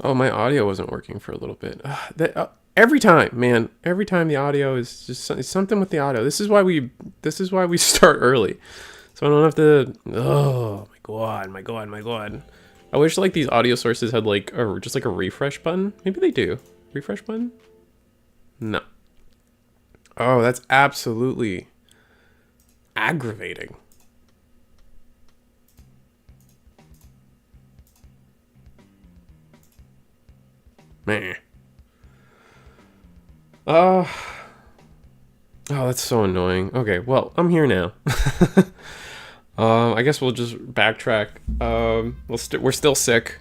Oh, my audio wasn't working for a little bit. Every time, man. Every time the audio is just it's something with the audio. This is why we start early. So I don't have to. Oh my god, my god, my god. I wish like these audio sources had like just like a refresh button. Maybe they do. Refresh button? No. Oh, that's absolutely aggravating. Man. Oh, that's so annoying. Okay, well, I'm here now. I guess we'll just backtrack. We're still sick.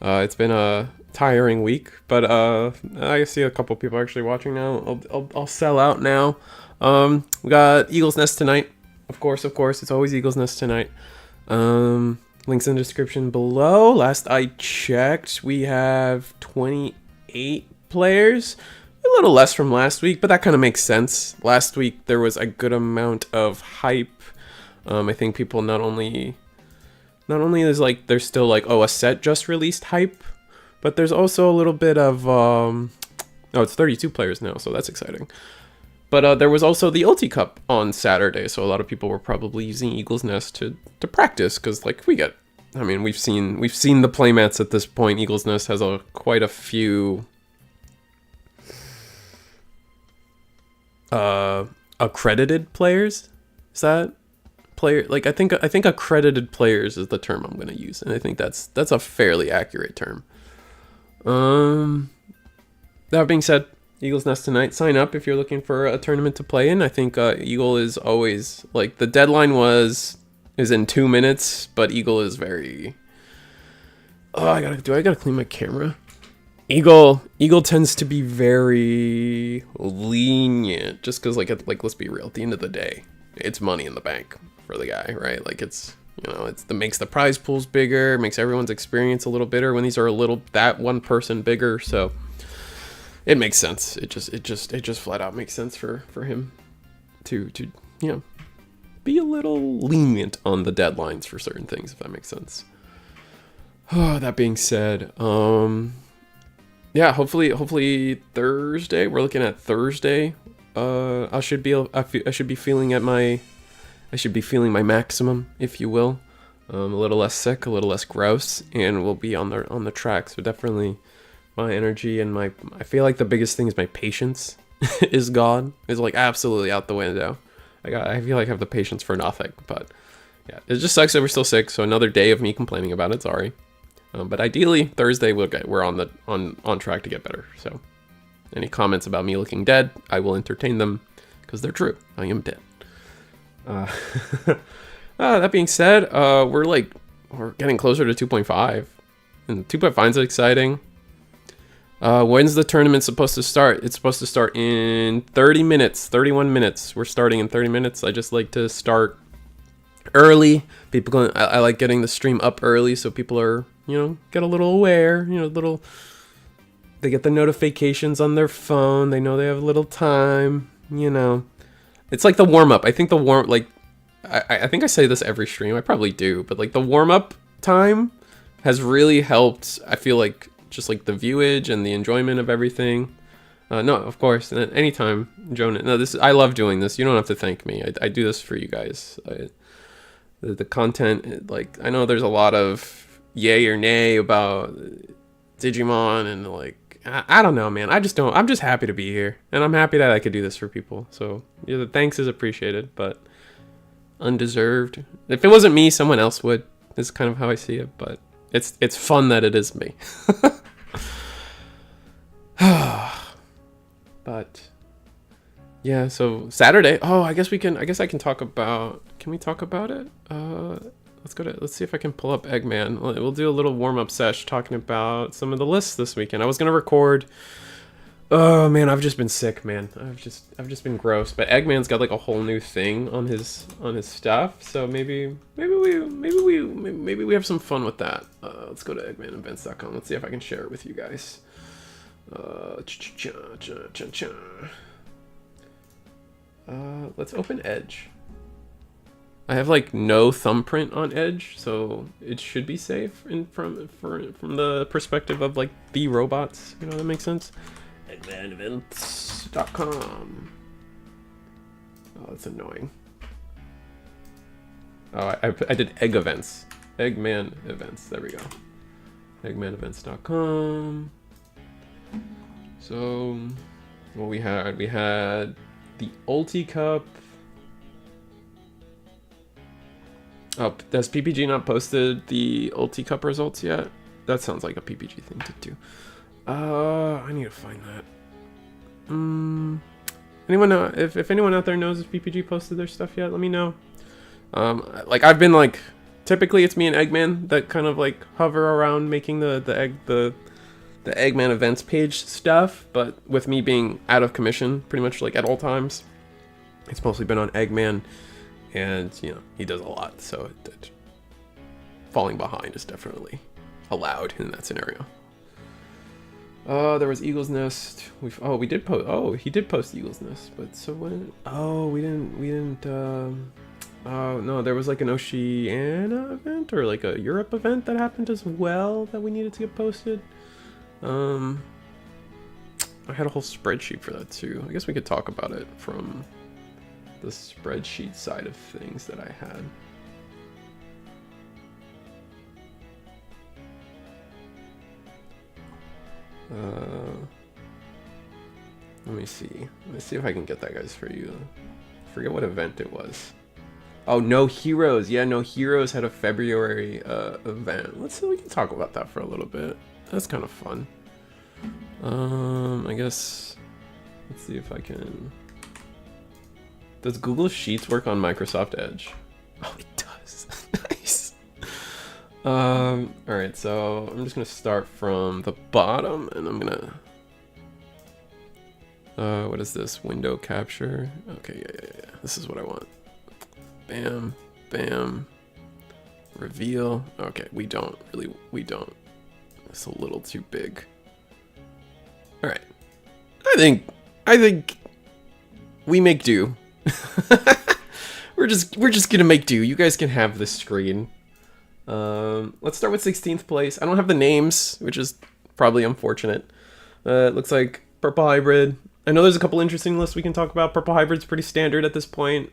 It's been a tiring week, but I see a couple people actually watching now. I'll sell out now. We got Eagle's Nest tonight. Of course, it's always Eagle's Nest tonight. Links in the description below. Last I checked, we have 28 players. A little less from last week, but that kind of makes sense. Last week there was a good amount of hype. I think people not only is like there's still like, oh, a set just released hype, but there's also a little bit of oh, it's 32 players now, so that's exciting. But there was also the Ulti Cup on Saturday, so a lot of people were probably using Eagle's Nest to practice, because like I mean, we've seen the playmats at this point. Eagle's Nest has quite a few accredited players. Is that player? Like I think accredited players is the term I'm gonna use, and I think that's a fairly accurate term. That being said, Eagle's Nest tonight. Sign up if you're looking for a tournament to play in. I think Eagle is always like the deadline is in 2 minutes, but Eagle is very. Oh, I gotta clean my camera. Eagle tends to be very lenient, just because like let's be real. At the end of the day, it's money in the bank for the guy, right? Like it's makes the prize pools bigger, makes everyone's experience a little better when these are that one person bigger. So it makes sense. It just flat out makes sense for him to be a little lenient on the deadlines for certain things, if that makes sense. That being said, yeah, hopefully Thursday. We're looking at Thursday. I should be feeling my maximum, if you will. A little less sick, a little less gross, and we'll be on the track. So definitely, my energy and I feel like the biggest thing is my patience is gone. It's like absolutely out the window. I feel like I have the patience for nothing. But yeah, it just sucks that we're still sick. So another day of me complaining about it. Sorry. But ideally Thursday we're on track to get better. So any comments about me looking dead, I will entertain them because they're true. I am dead. That being said, we're getting closer to 2.5, and 2.5 is exciting. When's the tournament supposed to start? It's supposed to start in 30 minutes, 31 minutes. We're starting in 30 minutes. I just like to start early. I like getting the stream up early so people are, get a little aware, they get the notifications on their phone. They know they have a little time, It's like the warm-up. I think I think I say this every stream. I probably do, but like the warm-up time has really helped. I feel like just like the viewage and the enjoyment of everything. No, of course, anytime, Jonah. No, I love doing this. You don't have to thank me. I do this for you guys. The content, like I know there's a lot of yay or nay about Digimon, and like I don't know, man. I'm just happy to be here, and I'm happy that I could do this for people. So yeah, the thanks is appreciated, but undeserved. If it wasn't me, someone else would. Is kind of how I see it, but it's fun that it is me. But yeah, so Saturday. Oh, I guess I can talk about. Can we talk about it? Let's see if I can pull up Eggman. We'll do a little warm-up sesh talking about some of the lists this weekend. I was gonna record. Oh man, I've just been sick, man. I've just been gross. But Eggman's got like a whole new thing on his stuff. So maybe we have some fun with that. Let's go to eggmanevents.com. Let's see if I can share it with you guys. Let's open Edge. I have like no thumbprint on Edge, so it should be safe from the perspective of like the robots. You know, that makes sense. Eggmanevents.com. Oh, that's annoying. Oh, I did egg events. Eggman events. There we go. Eggmanevents.com. So, what we had the Ulti Cup. Oh, has PPG not posted the Ulti Cup results yet? That sounds like a PPG thing to do. I need to find that. Anyone know if anyone out there knows if PPG posted their stuff yet? Let me know. Like I've been like, typically it's me and Eggman that kind of like hover around making the Eggman events page stuff, but with me being out of commission pretty much like at all times, it's mostly been on Eggman, and you know he does a lot, so falling behind is definitely allowed in that scenario. There was Eagle's Nest. We did post. Oh, he did post Eagle's Nest, but so when? Oh, we didn't. Oh no, there was like an Oceania event or like a Europe event that happened as well that we needed to get posted. I had a whole spreadsheet for that too. I guess we could talk about it from the spreadsheet side of things that I had. Let me see. Let's see if I can get that, guys, for you. I forget what event it was. Oh, No Heroes. Yeah, No Heroes had a February event. Let's see, we can talk about that for a little bit. That's kind of fun. I guess, let's see if I can. Does Google Sheets work on Microsoft Edge? Oh, it does. Nice. All right, so I'm just gonna start from the bottom, and I'm gonna. What is this? Window capture. Okay, yeah. This is what I want. Bam, bam. Reveal. Okay, we don't. It's a little too big. All right. I think we make do. we're just gonna make do. You guys can have this screen. Let's start with 16th place. I don't have the names, which is probably unfortunate. It looks like Purple Hybrid. I know there's a couple interesting lists we can talk about. Purple Hybrid's pretty standard at this point.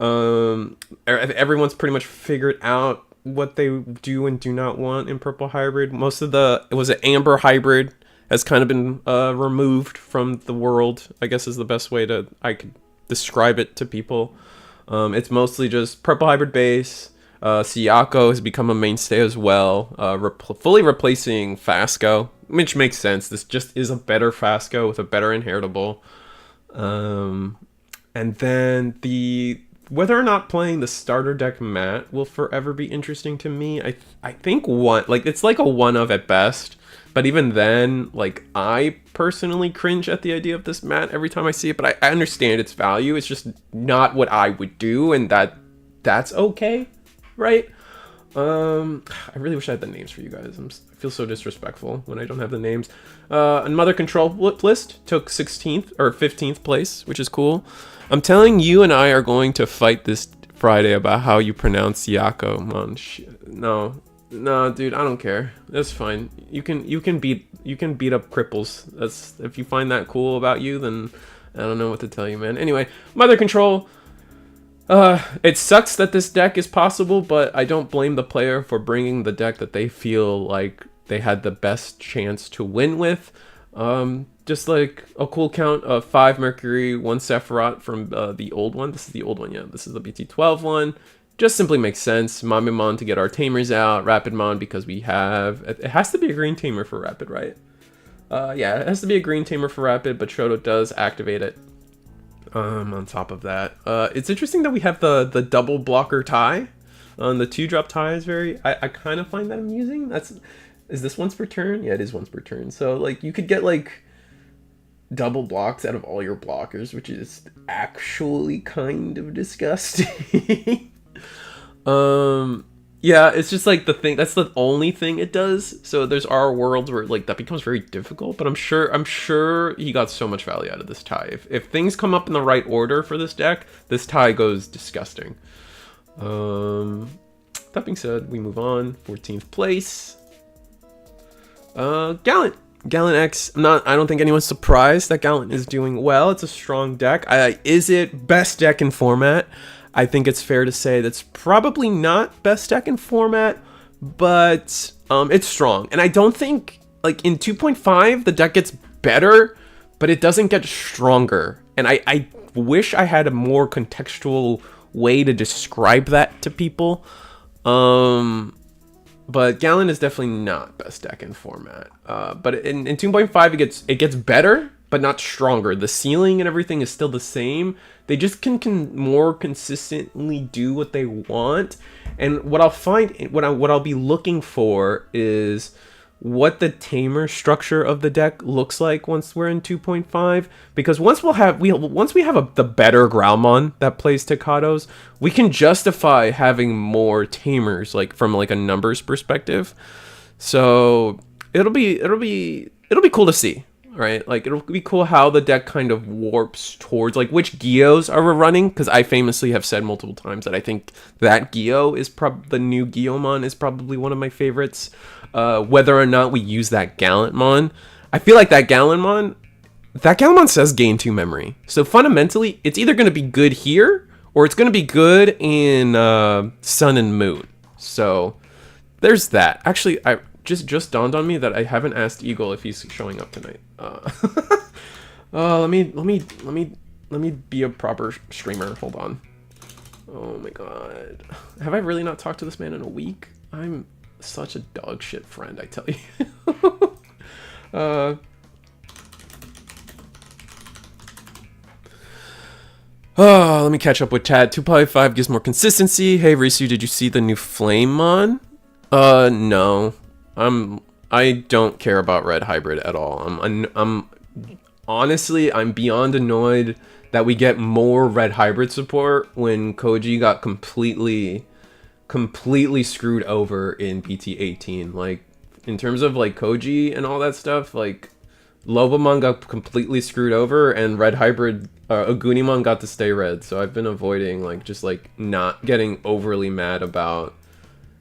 Everyone's pretty much figured out what they do and do not want in Purple Hybrid. It was an Amber Hybrid has kind of been removed from the world, I guess is the best way I could describe it to people. It's mostly just Purple Hybrid base. Siako has become a mainstay as well, fully replacing Fasco, which makes sense. This just is a better Fasco with a better inheritable. And then whether or not playing the starter deck mat will forever be interesting to me. I think it's like a one of at best. But even then, like, I personally cringe at the idea of this mat every time I see it. But I understand its value. It's just not what I would do, and that's okay, right? I really wish I had the names for you guys. I feel so disrespectful when I don't have the names. Another control list took 16th or 15th place, which is cool. I'm telling you and I are going to fight this Friday about how you pronounce Siako. No, dude, I don't care. That's fine. You can beat up cripples. That's, if you find that cool about you, then I don't know what to tell you, man. Anyway, Mother Control. It sucks that this deck is possible, but I don't blame the player for bringing the deck that they feel like they had the best chance to win with. Just like a cool count of 5 Mercury, 1 Sephiroth from the old one. This is the old one, yeah. This is the BT12 one. Just simply makes sense. Magnamon to get our tamers out. Rapidmon because we have... It has to be a green tamer for Rapid, right? Yeah, it has to be a green tamer for Rapid, but Shoto does activate it. On top of that, it's interesting that we have the double blocker tie. The 2-drop tie is very... I kind of find that amusing. Is this once per turn? Yeah, it is once per turn. So, like, you could get, like, double blocks out of all your blockers, which is actually kind of disgusting. Yeah, it's just like the thing, that's the only thing it does. So there's our worlds where like that becomes very difficult, but I'm sure he got so much value out of this tie. If things come up in the right order for this deck, this tie goes disgusting. That being said, we move on. 14th place. Gallant X. I don't think anyone's surprised that Gallant is doing well. It's a strong deck. Is it best deck in format? I think it's fair to say that's probably not best deck in format, but it's strong. And I don't think, like, in 2.5 the deck gets better, but it doesn't get stronger. And I wish I had a more contextual way to describe that to people. But Gallant is definitely not best deck in format. But in 2.5 it gets better, but not stronger. The ceiling and everything is still the same. They just can more consistently do what they want. And what I'll find, what I'll be looking for is what the tamer structure of the deck looks like once we're in 2.5, because once we have the better Growlmon that plays Takados, we can justify having more tamers, like from like a numbers perspective. So it'll be cool to see, right? Like, it'll be cool how the deck kind of warps towards like which Gyos are we running, because I famously have said multiple times that I think that Gyo is the new Gyomon is probably one of my favorites. Whether or not we use that Gallantmon, I feel like that Gallantmon says gain 2 memory. So fundamentally, it's either going to be good here or it's going to be good in Sun and Moon. So there's that. Actually, I just dawned on me that I haven't asked Eagle if he's showing up tonight. Let me be a proper streamer. Hold on. Oh my god, have I really not talked to this man in a week? I'm such a dog shit friend, I tell you. Let me catch up with chat. 2.5 gives more consistency. Hey Risu, did you see the new Flamemon? No. I don't care about Red Hybrid at all. I'm honestly, I'm beyond annoyed that we get more Red Hybrid support when Koji got completely screwed over in BT18. Like, in terms of like Koji and all that stuff, like Lobamon got completely screwed over and Red Hybrid Agunimon got to stay red. So I've been avoiding like just like not getting overly mad about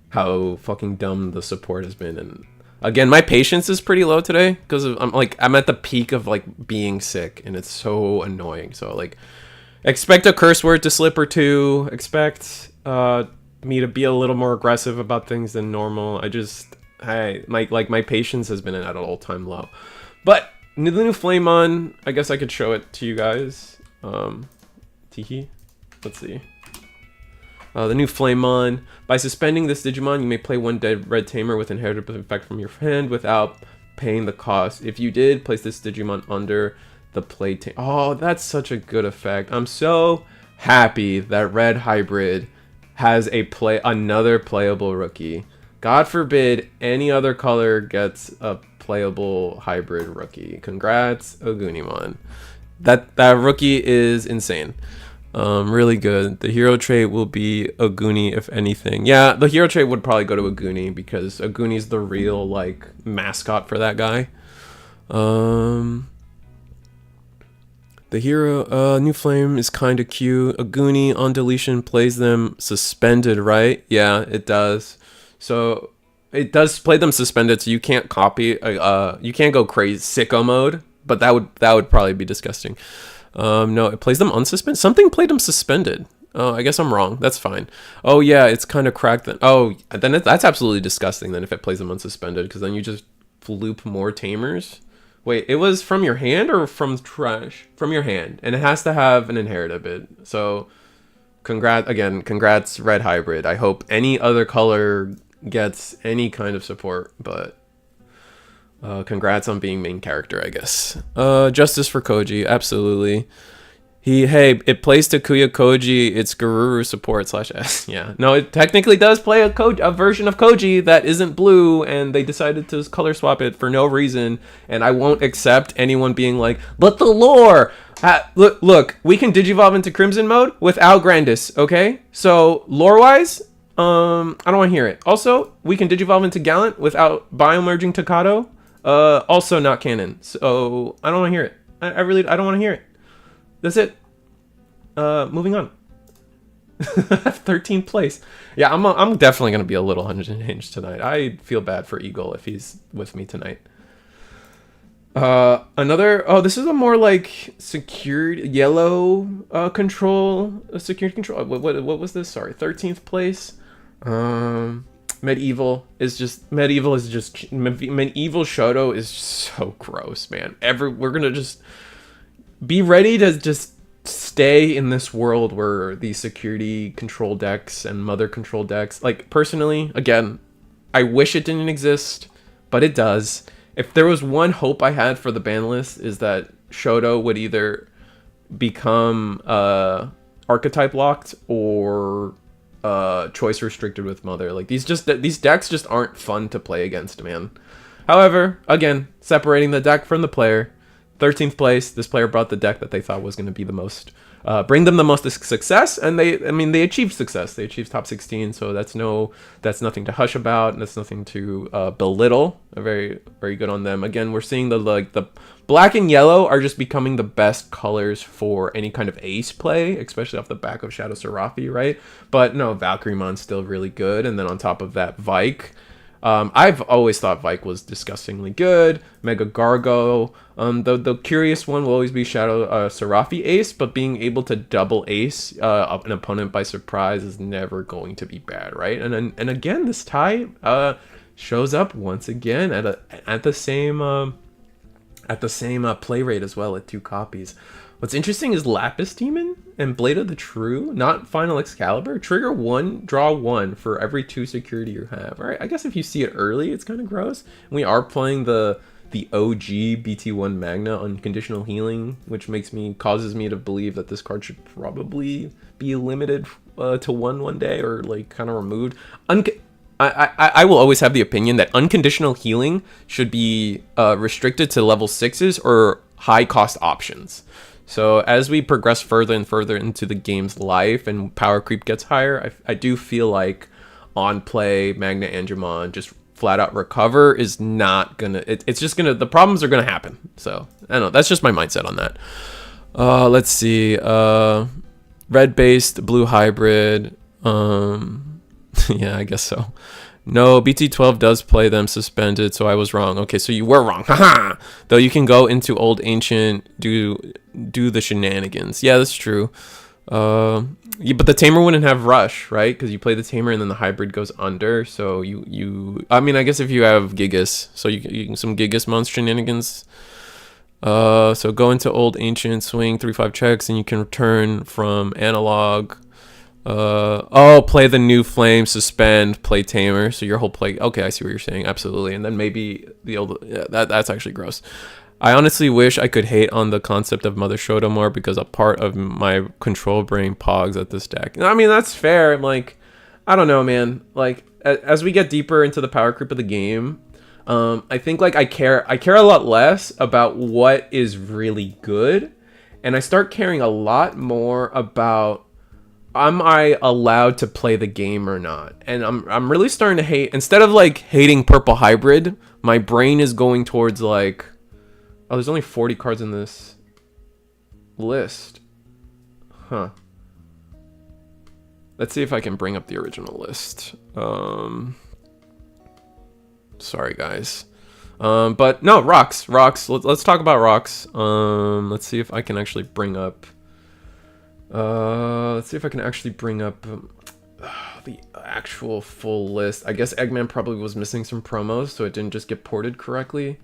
how fucking dumb the support has been. And again, my patience is pretty low today because I'm at the peak of like being sick and it's so annoying. So like, expect a curse word to slip or two. Expect me to be a little more aggressive about things than normal. My patience has been at an all-time low. But the new Flamemon, I guess I could show it to you guys. Teehee. Let's see. The new Flamemon. By suspending this Digimon, you may play one dead red tamer with inherited effect from your hand without paying the cost. If you did, place this Digimon under the play tamer. Oh, that's such a good effect. I'm so happy that Red Hybrid has another playable rookie. God forbid any other color gets a playable hybrid rookie. Congrats, Agunimon. That rookie is insane. Really good. The hero trait will be Aguni, if anything. Yeah, the hero trait would probably go to Aguni because Aguni's the real like mascot for that guy. The hero, new flame is kind of cute. Aguni on deletion plays them suspended, right? Yeah, it does. So it does play them suspended, so you can't copy. You can't go crazy sicko mode, but that would probably be disgusting. No, it plays them unsuspended. Something played them suspended. Oh, I guess I'm wrong. That's fine. Oh yeah, it's kind of cracked. Then that's absolutely disgusting. Then if it plays them unsuspended, because then you just loop more tamers. Wait, it was from your hand or from trash? From your hand, and it has to have an inherited bit. So, congrats, Red Hybrid. I hope any other color gets any kind of support, but congrats on being main character, I guess. Justice for Koji, absolutely. It plays Takuya Koji. It's Garuru support /S. Yeah, no, it technically does play a version of Koji that isn't blue, and they decided to color swap it for no reason. And I won't accept anyone being like, but the lore. Look, we can digivolve into Crimson mode without Grandis. Okay, so lore wise, I don't want to hear it. Also, we can digivolve into Gallant without biomerging Takato. Also not canon. So I don't want to hear it. I don't want to hear it. That's it. Moving on. 13th place. Yeah, I'm definitely gonna be a little unhinged tonight. I feel bad for Eagle if he's with me tonight. Another. Oh, this is a more like secured yellow control. Security control. What was this? Sorry, 13th place. Medieval is just medieval Shoto is just so gross, man. We're gonna just be ready to just stay in this world where the security control decks and mother control decks, like, personally, again, I wish it didn't exist, but it does. If there was one hope I had for the ban list, is that Shoto would either become archetype locked or choice restricted with mother. Like, these decks just aren't fun to play against, man. However, again, separating the deck from the player. 13th place, this player brought the deck that they thought was going to be the most, bring them the most success, and they achieved success. They achieved top 16, so that's nothing to hush about, and that's nothing to belittle. Very, very good on them. Again, we're seeing the black and yellow are just becoming the best colors for any kind of ace play, especially off the back of Shadow Seraphi, right? But no, Valkyriemon's still really good, and then on top of that, Vike. I've always thought Vike was disgustingly good. Mega Gargo. The curious one will always be Shadow Seraphi Ace, but being able to double ace an opponent by surprise is never going to be bad, right? And again, this tie shows up once again at the same play rate as well at 2 copies. What's interesting is Lapis Demon and Blade of the True, not Final Excalibur, trigger 1, draw 1 for every 2 security you have. All right, I guess if you see it early, it's kind of gross. And we are playing the OG BT1 Magna Unconditional Healing, which causes me to believe that this card should probably be limited to one day, or like kind of removed. I will always have the opinion that Unconditional Healing should be restricted to level 6s or high cost options. So as we progress further and further into the game's life and power creep gets higher, I do feel like on play Magna and Dramon just flat out recover is not gonna, it's just gonna, the problems are gonna happen. So I don't know, that's just my mindset on that. Let's see, red based blue hybrid. Yeah, I guess so. No, BT12 does play them suspended, so I was wrong. Okay, so you were wrong. Haha. Though you can go into old ancient, do the shenanigans. Yeah, that's true. Yeah, but the tamer wouldn't have rush, right? Because you play the tamer and then the hybrid goes under. So I mean, I guess if you have Gigas, so you can some Gigas monster shenanigans. So go into old ancient, swing 3/5 checks, and you can return from analog. Play the new flame, suspend, play tamer. So your whole play. Okay, I see what you're saying. Absolutely. And then maybe the old. Yeah, that's actually gross. I honestly wish I could hate on the concept of Mother Shoto more, because a part of my control brain pogs at this deck. I mean, that's fair. Like, I don't know, man. Like, as we get deeper into the power creep of the game, I think like I care a lot less about what is really good, and I start caring a lot more about, am I allowed to play the game or not? And I'm really starting to hate, instead of like hating Purple Hybrid, my brain is going towards like, oh, there's only 40 cards in this list. Huh. Let's see if I can bring up the original list. Sorry guys. But no, rocks. Let's talk about rocks. Let's see if I can actually bring up the actual full list. I guess Eggman probably was missing some promos, so it didn't just get ported correctly.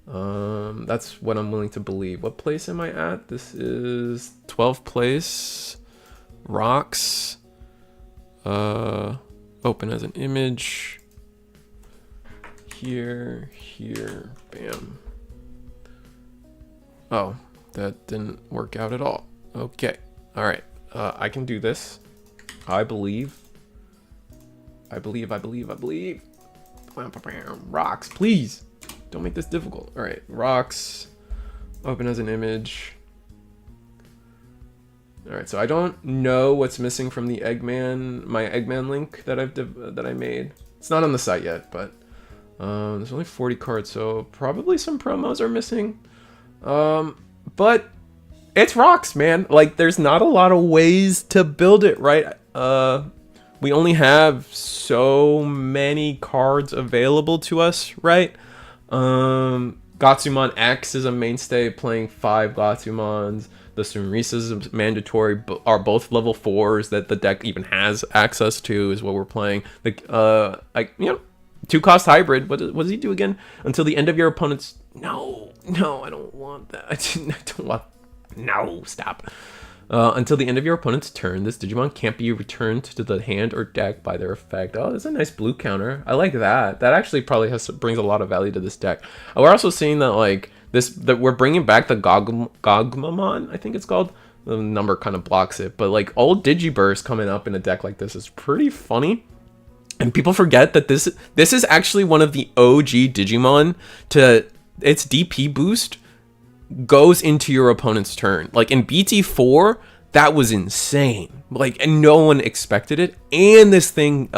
That's what I'm willing to believe. What place am I at? This is 12th place. Rocks. Open as an image. Here, bam. Oh, that didn't work out at all. Okay. All right, I can do this. I believe. Rocks, please. Don't make this difficult. All right, rocks. Open as an image. All right, so I don't know what's missing from the Eggman, my Eggman link that I made. It's not on the site yet, but there's only 40 cards, so probably some promos are missing. But it's rocks, man. Like, there's not a lot of ways to build it, right? We only have so many cards available to us, right? Gatsumon X is a mainstay, playing 5 Gatsumons. The Sunrisas is mandatory, are both level 4s that the deck even has access to, is what we're playing. Like, 2-cost hybrid. What does he do again? Until the end of your opponent's... No, I don't want that. I don't want... No, stop. Until the end of your opponent's turn, this Digimon can't be returned to the hand or deck by their effect. Oh, that's a nice blue counter. I like that. That actually probably brings a lot of value to this deck. We're also seeing that, like, that we're bringing back the Magnamon, I think it's called. The number kind of blocks it, but like old Digiburst coming up in a deck like this is pretty funny. And people forget that this is actually one of the OG Digimon to its DP boost goes into your opponent's turn. Like in BT4, that was insane. Like, and no one expected it. And this thing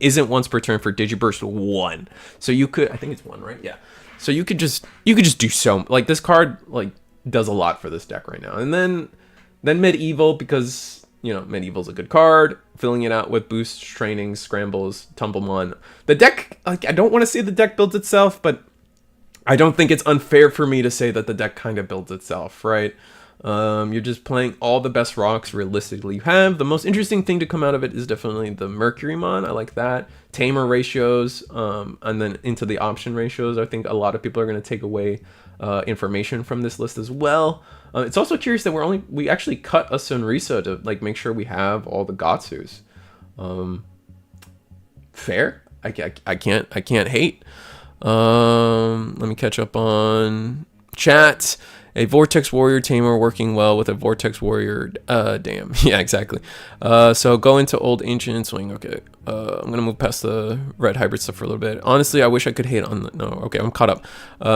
isn't once per turn for Digiburst 1. So you could, I think it's 1, right? Yeah. So you could just do so, like, this card like does a lot for this deck right now. And then Medieval, because you know Medieval's a good card, filling it out with boosts, trainings, scrambles, Tumblemon. The deck, like, I don't want to say the deck builds itself, but I don't think it's unfair for me to say that the deck kind of builds itself, right? You're just playing all the best rocks realistically you have. The most interesting thing to come out of it is definitely the Mercurymon. I like that. Tamer ratios, and then into the option ratios. I think a lot of people are going to take away information from this list as well. It's also curious that we actually cut a Sunrisa to like make sure we have all the Gatsus. Fair. I can't hate. Let me catch up on chat. A Vortex Warrior Tamer working well with a Vortex Warrior. Damn. Yeah, exactly. So go into Old Ancient and swing. Okay. I'm gonna move past the red hybrid stuff for a little bit. Honestly, I wish I could hate on the... No, okay, I'm caught up.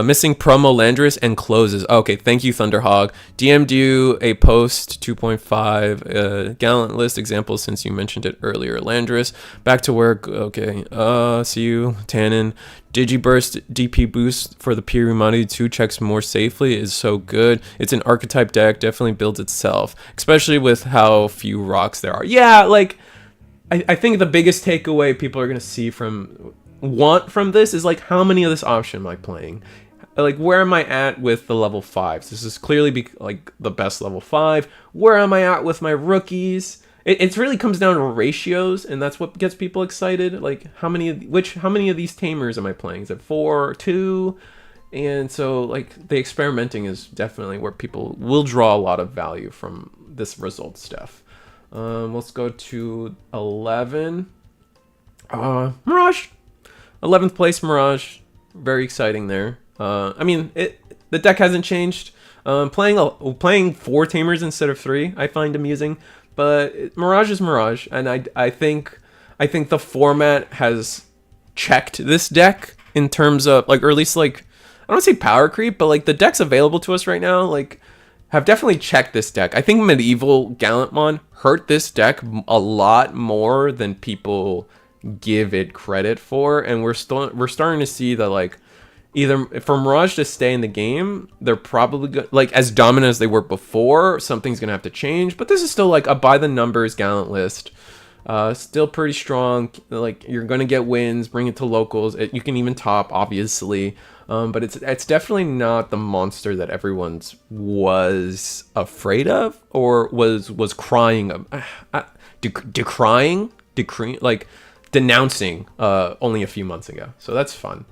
Missing promo Landris and closes. Okay, thank you, Thunderhog. DM'd you a post 2.5 Gallant list example since you mentioned it earlier. Landris, back to work. Okay. See you, Tannen. Digiburst DP boost for the Pirimani 2 checks more safely is so good. It's an archetype deck, definitely builds itself, especially with how few rocks there are. Yeah, like, I think the biggest takeaway people are going to see from this is like, how many of this option am I playing? Like, where am I at with the level 5s? This is clearly like the best level 5. Where am I at with my rookies? It really comes down to ratios, and that's what gets people excited. Like, how many of these tamers am I playing? Is it 4 or 2? And so, like, the experimenting is definitely where people will draw a lot of value from this result stuff. Let's go to 11. Mirage, 11th place Mirage, very exciting there. I mean, the deck hasn't changed. Playing 4 tamers instead of 3, I find amusing. But Mirage is Mirage, and I think the format has checked this deck in terms of, like, or at least, like, I don't want to say power creep, but like the decks available to us right now, like, have definitely checked this deck. I think Medieval Gallantmon hurt this deck a lot more than people give it credit for, and we're starting to see that, like, either for Mirage to stay in the game, they're probably like as dominant as they were before. Something's gonna have to change, but this is still like a by the numbers Gallant list. Still pretty strong. Like, you're gonna get wins, bring it to locals. You can even top, obviously, but it's definitely not the monster that everyone's was afraid of or was crying, decrying, like denouncing only a few months ago. So that's fun.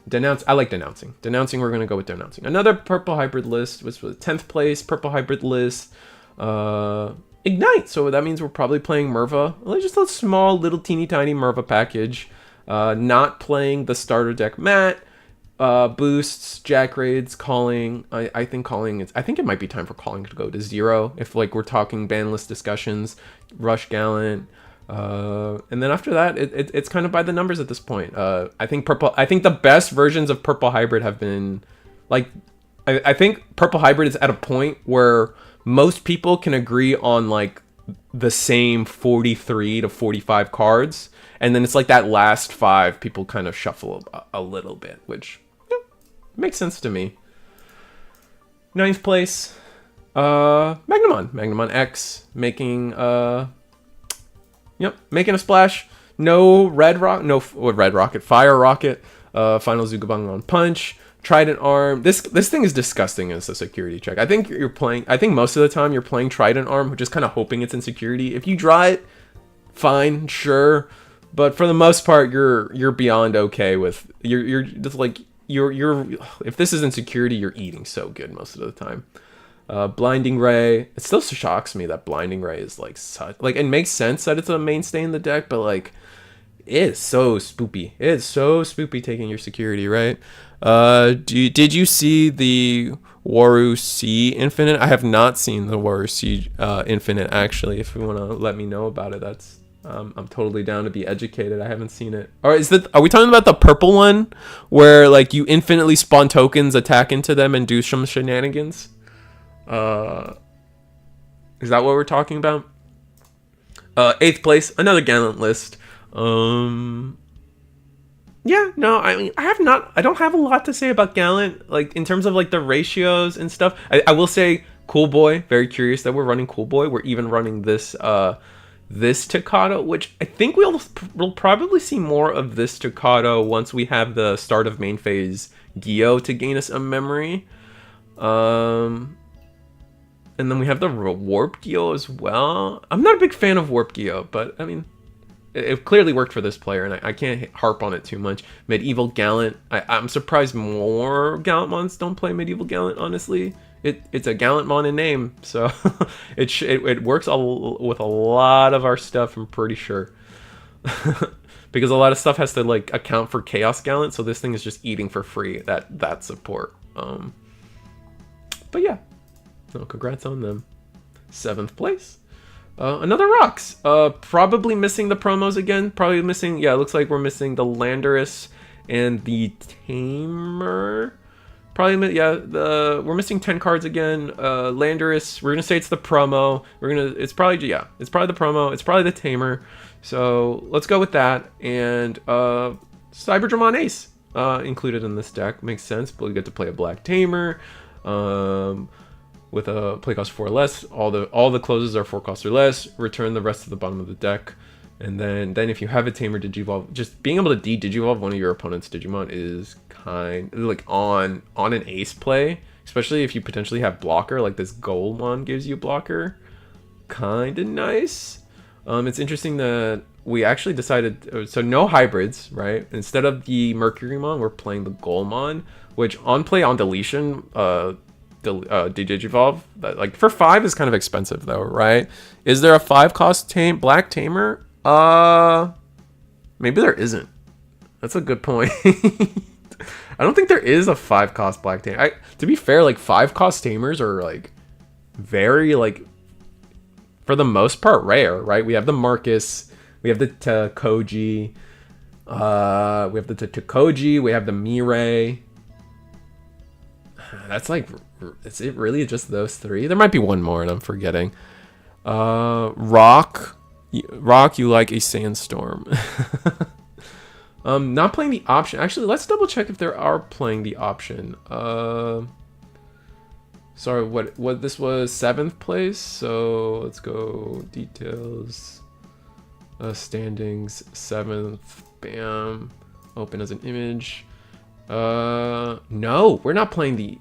I like denouncing. We're going to go with denouncing. Another purple hybrid list was the 10th place purple hybrid list. Ignite. So that means we're probably playing Merva. Just a small, little, teeny, tiny Merva package. Not playing the starter deck mat. Boosts, jack raids, calling. I think it might be time for calling to go to 0. If, like, we're talking ban list discussions. Rush Gallant. And then after that, it's kind of by the numbers at this point. I think the best versions of Purple Hybrid have been, like, I think Purple Hybrid is at a point where most people can agree on, like, the same 43 to 45 cards, and then it's like that last 5 people kind of shuffle a little bit, which makes sense to me. 9th place. Magnamon X making making a splash. No red rock, no red rocket, fire rocket. Final Zugabangmon punch. Trident arm. This thing is disgusting as a security check. I think most of the time you're playing Trident arm, just kind of hoping it's in security. If you draw it, fine, sure. But for the most part, you're beyond okay with you're just like you're if this is in security, you're eating so good most of the time. Blinding Ray. It still shocks me that Blinding Ray is like such it makes sense that it's a mainstay in the deck, but like it's so spoopy. It's so spoopy taking your security, right? Did you see the Waru C Infinite? I have not seen the Waru C Infinite actually. If you want to let me know about it, that's I'm totally down to be educated. I haven't seen it. Or are we talking about the purple one where like you infinitely spawn tokens, attack into them, and do some shenanigans? Is that what we're talking about? 8th place, another Gallant list. Yeah, no, I mean, I don't have a lot to say about Gallant, like in terms of like the ratios and stuff. I will say Cool Boy, very curious that we're running Cool Boy. We're even running this Tocado, which I think we'll probably see more of this Tocado once we have the start of main phase Gyo to gain us a memory. And then we have the Warp Gyo as well. I'm not a big fan of Warp Gyo, but I mean, it clearly worked for this player, and I can't harp on it too much. Medieval Gallant. I'm surprised more Gallantmons don't play Medieval Gallant, honestly. It's a Gallantmon in name, so it works with a lot of our stuff, I'm pretty sure. Because a lot of stuff has to like account for Chaos Gallant, so this thing is just eating for free that support. But yeah, no, congrats on them. 7th place. Another Rocks. Probably missing the promos again. Probably missing, yeah, it looks like we're missing the Landorus and the Tamer. Probably, yeah, we're missing 10 cards again. Landorus, we're gonna say it's the promo. It's probably the promo. It's probably the Tamer. So let's go with that. And Cyberdramon Ace included in this deck makes sense. But we get to play a Black Tamer. With a play cost 4 or less, all the closes are 4 cost or less. Return the rest to the bottom of the deck, and then if you have a Tamer Digivolve, just being able to Digivolve one of your opponent's Digimon is kind like on an Ace play, especially if you potentially have blocker like this Goldmon gives you blocker, kind of nice. It's interesting that we actually decided so no hybrids, right? Instead of the Mercurymon, we're playing the Goldmon, which on play on deletion Digivolve, like for 5 is kind of expensive though, right? Is there a 5 cost Black Tamer? Maybe there isn't. That's a good point. I don't think there is a 5 cost Black Tamer. To be fair, like 5 cost Tamers are like very like for the most part rare, right? We have the Marcus, we have the Koji, we have the Tokoji, we have the Mirai. That's like, is it really just those 3? There might be one more and I'm forgetting. Rock, you like a sandstorm. Not playing the option. Actually, let's double check if there are playing the option. Sorry, what this was 7th place. So let's go details. Standings 7th. Bam. Open as an image. No, we're not playing.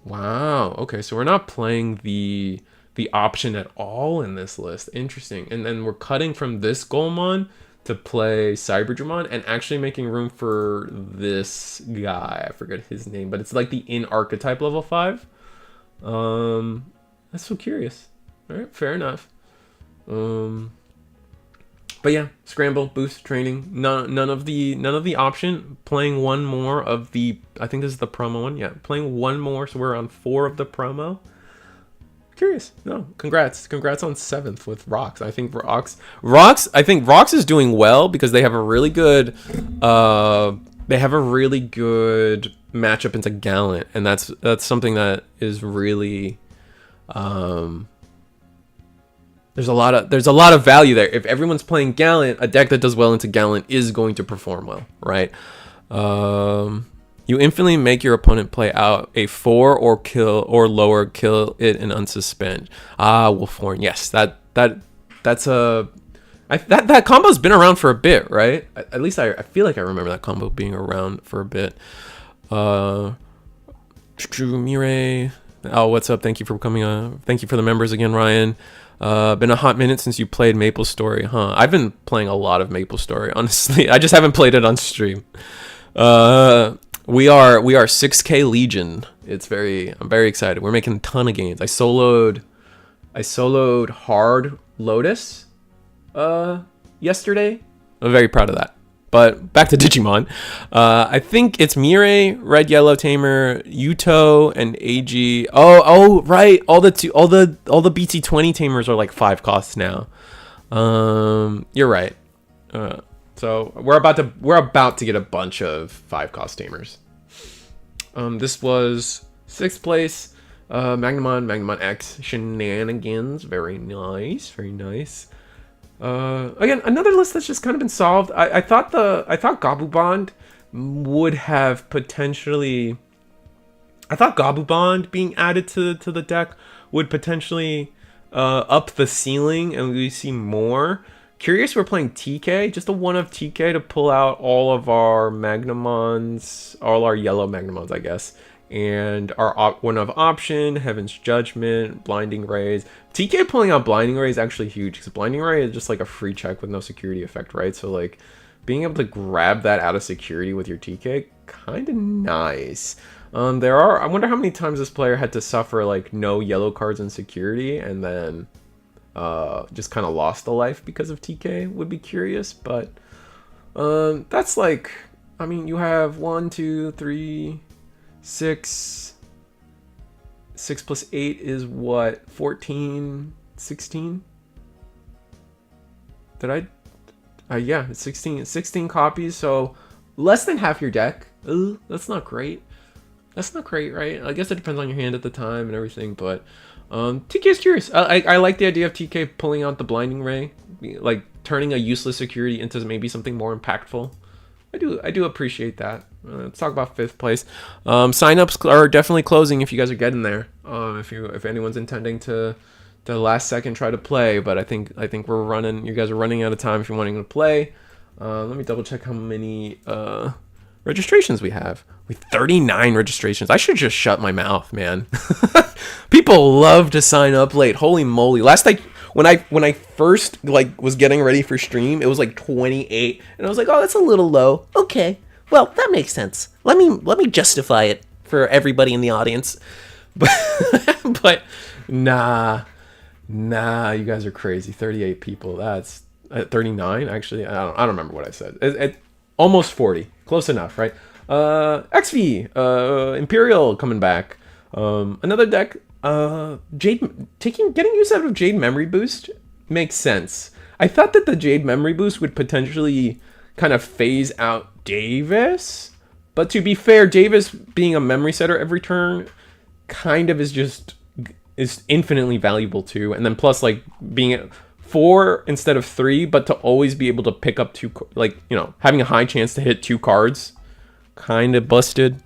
Wow. Okay, so we're not playing the option at all in this list. Interesting. And then we're cutting from this Goemon to play Cyberdramon and actually making room for this guy. I forget his name, but it's like the in archetype level 5. That's so curious. All right, fair enough. But yeah, scramble, boost, training, none of the option. Playing one more of the, I think this is the promo one. Yeah, playing one more, so we're on 4 of the promo. Curious. No, congrats on 7th with Rocks. I think Rocks is doing well because they have a really good matchup into Gallant, and that's something that is really there's a lot of value there. If everyone's playing Gallant, a deck that does well into Gallant is going to perform well, right? You instantly make your opponent play out a 4 or kill or lower, kill it and unsuspend. Ah, Wolfhorn. Yes, that's a that combo's been around for a bit, right? At least I feel like I remember that combo being around for a bit. Mirai. Oh, what's up? Thank you for coming on. Thank you for the members again, Ryan. Been a hot minute since you played Maple Story, huh? I've been playing a lot of Maple Story, honestly. I just haven't played it on stream. We are 6K Legion. I'm very excited. We're making a ton of gains. I soloed Hard Lotus yesterday. I'm very proud of that. But back to Digimon. I think it's Mirai, Red Yellow Tamer, Yuto, and AG. Oh right. All the BT20 tamers are like 5 costs now. You're right. So we're about to get a bunch of 5 cost tamers. This was 6th place. Magnamon X shenanigans. Very nice. Very nice. Again, another list that's just kind of been solved. I thought Gabubond would have potentially. I thought Gabubond being added to the deck would potentially up the ceiling and we see more. Curious, we're playing TK, just a 1 of TK to pull out all of our Magnamons, all our yellow Magnamons, I guess. And our 1 of Option, Heaven's Judgment, Blinding Rays. TK pulling out Blinding Ray is actually huge, because Blinding Ray is just like a free check with no security effect, right? So like, being able to grab that out of security with your TK, kind of nice. I wonder how many times this player had to suffer like no yellow cards in security, and then just kind of lost a life because of TK. Would be curious, but that's like, I mean, you have 1, 2, 3, 6 plus 8 is what, 14, 16? Did I yeah, it's 16 copies, so less than half your deck. Ooh, that's not great. That's not great, right? I guess it depends on your hand at the time and everything, but TK is curious. I like the idea of TK pulling out the Blinding Ray, like turning a useless security into maybe something more impactful. I do appreciate that. Let's talk about 5th place. Sign-ups are definitely closing if you guys are getting there. If anyone's intending to the last second try to play, but I think we're running. You guys are running out of time if you're wanting to play. Let me double check how many registrations we have. We have 39 registrations. I should just shut my mouth, man. People love to sign up late. Holy moly! When I first like was getting ready for stream, it was like 28, and I was like, oh, that's a little low. Okay, well, that makes sense. Let me justify it for everybody in the audience. But nah, you guys are crazy. 38 people. That's 39 actually. I don't remember what I said. Almost 40. Close enough, right? XV, Imperial coming back. Another deck. Getting use out of Jade Memory Boost makes sense. I thought that the Jade Memory Boost would potentially kind of phase out Davis, but to be fair, Davis being a memory setter every turn kind of is infinitely valuable too. And then plus like being 4 instead of 3, but to always be able to pick up 2, like, you know, having a high chance to hit 2 cards, kind of busted.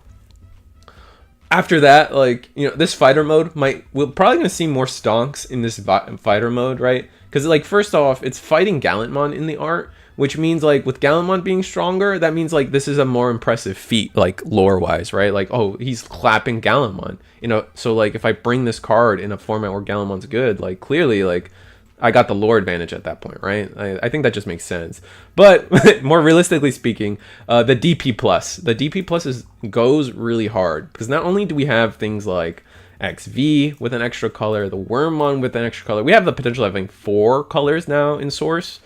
After that, like, you know, this fighter mode we're probably going to see more stonks in this fighter mode, right? Because, like, first off, it's fighting Gallantmon in the art, which means, like, with Gallantmon being stronger, that means, like, this is a more impressive feat, like, lore-wise, right? Like, oh, he's clapping Gallantmon, you know? So, like, if I bring this card in a format where Gallantmon's good, like, clearly, like, I got the lore advantage at that point, right? I think that just makes sense. But more realistically speaking, the DP plus. The DP plus goes really hard because not only do we have things like XV with an extra color, the Wormmon with an extra color. We have the potential of having 4 colors now in Source.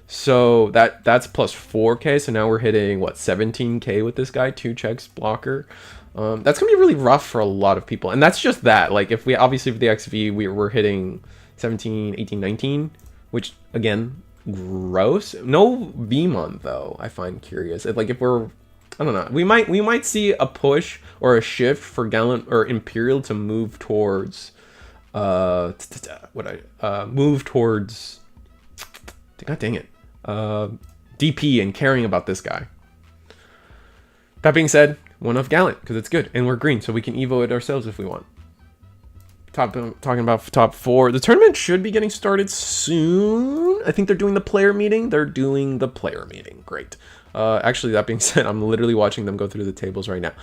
So that's plus 4K. So now we're hitting, what, 17K with this guy, 2 checks blocker. That's going to be really rough for a lot of people. And that's just that. Like, if we, obviously with the XV, we're hitting 17, 18, 19, which, again, gross. No Vmon, though, I find curious. If we're, I don't know, we might see a push or a shift for Gallant or Imperial to move towards, move towards, god dang it, DP and caring about this guy. That being said, one of Gallant because it's good and we're green, so we can evo it ourselves if we want. Talking about top 4. The tournament should be getting started soon. I think they're doing the player meeting. Great. Actually, that being said, I'm literally watching them go through the tables right now.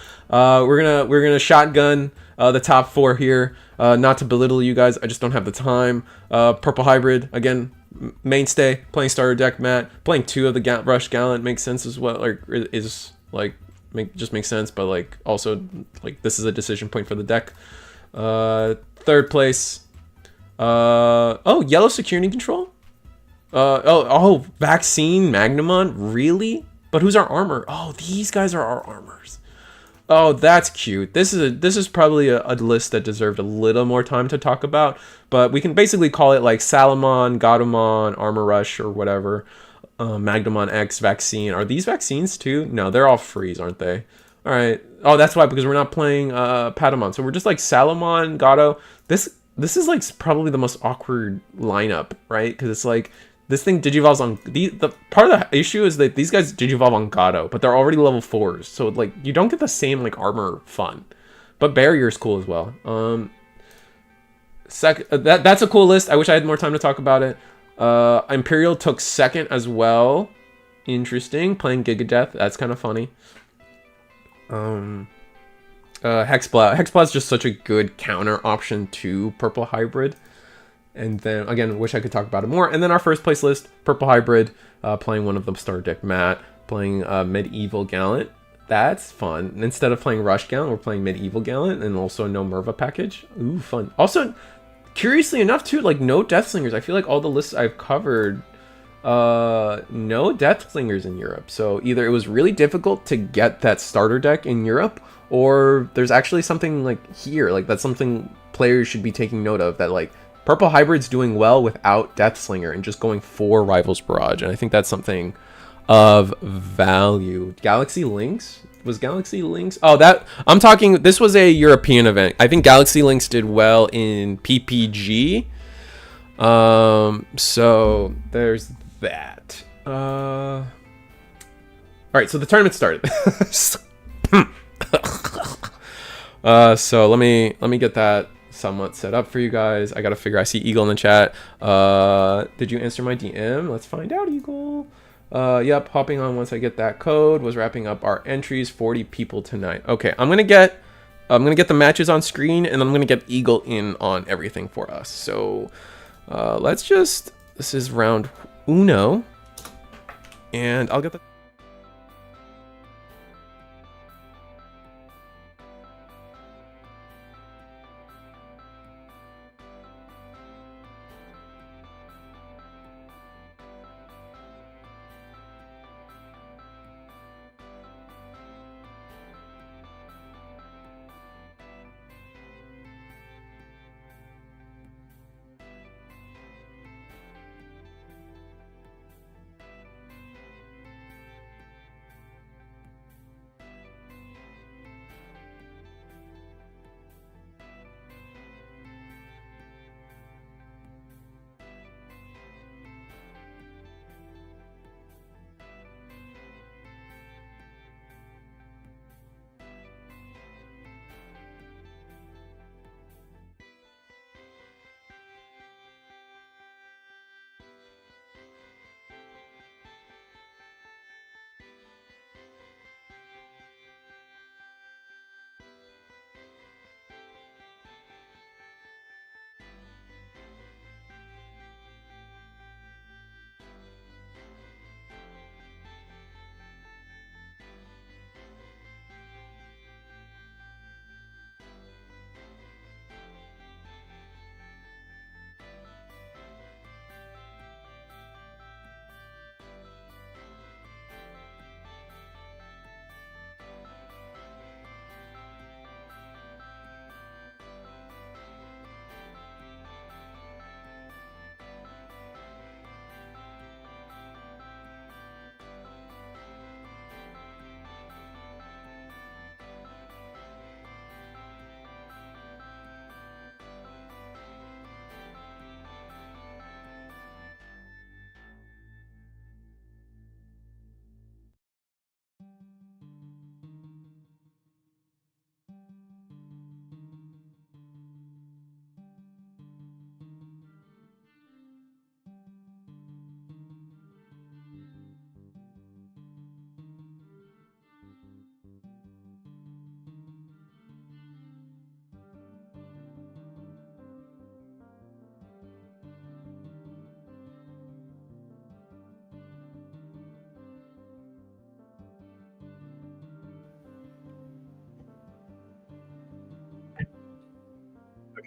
We're gonna shotgun the top 4 here. Not to belittle you guys, I just don't have the time. Purple Hybrid again, mainstay. Playing starter deck, Matt. Playing 2 of the Rush Gallant makes sense as well. Like is like just makes sense, but like also like this is a decision point for the deck. 3rd place. Oh, yellow security control. Oh, vaccine Magnamon, really? But who's our armor? Oh, these guys are our armors. Oh, that's cute. This is probably a list that deserved a little more time to talk about, but we can basically call it like Salamon, Gatomon, Armor Rush, or whatever. Magnamon X, vaccine. Are these vaccines too? No, they're all freeze, aren't they? All right. Oh, that's why, because we're not playing Patamon. So we're just like Salamon, Gato. This is like probably the most awkward lineup, right? Because it's like this thing digivolves on the part of the issue is that these guys digivolve on Gato, but they're already level 4s. So like you don't get the same like armor fun. But barrier is cool as well. That's a cool list. I wish I had more time to talk about it. Imperial took 2nd as well. Interesting. Playing Gigadeath. That's kind of funny. Hexblast. Hexblast is just such a good counter option to Purple Hybrid. And then, again, wish I could talk about it more. And then our first place list, Purple Hybrid, playing one of the Star Deck Matt, playing Medieval Gallant. That's fun. Instead of playing Rush Gallant, we're playing Medieval Gallant and also no Merva package. Ooh, fun. Also, curiously enough, too, like no Deathslingers. I feel like all the lists I've covered, no Deathslingers in Europe. So either it was really difficult to get that starter deck in Europe, or there's actually something like here, like that's something players should be taking note of, that like Purple Hybrid's doing well without Deathslinger and just going for Rivals Barrage, and I think that's something of value. Galaxy Lynx? Was Galaxy Lynx? Oh, that I'm talking. This was a European event. I think Galaxy Lynx did well in PPG. So there's that. All right, so the tournament started. So let me get that somewhat set up for you guys. I gotta figure. I see Eagle in the chat. Did you answer my DM? Let's find out, Eagle. Yep, hopping on once I get that code. Was wrapping up our entries. 40 people tonight. Okay, I'm gonna get the matches on screen, and I'm gonna get Eagle in on everything for us. So let's just. This is round uno, and I'll get the.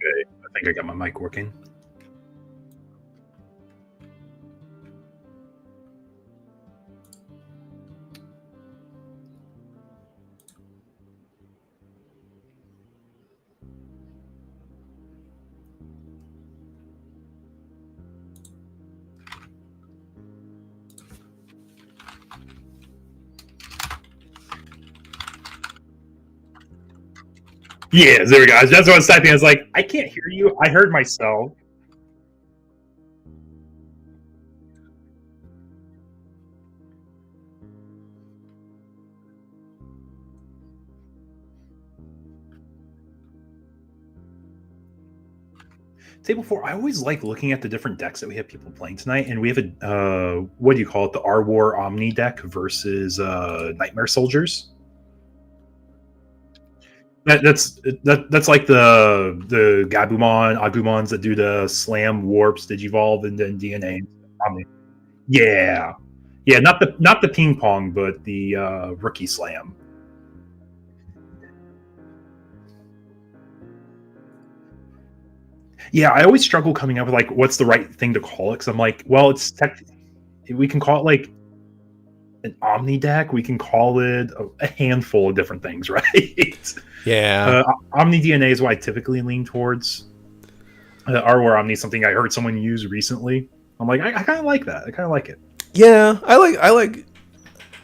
Okay, I think I got my mic working. Yeah, there we go. That's what I was typing. I was like, I can't hear you. I heard myself. Table 4, I always like looking at the different decks that we have people playing tonight, and we have a what do you call it, the R War Omni deck versus Nightmare Soldiers. That's like the Gabumon, Agumons that do the slam, warps, digivolve, and then DNA. Omni. Yeah, yeah, not the ping pong, but the rookie slam. Yeah, I always struggle coming up with like what's the right thing to call it, because I'm like, well, it's we can call it like an Omni deck. We can call it a handful of different things, right? Yeah. Omni DNA is what I typically lean towards. R War Omni is something I heard someone use recently. I'm like, I kind of like that. I kind of like it. Yeah, I like.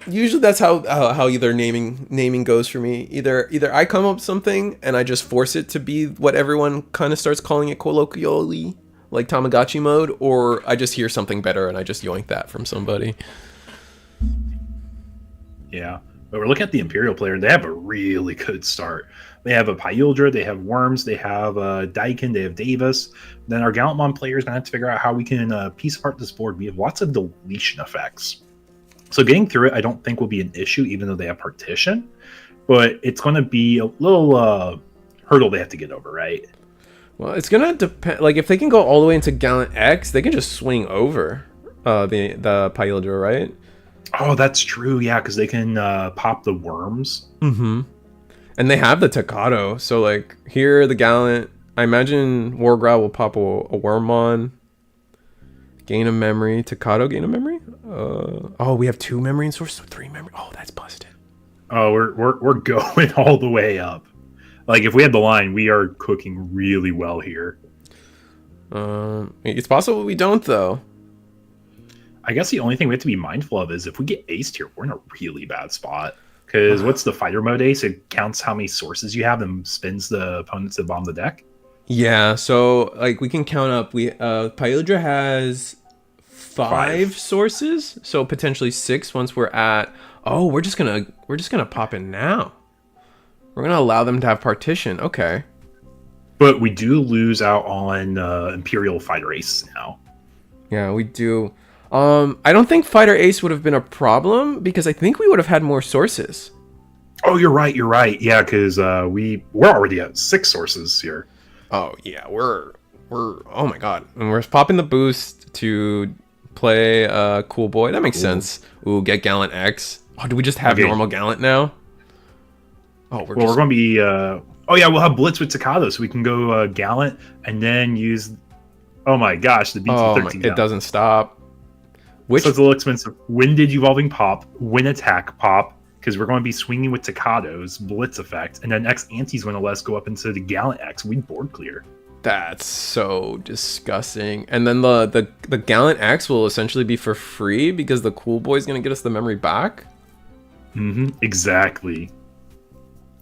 Usually that's how either naming goes for me. Either I come up with something and I just force it to be what everyone kind of starts calling it colloquially, like Tamagotchi mode, or I just hear something better and I just yoink that from somebody. Yeah, but we're looking at the Imperial player. They have a really good start. They have a Pyildra, they have Worms, they have Daikin, they have Davis. Then our Gallantmon players gonna have to figure out how we can piece apart this board. We have lots of deletion effects. So getting through it, I don't think will be an issue, even though they have partition. But it's going to be a little hurdle they have to get over, right? Well, it's going to depend. Like, if they can go all the way into Gallant X, they can just swing over the Pyildra, right? Oh, that's true. Yeah, because they can pop the Worms. Mm-hmm. And they have the Tocado. So, like, here, the Gallant... I imagine Wargrowl will pop a Wormmon. Gain a memory. Tocado gain a memory? Oh, we have 2 memory and source, so 3 memory. Oh, that's busted. Oh, we're going all the way up. Like, if we had the line, we are cooking really well here. It's possible we don't, though. I guess the only thing we have to be mindful of is if we get aced here, we're in a really bad spot. Because what's the fighter mode ace? It counts how many sources you have and spins the opponents that bomb the deck. Yeah, so like we can count up. Pyildra has 5 sources, so potentially 6 once we're at. Oh, we're just gonna pop in now. We're gonna allow them to have partition. Okay. But we do lose out on Imperial Fighter Ace now. Yeah, we do. I don't think Fighter Ace would have been a problem because I think we would have had more sources. Oh, you're right. You're right. Yeah, because we're already at 6 sources here. Oh yeah, we're oh my god, and we're popping the boost to play Cool Boy. That makes sense. Ooh, get Gallant X. Oh, do we just have normal Gallant now? Oh, we're going to be. Oh yeah, we'll have Blitz with Tocado, so we can go Gallant and then use. Oh my gosh, the BT13. It doesn't stop. So it's a little expensive. When did Evolving pop? When attack pop? Because we're going to be swinging with Tocados, Blitz effect, and then X Anti's going to let us go up into the Gallant X. We board clear. That's so disgusting. And then the Gallant X will essentially be for free because the Cool Boy's going to get us the memory back. Mm-hmm. Exactly.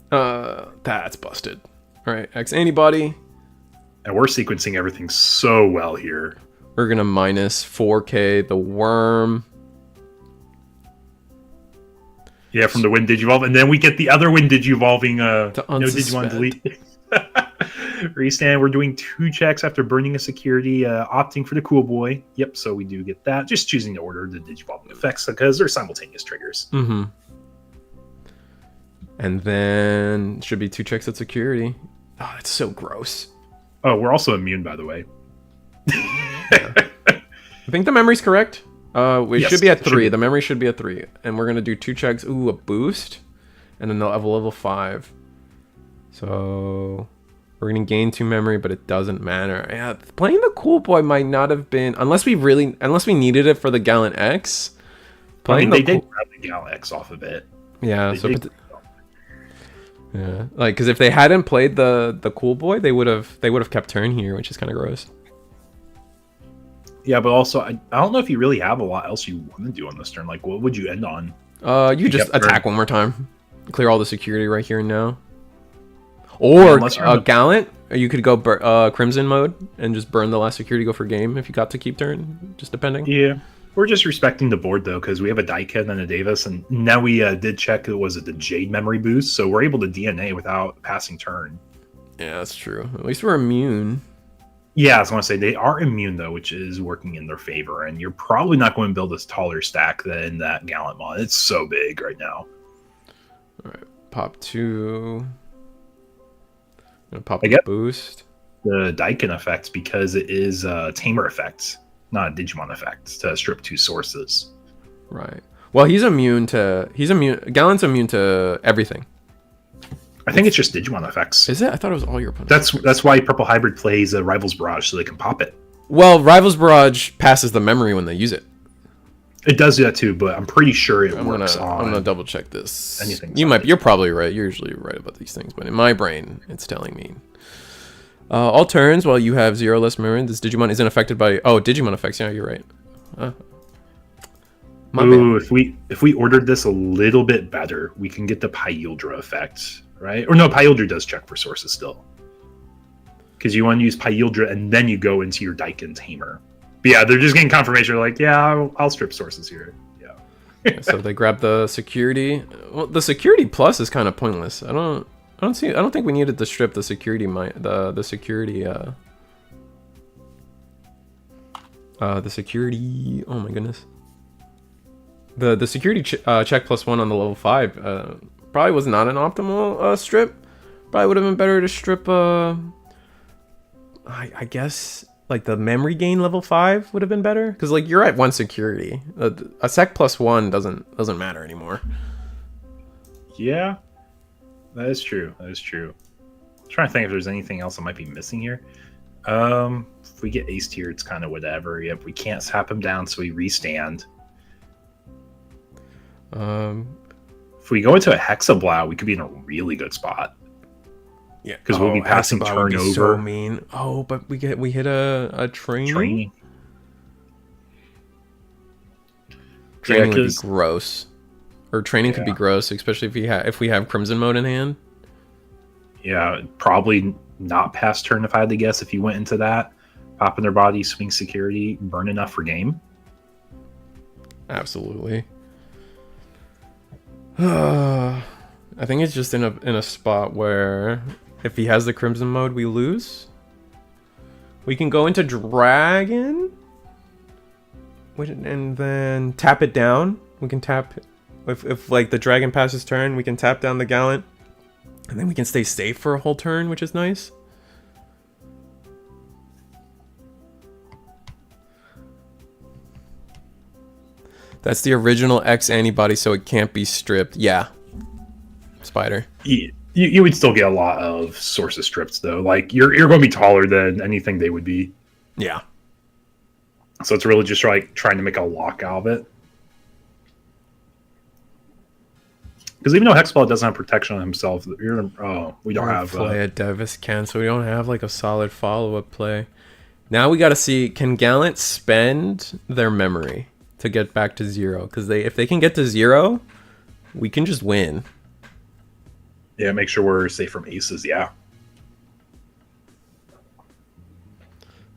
That's busted. All right, X Antibody. And we're sequencing everything so well here. We're going to minus 4K the Worm. Yeah, from the Wind Digivolve, and then we get the other Wind Digivolving. No Digimon delete. Restand. We're doing 2 checks after burning a security, opting for the Cool Boy. Yep, so we do get that. Just choosing to order the Digivolving effects because they're simultaneous triggers. Mm-hmm. And then should be 2 checks at security. Oh, it's so gross. Oh, we're also immune, by the way. Yeah. I think the memory's correct. It should be at 3. The memory should be at 3. And we're going to do 2 checks. Ooh, a boost. And then they'll have a level 5. So We're gonna gain 2 memory, but it doesn't matter. Yeah, playing the Cool Boy might not have been, unless we needed it for the Gallant X. Playing they did grab the Gallant X off of it. Yeah, yeah, like because if they hadn't played the Cool Boy, they would have kept turn here, which is kind of gross. Yeah, but also I don't know if you really have a lot else you want to do on this turn. Like, what would you end on? You just attack one more time, clear all the security right here and now. Or Gallant, or you could go Crimson mode and just burn the last security, go for game if you got to keep turn, just depending. Yeah, we're just respecting the board though, because we have a Daikin and a Davis, and now we did check was it the Jade memory boost, so we're able to DNA without passing turn. Yeah, that's true. At least we're immune. Yeah, I was going to say they are immune though, which is working in their favor, and you're probably not going to build a taller stack than that Gallantmon. It's so big right now. All right, pop 2. Gonna pop a boost. The Daikin effect, because it is a tamer effect, not a Digimon effect, to strip 2 sources. Right. Well, Gallant's immune to everything. I think it's just Digimon effects. Is it? I thought it was all your opponents. That's why Purple Hybrid plays a Rivals Barrage, so they can pop it. Well, Rivals Barrage passes the memory when they use it. It does do that too, but I'm pretty sure it works on... I'm gonna double check this. Anything. You're probably right. You're usually right about these things, but in my brain, it's telling me. All turns while you have 0 less memory, this Digimon isn't affected by... Oh, Digimon effects. Yeah, you're right. Ooh, if we ordered this a little bit better, we can get the Pyildra effect, right? Or no, Pyildra does check for sources still. Because you want to use Pyildra and then you go into your Daikin Tamer. But yeah, they're just getting confirmation. They're like, yeah, I'll strip sources here. Yeah. So they grab the security. Well, the security plus is kind of pointless. I don't think we needed to strip the security. The security. The security. Oh my goodness. The security check +1 on the level 5 probably was not an optimal strip. Probably would have been better to strip. I guess. Like the memory gain level 5 would have been better, because like you're at 1 security. A sec +1 doesn't matter anymore. Yeah, that is true. That is true. I'm trying to think if there's anything else that might be missing here. If we get ace tier, it's kind of whatever. Yep, we can't sap him down, so we restand. If we go into a Hexablow, we could be in a really good spot. Yeah, because we'll be passing turn over. So mean. Oh, but we hit a training. Training would be gross. Or training could be gross, especially if we have Crimson mode in hand. Yeah, probably not pass turn if I had to guess. If you went into that, pop in their body, swing security, burn enough for game. Absolutely. I think it's just in a spot where if he has the Crimson mode, we lose. We can go into Dragon, and then tap it down. We can tap if like the Dragon passes turn, we can tap down the Gallant, and then we can stay safe for a whole turn, which is nice. That's the original X antibody, so it can't be stripped. Yeah. Spider. You would still get a lot of sources stripped, though. Like, you're going to be taller than anything they would be. Yeah. So it's really just like trying to make a lock out of it. Because even though Hexball doesn't have protection on himself, we don't have... play a Devis can, so we don't have like a solid follow-up play. Now we got to see, can Gallant spend their memory to get back to 0? Because if they can get to 0, we can just win. Yeah, make sure we're safe from aces, yeah.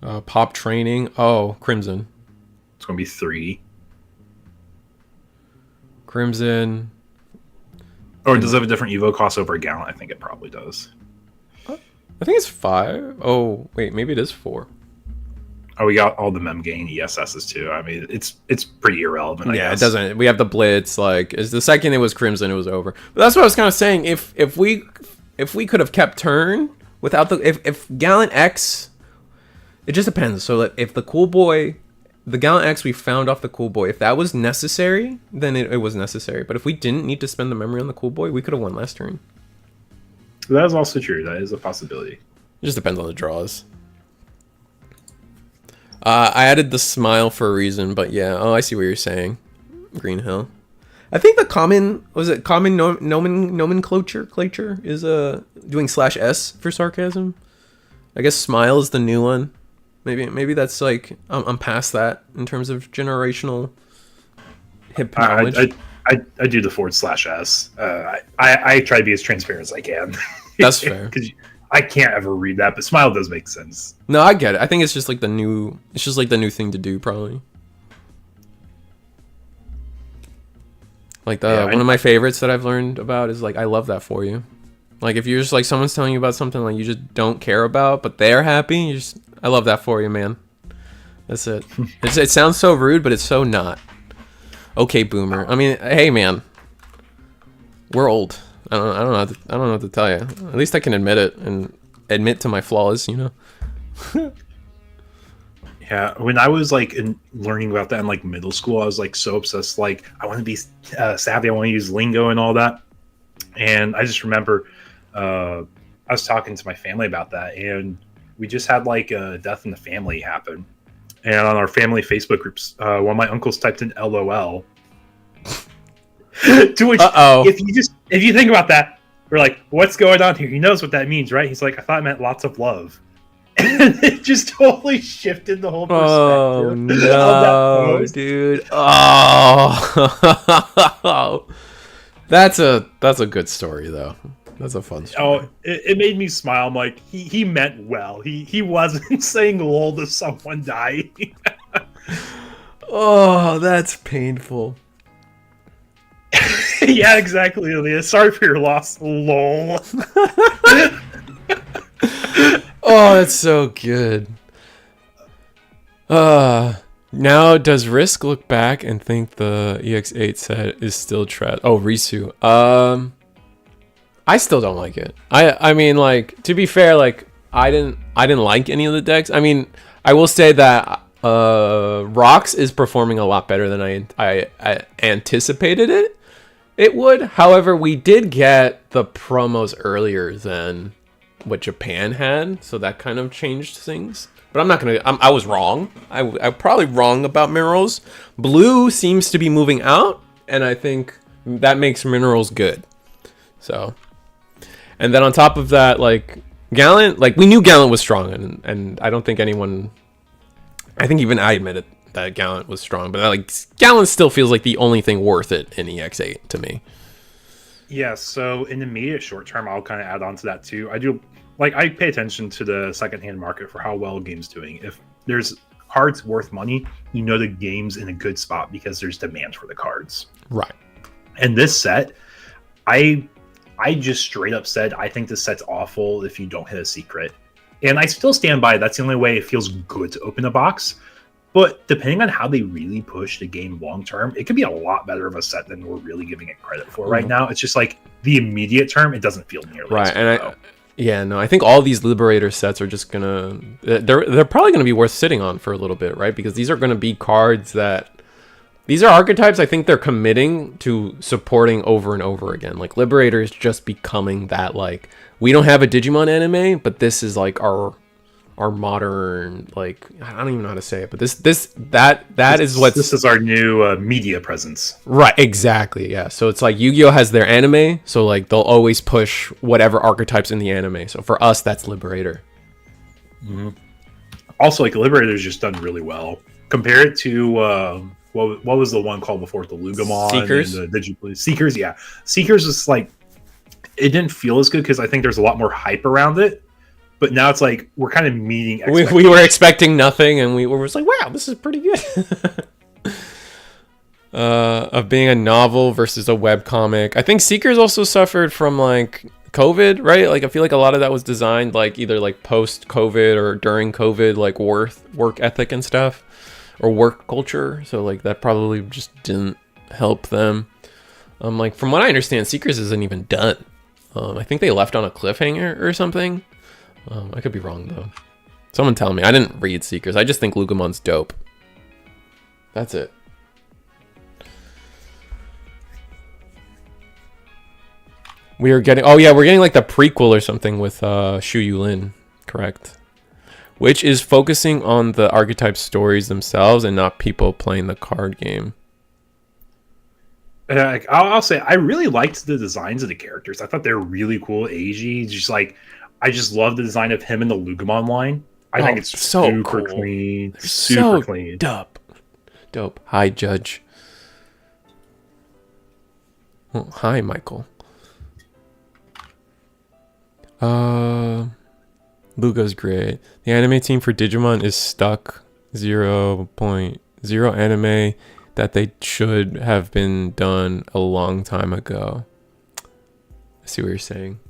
Pop training. Oh, Crimson. It's going to be 3. Crimson. Or does it have a different Evo cost over a Gallant? I think it probably does. I think it's 5. Oh, wait, maybe it is 4. Oh, we got all the mem gain ESSs too. I mean, it's pretty irrelevant. I guess. It doesn't. We have the blitz. Like, is the second it was Crimson, it was over. But that's what I was kind of saying. If we could have kept turn without if Gallant X, it just depends. So that if the Cool Boy, the Gallant X we found off the Cool Boy, if that was necessary, then it was necessary. But if we didn't need to spend the memory on the Cool Boy, we could have won last turn. That is also true. That is a possibility. It just depends on the draws. I added the smile for a reason, but yeah. Oh, I see what you're saying. Green Hill. I think the common nomenclature is doing /s for sarcasm. I guess smile is the new one. Maybe that's like I'm past that in terms of generational hip knowledge. I do the /s. I try to be as transparent as I can. That's fair. Because I can't ever read that, but smile does make sense. No, I get it. I think it's just like the new thing to do, probably. Like one of my favorites that I've learned about is like, I love that for you. Like if you're just like someone's telling you about something like you just don't care about, but they're happy, I love that for you, man. That's it. It sounds so rude, but it's so not. Okay, boomer. I mean, hey, man. We're old. I don't know what to tell you. At least I can admit it and admit to my flaws, you know. Yeah, when I was like learning about that in like middle school, I was like so obsessed. Like I want to be savvy. I want to use lingo and all that. And I just remember I was talking to my family about that, and we just had like a death in the family happen. And on our family Facebook groups, one of my uncles typed in LOL. To which, if you think about that, we're like, what's going on here? He knows what that means, right? He's like, I thought it meant lots of love. And it just totally shifted the whole perspective. Oh no, dude! Oh, that's a good story though. That's a fun story. Oh, it made me smile. I'm like, he meant well. He wasn't saying lol to someone dying. Oh, that's painful. Yeah, exactly, Leah. Sorry for your loss. Lol. Oh, that's so good. Now does Risk look back and think the EX08 set is still trash? Oh, Risu. I still don't like it. I mean, like, to be fair, like I didn't like any of the decks. I mean, I will say that Rox is performing a lot better than I anticipated it would. However, we did get the promos earlier than what Japan had, so that kind of changed things. But I'm not gonna. I was wrong. I'm probably wrong about Minerals. Blue seems to be moving out, and I think that makes Minerals good. So, and then on top of that, like Gallant, like we knew Gallant was strong, and I don't think anyone. I think even I admitted that Gallant was strong, but like Gallant still feels like the only thing worth it in EX8 to me. Yeah, so in the immediate short term, I'll kind of add on to that too. I pay attention to the secondhand market for how well a game's doing. If there's cards worth money, you know the game's in a good spot because there's demand for the cards. Right. And this set, I just straight up said, I think this set's awful if you don't hit a secret. And I still stand by it. That's the only way it feels good to open a box. But depending on how they really push the game long term, it could be a lot better of a set than we're really giving it credit for right now. It's just like the immediate term, it doesn't feel nearly right. As good, and I think all these Liberator sets are just gonna they're probably gonna be worth sitting on for a little bit, right? Because these are gonna be cards these are archetypes I think they're committing to supporting over and over again. Like Liberator is just becoming that, like, we don't have a Digimon anime, but this is like our modern, like, I don't even know how to say it, but this is our new media presence. Right, exactly, yeah. So it's like Yu-Gi-Oh has their anime, so like they'll always push whatever archetypes in the anime. So for us, that's Liberator. Mm-hmm. Also, like Liberator's just done really well. Compare it to what was the one called before, the Lugamon Seekers? And the Digipolice. Seekers, yeah. Seekers is like, it didn't feel as good because I think there's a lot more hype around it. But now it's like we're kind of meeting. We were expecting nothing, and we were just like, "Wow, this is pretty good." Of being a novel versus a webcomic, I think Seekers also suffered from like COVID, right? Like I feel like a lot of that was designed like either like post-COVID or during COVID, like work ethic and stuff, or work culture. So like that probably just didn't help them. Like from what I understand, Seekers isn't even done. I think they left on a cliffhanger or something. I could be wrong though. Someone tell me. I didn't read Seekers. I just think Lugamon's dope. That's it. We're getting like the prequel or something with Shu Yulin Correct. Which is focusing on the archetype stories themselves and not people playing the card game. I'll say I really liked the designs of the characters. I thought they were really cool. Eiji, just like I just love the design of him and the Lugumon line. I think it's so super cool. clean, They're super so clean. Dope. Hi, Judge. Oh, hi, Michael. Lugo's great. The anime team for Digimon is stuck 0.0 anime that they should have been done a long time ago. I see what you're saying.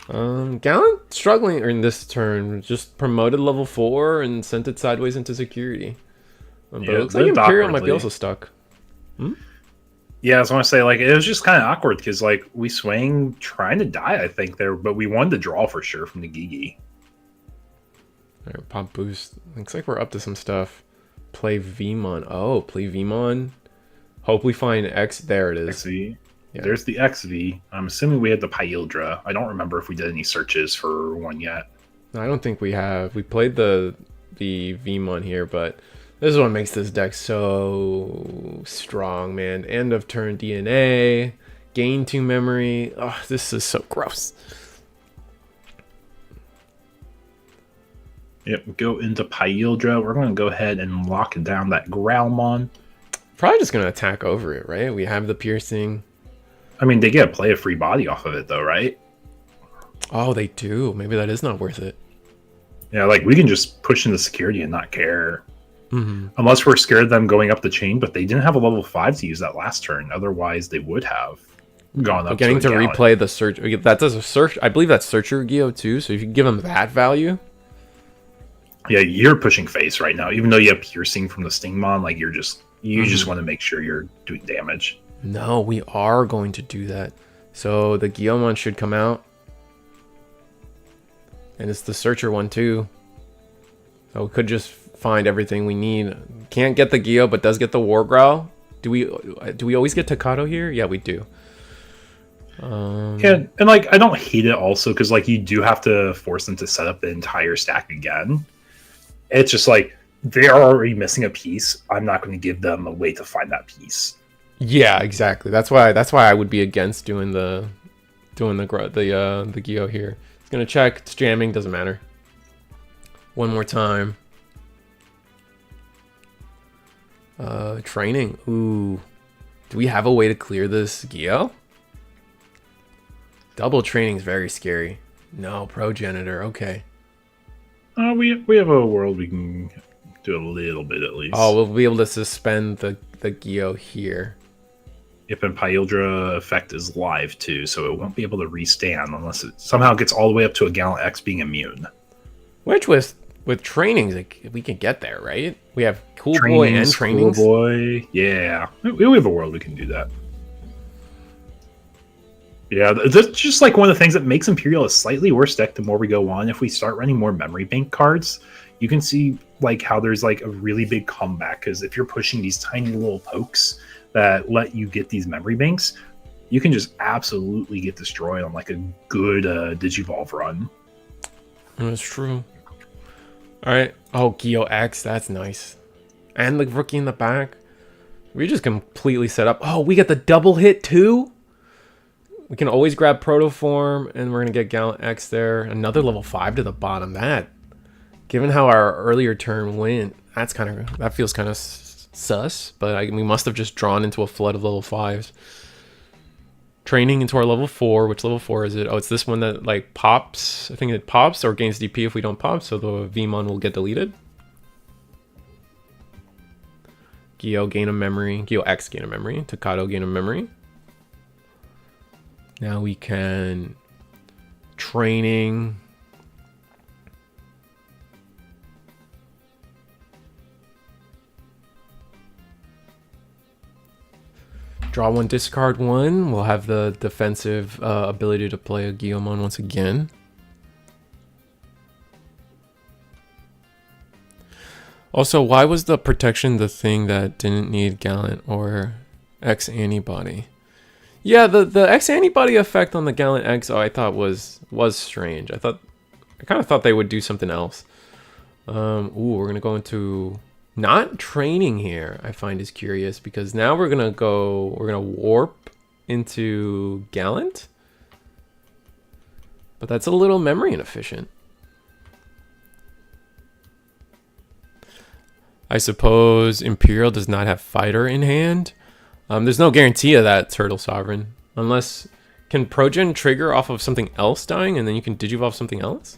Gallant struggling in this turn, just promoted level 4 and sent it sideways into security. But it looks like Imperial might be also stuck. Yeah, I was going to say, like, it was just kind of awkward because, like, we swang trying to die, I think, there, but we wanted to draw for sure from the Gigi. All right, pop boost. Looks like we're up to some stuff. Play Vmon. Oh, play Vmon. Hope we find X. There it is. XV. Yeah. There's the XV. I'm assuming we had the Pyildra. I don't remember if we did any searches for one yet. I don't think we have. We played the Vmon here, but this is what makes this deck so strong, man. End of turn DNA. Gain 2 memory. Oh, this is so gross. Yep, go into Pyildra. We're going to go ahead and lock down that Growlmon. Probably just going to attack over it, right? We have the piercing. I mean, they get to play a free body off of it, though, right? Oh, they do. Maybe that is not worth it. Yeah, like, we can just push into security and not care. Mm-hmm. Unless we're scared of them going up the chain, but they didn't have a level 5 to use that last turn. Otherwise, they would have gone up. Getting to replay the search. That does a search. I believe that's Searcher Geo too. So if you give them that value. Yeah, you're pushing face right now. Even though you have piercing from the Stingmon, like you just want to make sure you're doing damage. No, we are going to do that. So the Guillaumon should come out. And it's the Searcher one too. So we could just find everything we need. Can't get the Geo, but does get the War Growl. Do we always get Takato here? Yeah, we do. Yeah, and like I don't hate it also because like you do have to force them to set up the entire stack again. It's just like they're already missing a piece. I'm not going to give them a way to find that piece. Yeah, exactly. That's why I would be against doing the Geo here. It's gonna check. It's jamming. Doesn't matter. One more time. Training. Ooh. Do we have a way to clear this Geo? Double training is very scary. No, progenitor. Okay. We have a world we can do a little bit at least. Oh, we'll be able to suspend the Geo here. Yep, and Pyildra effect is live too, so it won't be able to restand unless it somehow gets all the way up to a Gallant X being immune. Which with trainings, like, we can get there, right? We have Cool Boy and trainings. Cool Boy, yeah. We have a world we can do that. Yeah, that's just like one of the things that makes Imperial a slightly worse deck the more we go on. If we start running more memory bank cards, you can see like how there's like a really big comeback, because if you're pushing these tiny little pokes that let you get these memory banks, you can just absolutely get destroyed on like a good Digivolve run. That's true. All right. Oh, Geo X, that's nice. And the rookie in the back. We just completely set up. Oh, we get the double hit too? We can always grab Protoform, and we're going to get Gallant X there. Another level 5 to the bottom. That, given how our earlier turn went, that feels kind of sus. But we must have just drawn into a flood of level 5s. Training into our level 4. Which level 4 is it? Oh, it's this one that like pops. I think it pops or gains DP if we don't pop. So the Vmon will get deleted. Geo gain a memory. Geo X gain a memory. Takato gain a memory. Now we can training. Draw 1, discard 1. We'll have the defensive ability to play a Guillaumon once again. Also, why was the protection the thing that didn't need Gallant or X antibody? Yeah, the X antibody effect on the Gallant X, I thought was strange. I thought I kind of thought they would do something else. Ooh, we're gonna go into not training here. I find is curious because now we're gonna warp into Gallant, but that's a little memory inefficient. I suppose Imperial does not have Fighter in hand. There's no guarantee of that, Turtle Sovereign. Unless... Can Progen trigger off of something else dying and then you can digivolve something else?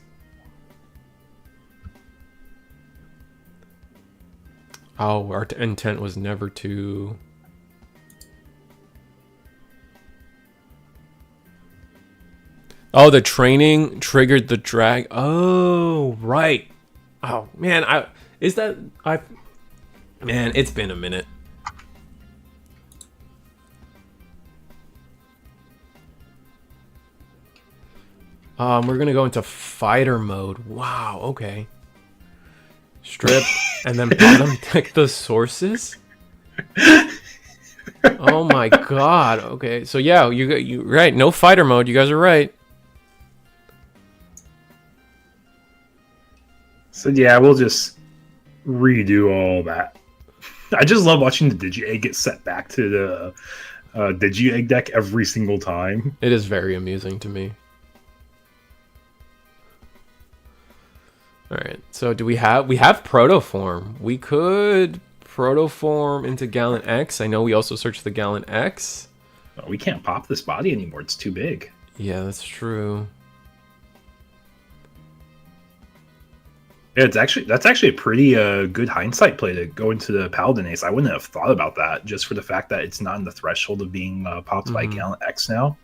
Oh, our intent was never to... Oh, the training triggered the drag. Oh, right. Oh, man, Man, it's been a minute. We're gonna go into fighter mode. Wow, okay. Strip and then bottom deck the sources. Oh my god. Okay, so yeah, you right. No fighter mode. You guys are right. So yeah, we'll just redo all that. I just love watching the Digi-Egg get set back to the Digi-Egg deck every single time. It is very amusing to me. All right, so we have Protoform. We could Protoform into Gallant X. I know we also searched the Gallant X. Oh, we can't pop this body anymore. It's too big. Yeah, that's true. Yeah, that's actually a pretty good hindsight play to go into the Paladin Ace. I wouldn't have thought about that just for the fact that it's not in the threshold of being popped by Gallant X now.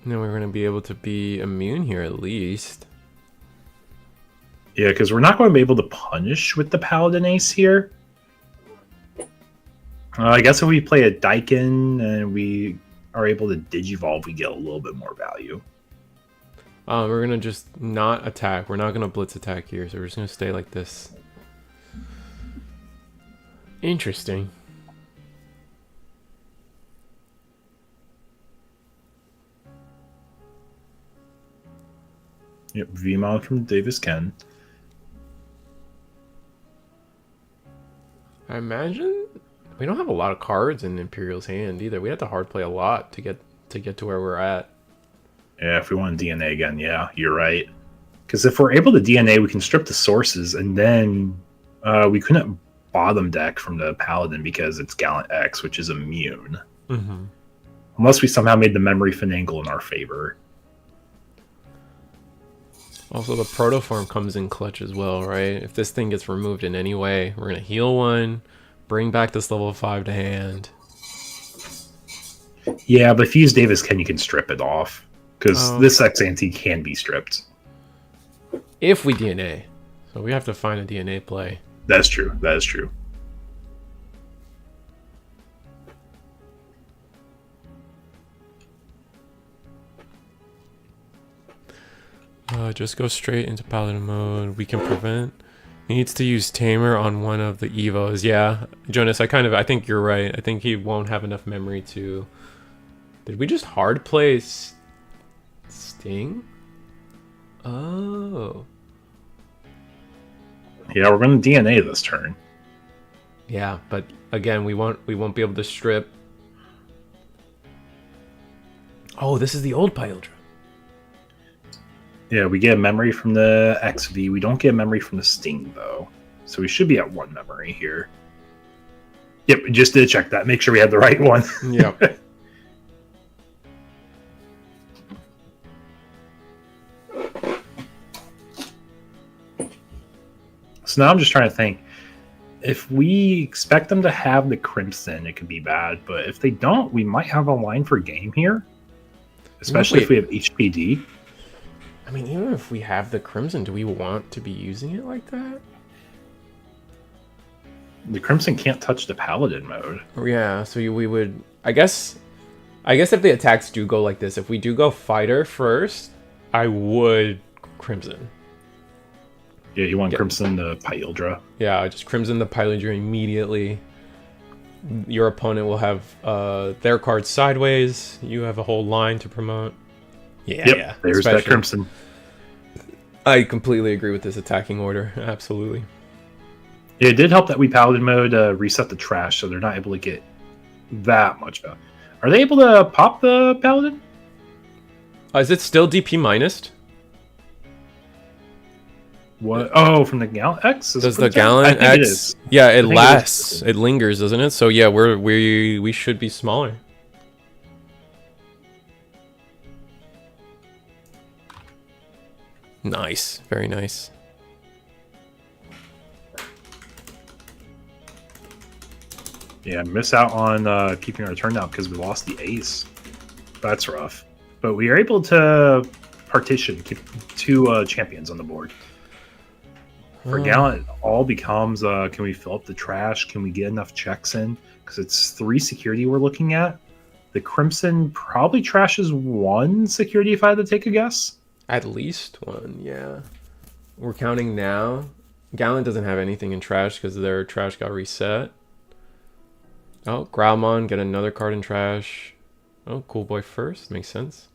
No, we're going to be able to be immune here at least. Yeah, because we're not going to be able to punish with the Paladin Ace here. I guess if we play a Daikin and we are able to Digivolve, we get a little bit more value. We're going to just not attack. We're not going to blitz attack here, so we're just going to stay like this. Interesting. Yep, VMod from Davis Ken. I imagine we don't have a lot of cards in Imperial's hand either. We have to hard play a lot to get to where we're at. Yeah, if we want to DNA again, yeah, you're right. Because if we're able to DNA, we can strip the sources, and then we couldn't bottom deck from the Paladin because it's Gallant X, which is immune. Mm-hmm. Unless we somehow made the memory finagle in our favor. Also, the Protoform comes in clutch as well, right? If this thing gets removed in any way, we're going to heal one, bring back this level 5 to hand. Yeah, but if you use Davis Ken, you can strip it off. Because this X-Ante can be stripped. If we DNA. So we have to find a DNA play. That's true. That is true. Just go straight into Paladin mode. We can prevent. He needs to use Tamer on one of the Evos. Yeah, Jonas, I think you're right. I think he won't have enough memory to... Did we just hard play Sting? Oh. Yeah, we're going to DNA this turn. Yeah, but again, we won't be able to strip. Oh, this is the old Pyldra. Yeah, we get a memory from the XV. We don't get a memory from the Sting, though. So we should be at 1 memory here. Yep, just did check that. Make sure we had the right one. Yep. So now I'm just trying to think. If we expect them to have the Crimson, it could be bad. But if they don't, we might have a line for game here. Especially if we have HPD. I mean, even if we have the Crimson, do we want to be using it like that? The Crimson can't touch the Paladin mode. Yeah, so we would... I guess if the attacks do go like this, if we do go Fighter first, I would Crimson. Yeah, you want Crimson the Pyldra. Yeah, just Crimson the Pyldra immediately. your opponent will have their cards sideways. You have a whole line to promote. Yeah, Yep, yeah. there's that Crimson. I completely agree with this attacking order. Absolutely. It did help that we Paladin mode reset the trash, so they're not able to get that much value. Are they able to pop the Paladin? Is it still DP minused? What? Oh, from the Gallant X? Does the Gallant X? It is. Yeah, it lasts. It lingers, doesn't it? So yeah, we should be smaller. Nice, very nice. Yeah, miss out on keeping our turn out because we lost the ace. That's rough. But we are able to partition, keep 2 champions on the board. For Gallant, all becomes, can we fill up the trash? Can we get enough checks in? Because it's 3 security we're looking at. The Crimson probably trashes 1 security if I had to take a guess. At least 1, yeah. We're counting now. Gallant doesn't have anything in trash because their trash got reset. Oh, Growlmon, get another card in trash. Oh, Cool Boy first. Makes sense.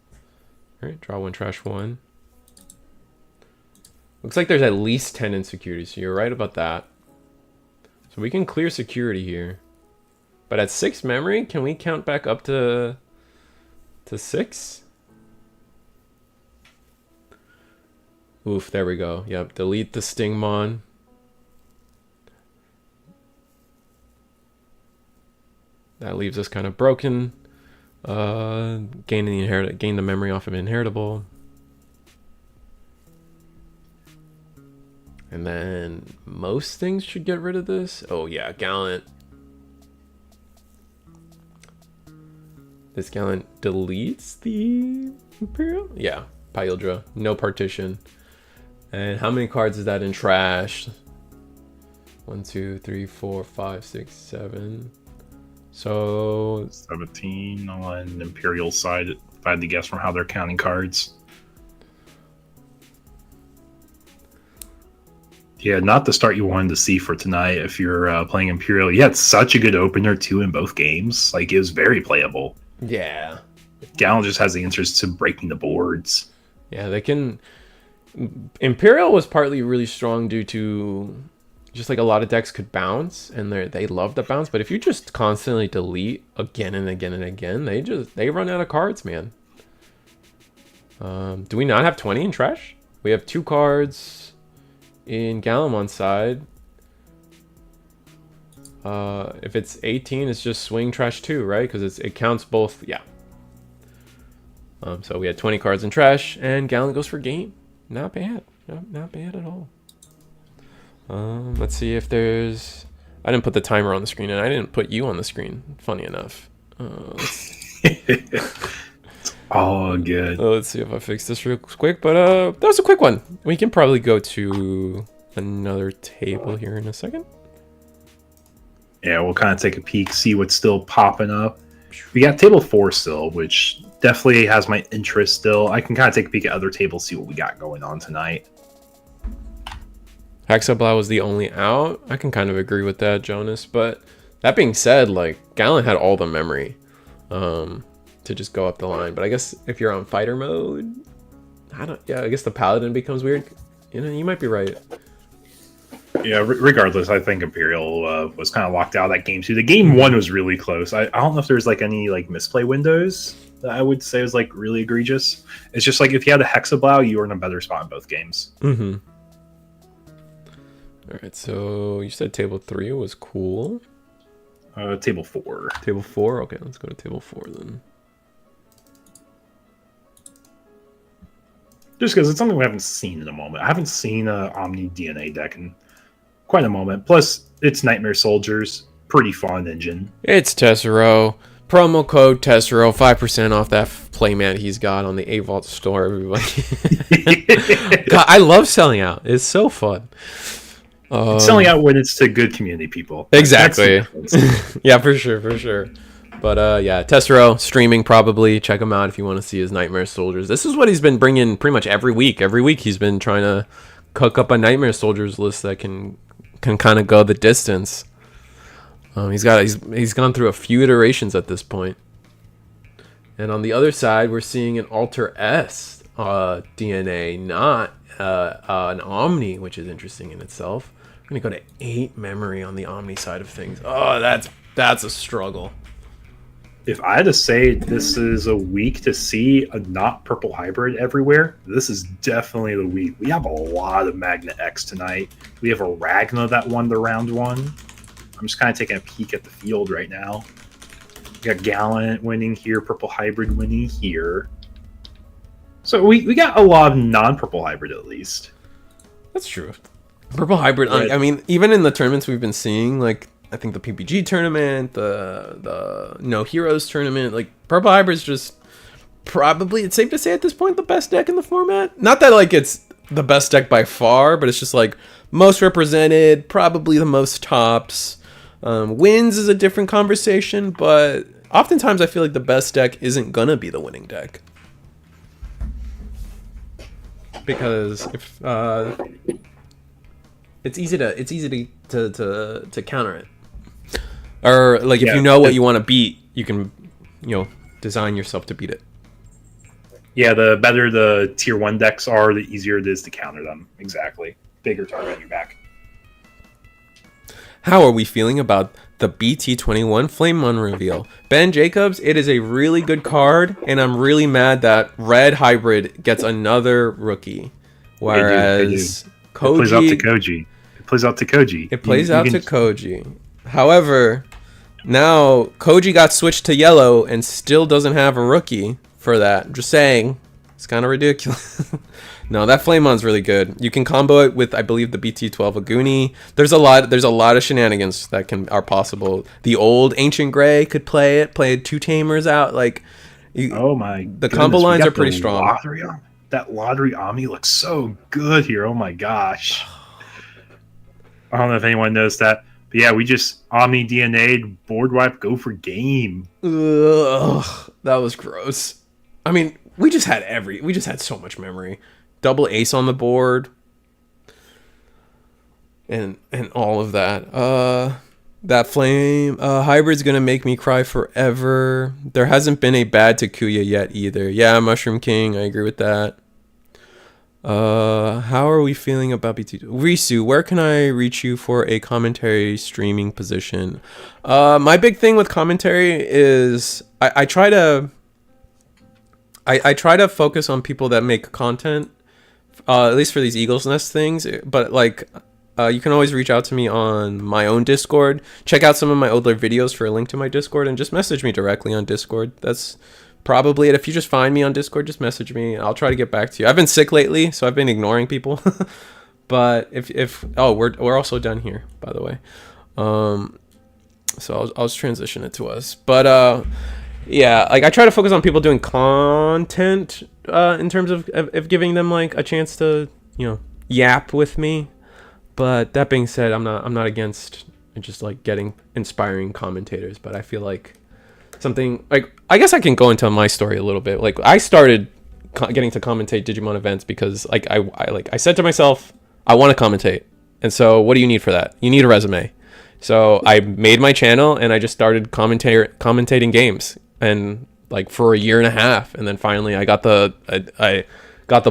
All right, draw 1, trash 1. Looks like there's at least 10 insecurities, so you're right about that. So we can clear security here. But at 6 memory, can we count back up to 6? Oof, there we go. Yep, delete the Stingmon. That leaves us kind of broken. Gain the memory off of inheritable. And then most things should get rid of this. Oh yeah, Gallant. This Gallant deletes the Imperial? Yeah, Pyildra. No partition. And how many cards is that in trash? 1, 2, 3, 4, 5, 6, 7. So 17 on Imperial side, if I had to guess from how they're counting cards. Yeah, not the start you wanted to see for tonight if you're playing Imperial. You had such a good opener, too, in both games. Like, it was very playable. Yeah. Gallant just has the answers to breaking the boards. Yeah, they can... Imperial was partly really strong due to just like a lot of decks could bounce, and they love the bounce. But if you just constantly delete again and again and again, they run out of cards, man. Do we not have 20 in trash? We have 2 cards in Gallantmon's side. If it's 18, it's just swing trash 2, right? Because it counts both. Yeah. So we had 20 cards in trash, and Gallant goes for game. Not bad. Not bad at all. Let's see if there's... I didn't put the timer on the screen, and I didn't put you on the screen. Funny enough. It's all good. Let's see if I fix this real quick. But that was a quick one. We can probably go to another table here in a second. Yeah, we'll kind of take a peek, see what's still popping up. We got table 4 still, which definitely has my interest still. I can kind of take a peek at other tables, see what we got going on tonight. Hexablow was the only out. I can kind of agree with that, Jonas. But that being said, like, Gallant had all the memory to just go up the line. But I guess if you're on fighter mode, I guess the Paladin becomes weird. You know, you might be right. Yeah, regardless, I think Imperial was kind of locked out of that game too. The game 1 was really close. I don't know if there's like any like misplay windows that I would say was like really egregious. It's just like if you had a Hexablow, you were in a better spot in both games. Mm-hmm. All right, so you said table 3 was cool. Table 4. Table 4? Okay, let's go to table 4 then. Just because it's something we haven't seen in a moment. I haven't seen a Omni DNA deck in quite a moment. Plus, it's Nightmare Soldiers. Pretty fun engine. It's Tessero. Promo code Tessero. 5% off that playmat he's got on the A-Vault store, everybody. God, I love selling out. It's so fun. It's selling out when it's to good community people. Exactly. Yeah, for sure. But yeah, Tessero streaming probably. Check him out if you want to see his Nightmare Soldiers. This is what he's been bringing pretty much every week. Every week he's been trying to cook up a Nightmare Soldiers list that can kind of go the distance. He's gone through a few iterations at this point. And on the other side, we're seeing an Alter S DNA, not an Omni, which is interesting in itself. I'm gonna go to 8 memory on the Omni side of things. Oh, that's a struggle. If I had to say this is a week to see a not purple hybrid everywhere, this is definitely the week. We have a lot of Magna X tonight. We have a Ragna that won the round 1. I'm just kind of taking a peek at the field right now. We got Gallant winning here, purple hybrid winning here. So we got a lot of non-purple hybrid at least. That's true. Purple hybrid, right. I mean, even in the tournaments we've been seeing, like, I think the PPG tournament, the No Heroes tournament, like Purple Hybrid's just probably, it's safe to say at this point, the best deck in the format. Not that like it's the best deck by far, but it's just like most represented, probably the most tops. Wins is a different conversation, but oftentimes I feel like the best deck isn't gonna be the winning deck. Because if it's easy to counter it. Or like if you know what you want to beat, you can, design yourself to beat it. Yeah, the better the tier 1 decks are, the easier it is to counter them. Exactly. Bigger target on your back. How are we feeling about the BT21 Flamemon reveal? Ben Jacobs, it is a really good card, and I'm really mad that Red Hybrid gets another rookie. Whereas Koji... It plays out to Koji. It plays out to Koji. However, now Koji got switched to yellow and still doesn't have a rookie for that. Just saying. It's kind of ridiculous. No, that Flamemon's really good. You can combo it with, I believe, the BT12 Aguni. There's a lot of shenanigans that are possible. The old Ancient Gray could play 2 Tamers out. Like, the combo lines are pretty strong. That Lottery Omni looks so good here. Oh my gosh. I don't know if anyone knows that. But yeah, we just Omni DNA'd, board wipe, go for game. Ugh, that was gross. I mean, we just had so much memory. Double ace on the board. And all of that. That flame hybrid's gonna make me cry forever. There hasn't been a bad Takuya yet either. Yeah, Mushroom King, I agree with that. How are we feeling about BT? Risu, where can I reach you for a commentary streaming position? My big thing with commentary is I try to focus on people that make content, at least for these Eagles Nest things. But like, you can always reach out to me on my own Discord. Check out some of my older videos for a link to my Discord, and just message me directly on Discord. That's probably it. If you just find me on Discord, just message me. I'll try to get back to you. I've been sick lately, so I've been ignoring people. But if we're also done here, by the way. So I'll just transition it to us. But yeah, like I try to focus on people doing content in terms of giving them like a chance to yap with me. But that being said, I'm not against just like getting inspiring commentators. But I feel like something like, I guess I can go into my story a little bit. Like I started getting to commentate Digimon events because like I said to myself, I want to commentate. And so what do you need for that? You need a resume. So I made my channel and I just started commentating games, and like for a year and a half, and then finally I got the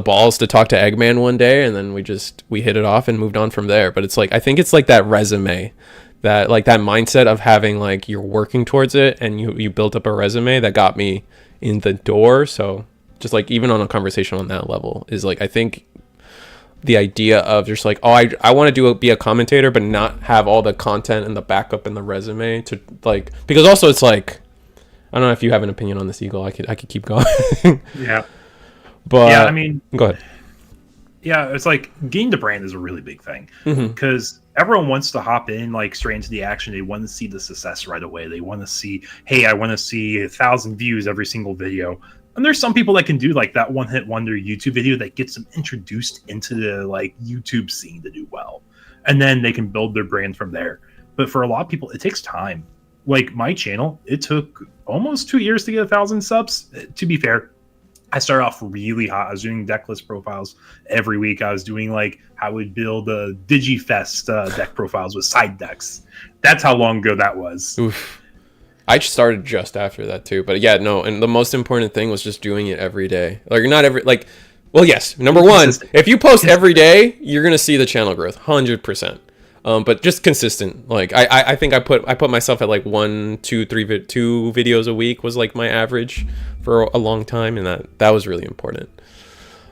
balls to talk to Eggman one day, and then we hit it off and moved on from there. But it's like, I think it's like that resume, that like that mindset of having like you're working towards it and you built up a resume that got me in the door. So just like even on a conversation on that level is like, I think the idea of just like, I want to be a commentator but not have all the content and the backup and the resume to like, because also it's like, I don't know if you have an opinion on this, Eagle. I could keep going. Yeah. But yeah, I mean, go ahead. Yeah, it's like getting the brand is a really big thing because everyone wants to hop in like straight into the action. They want to see the success right away. They want to see, hey, I want to see 1,000 views every single video. And there's some people that can do like that one-hit wonder YouTube video that gets them introduced into the like YouTube scene to do well, and then they can build their brand from there. But for a lot of people, it takes time. Like my channel, it took almost 2 years to get 1,000 subs. To be fair, I started off really hot. I was doing deck list profiles every week. I was doing like how we'd build DigiFest deck profiles with side decks. That's how long ago that was. Oof. I started just after that too, but yeah, no. And the most important thing was just doing it every day. Like not every like, well, yes. Number one, if you post every day, you're gonna see the channel growth, 100%. But just consistent. Like I think I put myself at like 1, 2, 3, 2 videos a week was like my average for a long time, and that was really important.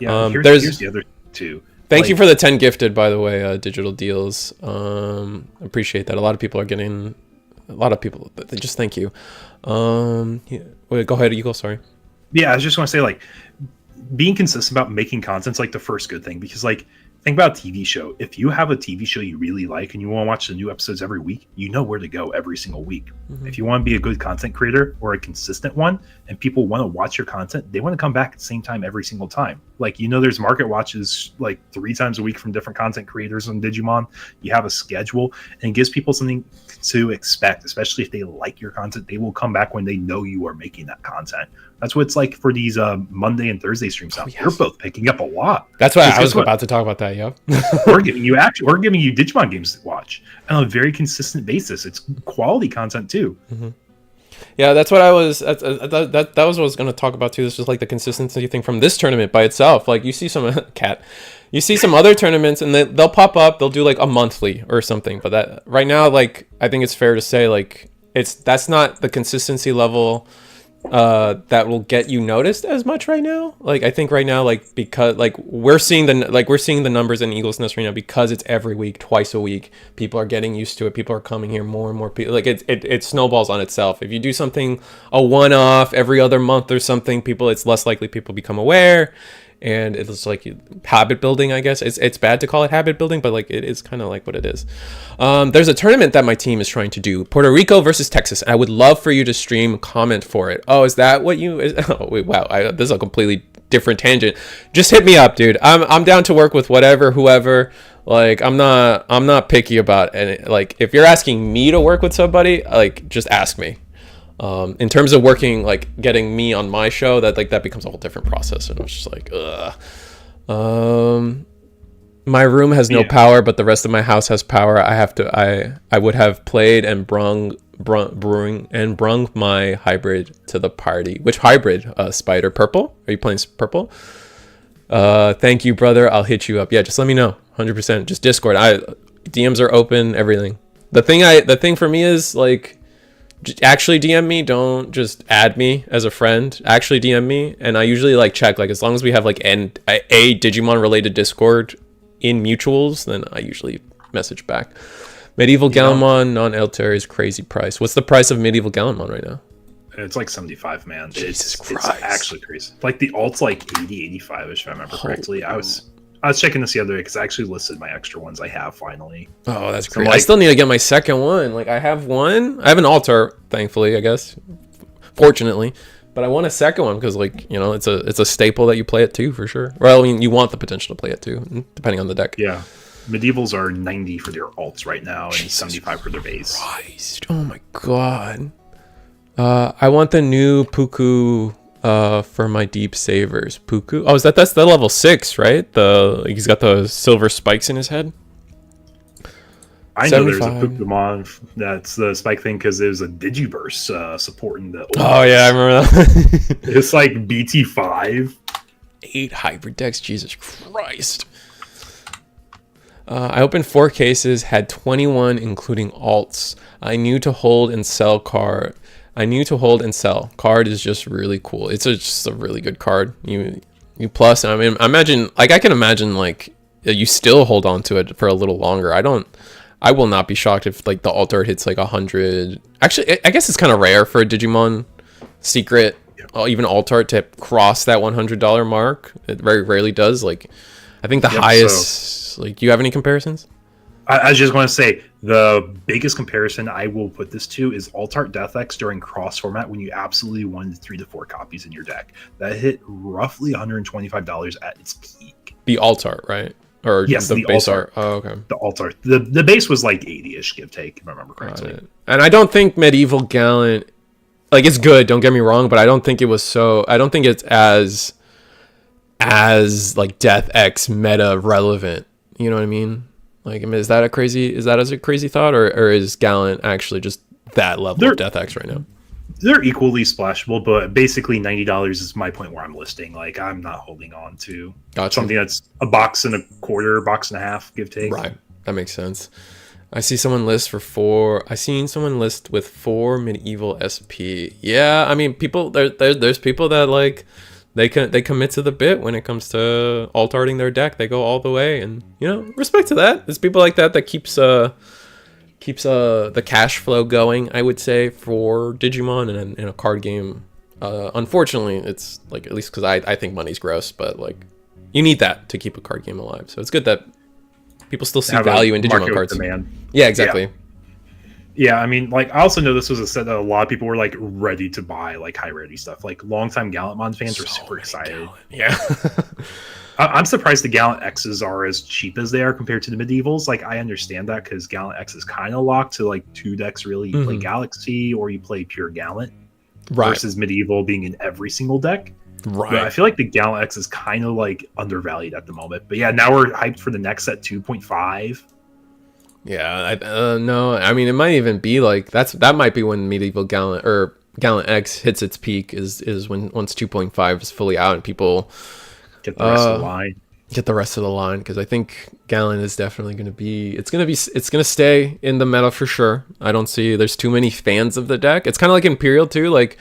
Yeah, here's the other two. Thank you for the 10 gifted, by the way, digital deals. Appreciate that. A lot of people, just thank you. Yeah. Wait, go ahead, Eagle, sorry. Yeah, I was just want to say, like, being consistent about making content's like the first good thing, because like, think about a TV show. If you have a TV show you really like and you want to watch the new episodes every week, you know where to go every single week. Mm-hmm. If you want to be a good content creator or a consistent one, and people want to watch your content, they want to come back at the same time every single time. Like, there's market watches like 3 times a week from different content creators on Digimon. You have a schedule, and it gives people something to expect, especially if they like your content. They will come back when they know you are making that content. That's what it's like for these Monday and Thursday streams now. Yes. You're both picking up a lot. That's why I was about to talk about that. Yep. we're giving you Digimon games to watch on a very consistent basis. It's quality content too. Mm-hmm. Yeah, that's what I was. That was what I was going to talk about too. This is like the consistency thing from this tournament by itself. Like you see some you see some other tournaments, and they'll pop up. They'll do like a monthly or something. But that right now, like I think it's fair to say, like that's not the consistency level that will get you noticed as much right now. Like I think right now, like because like we're seeing the numbers in Eagle's Nest right now because it's every week, twice a week. People are getting used to it. People are coming here more and more. People like it snowballs on itself. If you do something a one-off every other month or something, it's less likely people become aware. And it's like habit building, I guess. It's bad to call it habit building, but like it is kind of like what it is. There's a tournament that my team is trying to do, Puerto Rico versus Texas. I would love for you to stream comment for it. Oh, is that what you? Oh, wait, wow, this is a completely different tangent. Just hit me up, dude. I'm down to work with whoever. Like I'm not picky about any. Like if you're asking me to work with somebody, like just ask me. In terms of working, like getting me on my show, that becomes a whole different process, and I was just like, my room has no power, but the rest of my house has power. I would have played and brung my hybrid to the party. Which hybrid? Spider purple? Are you playing purple? Thank you, brother. I'll hit you up. Yeah, just let me know. 100%. Just Discord. DMs are open. Everything. The thing for me is like, actually DM me. Don't just add me as a friend. Actually DM me, and I usually like check, like as long as we have like a Digimon related Discord in mutuals, then I usually message back. Medieval Gallantmon non-Elter is crazy price. What's the price of Medieval Gallantmon right now? It's like 75, man. Jesus Christ. It's actually crazy. Like the alt's like 80, 85ish, if I remember correctly. I was checking this the other day because I actually listed my extra ones I have finally. Oh, that's great. I still need to get my second one. Like I have one. I have an altar, thankfully, I guess. Fortunately. But I want a second one because, like, it's a staple that you play it too, for sure. Well, I mean, you want the potential to play it too, depending on the deck. Yeah. Medievals are 90 for their alts right now and 75 for their base. Christ. Oh my god. I want the new Puku for my deep savers. Puku. Oh, that's the level 6, right? He's got the silver spikes in his head. I know there's a Pokemon that's the spike thing because there's a Digiverse supporting the. Oh yeah, I remember that. It's like BT5. 8 hybrid decks. Jesus Christ. I opened 4 cases, had 21 including alts. I knew to hold and sell card. Card is just really cool. It's just a really good card. You plus, and I mean, I can imagine like you still hold on to it for a little longer. I will not be shocked if like the altar hits like 100. Actually, I guess it's kind of rare for a Digimon secret, even altar to cross that $100 mark. It very rarely does. Like, I think the highest. Like, do you have any comparisons? I just want to say the biggest comparison I will put this to is Altart Death X during cross format when you absolutely wanted 3 to 4 copies in your deck. That hit roughly $125 at its peak. The Altart, right? Or yes, the base art. Oh, okay. The Altart. The base was like 80-ish, give take, if I remember correctly. And I don't think Medieval Gallant, like, it's good, don't get me wrong, but I don't think it was so. I don't think it's as as like Death X meta relevant. You know what I mean? Like, I mean, is that a crazy thought, or is Gallant actually just that level of Death X right now? They're equally splashable, but basically $90 is my point where I'm listing. Like, I'm not holding on to something that's a box and a quarter, box and a half, give take. Right, that makes sense. I see someone list for 4. I seen someone list with 4 medieval SP. Yeah, I mean, people there's people that like they commit to the bit when it comes to alt-arting their deck. They go all the way, and you know, respect to that. There's people like that keeps the cash flow going, I would say, for Digimon and in a card game. Unfortunately, it's like, at least because I think money's gross, but like you need that to keep a card game alive. So it's good that people still see value in Digimon cards. Demand. Yeah, exactly. Yeah, I mean, like, I also know this was a set that a lot of people were like ready to buy, like high rarity stuff. Like, longtime Gallantmon fans were super excited. Yeah. I'm surprised the Gallant X's are as cheap as they are compared to the medievals. Like, I understand that because Gallant X is kind of locked to like 2 decks. Really, you play Galaxy or you play pure Gallant, versus medieval being in every single deck. Right. But I feel like the Gallant X is kind of like undervalued at the moment. But yeah, now we're hyped for the next set 2.5. Yeah, no, I mean, it might even be like that might be when medieval Gallant or Gallant X hits its peak is when once 2.5 is fully out and people get the rest of the line. Get the rest of the line, because I think Gallant is definitely going to stay in the meta for sure. I don't see there's too many fans of the deck. It's kind of like Imperial too. Like,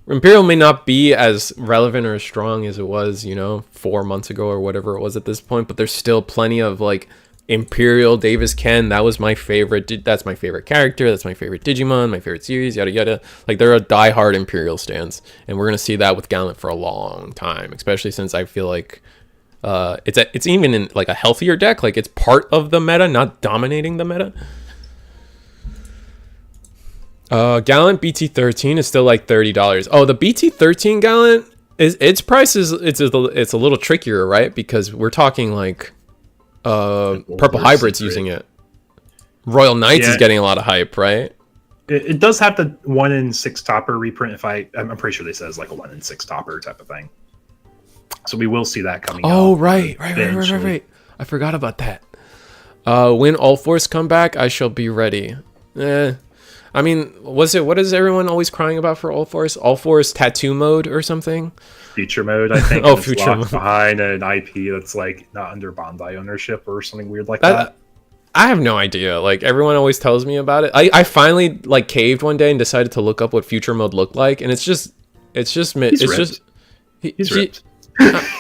Imperial may not be as relevant or as strong as it was, 4 months ago or whatever it was at this point, but there's still plenty of like Imperial Davis Ken. That was my favorite. That's my favorite character. That's my favorite Digimon, my favorite series, yada yada. Like, they're a diehard Imperial stance, and we're gonna see that with Gallant for a long time, especially since I feel like it's even in like a healthier deck. Like, it's part of the meta, not dominating the meta. Gallant BT13 is still like $30. Oh, the BT13 Gallant its price is it's a little trickier, right? Because we're talking like Purple Hybrid's using it. Royal Knights is getting a lot of hype, right? It does have the 1 in 6 topper reprint. I'm pretty sure they said it's like a 1 in 6 topper type of thing. So we will see that coming. Oh, right. I forgot about that. When All Force come back, I shall be ready. I mean, what is everyone always crying about for All Force? All Force tattoo mode or something? Future mode, I think. Future mode. Behind an IP that's like not under Bandai ownership or something weird like that. I have no idea. Like, everyone always tells me about it. I finally like caved one day and decided to look up what future mode looked like, and it's just he's ripped.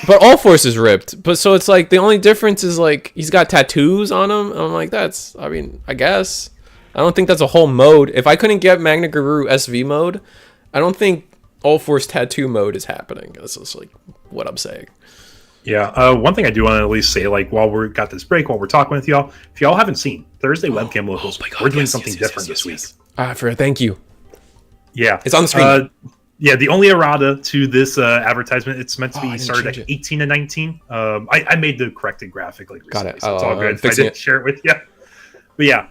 But All Force is ripped. But so it's like the only difference is like he's got tattoos on him. I'm like, I guess. I don't think that's a whole mode. If I couldn't get Magna Guru SV mode, I don't think All Force tattoo mode is happening. That's just like what I'm saying. Yeah. One thing I do want to at least say, like, while we're got this break, while we're talking with y'all, if y'all haven't seen Thursday webcam locals, we're doing something different this week. Thank you. Yeah. It's on the screen. Yeah, the only errata to this advertisement, it's meant to be started at 18 and 19. I made the corrected graphic like recently, so it's all good. I didn't share it with you. But yeah,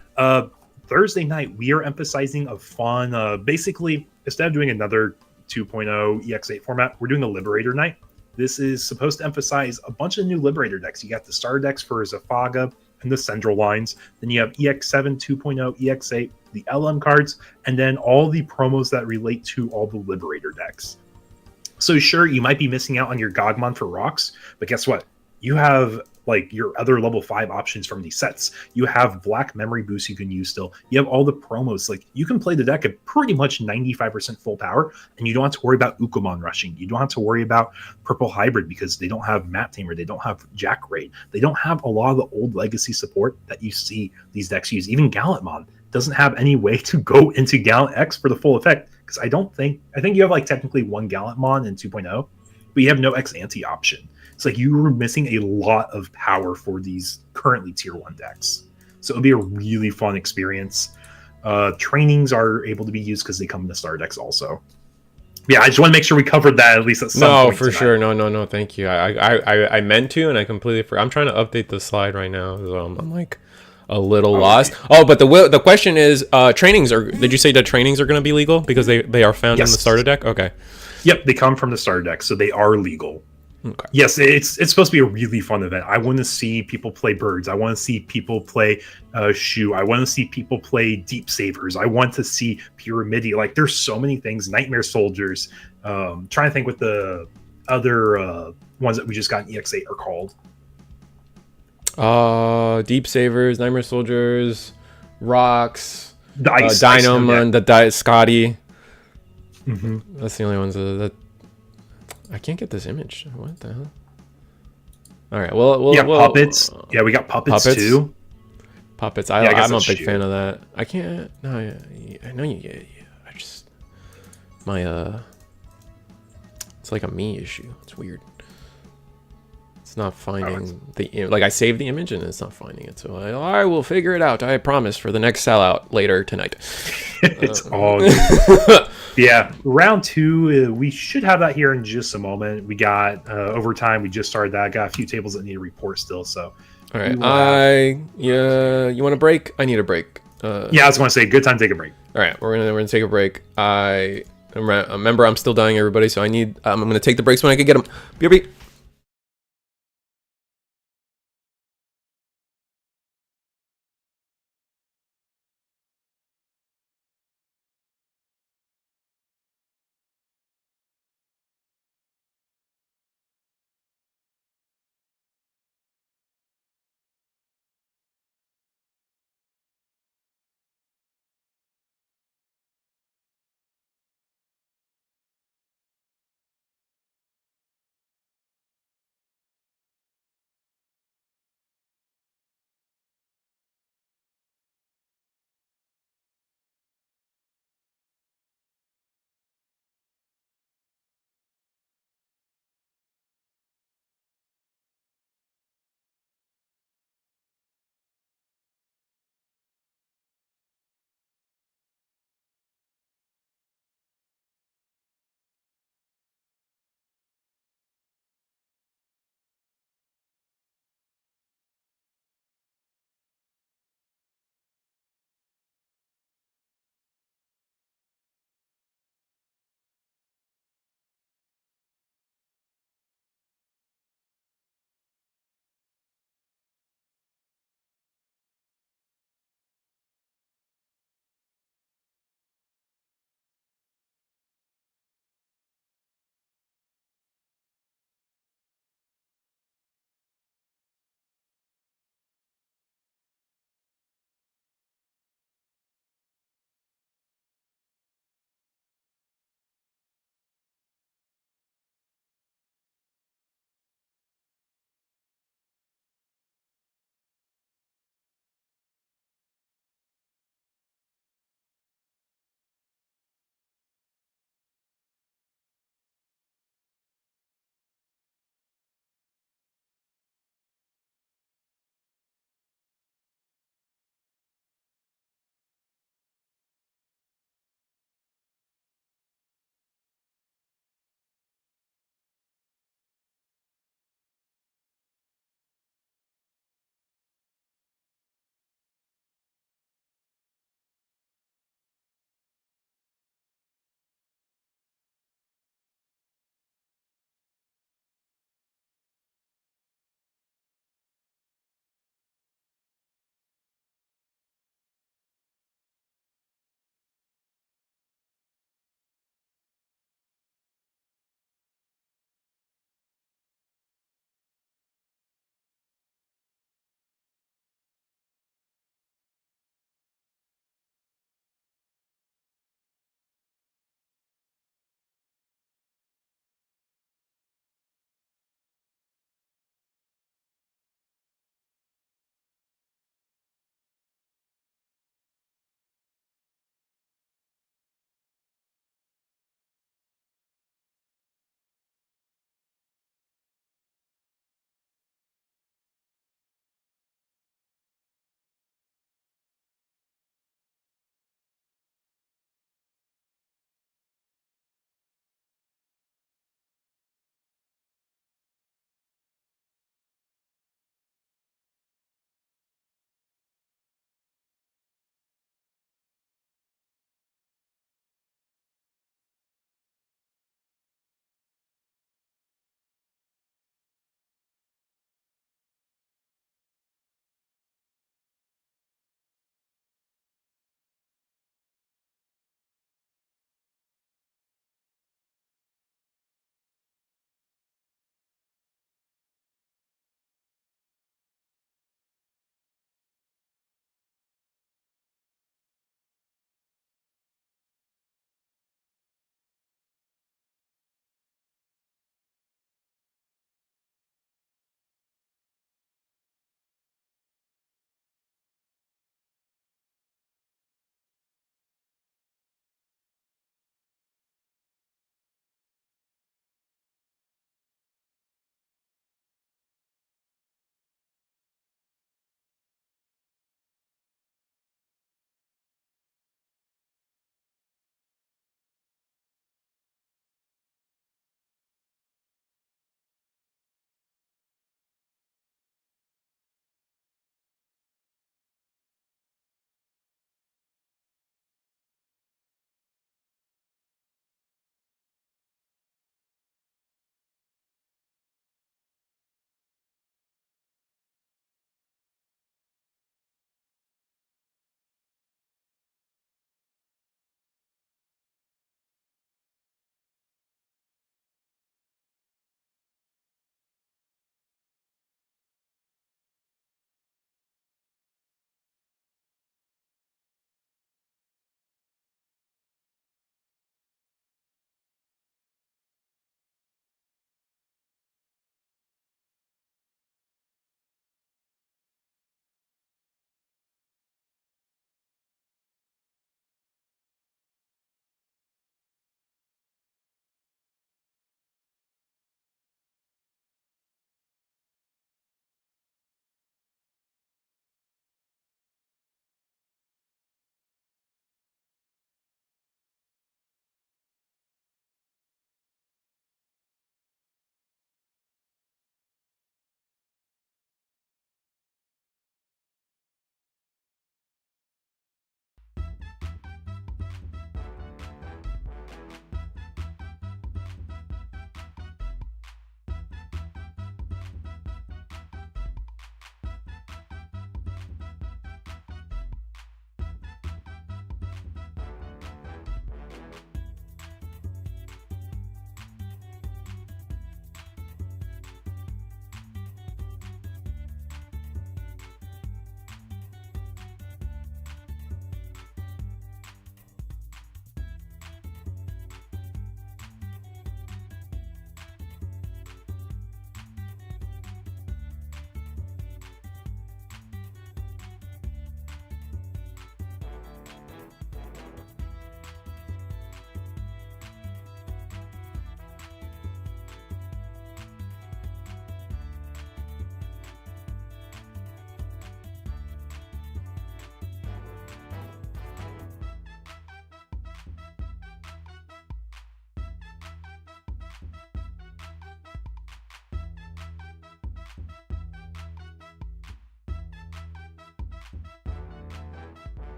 Thursday night, we are emphasizing a fun, basically, instead of doing another 2.0 EX08 format, we're doing a Liberator night. This is supposed to emphasize a bunch of new Liberator decks. You got the Star decks for Zafaga and the Central lines. Then you have EX7, 2.0, EX8, the LM cards, and then all the promos that relate to all the Liberator decks. So sure, you might be missing out on your Godmon for rocks, but guess what? You have like your other level 5 options from these sets. You have Black Memory Boost you can use still. You have all the promos. Like, you can play the deck at pretty much 95% full power, and you don't have to worry about Ukomon rushing. You don't have to worry about Purple Hybrid because they don't have Map Tamer. They don't have Jack Raid. They don't have a lot of the old legacy support that you see these decks use. Even Gallantmon doesn't have any way to go into Gallant X for the full effect, because I think you have like technically one Gallantmon in 2.0, but you have no X ante option. It's like you were missing a lot of power for these currently tier 1 decks. So it'll be a really fun experience. Trainings are able to be used because they come in the Star decks also. Yeah, I just want to make sure we covered that at least at some point. No, for sure. No, thank you. I meant to, and I completely forgot. I'm trying to update the slide right now, so I'm like a little lost. Oh, but the question is, trainings are. Did you say that trainings are going to be legal because they are found in the starter deck? Okay. Yep, they come from the starter deck, so they are legal. Okay. Yes, it's supposed to be a really fun event. I want to see people play birds. I want to see people play shoe. I want to see people play deep savers. I want to see pyramidi. Like there's so many things. Nightmare soldiers. Trying to think what the other ones that we just got in EX8 are called. Deep savers, nightmare soldiers, rocks, The ice dynamon, Scotty. Mm-hmm. That's the only ones that I can't get this image. What the hell? All right. Well, yeah, puppets. Yeah, we got puppets too. Puppets. Yeah, I'm a big fan of that. I can't. No, I know you. Yeah. I just my it's like a me issue. It's weird. It's not finding like I saved the image and it's not finding it. So I will figure it out. I promise for the next sellout later tonight. It's all good. Yeah, round 2, we should have that here in just a moment. We got overtime. We just started that. Got a few tables that need to report still. So, all right. You want a break? I need a break. Yeah, I was going to say, good time to take a break. All right, we're gonna take a break. Remember, I'm still dying, everybody. So I'm gonna take the breaks when I can get them. BRB.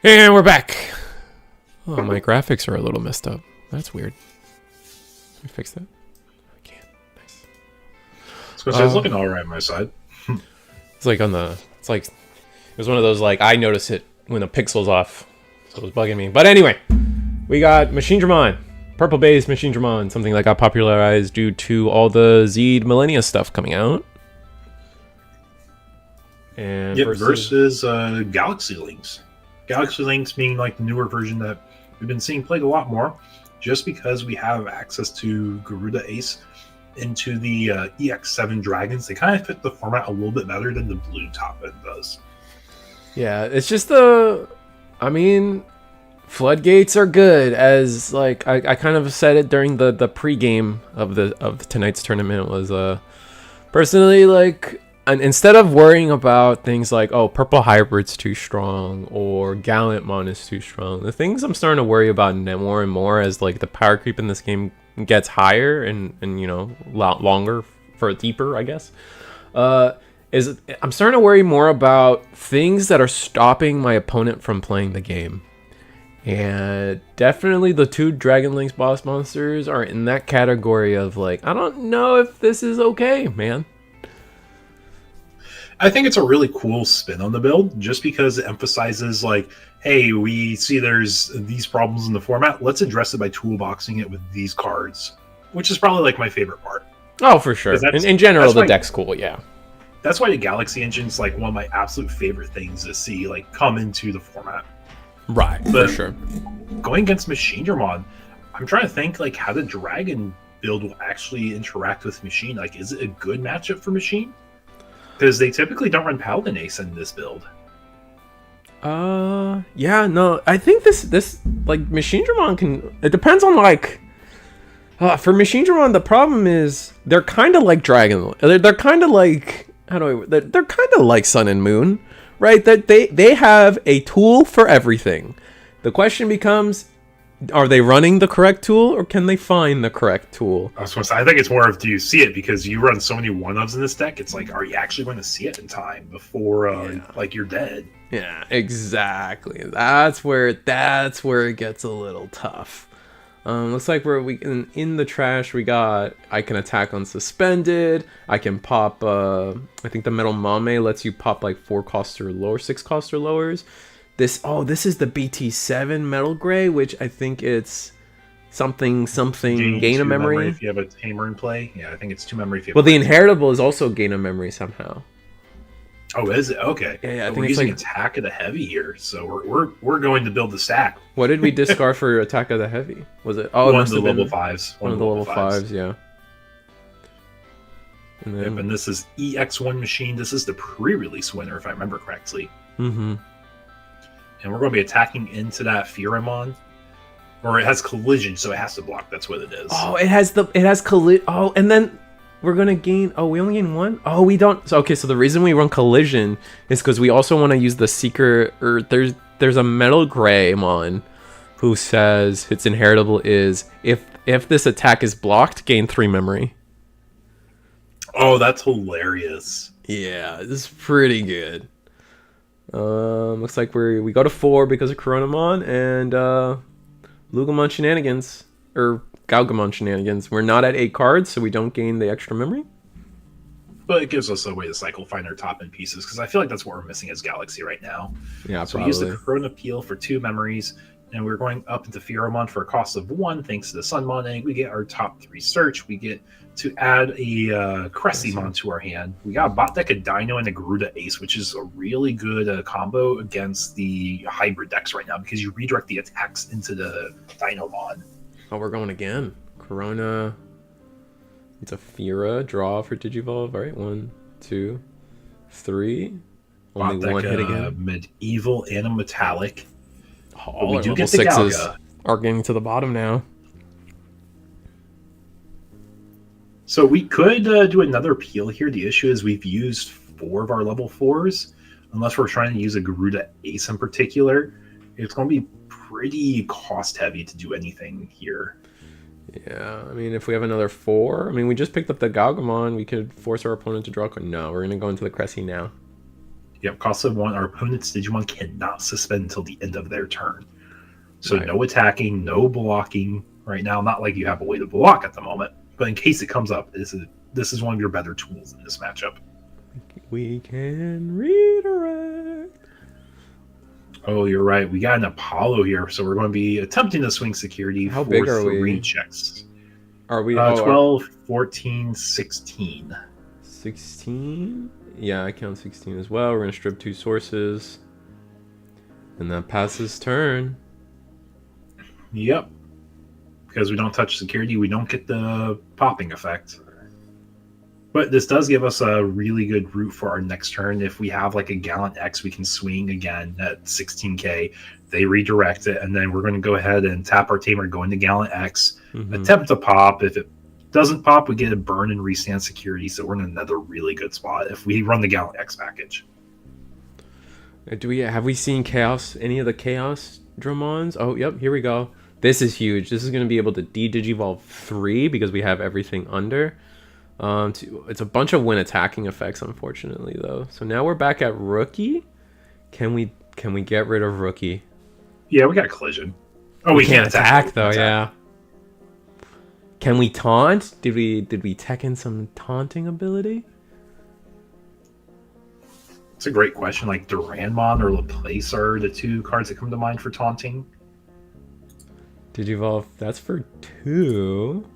And we're back. Oh, my graphics are a little messed up. That's weird. Can we fix that? I can't. Nice. It's looking all right on my side. It's like on the... It's like... It was one of those, like, I notice it when the pixel's off. So it was bugging me. But anyway, we got Machinedramon. Purple-based Machinedramon. Something that got popularized due to all the Zed Millennia stuff coming out. And versus Galaxy Links. Galaxy Links being like the newer version that we've been seeing played a lot more, just because we have access to Garuda Ace into the EX7 Dragons. They kind of fit the format a little bit better than the blue top end does. Yeah, it's just the... I mean, floodgates are good, as like I kind of said it during the pre-game of tonight's tournament was personally, like, and instead of worrying about things like, oh, Purple Hybrid's too strong or Gallantmon is too strong, the things I'm starting to worry about more and more as like the power creep in this game gets higher and you know, longer for deeper, I guess, is I'm starting to worry more about things that are stopping my opponent from playing the game. And definitely the two Dragon Links boss monsters are in that category of like, I don't know if this is okay, man. I think it's a really cool spin on the build, just because it emphasizes like, hey, we see there's these problems in the format. Let's address it by toolboxing it with these cards, which is probably like my favorite part. Oh, for sure. In general, the deck's cool, yeah. That's why the Galaxy Engine's like one of my absolute favorite things to see like come into the format. Right, but for sure. Going against Machinedramon, I'm trying to think like how the Dragon build will actually interact with Machine. Like, is it a good matchup for Machine? Because they typically don't run Paladin Ace in this build. Yeah, no, I think this like Machinedramon can. It depends on like. For Machinedramon, the problem is they're kind of like Dragon. They're kind of like they're kind of like Sun and Moon, right? That they have a tool for everything. The question becomes, are they running the correct tool, or can they find the correct tool? I was supposed to say, I think it's more of, do you see it? Because you run so many one-ofs in this deck, it's like, are you actually going to see it in time before like you're dead? Yeah, exactly. That's where it gets a little tough. Looks like in the trash we got, I can attack unsuspended. I can pop, I think the Metal Mame lets you pop like 4 cost or lower, 6 cost or lowers. This is the BT7 Metal Gray, which I think it's something gain a memory. If you have a Tamer in play. Yeah, I think it's 2 memory. If you have the Inheritable is also gain a memory somehow. Oh, is it? Okay. Yeah, I think we're it's using like Attack of the Heavy here, so we're going to build the stack. What did we discard for Attack of the Heavy? Was it? Oh, one of the level 5s. One of the level 5s, yeah. And then, and this is EX1 Machine. This is the pre-release winner, if I remember correctly. Mm-hmm. And we're going to be attacking into that Furamon. Or it has collision, so it has to block. That's what it is. Oh, it has collision. Oh, and then we're going to gain... Oh, we only gain 1? Oh, we don't... So, okay, so the reason we run collision is because we also want to use the secret... Or there's a Metal Greymon who says its inheritable is if this attack is blocked, gain 3 memory. Oh, that's hilarious. Yeah, this is pretty good. Looks like we go to 4 because of Coronamon and Lugamon shenanigans, or Galgamon shenanigans. We're not at 8 cards, so we don't gain the extra memory. But it gives us a way to cycle find our top end pieces, because I feel like that's what we're missing as Galaxy right now. Yeah, so probably. We use the Corona Peel for 2 memories, and we're going up into Furamon for a cost of 1. Thanks to the Sunmon egg, we get our top 3 search. We get to add a Cressymon to our hand. We got a bot deck, a Dino, and a Garuda Ace, which is a really good combo against the hybrid decks right now, because you redirect the attacks into the Dinomon. Oh, we're going again. Corona. It's a Fira. Draw for Digivolve. All right, 1, 2, 3. Only bot deck, 1 hit again. Medieval and a Metallic. All we do get the 6s are getting to the bottom now. So we could do another peel here. The issue is we've used 4 of our level 4s. Unless we're trying to use a Garuda Ace in particular, it's going to be pretty cost heavy to do anything here. Yeah, I mean, if we have another 4, I mean, we just picked up the Galgamon. We could force our opponent to draw. No, we're going to go into the Cressy now. Yep, cost of 1. Our opponent's Digimon cannot suspend until the end of their turn. So Right. no attacking, no blocking right now. Not like you have a way to block at the moment, but in case it comes up, this is one of your better tools in this matchup. We can redirect. Oh, you're right. We got an Apollo here, so we're going to be attempting to swing security How for big are 3 we? checks. Are we 12, 14, 16. 16? Yeah, I count 16 as well. We're going to strip 2 sources. And that passes turn. Yep. Because we don't touch security, we don't get the popping effect. But this does give us a really good route for our next turn. If we have like a Gallant X, we can swing again at 16k. They redirect it, and then we're going to go ahead and tap our Tamer, go into Gallant X, attempt to pop. If it doesn't pop, we get a burn and restand security, so we're in another really good spot if we run the Gallant X package. Have we seen Chaos? Any of the Chaos Dramons? Oh, yep, here we go. This is huge. This is going to be able to de-digivolve 3 because we have everything under. It's a bunch of win attacking effects, unfortunately, though. So now we're back at Rookie. Can we get rid of Rookie? Yeah, we got Collision. Oh, we can't attack though. Yeah. Can we taunt? Did we tech in some taunting ability? It's a great question. Like Dramon or Laplace are the 2 cards that come to mind for taunting. Digivolve. That's for 2.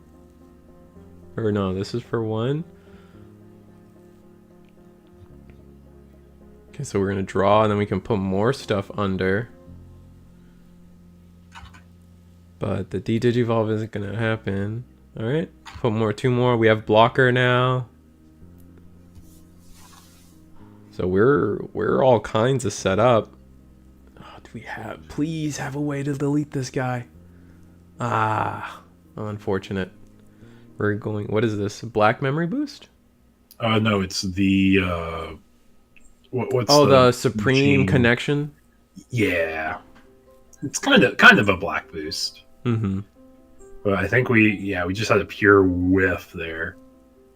Or no, this is for 1. Okay, so we're going to draw, and then we can put more stuff under. But the de-digivolve isn't going to happen. Alright, put 2 more. We have blocker now. So we're all kinds of set up. Oh, do we have... Please have a way to delete this guy. Ah, unfortunate. We're going... What is this? Black memory boost? No, it's the... what's the Supreme Connection? Yeah. It's kind of a black boost. Mm-hmm. But I think we just had a pure whiff there.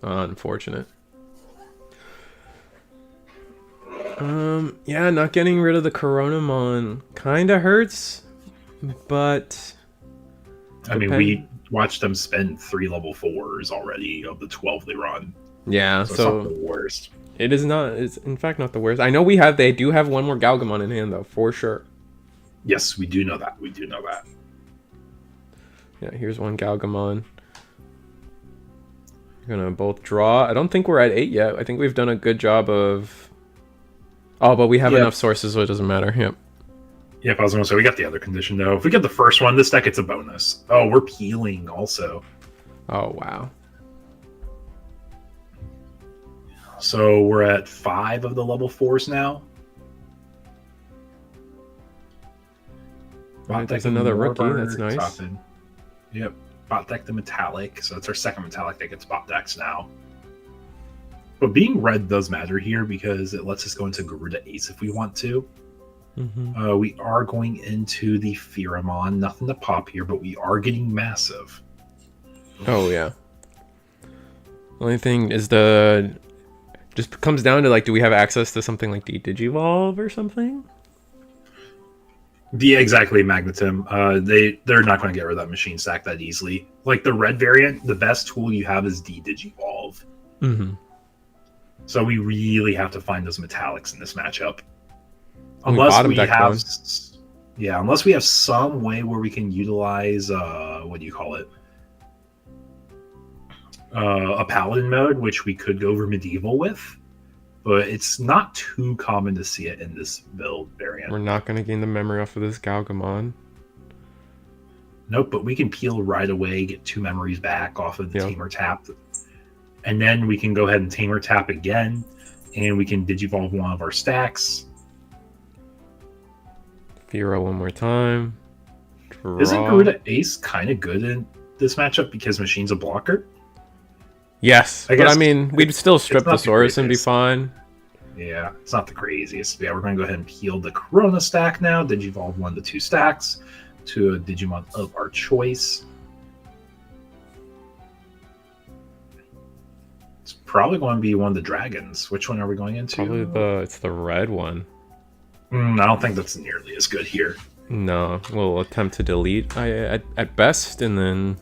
Unfortunate. Yeah, not getting rid of the Coronamon kind of hurts, but... I mean, we watched them spend 3 level 4s already of the 12 they run. Yeah, so it's not the worst. It is not. It's in fact not the worst. I know they do have 1 more Galgamon in hand though, for sure. Yes, we do know that. Yeah, here's 1 Galgamon. We're gonna both draw. I don't think we're at 8 yet. I think we've done a good job of... Oh, but we have enough sources, so it doesn't matter. Yep. Yep, I was going to say, we got the other condition, though. If we get the first one, this deck gets a bonus. Oh, we're peeling, also. Oh, wow. So we're at 5 of the level 4s now. Right, there's another rookie. That's nice. Yep. Bot deck the metallic. So it's our second metallic that gets bot decks now. But being red does matter here because it lets us go into Garuda Ace if we want to. Mm-hmm. We are going into the Pheramon. Nothing to pop here, but we are getting massive. Oh, yeah. Only thing is just comes down to, like, do we have access to something like Digivolve or something? Yeah, exactly, Magnetim. They're not going to get rid of that machine stack that easily. Like the red variant, the best tool you have is Digivolve. Mm-hmm. So we really have to find those metallics in this matchup. Unless we have, unless we have some way where we can utilize what do you call it? A paladin mode, which we could go over medieval with, but it's not too common to see it in this build variant. We're not going to gain the memory off of this Galgamon. Nope, but we can peel right away, get 2 memories back off of the Tamer tap, and then we can go ahead and Tamer tap again, and we can Digivolve 1 of our stacks. Fira 1 more time. Draw. Isn't Garuda Ace kind of good in this matchup because Machine's a blocker? Yes, but I mean, we'd still strip the Saurus and be fine. Yeah, it's not the craziest. Yeah, we're going to go ahead and peel the Corona stack now. Digivolve 1 to 2 stacks to a Digimon of our choice. It's probably going to be one of the dragons. Which one are we going into? Probably it's the red one. I don't think that's nearly as good here. No, we'll attempt to delete at best, and then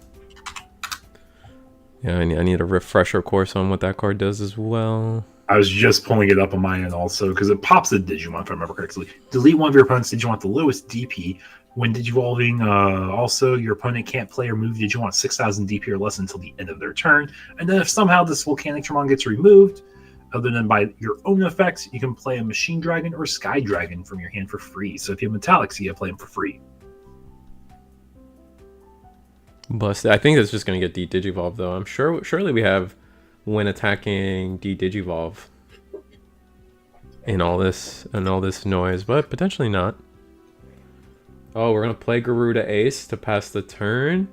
yeah, I need a refresher course on what that card does as well. I was just pulling it up on my end also because it pops the Digimon, if I remember correctly. Delete one of your opponent's Digimon at the lowest DP. When Digivolving, also, your opponent can't play or move Digimon 6,000 DP or less until the end of their turn. And then if somehow this Volcanic Dramon gets removed, other than by your own effects, you can play a Machine Dragon or Sky Dragon from your hand for free. So if you have Metallics, you can play them for free. Busted. I think it's just going to get de-Digivolve, though. I'm sure. Surely we have when attacking de-Digivolve in all this noise, but potentially not. Oh, we're going to play Garuda Ace to pass the turn.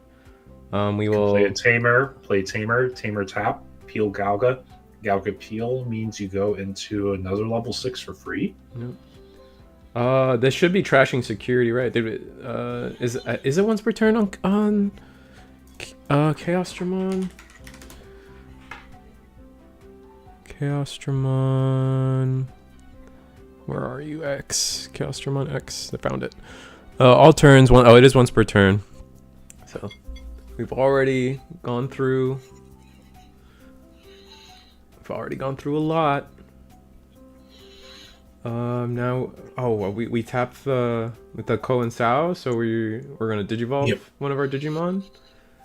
We will play a Tamer, Tamer tap, Peel Galga. Galga Peel means you go into another level 6 for free. Yep. This should be trashing security, right? Is it once per turn on Chaosdramon? Chaosdramon. Where are you, X? Chaosdramon X. I found it. All turns. It is once per turn. So we've already gone through. We've already gone through a lot. Now, we tapped with the Ko and Sao, so we're gonna Digivolve one of our Digimon.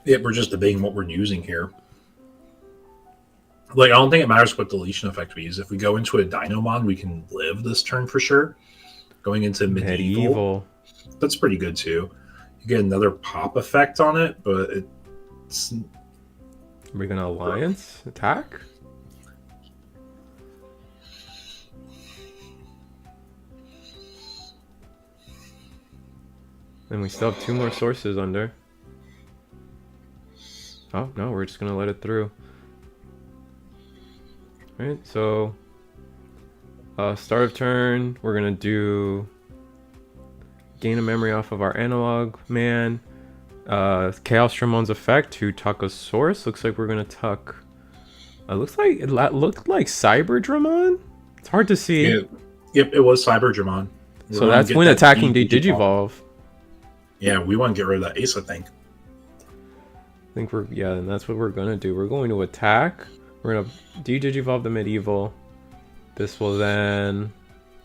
Yep, we're just debating what we're using here. Like, I don't think it matters what deletion effect we use. If we go into a Dinomon, we can live this turn for sure. Going into Medieval. That's pretty good too. You get another pop effect on it, but it's. Are we gonna Alliance attack? And we still have 2 more sources under. Oh no, we're just gonna let it through. Alright, so start of turn, we're gonna do gain a memory off of our analog man. Chaosdramon's effect to tuck a source. Looks like we're gonna tuck. Looks like it looked like Cyberdramon. It's hard to see. Yep, it was Cyberdramon. So that's when attacking Digivolve. Yeah, we want to get rid of that ace, I think. I think and that's what we're gonna do. We're going to attack. We're gonna de-Digivolve the Medieval. This will then.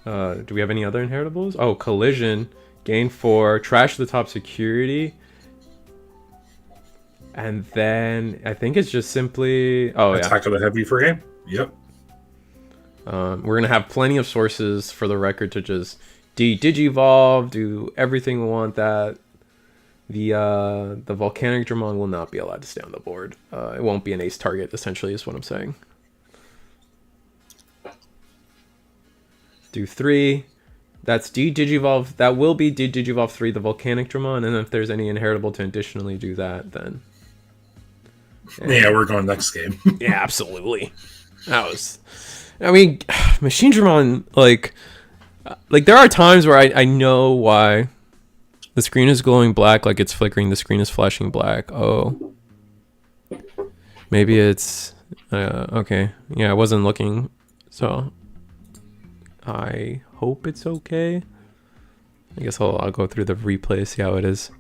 Do we have any other inheritables? Oh, Collision. Gain 4. Trash the top security. And then I think it's just simply. Attack of the heavy for game. Yep. We're gonna have plenty of sources for the record to just de-Digivolve, do everything we want. That the Volcanic Dramon will not be allowed to stay on the board. It won't be an ace target. Essentially, is what I'm saying. Do 3. That's de-Digivolve. That will be de-Digivolve 3, the Volcanic Dramon, and if there's any inheritable to additionally do that, then. Yeah, we're going next game. Yeah, absolutely. That was. I mean, Machine Dramon, like there are times where I know why the screen is glowing black, like it's flickering. The screen is flashing black. Oh, maybe it's okay. Yeah, I wasn't looking, so I hope it's okay. I guess I'll go through the replay, see how it is.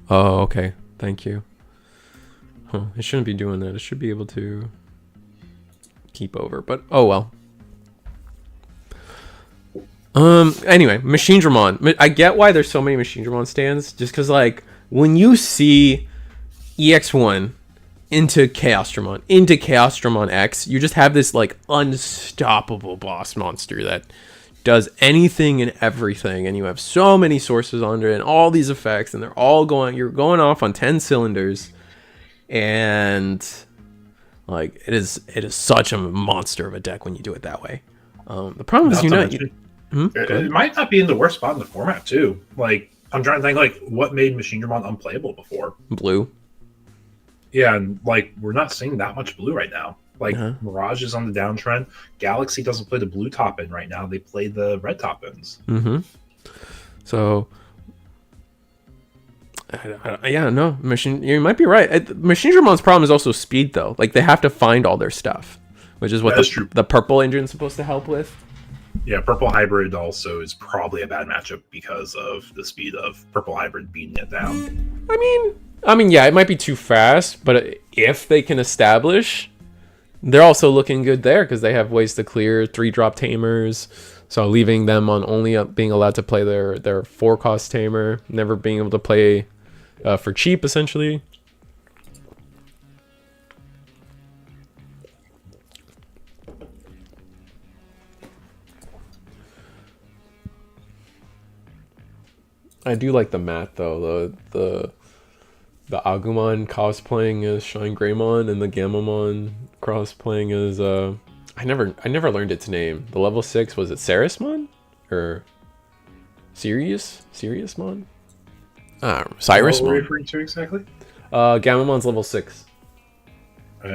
Oh, okay. Thank you. Huh, it shouldn't be doing that. It should be able to keep over, but oh well. Anyway, Machine Dramon. I get why there's so many Machine Dramon stands, just because, like, when you see EX1 into Chaosdramon, into Chaosdramon X, you just have this, like, unstoppable boss monster that does anything and everything, and you have so many sources under it, and all these effects, and they're all you're going off on 10 cylinders, and, like, it is such a monster of a deck when you do it that way. The problem is, it might not be in the worst spot in the format too. Like, I'm trying to think, like, what made Machine Dramon unplayable before? Blue. Yeah, and like, we're not seeing that much blue right now. Like, Mirage is on the downtrend. Galaxy doesn't play the blue top end right now. They play the red top ends. So Yeah, no, you might be right. Machine Dramon's problem is also speed, though. Like, they have to find all their stuff, which is what the purple engine's supposed to help with. Yeah, Purple Hybrid also is probably a bad matchup because of the speed of Purple Hybrid beating it down. I mean, yeah, it might be too fast, but if they can establish, they're also looking good there because they have ways to clear 3-drop tamers. So leaving them on only being allowed to play their 4-cost tamer, never being able to play for cheap, essentially. I do like the mat though. The Agumon cosplaying as Shine Greymon and the Gammamon cosplaying as I never learned its name. The level 6, was it Sarismon or Siriusmon? Cyrusmon. What are you referring to exactly? Gammamon's level 6.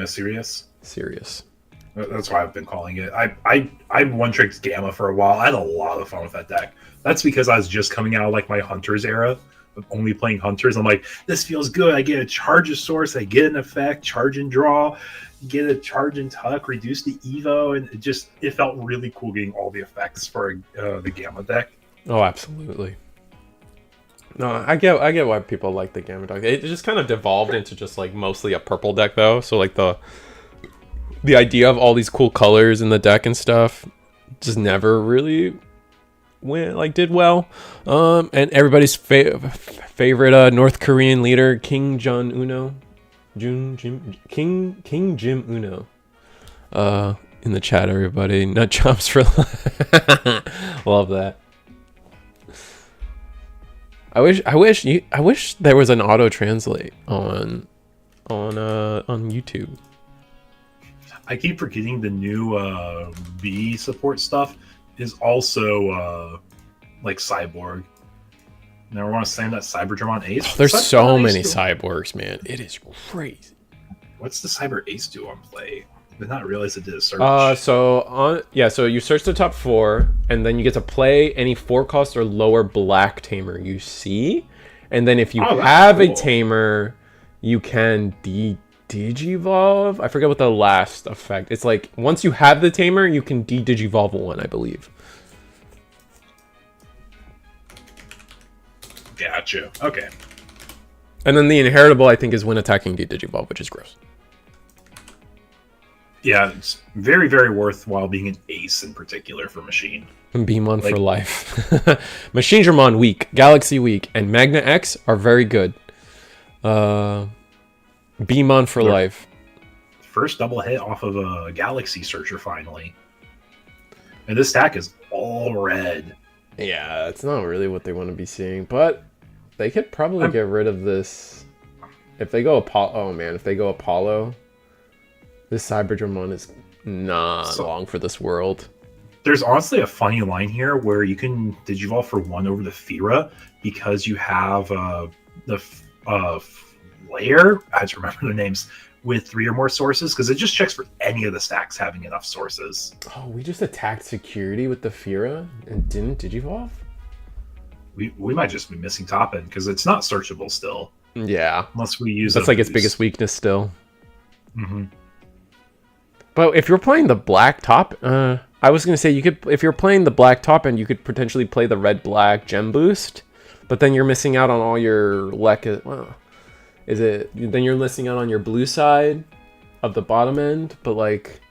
Sirius. That's why I've been calling it. I one-tricked Gamma for a while. I had a lot of fun with that deck. That's because I was just coming out of like my Hunters era of only playing Hunters. I'm like, this feels good. I get a charge of source, I get an effect, charge and draw, get a charge and tuck, reduce the Evo, and it felt really cool getting all the effects for the Gamma deck. Oh, absolutely. No, I get why people like the Gamma deck. It just kind of devolved into just like mostly a purple deck though. So like the idea of all these cool colors in the deck and stuff just never really did well. And everybody's favorite North Korean leader, King Jim Uno, in the chat, everybody. Nut jobs for love that. I wish there was an auto translate on YouTube. I keep forgetting the new B support stuff is also like Cyborg. Now we're going to slam that Cyberdramon Ace. Oh, there's so many cyborgs, man. It is crazy. What's the Cyber Ace do on play? I did not realize it did a search. So you search the top 4, and then you get to play any 4-cost or lower black tamer you see, and then if you have a tamer, you can digivolve. I forget what the last effect. It's like once you have the tamer, you can digivolve one, I believe. Gotcha. Okay. And then the inheritable, I think, is when attacking digivolve, which is gross. Yeah, it's very, very worthwhile being an ace in particular for Machine. And Beamon for life. Machine Dramon weak, Galaxy weak, and Magna X are very good. Beamon for life. First double hit off of a Galaxy Searcher finally. And this stack is all red. Yeah, it's not really what they want to be seeing, but they could probably get rid of this. If they go Apollo, oh man, if they go Apollo, this Cyberdramon is not long for this world. There's honestly a funny line here where you can digivolve for 1 over the Fira because you have the Flare, I have to remember their names, with 3 or more sources, because it just checks for any of the stacks having enough sources. Oh, we just attacked security with the Fira and didn't digivolve? We might just be missing top end because it's not searchable still. Yeah. Unless we use that's like its biggest weakness still. Mm-hmm. But if you're playing the black top, I was gonna say you could, if you're playing the black top end, you could potentially play the red-black gem boost, but then you're missing out on all your well, then you're missing out on your blue side of the bottom end, but like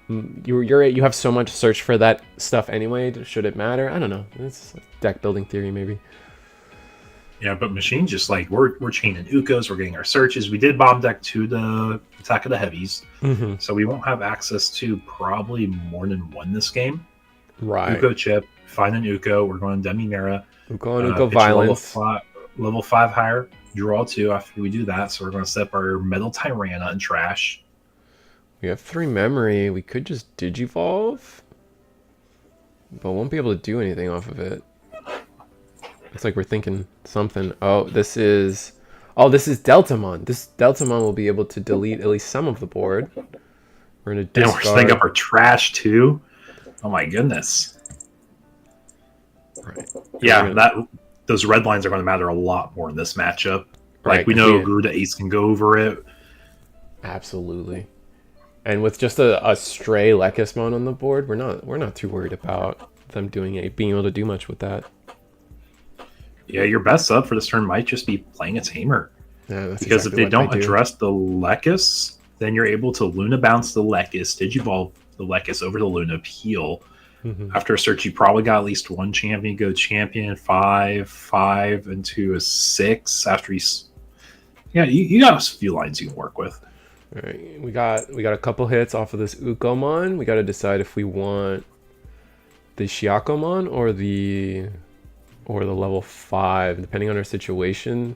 you have so much search for that stuff anyway. Should it matter? I don't know. It's deck building theory maybe. Yeah, but Machine just like we're chaining Ukos, we're getting our searches. We did bomb deck to the Attack of the Heavies, so we won't have access to probably more than one this game. Right. Uko chip, find an Uko. We're going Demi Mira. We're going Uko violence. Level 5 higher. Draw 2 after we do that. So we're going to set up our Metal Tyranna and trash. We have 3 memory. We could just digivolve, but won't be able to do anything off of it. It's like we're thinking something. Oh, this is Deltamon. This Deltamon will be able to delete at least some of the board. We're gonna discard. And we're setting up our trash too. Oh my goodness. Right. Yeah, those red lines are going to matter a lot more in this matchup. Like Right, we 'cause know we- Garuda Ace can go over it. Absolutely. And with just a stray Lekismon on the board, we're not too worried about them being able to do much with that. Yeah, your best sub for this turn might just be playing a Tamer. Yeah, that's Because exactly if they what I don't do. address the Lekis, then you're able to Luna bounce the Lekis, Digivolve the Lekis over the Luna, heal. Mhm. After a search, you probably got at least one champion. Go champion 5 into a 6. After he's, yeah, you got a few lines you can work with. All right, we got a couple hits off of this Ukomon. We got to decide if we want the Shiakomon or the level 5, depending on our situation.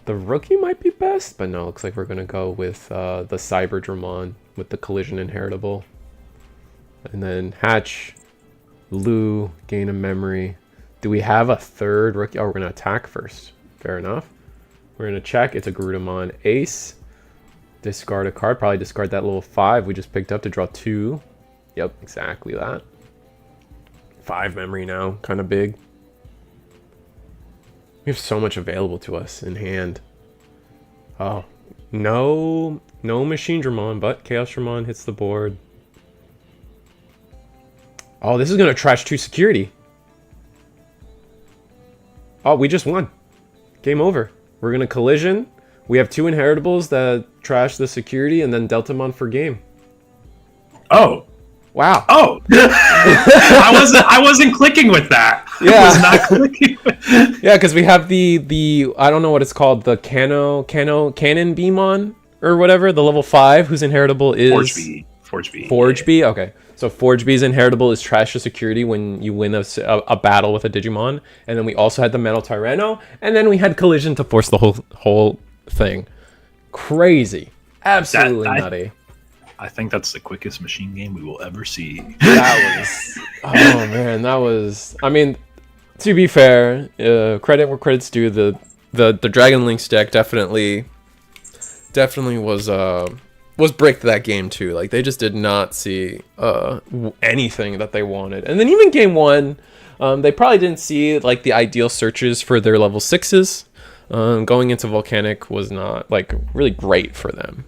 The rookie might be best, but no, looks like we're gonna go with the Cyberdramon with the collision inheritable, and then Hatch, Lou, gain a memory. Do we have a third rookie? Oh, we're gonna attack first. Fair enough. We're gonna check. It's a Garudamon Ace. Discard a card. Probably discard that little 5 we just picked up to draw 2. Yep, exactly that. 5 memory now, kind of big. We have so much available to us in hand. Oh, no Machine Dramon, but Chaos Dramon hits the board. Oh, this is gonna trash 2 security. Oh, we just won. Game over. We're gonna collision. We have 2 inheritables that trash the security, and then Deltamon for game. Oh, Wow. oh! I wasn't clicking with that. Yeah. I was not clicking. Yeah, because we have the I don't know what it's called, the Cannon Beamon or whatever, the level 5 whose inheritable is Forge B. Forge B. Okay, so Forge B's inheritable is trash to security when you win a battle with a Digimon, and then we also had the Metal Tyranno, and then we had collision to force the whole thing. Crazy, absolutely nutty. I think that's the quickest machine game we will ever see. That was, oh man, that was. I mean, to be fair, credit where credit's due. The Dragon Link's deck definitely was bricked that game too. Like they just did not see anything that they wanted. And then even game 1, they probably didn't see like the ideal searches for their level 6s. Going into Volcanic was not like really great for them.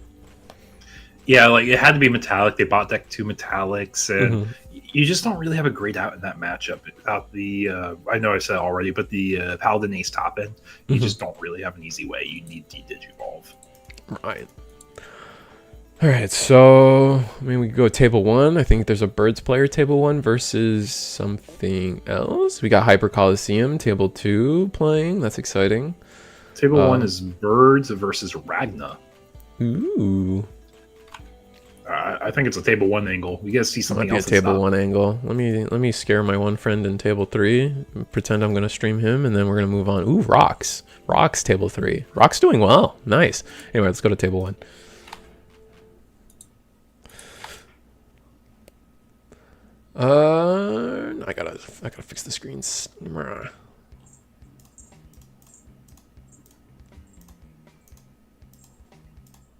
Yeah, like it had to be metallic. They bought deck 2 metallics, and you just don't really have a great out in that matchup without the. I know I said it already, but the Paladin Ace top end, you just don't really have an easy way. You need Digivolve. Right. All right, so I mean we could go table 1. I think there's a Birds player table 1 versus something else. We got Hyper Coliseum table 2 playing. That's exciting. Table 1 is Birds versus Ragna. Ooh. I think it's a table 1 angle. We gotta see something Might be else. a table 1 angle. Let me scare my one friend in table 3. Pretend I'm gonna stream him, and then we're gonna move on. Ooh, Rocks table 3. Rocks doing well. Nice. Anyway, let's go to table 1. I gotta fix the screens.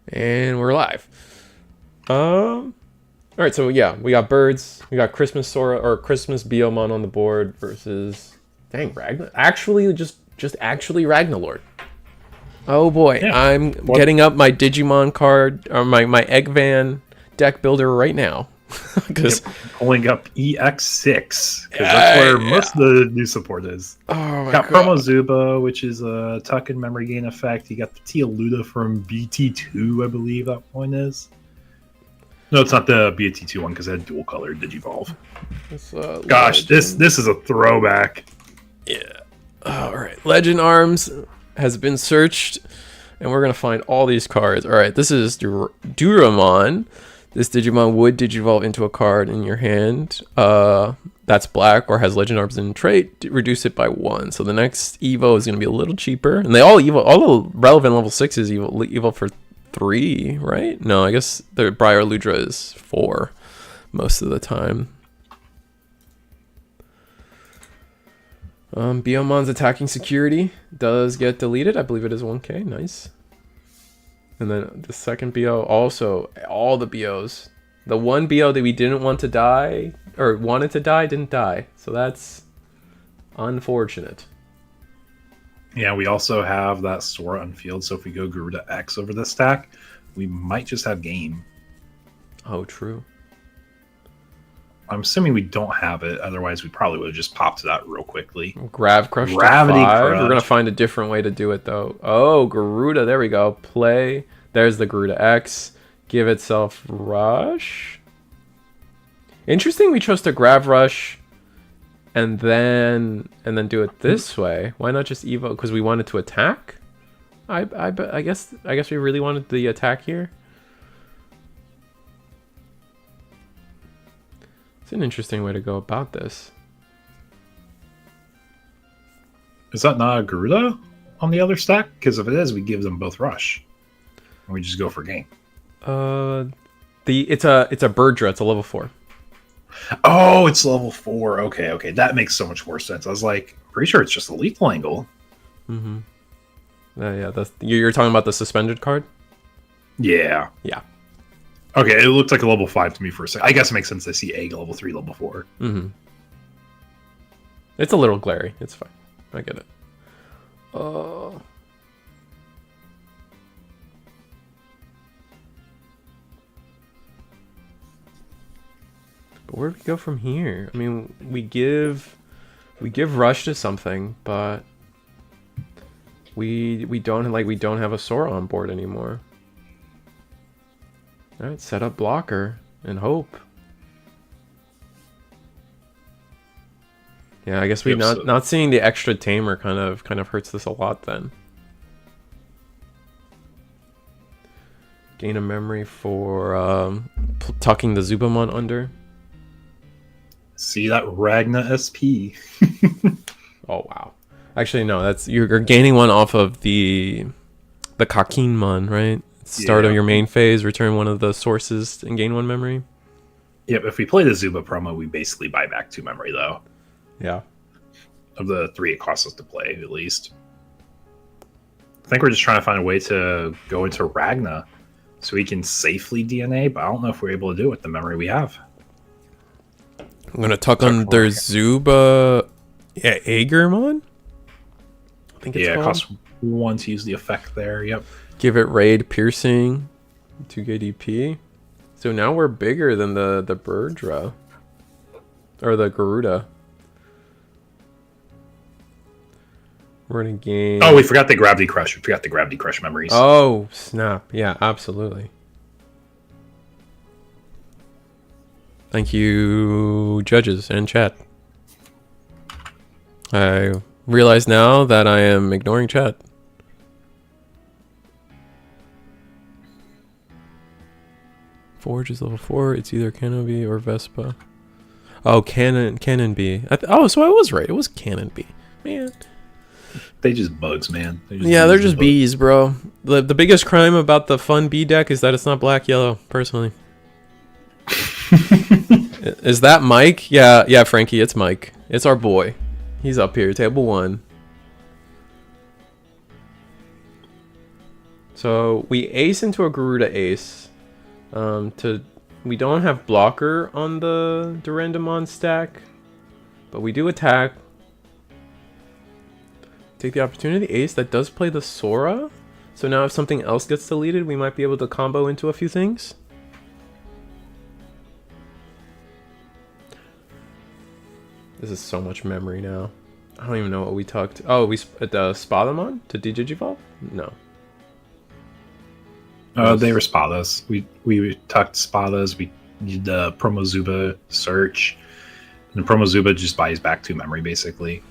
And we're live. All right, so yeah, we got Birds, we got Christmas Sora or Christmas Biomon on the board versus dang Ragna. Actually, just actually Ragnalord. Oh boy, Yeah. I'm getting up my Digimon card or my Egg Van deck builder right now. Because pulling up EX6 because that's where most of the new support is. oh my Got god. Promo Zuba, which is a tuck and memory gain effect. You got the Tia Luda from BT2, I believe that one is. No, it's not the BT2 one because it had dual color Digivolve. Gosh, this is a throwback. Yeah. All right. Legend Arms has been searched, and we're gonna find all these cards. All right. This is Duramon. This Digimon would Digivolve into a card in your hand that's black or has Legend Arms in trait. Reduce it by 1. So the next Evo is going to be a little cheaper. And they all Evo, all the relevant level 6s Evo for 3, right? No, I guess the Briar Ludra is 4 most of the time. Biomon's attacking security does get deleted. I believe it is 1k. Nice. And then the second BO, also all the BOs. The one BO that we didn't want to die, or wanted to die, didn't die. So that's unfortunate. Yeah, we also have that Sora on field, so if we go Garuda X over this stack, we might just have game. Oh, true. I'm assuming we don't have it, otherwise we probably would have just popped that real quickly. Grav Crush Gravity to 5. Crush. We're gonna find a different way to do it though. Oh, Garuda, there we go. Play. There's the Garuda X. Give itself Rush. Interesting we chose to Grav Rush and then do it this way. Why not just Evo? Because we wanted to attack? I guess we really wanted the attack here. It's an interesting way to go about this. Is that not a Garuda on the other stack? Because if it is, we give them both Rush. And we just go for game. It's a Birdra, it's a level 4. Oh, it's level 4. Okay. That makes so much more sense. I was like, pretty sure it's just a lethal angle. Mm-hmm. Yeah, you're talking about the suspended card? Yeah. Yeah. Okay, it looked like a level 5 to me for a second. I guess it makes sense. I see egg level 3, level 4. Mm-hmm. It's a little glary. It's fine. I get it. Oh. But where do we go from here? I mean, we give Rush to something, but we don't have a Sora on board anymore. All right, set up blocker and hope. Yeah, I guess not seeing the extra tamer kind of hurts this a lot then. Gain a memory for tucking the Zubamon under. See that Ragna SP. Oh wow. Actually no, that's you're gaining one off of the Kakinmon, right? Start of your main phase, return one of the sources and gain 1 memory. Yep, if we play the Zuba promo, we basically buy back 2 memory though. Yeah. Of the 3 it costs us to play, at least. I think we're just trying to find a way to go into Ragna so we can safely DNA, but I don't know if we're able to do it with the memory we have. I'm gonna tuck under Zuba. Yeah, Agermon? I think it's called. It costs 1 to use the effect there, yep. Give it raid piercing. 2k DP. So now we're bigger than the Birdra. Or the Garuda. We're gonna gain. Oh, we forgot the Gravity Crush. We forgot the Gravity Crush memories. Oh, snap. Yeah, absolutely. Thank you, judges and chat. I realize now that I am ignoring chat. Forge is level 4. It's either Cannon B or Vespa. Oh, Cannon B. Oh, so I was right. It was Cannon B. Man. They just bugs, man. They're just bees, bro. The biggest crime about the fun bee deck is that it's not black yellow, personally. Is that Mike? Yeah, Frankie, it's Mike. It's our boy. He's up here, table 1. So we ace into a Garuda ace. We don't have blocker on the Durandamon stack, but we do attack. Take the opportunity, ace that does play the Sora. So now if something else gets deleted, we might be able to combo into a few things. This is so much memory now. I don't even know what we talked. Oh, we Spadamon to Digivolve? No. They were Spadas. We talked Spadas. We did the Promo Zuba search. And the Promo Zuba just buys back 2 memory, basically.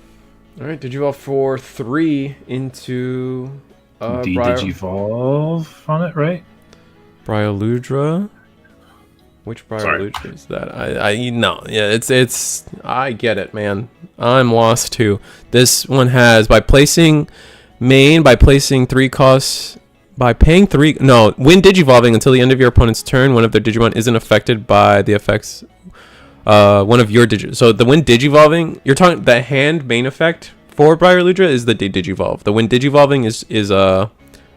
Alright, Digivolve for 3 into... Digivolve on it, right? Bryoludra. Which Bryoludra is that? No. Yeah, it's... I get it, man. I'm lost too. This one has, by placing 3 costs... By paying 3... No, when Digivolving until the end of your opponent's turn, one of their Digimon isn't affected by the effects... one of your So the when Digivolving... You're talking... The hand main effect for Bryoludra is the Digivolve. The when Digivolving is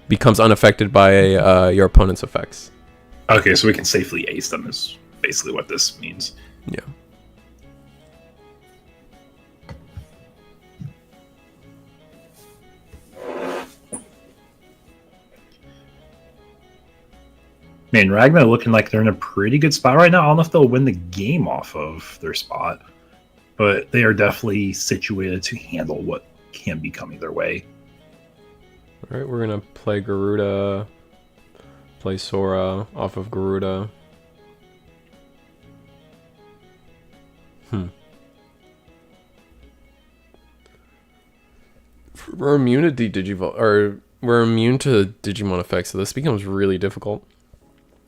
becomes unaffected by your opponent's effects. Okay, so we can safely ace them is basically what this means. Yeah. Man, Ragna looking like they're in a pretty good spot right now. I don't know if they'll win the game off of their spot, but they are definitely situated to handle what can be coming their way. All right, we're gonna play Garuda, play Sora off of Garuda. We're immune to Digivolve, or we're immune to Digimon effects, so this becomes really difficult.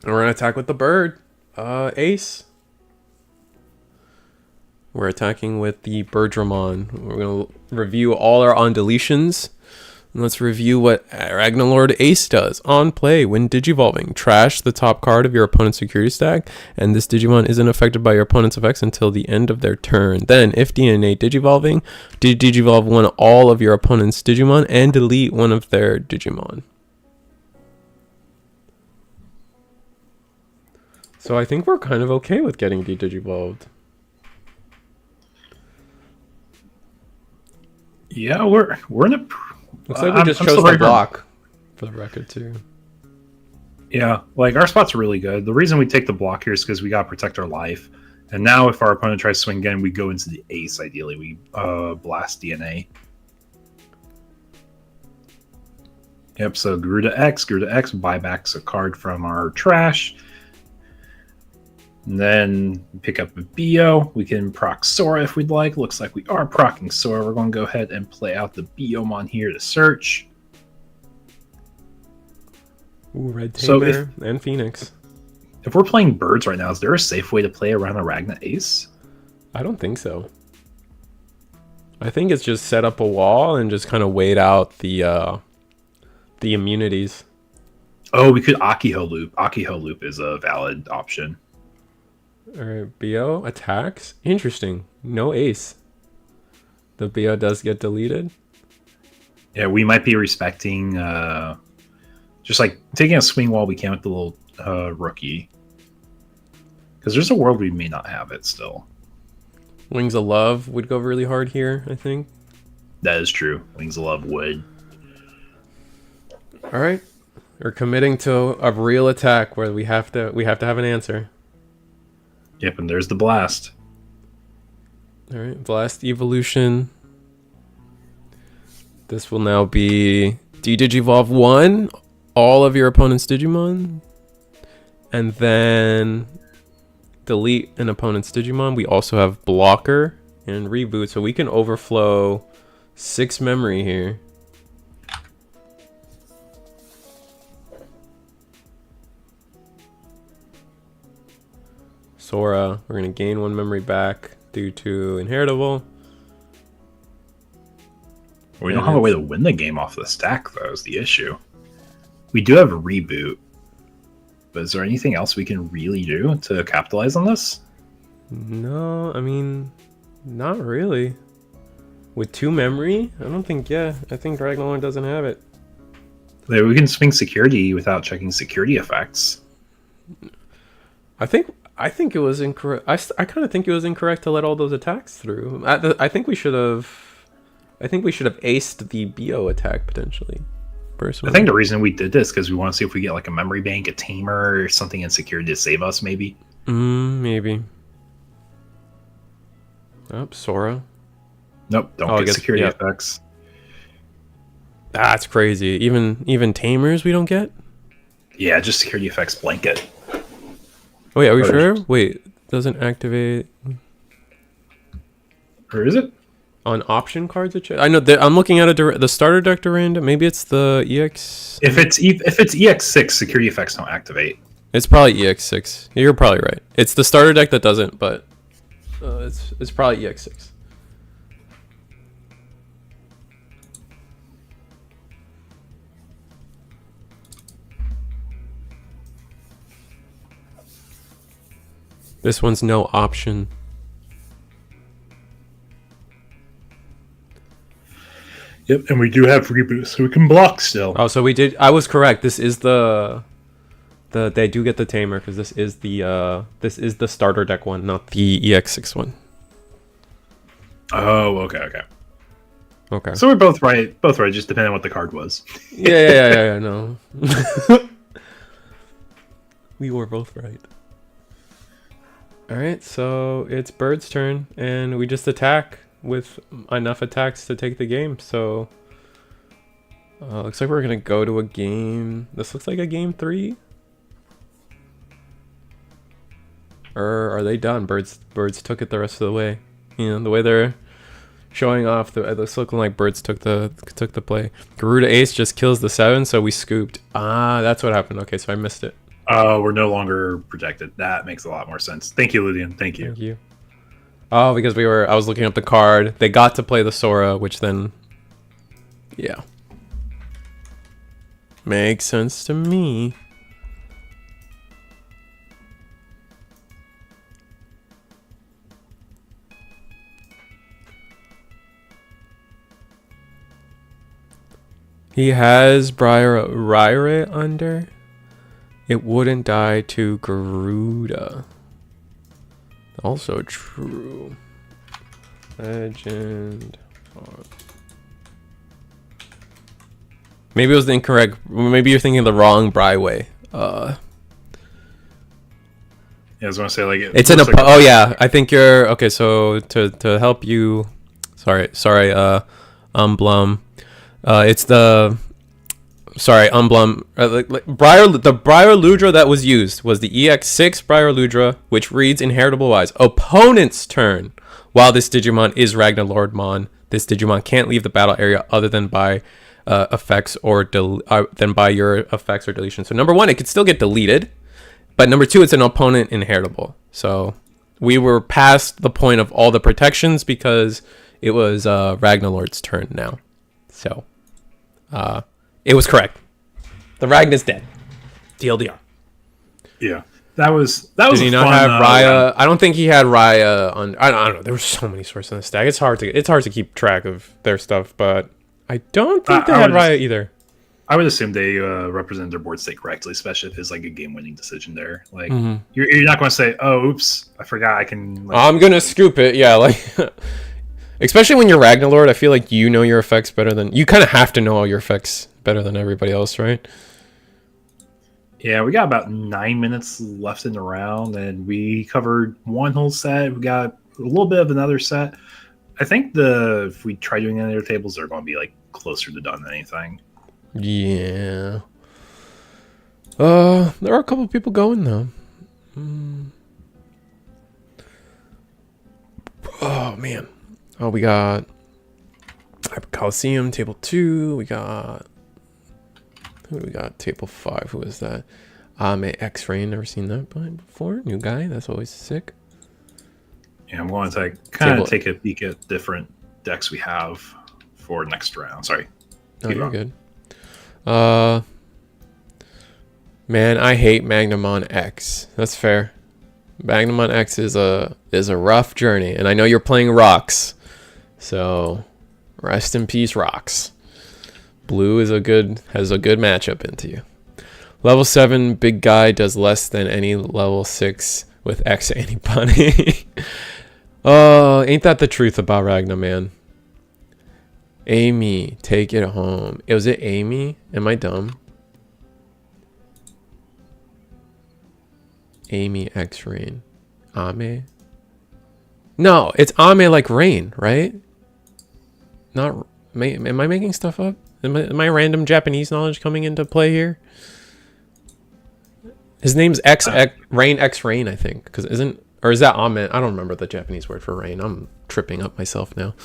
And we're gonna attack with the bird, Ace. We're attacking with the Birdramon. We're gonna review all our on deletions. And let's review what Ragna Ace does. On play, when digivolving, trash the top card of your opponent's security stack, and this Digimon isn't affected by your opponent's effects until the end of their turn. Then, if DNA digivolving, digivolve one all of your opponent's Digimon and delete one of their Digimon. So I think we're kind of okay with getting de-digivolved. Yeah, we're in a. Looks like we just chose the block for the record too. Yeah, like our spot's really good. The reason we take the block here is because we gotta protect our life. And now if our opponent tries to swing again, we go into the ace. Ideally, we blast DNA. Yep. So Garuda X buybacks a card from our trash. And then pick up a Bio. We can proc Sora if we'd like. Looks like we are proccing Sora. We're going to go ahead and play out the Biomon here to search. Ooh, Red Tamer and Phoenix. If we're playing birds right now, is there a safe way to play around a Ragna Ace? I don't think so. I think it's just set up a wall and just kind of wait out the immunities. Oh, we could Akiho Loop. Akiho Loop is a valid option. Alright, Bio attacks. Interesting. No ace. The Bio does get deleted. Yeah, we might be respecting just like taking a swing while we can with the little rookie. Because there's a world we may not have it still. Wings of Love would go really hard here, I think. That is true. Wings of Love would. Alright. We're committing to a real attack where we have to have an answer. Yep, and there's the blast. Alright, blast evolution. This will now be de-digivolve 1, all of your opponent's Digimon. And then delete an opponent's Digimon. We also have blocker and reboot, so we can overflow 6 memory here. Sora, we're going to gain 1 memory back due to inheritable. We don't have a way to win the game off the stack, though, is the issue. We do have a reboot, but is there anything else we can really do to capitalize on this? No, I mean, not really. With 2 memory, I don't think, I think Ragna doesn't have it. Yeah, we can swing security without checking security effects. I think it was incorrect. I kind of think it was incorrect to let all those attacks through. I think we should have aced the Bio attack potentially. Personally, I think the reason we did this because we want to see if we get like a memory bank, a tamer, or something in security to save us. Maybe. Maybe. Oh, Sora. Nope. Don't get security effects. That's crazy. Even tamers we don't get. Yeah, just security effects blanket. Wait, are we sure? Wait, doesn't activate. Or is it? On option cards, I know I'm looking at the starter deck to random. Maybe it's the EX. If it's EX6, security effects don't activate. It's probably EX6. You're probably right. It's the starter deck that doesn't, but it's probably EX6. This one's no option. Yep, and we do have reboot, so we can block still. Oh, so we did. I was correct. This is the they do get the tamer because this is the starter deck one, not the EX6 one. Oh, okay. Okay. So we're both right, just depending on what the card was. Yeah, no. We were both right. All right, so it's Bird's turn, and we just attack with enough attacks to take the game. So looks like we're gonna go to a game. This looks like a game 3. Or are they done? Birds took it the rest of the way. You know, the way they're showing off, it's looking like Birds took the play. Garuda Ace just kills the 7, so we scooped. Ah, that's what happened. Okay, so I missed it. Oh, we're no longer protected. That makes a lot more sense. Thank you, Ludian. Thank you. Thank you. Oh, because I was looking up the card. They got to play the Sora, which then, yeah, makes sense to me. He has Ryre under. It wouldn't die to Garuda. Also true. Legend. Maybe it was the incorrect. Maybe you're thinking the wrong Bryway. Yeah, I was gonna say like it's an. Oh yeah, I think you're okay. So to help you, sorry. Blum. It's the. Sorry, Umblum. The Briar Ludra that was used was the EX06 Briar Ludra, which reads Inheritable Wise. Opponent's turn. While this Digimon is Ragnarlordmon, this Digimon can't leave the battle area other than by effects or by your effects or deletion. So number 1, it could still get deleted, but number 2, it's an opponent inheritable. So we were past the point of all the protections because it was Ragnarlord's turn now. So. It was correct. The Ragna's dead. TLDR. Yeah, that was. Did he not have Raya? I don't think he had Raya on. I don't know. There were so many sources in the stack. It's hard to keep track of their stuff, but I don't think they had Raya either. I would assume they represented their board state correctly, especially if it's like a game-winning decision there. Like you're not going to say, "Oh, oops, I forgot I can." Like, I'm gonna scoop it. Yeah, like. Especially when you're Ragnarlord, I feel like you know your effects better than... You kind of have to know all your effects better than everybody else, right? Yeah, we got about 9 minutes left in the round, and we covered one whole set. We got a little bit of another set. I think if we try doing any other tables, they're going to be like closer to done than anything. Yeah. There are a couple people going, though. Oh, man. Oh, we got Hyper Coliseum, table 2. We got... Who do we got? Table 5. Who is that? X-Rain. Never seen that before. New guy. That's always sick. Yeah, I'm going to kind of take a peek at different decks we have for next round. Sorry. Oh, you're good. Man, I hate Magnamon X. That's fair. Magnamon X is a rough journey, and I know you're playing Rocks. So, rest in peace, Rocks. Blue has a good matchup into you. Level 7 big guy does less than any level 6 with X anybody. Oh, ain't that the truth about Ragna, man? Amy, take it home. Was it Amy? Am I dumb? Amy X Rain. Ame? No, it's Ame like rain, right? Not. Am I making stuff up? Am I random Japanese knowledge coming into play here? His name's Rain X Rain, I think. Because is that Ame? I don't remember the Japanese word for rain. I'm tripping up myself now.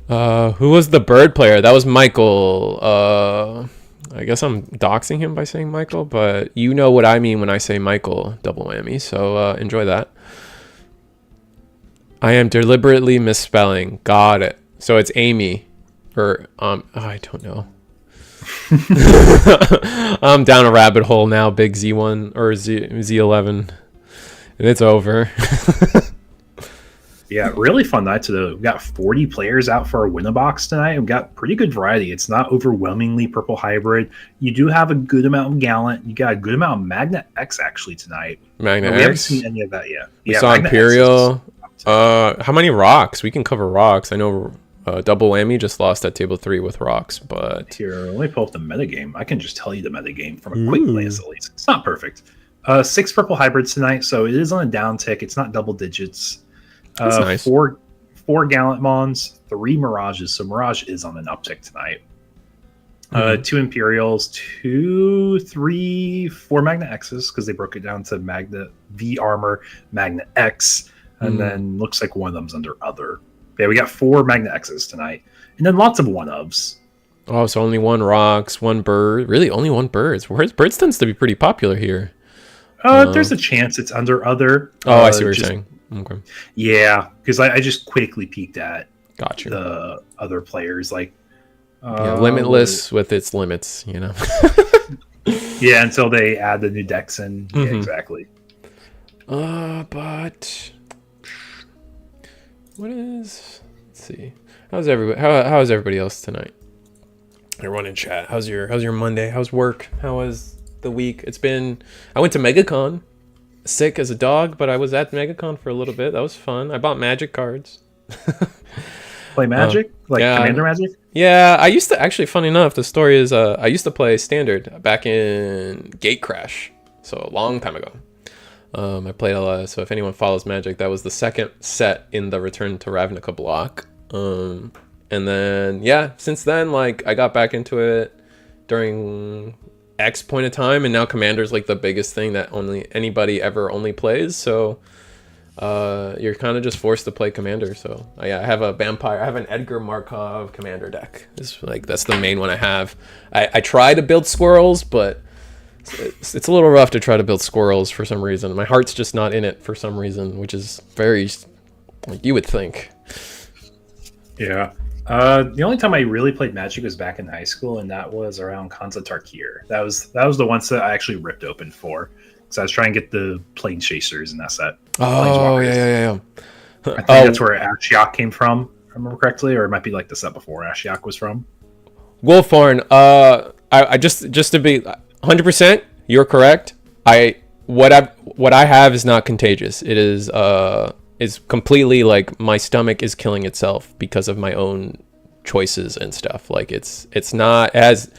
Who was the bird player? That was Michael. I guess I'm doxing him by saying Michael, but you know what I mean when I say Michael. Double whammy. So enjoy that. I am deliberately misspelling. Got it. So it's Amy. Or I don't know. I'm down a rabbit hole now. Big Z1 or Z11. And it's over. Yeah, really fun night today. We've got 40 players out for our Winnabox tonight. We've got pretty good variety. It's not overwhelmingly Purple Hybrid. You do have a good amount of Gallant. You got a good amount of Magna X actually tonight. Magna X? We haven't seen any of that yet. We saw Imperial. How many rocks? We can cover rocks. I know double whammy, just lost at table 3 with rocks. But here, let me pull up the metagame. I can just tell you the metagame from a quick glance, at least. It's not perfect. 6 purple hybrids tonight, so it is on a down tick. It's not double digits. That's nice. 4 Gallantmons, 3 Mirages. So Mirage is on an uptick tonight. 2 Imperials, 2, 3, 4 Magna X's, because they broke it down to Magna V Armor, Magna X, and then looks like one of them's under other. Yeah, we got 4 Magna X's tonight, and then lots of one-ofs. Oh, so only 1 rocks, 1 bird. Really, only 1 birds. Birds tends to be pretty popular here. There's a chance it's under other. Oh, I see what you're saying. Okay. Yeah, because I just quickly peeked at Gotcha. the other players, like Limitless with its limits, you know. Yeah, until they add the new decks in. Yeah, exactly. But what is? Let's see. How's everybody? How is everybody else tonight? Everyone in chat. How's your Monday? How's work? How was the week? It's been. I went to MegaCon, sick as a dog, but I was at MegaCon for a little bit. That was fun. I bought Magic cards. Play Magic, Commander Magic. Yeah, I used to actually. Funny enough, the story is I used to play Standard back in Gate Crash, so a long time ago. I played a lot. So if anyone follows Magic, that was the second set in the Return to Ravnica block. And then yeah, since then, like I got back into it during X point of time, and now Commander's like the biggest thing that anybody ever only plays. So you're kind of just forced to play Commander. So yeah, I have a Vampire. I have an Edgar Markov Commander deck. It's like that's the main one I have. I try to build squirrels, but it's a little rough to try to build squirrels for some reason. My heart's just not in it for some reason, which is very like you would think. Yeah. The only time I really played Magic was back in high school, and that was around Kanza Tarkir. That was the one set I actually ripped open for, because I was trying to get the Plane Chasers in that set. Oh yeah. I think that's where Ashiok came from, if I remember correctly, or it might be like the set before Ashiok was from. Wolfhorn. I just to be 100%, you're correct. What I have is not contagious. It is completely like my stomach is killing itself because of my own choices and stuff. Like it's not as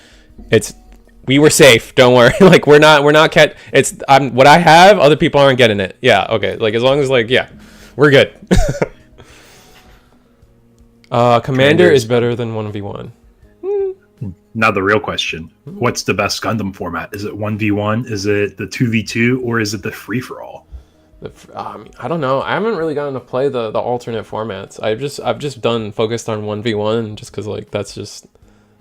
we were safe. Don't worry. Like we're not what I have. Other people aren't getting it. Yeah. Okay. Like as long as we're good. Commander is better than 1v1. Now the real question: what's the best Gundam format? Is it 1v1? Is it the 2v2? Or is it the free for all? I don't know. I haven't really gotten to play the alternate formats. I've just focused on 1v1 just because like that's live.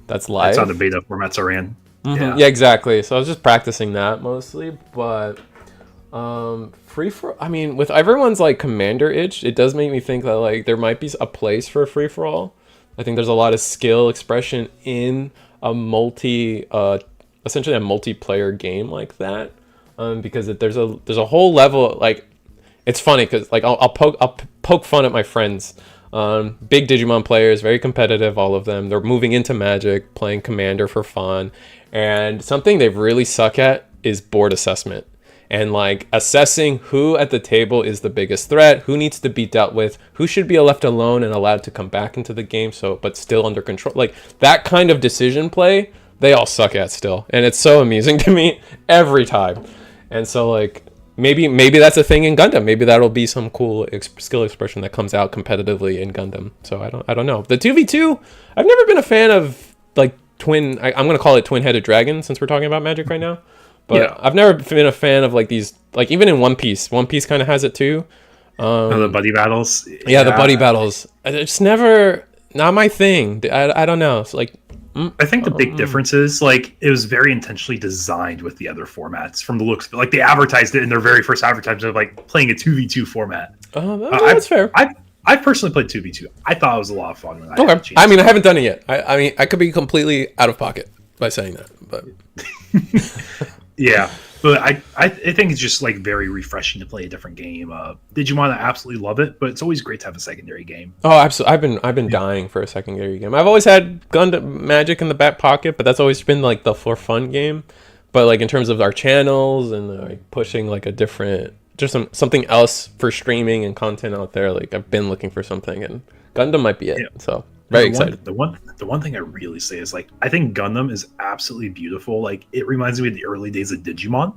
That's how the beta formats are in. Yeah, exactly. So I was just practicing that mostly, but free for. I mean, with everyone's like Commander itch, it does make me think that like there might be a place for a free for all. I think there's a lot of skill expression in a essentially a multiplayer game like that. Because there's a whole level, like it's funny because like I'll poke fun at my friends, big Digimon players, very competitive, all of them. They're moving into Magic, playing Commander for fun, and something they really suck at is board assessment and like assessing who at the table is the biggest threat, who needs to be dealt with, who should be left alone and allowed to come back into the game, but still under control. Like that kind of decision play, they all suck at still, and it's so amusing to me every time. And so, like, maybe that's a thing in Gundam. Maybe that'll be some cool skill expression that comes out competitively in Gundam. So I don't know. The 2v2, I've never been a fan of like twin. I'm gonna call it twin-headed dragon since we're talking about Magic right now. But yeah. I've never been a fan of like these. Like even in One Piece kind of has it too. The buddy battles. Yeah, the buddy battles. It's not my thing. I don't know. It's like. I think the big difference is like it was very intentionally designed with the other formats from the looks. Like they advertised it in their very first advertisement of like playing a 2v2 format. That's fair. I personally played 2v2. I thought it was a lot of fun. When I mean, I haven't done it yet. I mean, I could be completely out of pocket by saying that, but yeah. But I think it's just like very refreshing to play a different game. Digimon, I absolutely love it, but it's always great to have a secondary game. Oh, absolutely! I've been dying for a secondary game. I've always had Gundam Magic in the back pocket, but that's always been like the for fun game. But like in terms of our channels and like pushing like a different, just something else for streaming and content out there, like I've been looking for something, and Gundam might be it. Yeah. So Very excited. The one thing I really say is like I think Gundam is absolutely beautiful. Like it reminds me of the early days of Digimon.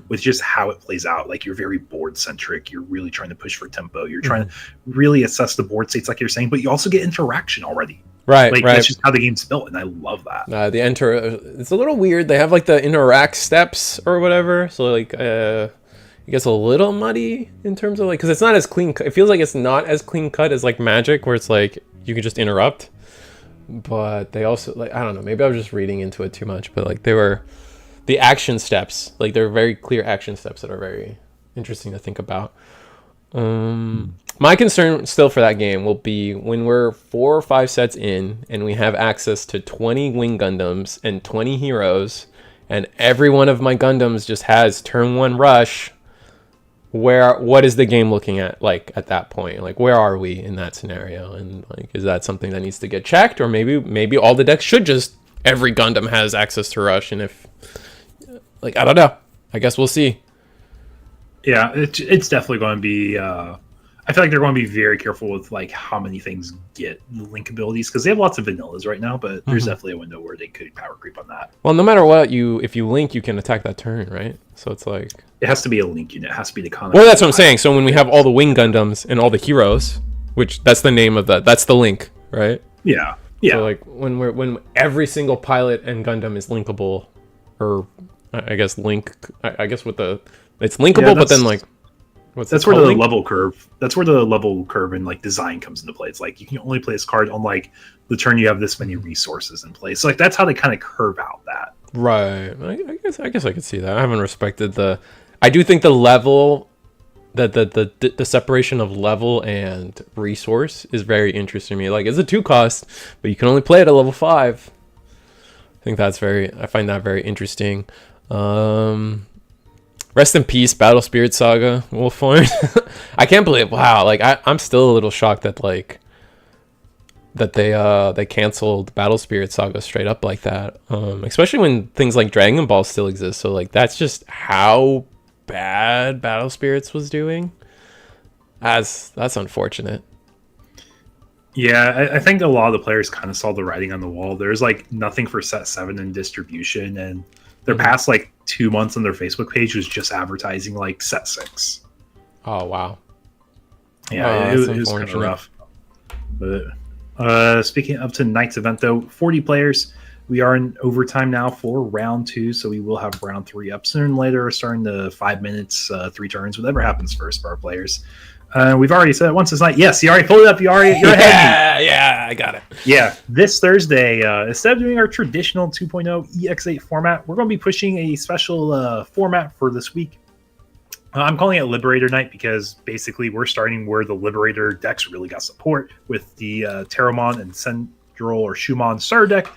With just how it plays out. Like you're very board centric. You're really trying to push for tempo. You're trying to really assess the board states, like you're saying, but you also get interaction already. Right, like right. that's just how the game's built, and I love that. It's a little weird. They have like the interact steps or whatever. So like, it gets a little muddy in terms of like, because it's not as clean. It feels like it's not as clean cut as like Magic, where it's like you can just interrupt. But they also like, I don't know. Maybe I was just reading into it too much. But like the action steps, like they're very clear action steps that are very interesting to think about. My concern still for that game will be when we're 4 or 5 sets in and we have access to 20 Wing Gundams and 20 heroes, and every one of my Gundams just has turn 1 rush. What is the game looking at like at that point? Like where are we in that scenario? And like is that something that needs to get checked, or maybe all the decks should just every Gundam has access to rush, and if like, I don't know. I guess we'll see. Yeah, it's definitely going to be... I feel like they're going to be very careful with like how many things get link abilities, because they have lots of vanillas right now, but there's definitely a window where they could power creep on that. Well, no matter what, if you link, you can attack that turn, right? So it's like... It has to be a link unit. It has to be the con. Well, that's what I'm saying. So when we have all the Wing Gundams and all the heroes, which that's the name of that's the link, right? Yeah. Yeah. So like when every single pilot and Gundam is linkable, or... I guess with the it's linkable, but then like that's where the level curve. That's where the level curve and like design comes into play. It's like you can only play this card on like the turn you have this many resources in place. So like that's how they kind of curve out that. Right. I guess I could see that. I haven't respected the. I do think the level, the separation of level and resource is very interesting to me. Like it's a 2 cost, but you can only play it at level 5. I find that very interesting. Rest in peace, Battle Spirit Saga, Wolfhorn. I can't believe, wow, like I'm still a little shocked that like that they canceled Battle Spirit Saga straight up like that. Especially when things like Dragon Ball still exist. So like that's just how bad Battle Spirits was doing. That's unfortunate. Yeah, I think a lot of the players kind of saw the writing on the wall. There's like nothing for set 7 in distribution, and their past like 2 months on their Facebook page was just advertising like set 6. Oh wow. Yeah, it was kind of rough. But speaking of tonight's event though, 40 players. We are in overtime now for round 2, so we will have round 3 up sooner and later, starting to 5 minutes, 3 turns, whatever happens first for our players. We've already said it once this night. Yes, you already pulled it up. You're ahead. Yeah, I got it. Yeah, this Thursday, instead of doing our traditional 2.0 EX08 format, we're going to be pushing a special format for this week. I'm calling it Liberator Night because basically we're starting where the Liberator decks really got support with the Terramon and Central or Shumon starter deck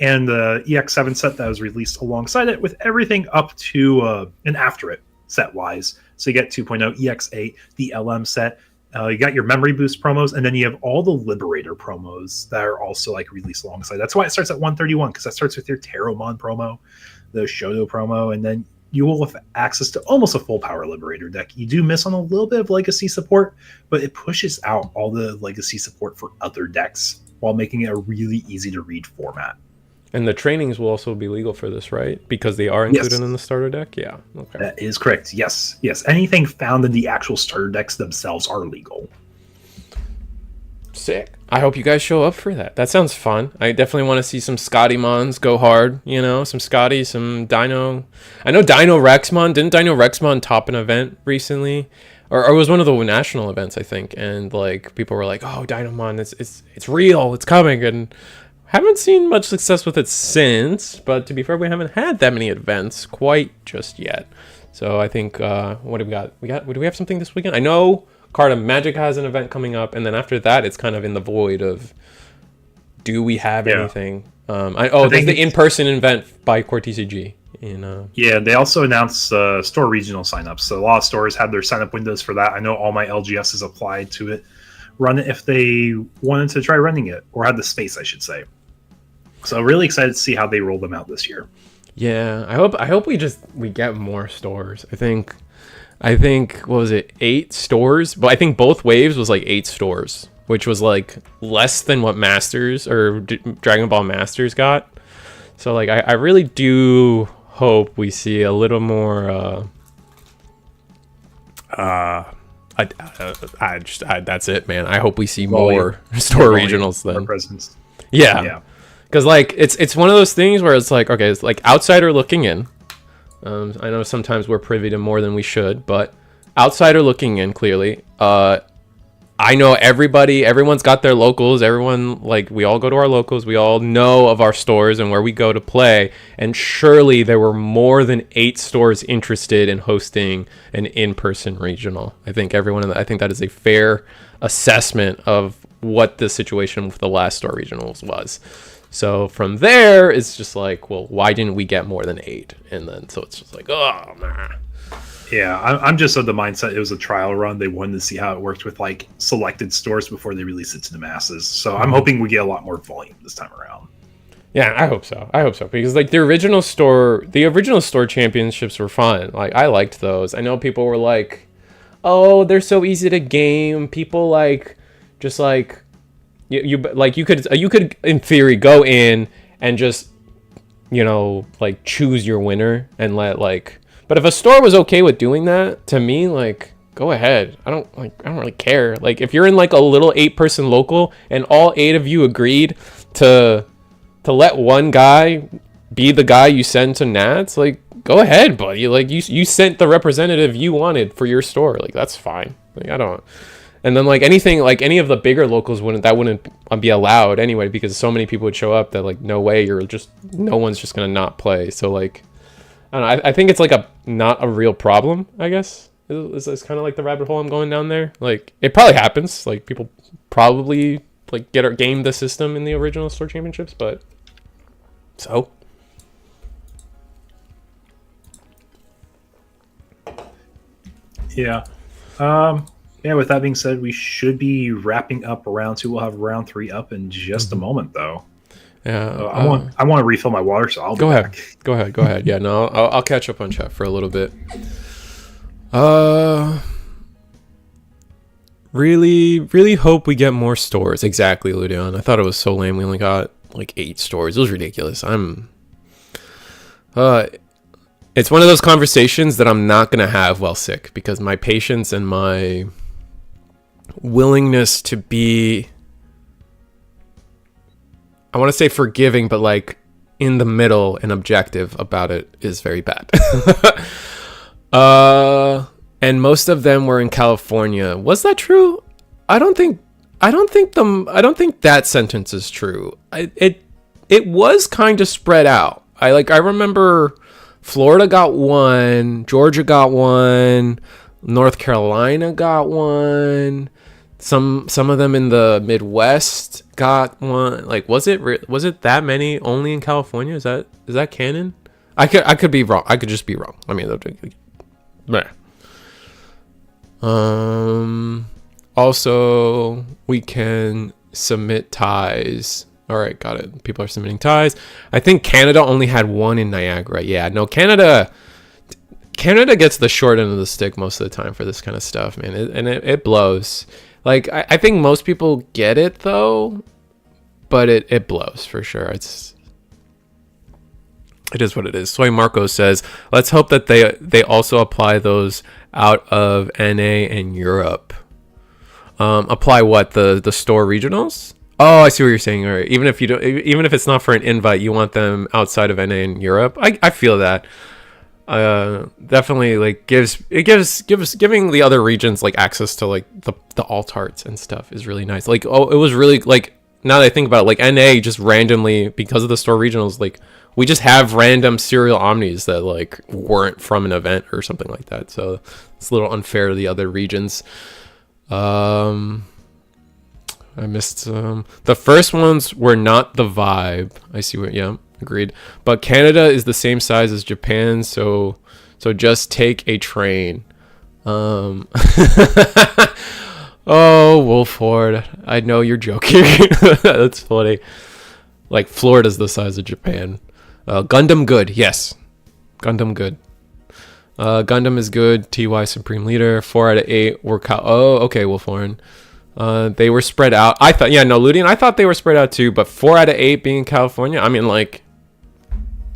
and the EX7 set that was released alongside it, with everything up to and after it set-wise. So you get 2.0 EX8, the LM set. You got your memory boost promos, and then you have all the Liberator promos that are also like released alongside. That's why it starts at 131, because that starts with your Terramon promo, the Shoto promo, and then you will have access to almost a full power Liberator deck. You do miss on a little bit of legacy support, but it pushes out all the legacy support for other decks while making it a really easy to read format. And the trainings will also be legal for this, right? Because they are included in the starter deck? Yeah. Okay. That is correct. Yes. Anything found in the actual starter decks themselves are legal. Sick. I hope you guys show up for that. That sounds fun. I definitely want to see some Scotty Mons go hard, some Scotty, some Dino. I know Dino Rexmon. Didn't Dino Rexmon top an event recently? Or it was one of the national events, I think. And like people were like, oh, Dinomon, it's real. It's coming. And haven't seen much success with it since, but to be fair, we haven't had that many events quite just yet. So I think, what do we got? Do we have something this weekend? I know Carta Magic has an event coming up, and then after that, it's kind of in the void of, do we have anything? There's the in-person event by Core TCG. Yeah, they also announced store regional signups. So a lot of stores had their signup windows for that. I know all my LGSs applied to it. Run it if they wanted to try running it, or had the space, I should say. So really excited to see how they roll them out this year. Yeah, I hope we get more stores. I think what was it, 8 stores? But I think both waves was like 8 stores which was like less than what Masters or Dragon Ball Masters got. So like I really do hope we see a little more that's it, man. I hope we see more store regionals then. Presence. Yeah. Because like it's one of those things where it's like, okay, it's like outsider looking in. I know sometimes we're privy to more than we should, but outsider looking in, clearly. I know everyone's got their locals. Everyone, like, we all go to our locals. We all know of our stores and where we go to play. And surely there were more than 8 stores interested in hosting an in-person regional. I think I think that is a fair assessment of what the situation with the last store regionals was. So from there, it's just like, well, why didn't we get more than 8? And then so it's just like, oh man. Yeah, I'm just of the mindset it was a trial run. They wanted to see how it worked with like selected stores before they release it to the masses. So I'm hoping we get a lot more volume this time around. Yeah, I hope so. Because like the original store championships were fun. Like I liked those. I know people were like, "Oh, they're so easy to game." People like just like you could in theory go in and just like choose your winner and let like. But if a store was okay with doing that, to me, like, go ahead. I don't really care. Like, if you're in like a little 8-person local and all 8 of you agreed to let one guy be the guy you send to Nats, like, go ahead, buddy. Like, you sent the representative you wanted for your store. Like, that's fine. Like, I don't. And then like anything, like any of the bigger locals wouldn't be allowed anyway, because so many people would show up that like no way no one's just gonna not play. So like. I don't know, I think it's like not a real problem, I guess. It's kind of like the rabbit hole I'm going down there. Like, it probably happens. Like, people probably like game the system in the original store championships, but so. Yeah. With that being said, we should be wrapping up round 2. We'll have round 3 up in just a moment, though. Yeah, I want to refill my water, so I'll go be ahead. back. Go ahead. Yeah, no, I'll catch up on chat for a little bit. Really hope we get more stores. Exactly, Ludion. I thought it was so lame. We only got like 8 stores. It was ridiculous. It's one of those conversations that I'm not gonna have while sick, because my patience and my willingness to be, I want to say forgiving, but like in the middle and objective about it is very bad. And most of them were in California. Was that true? I don't think that sentence is true. It was kind of spread out. I remember Florida got 1, Georgia got 1, North Carolina got 1. Some of them in the Midwest got 1. Like, was it that many only in California? Is that canon? I could be wrong. I could just be wrong. I mean, also we can submit ties. All right, got it. People are submitting ties. I think Canada only had 1 in Niagara. Yeah, no, Canada gets the short end of the stick most of the time for this kind of stuff, man. It blows. Like, I think most people get it, though, but it blows for sure. It is what it is. Soy Marco says, let's hope that they also apply those out of NA and Europe. Apply what? The store regionals? Oh, I see what you're saying. All right. Even if it's not for an invite, you want them outside of NA and Europe. I feel that. Definitely like giving the other regions like access to like the alt arts and stuff is really nice. Like, oh, it was really like, now that I think about it, like NA just randomly, because of the store regionals, like we just have random serial omnis that like weren't from an event or something like that. So it's a little unfair to the other regions. I missed the first ones were not the vibe. I see what, yeah. Agreed. But Canada is the same size as Japan, so just take a train. Oh, Wolford, I know you're joking. That's funny. Like, Florida's the size of Japan. Gundam good, yes. Gundam good. Gundam is good. TY Supreme Leader. 4 out of 8 were oh, okay, Wolfhorn. They were spread out. I thought, yeah, no, Ludian, I thought they were spread out too, but 4 out of 8 being in California, I mean, like,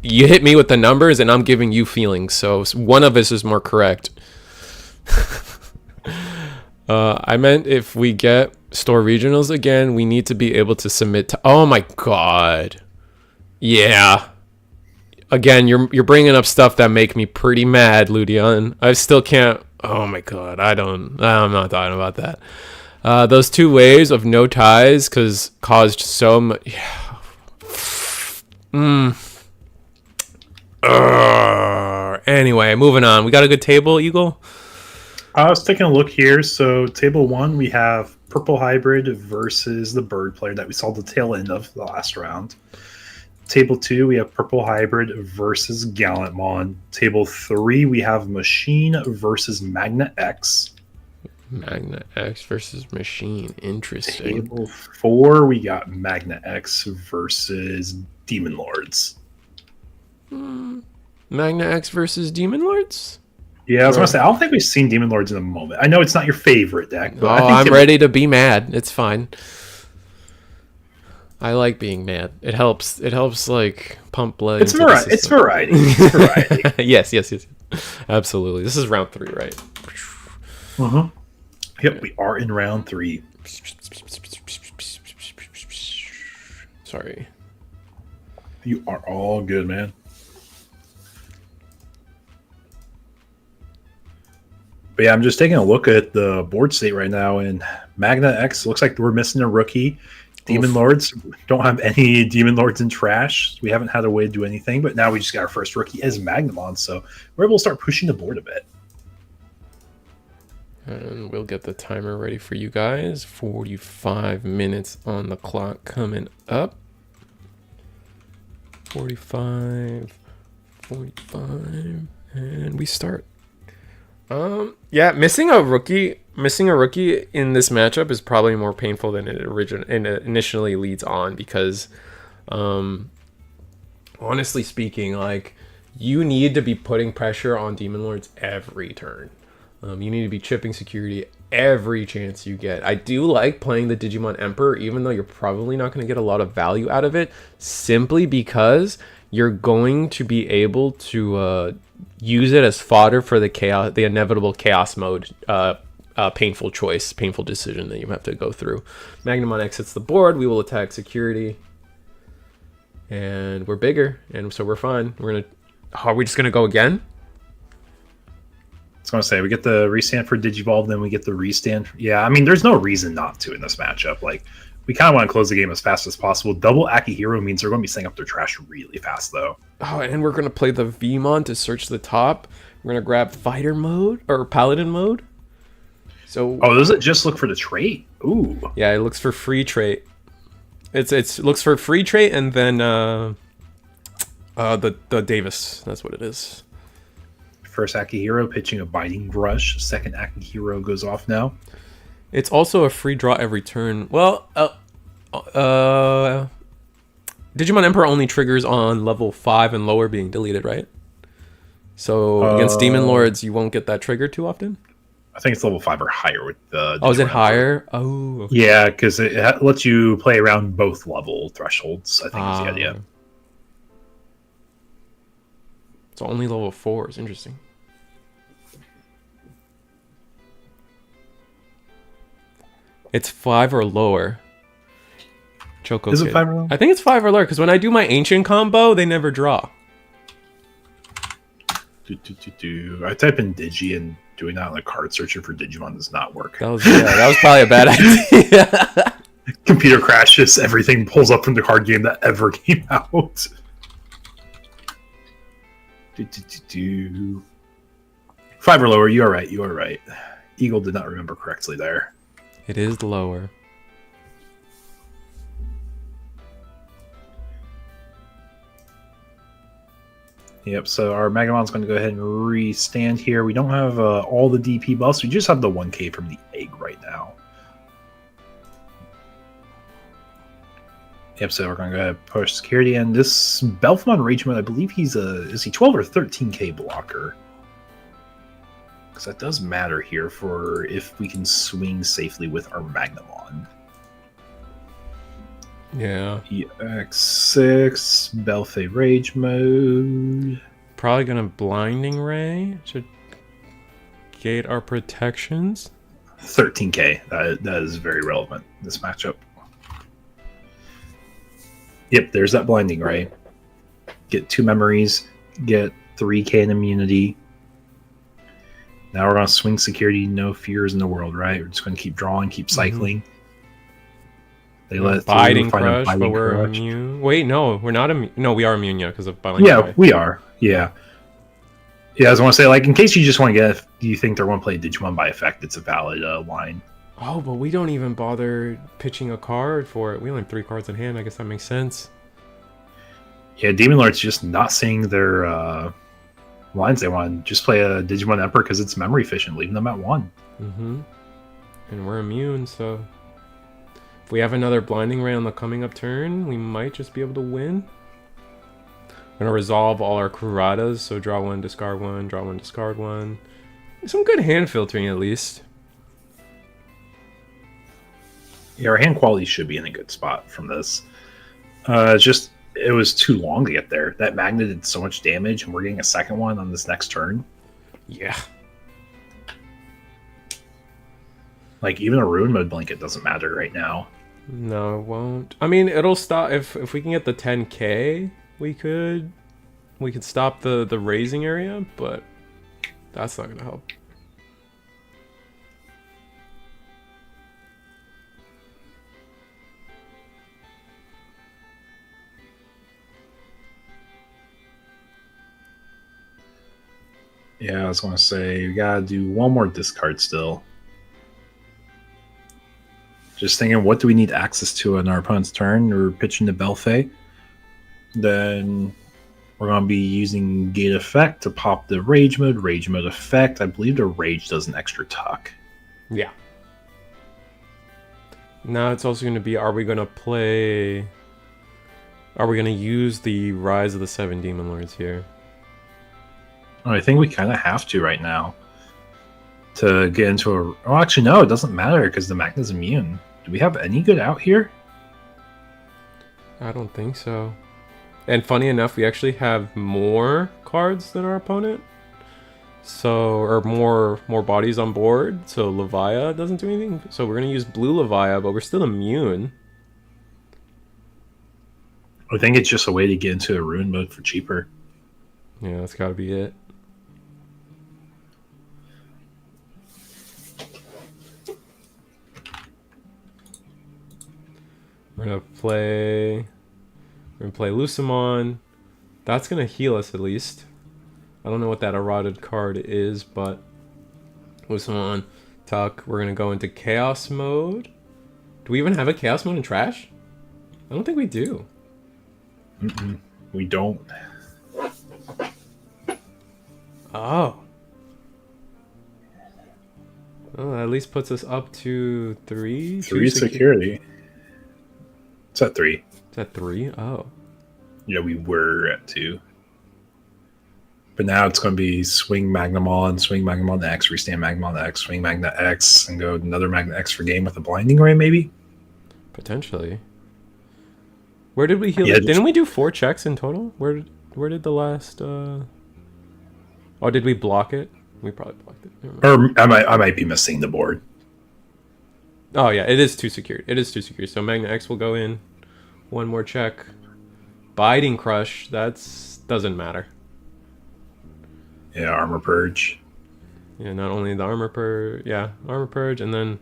you hit me with the numbers and I'm giving you feelings, so one of us is more correct. I meant if we get store regionals again, we need to be able to submit to, oh my god. Yeah. Again, you're bringing up stuff that make me pretty mad, Ludian. I still can't, oh my god, I'm not talking about that. Those 2 waves of no ties caused so much. Yeah. Anyway, moving on. We got a good table, Eagle? I was taking a look here. So table 1, we have Purple Hybrid versus the Bird player that we saw the tail end of the last round. Table 2, we have Purple Hybrid versus Gallantmon. Table 3, we have Machine versus Magna X. Magna X versus Machine. Interesting. Table 4, we got Magna X versus Demon Lords. Magna X versus Demon Lords? Yeah, I was going to say, I don't think we've seen Demon Lords in a moment. I know it's not your favorite deck. But I'm ready to be mad. It's fine. I like being mad. It helps. It helps, like, pump blood. It's variety. It's variety. It's variety. Yes. Absolutely. This is round 3, right? Mm-hmm. Yep, we are in round 3. Sorry. You are all good, man. But yeah, I'm just taking a look at the board state right now, and Magna X looks like we're missing a rookie. Demon Lords don't have any Demon Lords in trash. We haven't had a way to do anything, but now we just got our first rookie as Magnamon, so we're able to start pushing the board a bit. And we'll get the timer ready for you guys. 45 minutes on the clock coming up. 45, and we start. Yeah, missing a rookie in this matchup is probably more painful than it initially leads on, because honestly speaking, like, you need to be putting pressure on Demon Lords every turn. You need to be chipping security every chance you get. I do like playing the Digimon Emperor, even though you're probably not going to get a lot of value out of it, simply because you're going to be able to use it as fodder for the inevitable chaos mode, painful decision that you have to go through. Magnamon exits the board. We will attack security, and we're bigger, and so we're fine. Are we just gonna go again? I was going to say, we get the restand for Digivolve, then we get the restand. Yeah, I mean, there's no reason not to in this matchup. Like, we kind of want to close the game as fast as possible. Double Akihiro means they're going to be setting up their trash really fast, though. Oh, and we're going to play the Vmon to search the top. We're going to grab Fighter mode, or Paladin mode. So, oh, does it just look for the trait? Ooh. Yeah, it looks for free trait. It looks for free trait, and then the Davis. That's what it is. First Akihiro pitching a Biting Rush. Second Akihiro goes off now. It's also a free draw every turn. Well, Digimon Emperor only triggers on level 5 and lower being deleted, right? So against Demon Lords, you won't get that trigger too often? I think it's level 5 or higher with the... Oh, is it higher? Oh, okay. Yeah, because it lets you play around both level thresholds, I think is the idea. So only level 4 is interesting. It's 5 or lower. Choco Is Kid. it 5 or lower? I think it's 5 or lower, because when I do my ancient combo, they never draw. I type in Digi, and doing that on the card searcher for Digimon does not work. That was probably a bad idea. Computer crashes, everything pulls up from the card game that ever came out. 5 or lower, you are right. Eagle did not remember correctly there. It is lower. Yep, so our Magamon's going to go ahead and restand here. We don't have all the DP buffs. We just have the 1k from the egg right now. Yep, so we're going to go ahead and push security. And this Belfmon Rage Mode, I believe is he 12 or 13k blocker? because that does matter here for if we can swing safely with our Magnamon. Yeah. EX6, Belfay Rage mode. Probably gonna Blinding Ray to gate our protections. 13k. That is very relevant in this matchup. Yep, there's that Blinding Ray. Get 2 memories, get 3k in immunity. Now we're gonna swing security, no fears in the world, right? We're just gonna keep drawing, keep cycling. They let Biting Crush, but we're immune. Wait, no, we're not immune. No, we are immune, yeah, because of Biting Crush. We are. Yeah. Yeah, I was going to say, like, in case you just want to get, do you think they're going to play Digimon by effect? It's a valid line. Oh, but we don't even bother pitching a card for it. We only have 3 cards in hand. I guess that makes sense. Yeah, Demon Lord's just not seeing their lines they want. Just play a Digimon Emperor because it's memory efficient, leaving them at 1. Mm-hmm. And we're immune, so if we have another Blinding Ray on the coming up turn, we might just be able to win. We're going to resolve all our Kuratas, so draw 1, discard 1, draw 1, discard 1. Some good hand filtering, at least. Yeah, our hand quality should be in a good spot from this. Just, it was too long to get there. That Magna did so much damage, and we're getting a second one on this next turn. Yeah. Like, even a Ruin Mode Blanket doesn't matter right now. No, it won't. I mean, it'll stop. If we can get the 10k, we could stop the raising area, but that's not going to help. Yeah, I was going to say, we got to do one more discard still. Just thinking, what do we need access to on our opponent's turn? We're pitching the Belfay. Then we're going to be using Gate Effect to pop the Rage Mode. Rage Mode Effect. I believe the Rage does an extra tuck. Yeah. Now it's also going to be, are we going to use the Rise of the 7 Demon Lords here? Oh, I think we kind of have to right now. To get into a... Oh, actually, no, it doesn't matter because the Magna's immune. Do we have any good out here? I don't think so. And funny enough, we actually have more cards than our opponent. So, or more bodies on board. So Levia doesn't do anything. So we're going to use blue Levia, but we're still immune. I think it's just a way to get into a Ruin mode for cheaper. Yeah, that's got to be it. We're gonna play Lucemon. That's gonna heal us at least. I don't know what that eroded card is, but Lucemon, tuck. We're gonna go into chaos mode. Do we even have a chaos mode in trash? I don't think we do. We don't. Oh. Well, that at least puts us up to 3. 3 security. It's at 3. It's at 3? Oh. Yeah, we were at 2. But now it's going to be swing Magnamon X, restand Magnamon X, swing Magna X, and go another Magna X for game with a Blinding Ray, maybe? Potentially. Where did we heal? Yeah, didn't we do 4 checks in total? Where did the last... Oh, did we block it? We probably blocked it. Or I might be missing the board. Oh, yeah, it is 2 secured. It is 2 secured. So Magna X will go in. 1 more check. Biting Crush, doesn't matter. Yeah, Armor Purge. Yeah, not only the Armor Purge, Armor Purge, and then...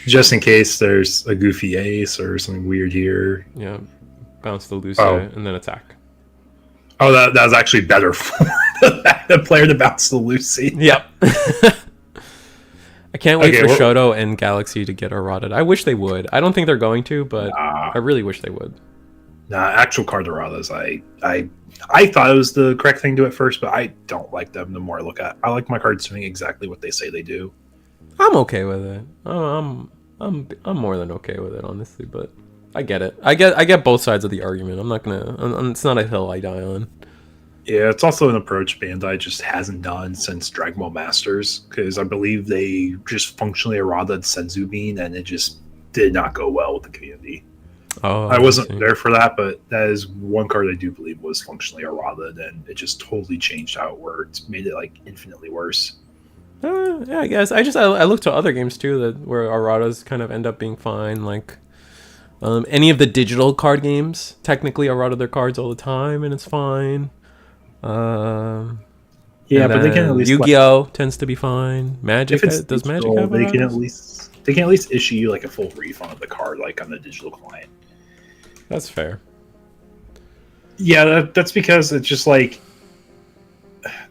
Just in case there's a goofy ace or something weird here. Yeah, bounce the Lucia, and then attack. Oh, that was actually better for the player to bounce the Lucy. Yep. I can't wait for Shoto and Galaxy to get eroded. I wish they would. I don't think they're going to, but I really wish they would. Nah, actual card erratas, I thought it was the correct thing to do at first, but I don't like them the more I look at. I like my cards doing exactly what they say they do. I'm okay with it. I'm more than okay with it, honestly, but I get it. I get both sides of the argument. I'm not gonna. It's not a hill I die on. Yeah, it's also an approach Bandai just hasn't done since Dragon Ball Masters, because I believe they just functionally errata Senzu Bean, and it just did not go well with the community. Oh, I wasn't see. there for that, but that is one card I do believe was functionally errata, and it just totally changed how it worked, made it like infinitely worse. Yeah, I guess I look to other games too that where erratas kind of end up being fine. Like any of the digital card games technically errata their cards all the time, and it's fine. Yeah, And but they can at then least Yu-Gi-Oh tends to be fine. Magic if it's does Magic digital, have erratas? they can at least issue you like a full refund of the card, like on the digital client. That's fair. Yeah, that's because it's just like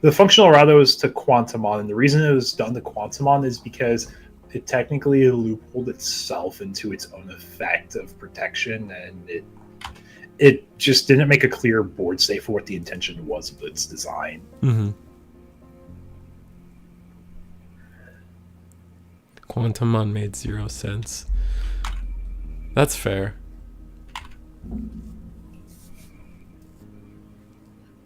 the functional errata was to Quantumon, and the reason it was done to Quantumon is because it technically loopholed itself into its own effect of protection, and it just didn't make a clear board state for what the intention was of its design. Mm-hmm. Quantumon made 0 sense. That's fair.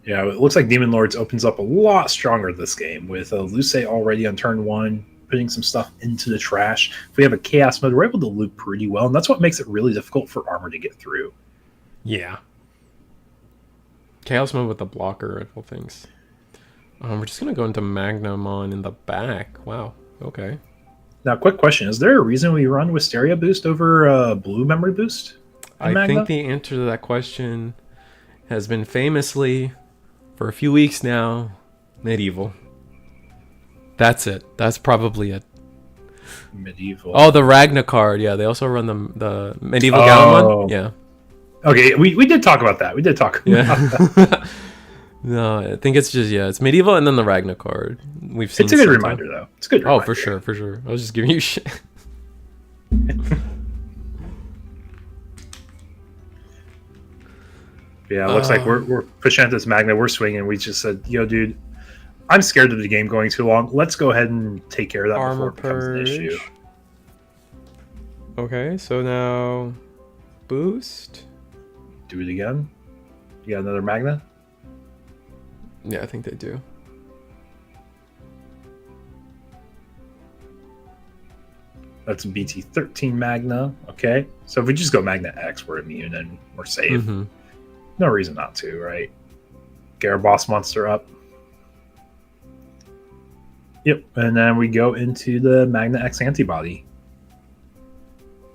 Yeah, it looks like Demon Lords opens up a lot stronger this game with Luce already on turn 1, putting some stuff into the trash. If we have a Chaos mode, we're able to loop pretty well, and that's what makes it really difficult for Armor to get through. Yeah. Chaos mode with the blocker of all things. We're just going to go into Magnamon in the back. Wow. Okay. Now, quick question. Is there a reason we run Wisteria Boost over Blue Memory Boost? I think the answer to that question has been famously, for a few weeks now, Medieval. That's it. That's probably it. Medieval. Oh, the Ragna card. Yeah, they also run the Medieval Gallantmon. Yeah. Okay, we did talk about that. We did talk about that. No, I think it's just, it's Medieval and then the Ragna card. We've seen it's a good reminder, though. It's a good reminder. Oh, for sure. I was just giving you shit. Yeah, it looks like we're pushing at this Magna. We're swinging. We just said, yo, dude, I'm scared of the game going too long. Let's go ahead and take care of that Armor before it becomes an issue. Okay, so now boost. Do it again. You got another Magna? Yeah, I think they do. That's a BT13 Magna. Okay. So if we just go Magna X, we're immune and we're safe. Mm-hmm. No reason not to, right? Get our boss monster up. Yep. And then we go into the Magna X antibody.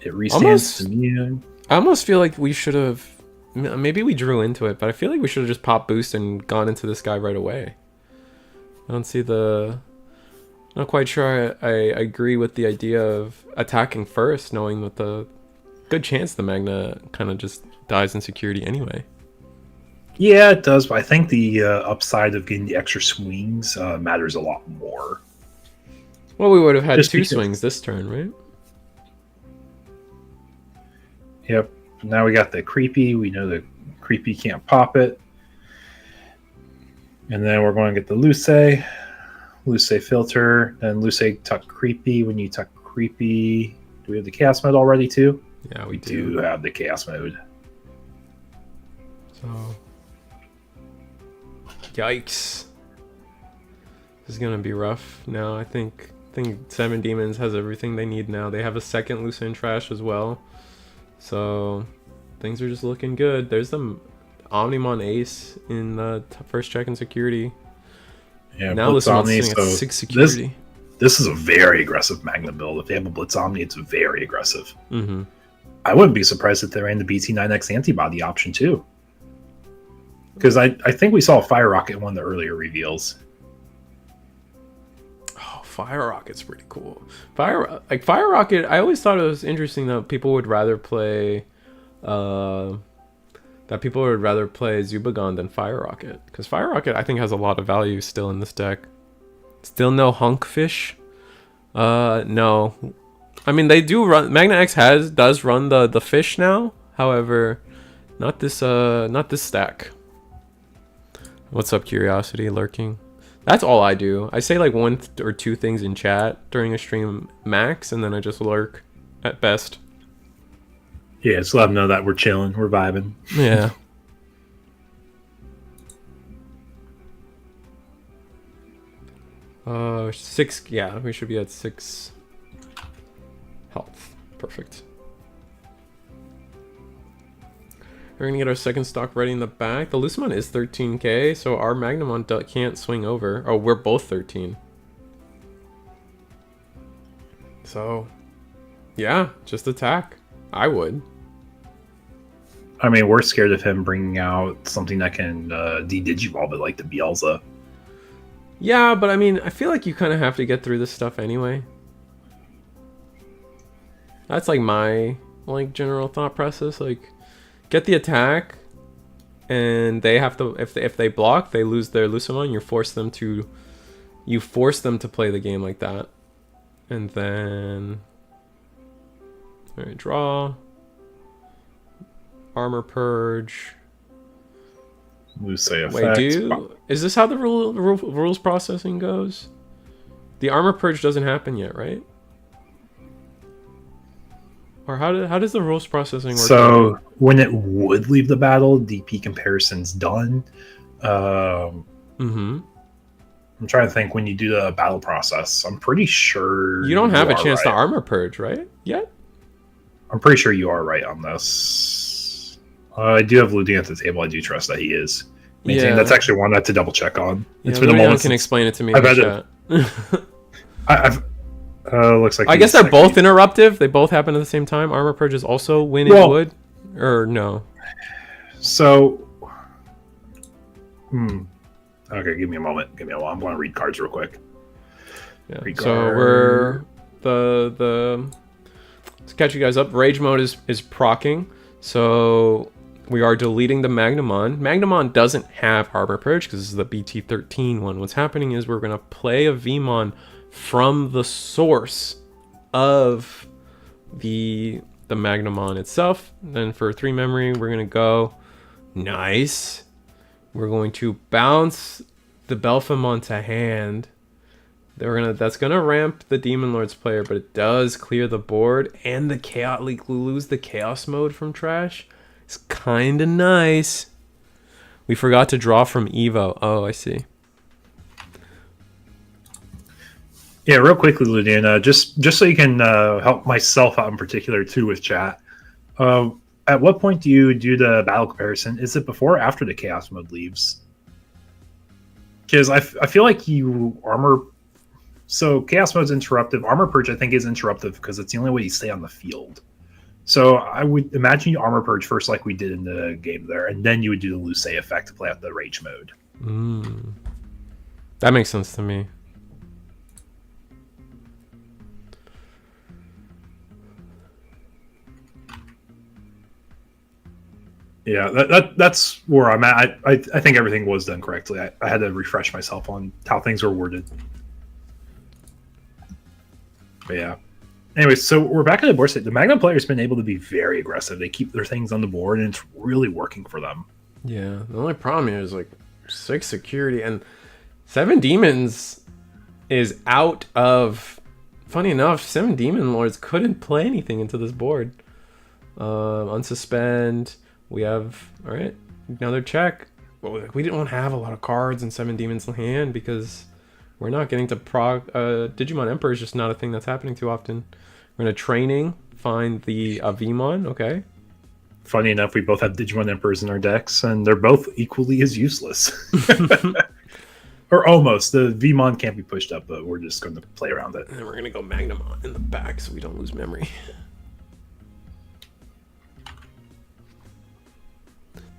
It restands immune. I almost feel like we should have... Maybe we drew into it, but I feel like we should have just popped boost and gone into this guy right away. I don't see the... Not quite sure I agree with the idea of attacking first, knowing that the good chance the Magna kind of just dies in security anyway. Yeah, it does, but I think the upside of getting the extra swings matters a lot more. Well, we would have had Just two because- swings this turn, right? Yep. Now we got the creepy. We know the creepy can't pop it. And then we're going to get the Luce filter, and Luce tuck creepy. When you tuck creepy, do we have the chaos mode already too? Yeah, We do have the chaos mode. So, yikes! This is gonna be rough. Now I think Seven Demons has everything they need now. They have a second Luce in trash as well, so things are just looking good. There's the Omnimon Ace in the first check in security. Yeah, Now Blitz listen, Omni, sitting at so 6 security. This is a very aggressive Magna build. If they have a Blitz Omni, it's very aggressive. Mm-hmm. I wouldn't be surprised if they ran the BT9X antibody option too. Because I think we saw a Fire Rocket in one of the earlier reveals. Oh, Fire Rocket's pretty cool. Fire Rocket, I always thought it was interesting that people would rather play Zubagon than Fire Rocket, because Fire Rocket I think has a lot of value still in this deck. Still no Hunkfish. No, I mean they do run. Magna X does run the fish now. However, not this stack. What's up, Curiosity lurking? That's all I do. I say like one or two things in chat during a stream max, and then I just lurk at best. Yeah, just let them know that we're chilling, we're vibing. Yeah. 6. Yeah, we should be at 6 health. Perfect. We're gonna get our second stock ready in the back. The Lucemon is 13k, so our Magnamon can't swing over. Oh, we're both 13. So, yeah, just attack. I would. I mean, we're scared of him bringing out something that can de-digivolve it, like the Beelza. Yeah, but I mean, I feel like you kind of have to get through this stuff anyway. That's like my general thought process. Like, get the attack, and they have to. If they block, they lose their Lucemon. You force them to play the game like that, and then all right, draw, armor purge. Lose effect. Wait, is this how the rules processing goes? The armor purge doesn't happen yet, right? Or how does the rules processing work? So when it would leave the battle, DP comparison's done. I'm trying to think when you do the battle process. I'm pretty sure you don't have a chance to armor purge, right? Yet? I'm pretty sure you are right on this. I do have Ludian at the table. I do trust that he is. Yeah. That's actually one I have to double check on. It's been a moment. Can explain it to me in the chat. I've looks like I guess they're both interruptive. They both happen at the same time. Armor purge is also when it would, or no. So, okay, give me a moment. I'm going to read cards real quick. Yeah. So we're the to catch you guys up. Rage mode is proccing. So we are deleting the Magnamon. Magnamon doesn't have armor purge because this is the BT13 one. What's happening is we're gonna play a Vmon from the source of the Magnamon itself. Then for 3 memory, we're gonna go nice. We're going to bounce the Belphemon to hand. That's gonna ramp the Demon Lord's player, but it does clear the board and the chaos. Like, we lose the chaos mode from trash. It's kind of nice. We forgot to draw from Evo. Oh, I see. Yeah, real quickly, Ludian, just so you can help myself out in particular too with chat. At what point do you do the battle comparison? Is it before or after the chaos mode leaves? Because I feel like you armor. So chaos mode's interruptive. Armor purge I think is interruptive because it's the only way you stay on the field. So I would imagine you armor purge first, like we did in the game there, and then you would do the Luce effect to play out the rage mode. That makes sense to me. Yeah, that's where I'm at. I think everything was done correctly. I had to refresh myself on how things were worded. But yeah. Anyway, so we're back at the board state. The Magnum player's been able to be very aggressive. They keep their things on the board, and it's really working for them. Yeah, the only problem here is like 6 security and 7 demons is out of. Funny enough, 7 demon lords couldn't play anything into this board. Unsuspend. We have all right. Another check. Well, we didn't have a lot of cards and 7 demons in hand because we're not getting to prog. Digimon Emperor is just not a thing that's happening too often. We're gonna training, find the Vmon. Okay. Funny enough, we both have Digimon Emperors in our decks, and they're both equally as useless. Or almost. The Vmon can't be pushed up, but we're just going to play around it. And we're gonna go Magnamon in the back so we don't lose memory.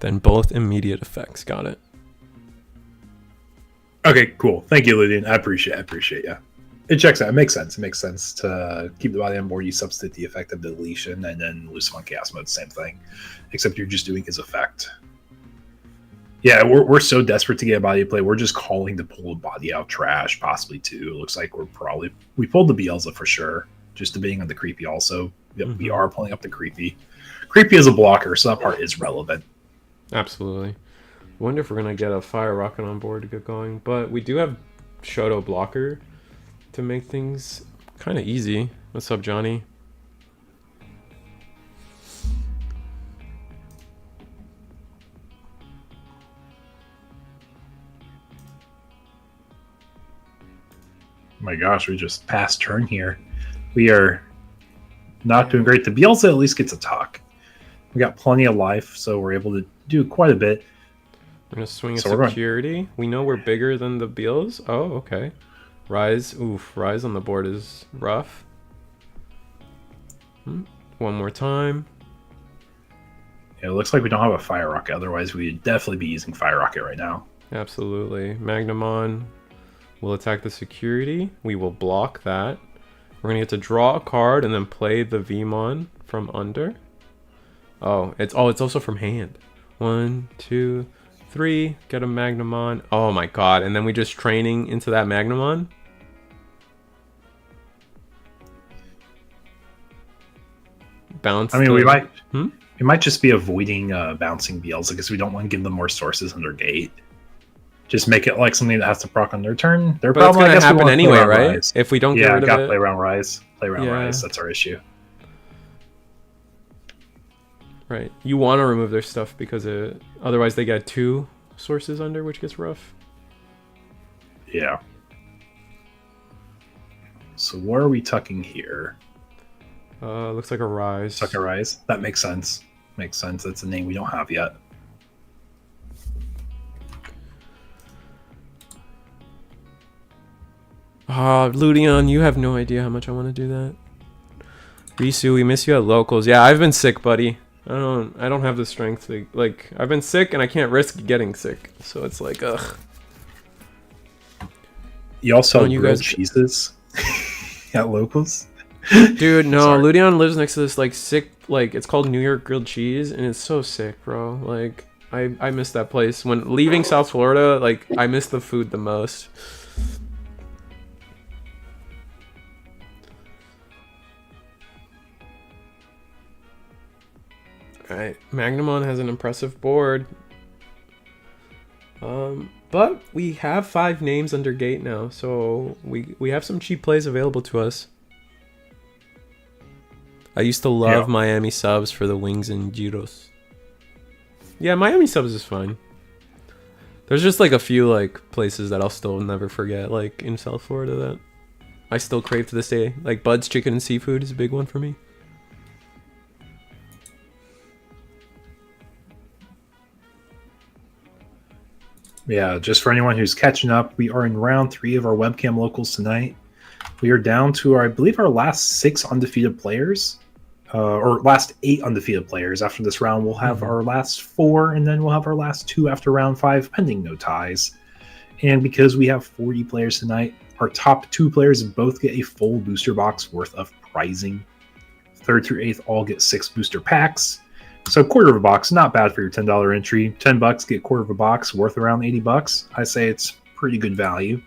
Then both immediate effects. Got it. Okay, cool. Thank you, Lydian. I appreciate yeah. It checks out. It makes sense. It makes sense to keep the body on board. You substitute the effect of deletion, and then Lucemon Chaos Mode, same thing. Except you're just doing his effect. Yeah, we're so desperate to get a body to play. We're just calling to pull a body out trash, possibly too. It looks like we pulled the Beelza for sure. Just to being on the creepy also. Yep, we are pulling up the creepy. Creepy is a blocker, so that part is relevant. Absolutely. Wonder if we're gonna get a fire rocket on board to get going, but we do have Shoto blocker to make things kind of easy. What's up, Johnny? my gosh, we just passed turn here. We are not doing great. The Bielsa at least gets a talk. We got plenty of life, so we're able to do quite a bit. We're gonna swing a security. We know we're bigger than the Beals. Oh, okay. Rise. Oof. Rise on the board is rough. One more time. Yeah, it looks like we don't have a Fire Rocket. Otherwise, we'd definitely be using Fire Rocket right now. Absolutely. Magnamon will attack the security. We will block that. We're gonna get to draw a card and then play the Vmon from under. Oh, it's also from hand. 1, 2, 3. Get a Magnamon. Oh my god! And then we just training into that Magnamon. Bounce. I mean, we might just be avoiding bouncing Beelze because we don't want to give them more sources on their gate. Just make it like something that has to proc on their turn. Their But it's gonna happen anyway, right? Rise. If we don't get rid of it. Yeah, play around Rise. Play around Rise. That's our issue. Right. You want to remove their stuff because otherwise they get 2 sources under, which gets rough. Yeah. So what are we tucking here? Looks like a Rise. Tuck a Rise? That makes sense. Makes sense. That's a name we don't have yet. Ludion, you have no idea how much I want to do that. Risu, we miss you at locals. Yeah, I've been sick, buddy. I don't have the strength to, like, I've been sick and I can't risk getting sick. So it's like, ugh. You also have grilled cheeses at locals? Dude, no, Ludion lives next to this, like, sick, like, it's called New York grilled cheese, and it's so sick, bro. Like, I miss that place. When leaving South Florida, like, I miss the food the most. Alright, Magnamon has an impressive board. But we have 5 names under gate now, so we have some cheap plays available to us. I used to love Miami subs for the wings and gyros. Yeah, Miami subs is fine. There's just like a few like places that I'll still never forget, like in South Florida, that I still crave to this day. Like Bud's Chicken and Seafood is a big one for me. Yeah, just for anyone who's catching up, we are in round 3 of our webcam locals tonight. We are down to, I believe, our last 6 undefeated players. Or last 8 undefeated players. After this round, we'll have our last 4, and then we'll have our last 2 after round 5, pending no ties. And because we have 40 players tonight, our top 2 players both get a full booster box worth of prizing. 3rd through 8th all get 6 booster packs. So quarter of a box, not bad for your $10 entry. $10, get quarter of a box, worth around $80. I say it's pretty good value.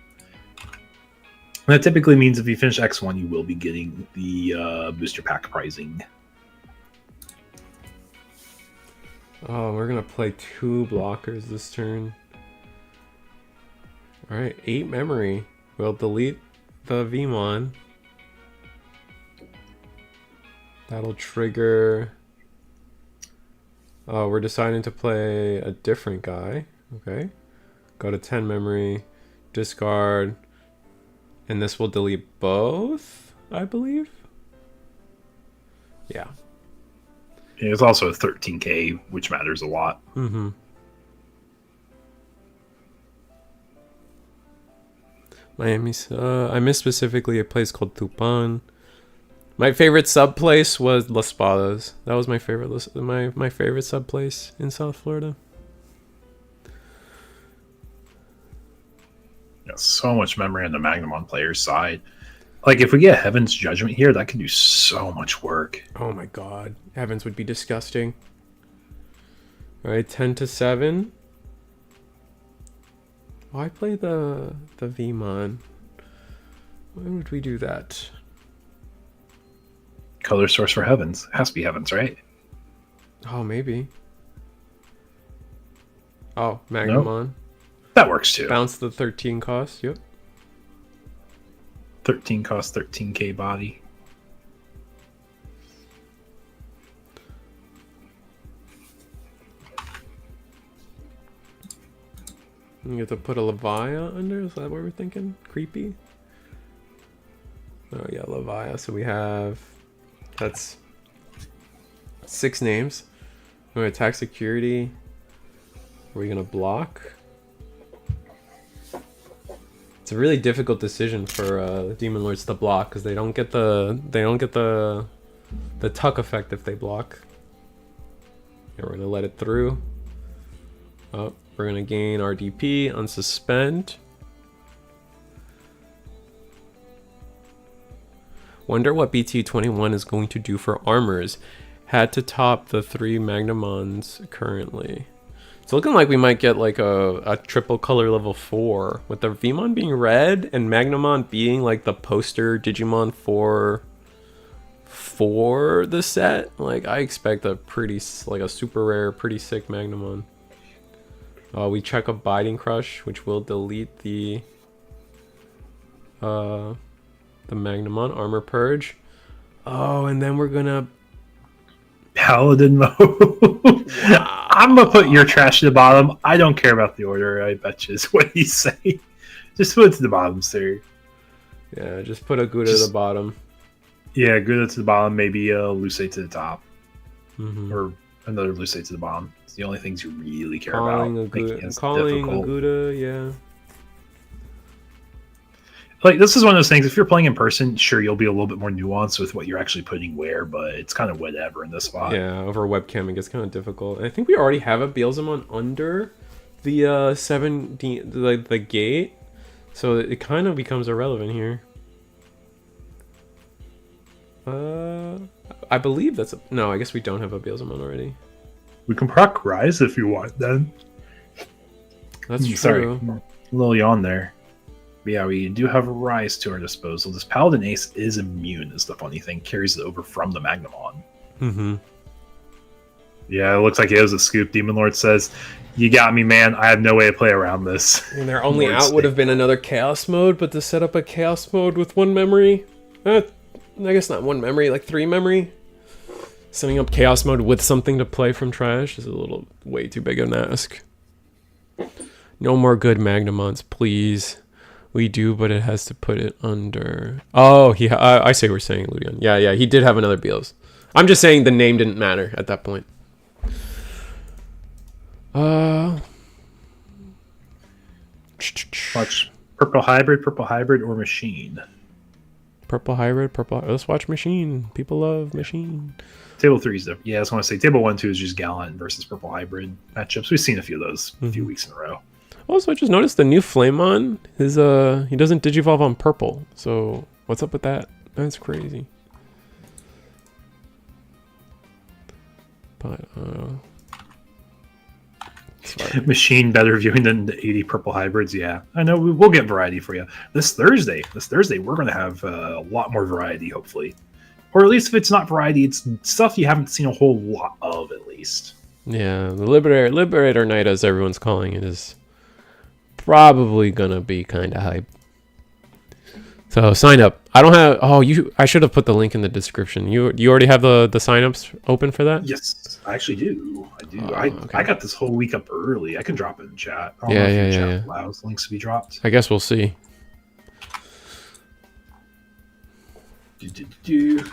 And that typically means if you finish X1, you will be getting the booster pack pricing. Oh, we're gonna play 2 blockers this turn. Alright, 8 memory. We'll delete the Vmon. That'll trigger... Oh, we're deciding to play a different guy. Okay. Go to 10 memory, discard, and this will delete both, I believe. Yeah. It's also a 13k, which matters a lot. Mm-hmm. Miami's. I miss specifically a place called Tupan. My favorite sub place was Las Palas. That was my favorite. My favorite sub place in South Florida. Yeah, so much memory on the Magnamon player's side. Like, if we get Heaven's Judgment here, that can do so much work. Oh my god. Heavens would be disgusting. Alright, 10 to 7. Why play the Vmon? Why would we do that? Color source for Heavens. It has to be Heavens, right? Oh, maybe. Oh, Magnamon. Nope. That works too. Bounce the 13 cost, yep. 13 cost, 13k body. You have to put a Levia under? Is that what we're thinking? Creepy? Oh yeah, Levia. So we have, that's 6 names. We're gonna attack security. Are we gonna block? It's a really difficult decision for Demon Lords to block because they don't get the tuck effect if they block. Yeah, we're gonna let it through. Oh, we're gonna gain our DP, unsuspend. Wonder what BT21 is going to do for armors. Had to top the 3 Magnamons currently. It's looking like we might get like a triple color level 4 with the Vmon being red and Magnamon being like the poster Digimon for the set. Like I expect a pretty like a super rare, pretty sick Magnamon. We check a Biting Crush, which will delete the Magnamon Armor Purge. Oh, and then we're gonna Paladin mode. Wow. I'm gonna put your trash to the bottom. I don't care about the order. I bet you is what he's saying. Just put it to the bottom, sir. Yeah, just put a Gouda to the bottom. Yeah, Gouda to the bottom. Maybe a Lucite to the top, or another Lucite to the bottom. It's the only things you really care about. Calling a Gouda, yeah. Like, this is one of those things, if you're playing in person, sure, you'll be a little bit more nuanced with what you're actually putting where, but it's kind of whatever in this spot. Yeah, over webcam, it gets kind of difficult. And I think we already have a Beelzemon under the 17, the gate, so it kind of becomes irrelevant here. I believe that's a... No, I guess we don't have a Beelzemon already. We can proc Rise if you want, then. That's true. Sorry, a little yawn there. But yeah, we do have a Rise to our disposal. This Paladin Ace is immune, is the funny thing. Carries it over from the Magnamon. Yeah, it looks like it was a scoop. Demon Lord says, "You got me, man. I have no way to play around this." And their only out would have been another Chaos Mode, but to set up a Chaos Mode with 1 memory... I guess not 1 memory, like 3 memory. Setting up Chaos Mode with something to play from trash is a little way too big of an ask. No more good Magnamons, please. We do, but it has to put it under... Oh, I see what you're saying, Ludion. Yeah, he did have another Beals. I'm just saying the name didn't matter at that point. Watch Purple Hybrid, or Machine. Purple Hybrid, let's watch Machine. People love Machine. Table 3 is different. Yeah, I just want to say Table 1, 2 is just Gallant versus Purple Hybrid matchups. We've seen a few of those a few weeks in a row. Also, I just noticed the new Flamemon is he doesn't digivolve on purple. So what's up with that? That's crazy. But Machine better viewing than the 80 Purple Hybrids. Yeah, I know. We'll get variety for you this Thursday. We're going to have a lot more variety, hopefully, or at least if it's not variety, it's stuff you haven't seen a whole lot of, at least. Yeah, the Liberator Night, as everyone's calling it, is probably gonna be kind of hype. So sign up. I don't have... Oh, I should have put the link in the description. You already have the signups open for that? Yes, I actually do. I do. Okay. I got this whole week up early. I can drop it in chat. I don't know if chat allows links to be dropped. I guess we'll see. Yeah,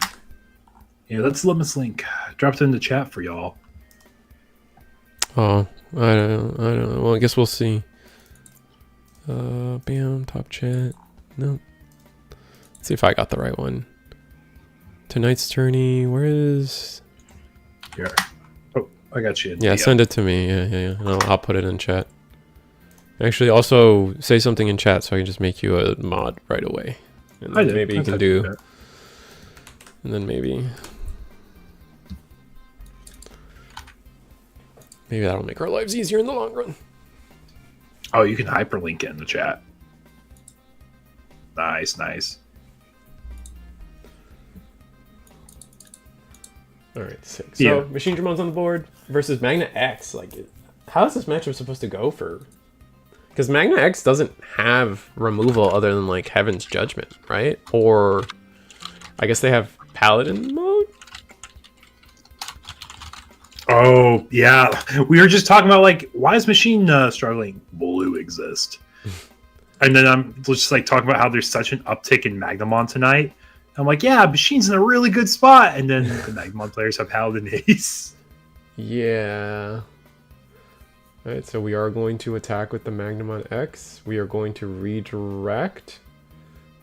that's the Limits link. Dropped it in the chat for y'all. Oh, I don't know. Well, I guess we'll see. Bam, top chat. Nope. Let's see if I got the right one. Tonight's tourney, where is... Here. Oh, I got you. Yeah, send it to me. Yeah. And I'll put it in chat. Actually, also say something in chat so I can just make you a mod right away. And then maybe you can do... That. And then maybe that'll make our lives easier in the long run. Oh, you can hyperlink it in the chat. Nice. All right, sick. So Machine Dramon's on the board versus Magna X. Like, how is this matchup supposed to go for? Because Magna X doesn't have removal other than like Heaven's Judgment, right? Or I guess they have Paladin mode. Oh yeah, we were just talking about like, why is Machine struggling? Blue exist, and then I'm just like talking about how there's such an uptick in Magnamon tonight. I'm like, yeah, Machine's in a really good spot. And then the Magnamon players have Paladin Ace. Yeah. Alright, so we are going to attack with the Magnamon X. We are going to redirect.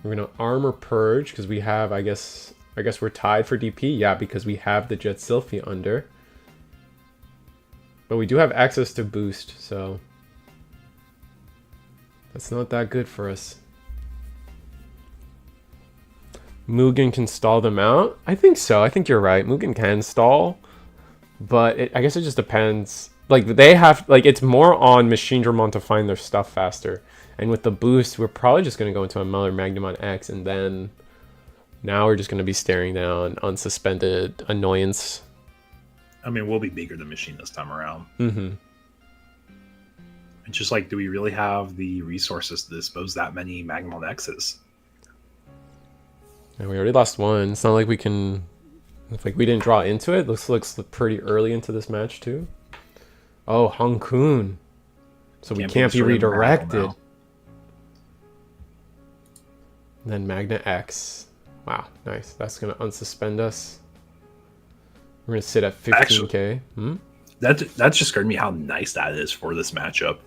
We're going to Armor Purge, because we have, I guess we're tied for DP. Yeah, because we have the Jet Sylphie under. But we do have access to boost, so that's not that good for us. Mugen can stall them out? I think so. I think you're right. Mugen can stall, but I guess it just depends. Like, they have, like, it's more on Machinedramon to find their stuff faster. And with the boost, we're probably just going to go into another Magnamon X, and then now we're just going to be staring down unsuspended annoyance. I mean, we'll be bigger than Machine this time around. Mm-hmm. It's just like, do we really have the resources to dispose that many Magnamon X's? And we already lost one. It's not like we can... It's like we didn't draw into it. Looks pretty early into this match, too. Oh, Hong-kun. So we can't be redirected. Then Magna X. Wow, nice. That's going to unsuspend us. We're going to sit at 15k. Actually, that just scared me how nice that is for this matchup.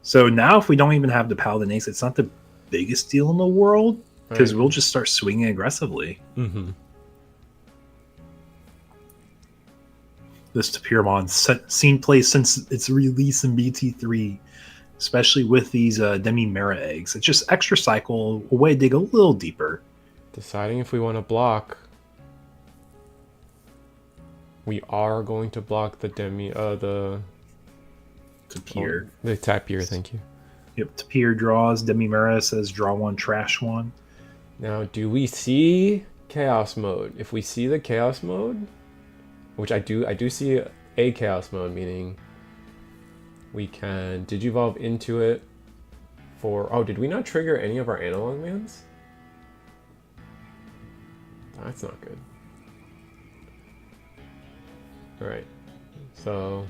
So now if we don't even have the Paladin Ace, it's not the biggest deal in the world, because we'll just start swinging aggressively. Mm-hmm. This Imperialdramon seen play since its release in BT3, especially with these Demi-Mera eggs. It's just extra cycle, a way to dig a little deeper. Deciding if we want to block. We are going to block the Tapir. The Tapir, thank you. Yep, Tapir draws. Demi-Mera says draw one, trash one. Now, do we see Chaos Mode? If we see the Chaos Mode, which I do see a Chaos Mode, meaning we can Digivolve into it for... Oh, did we not trigger any of our Analog Mans? That's not good. Alright, so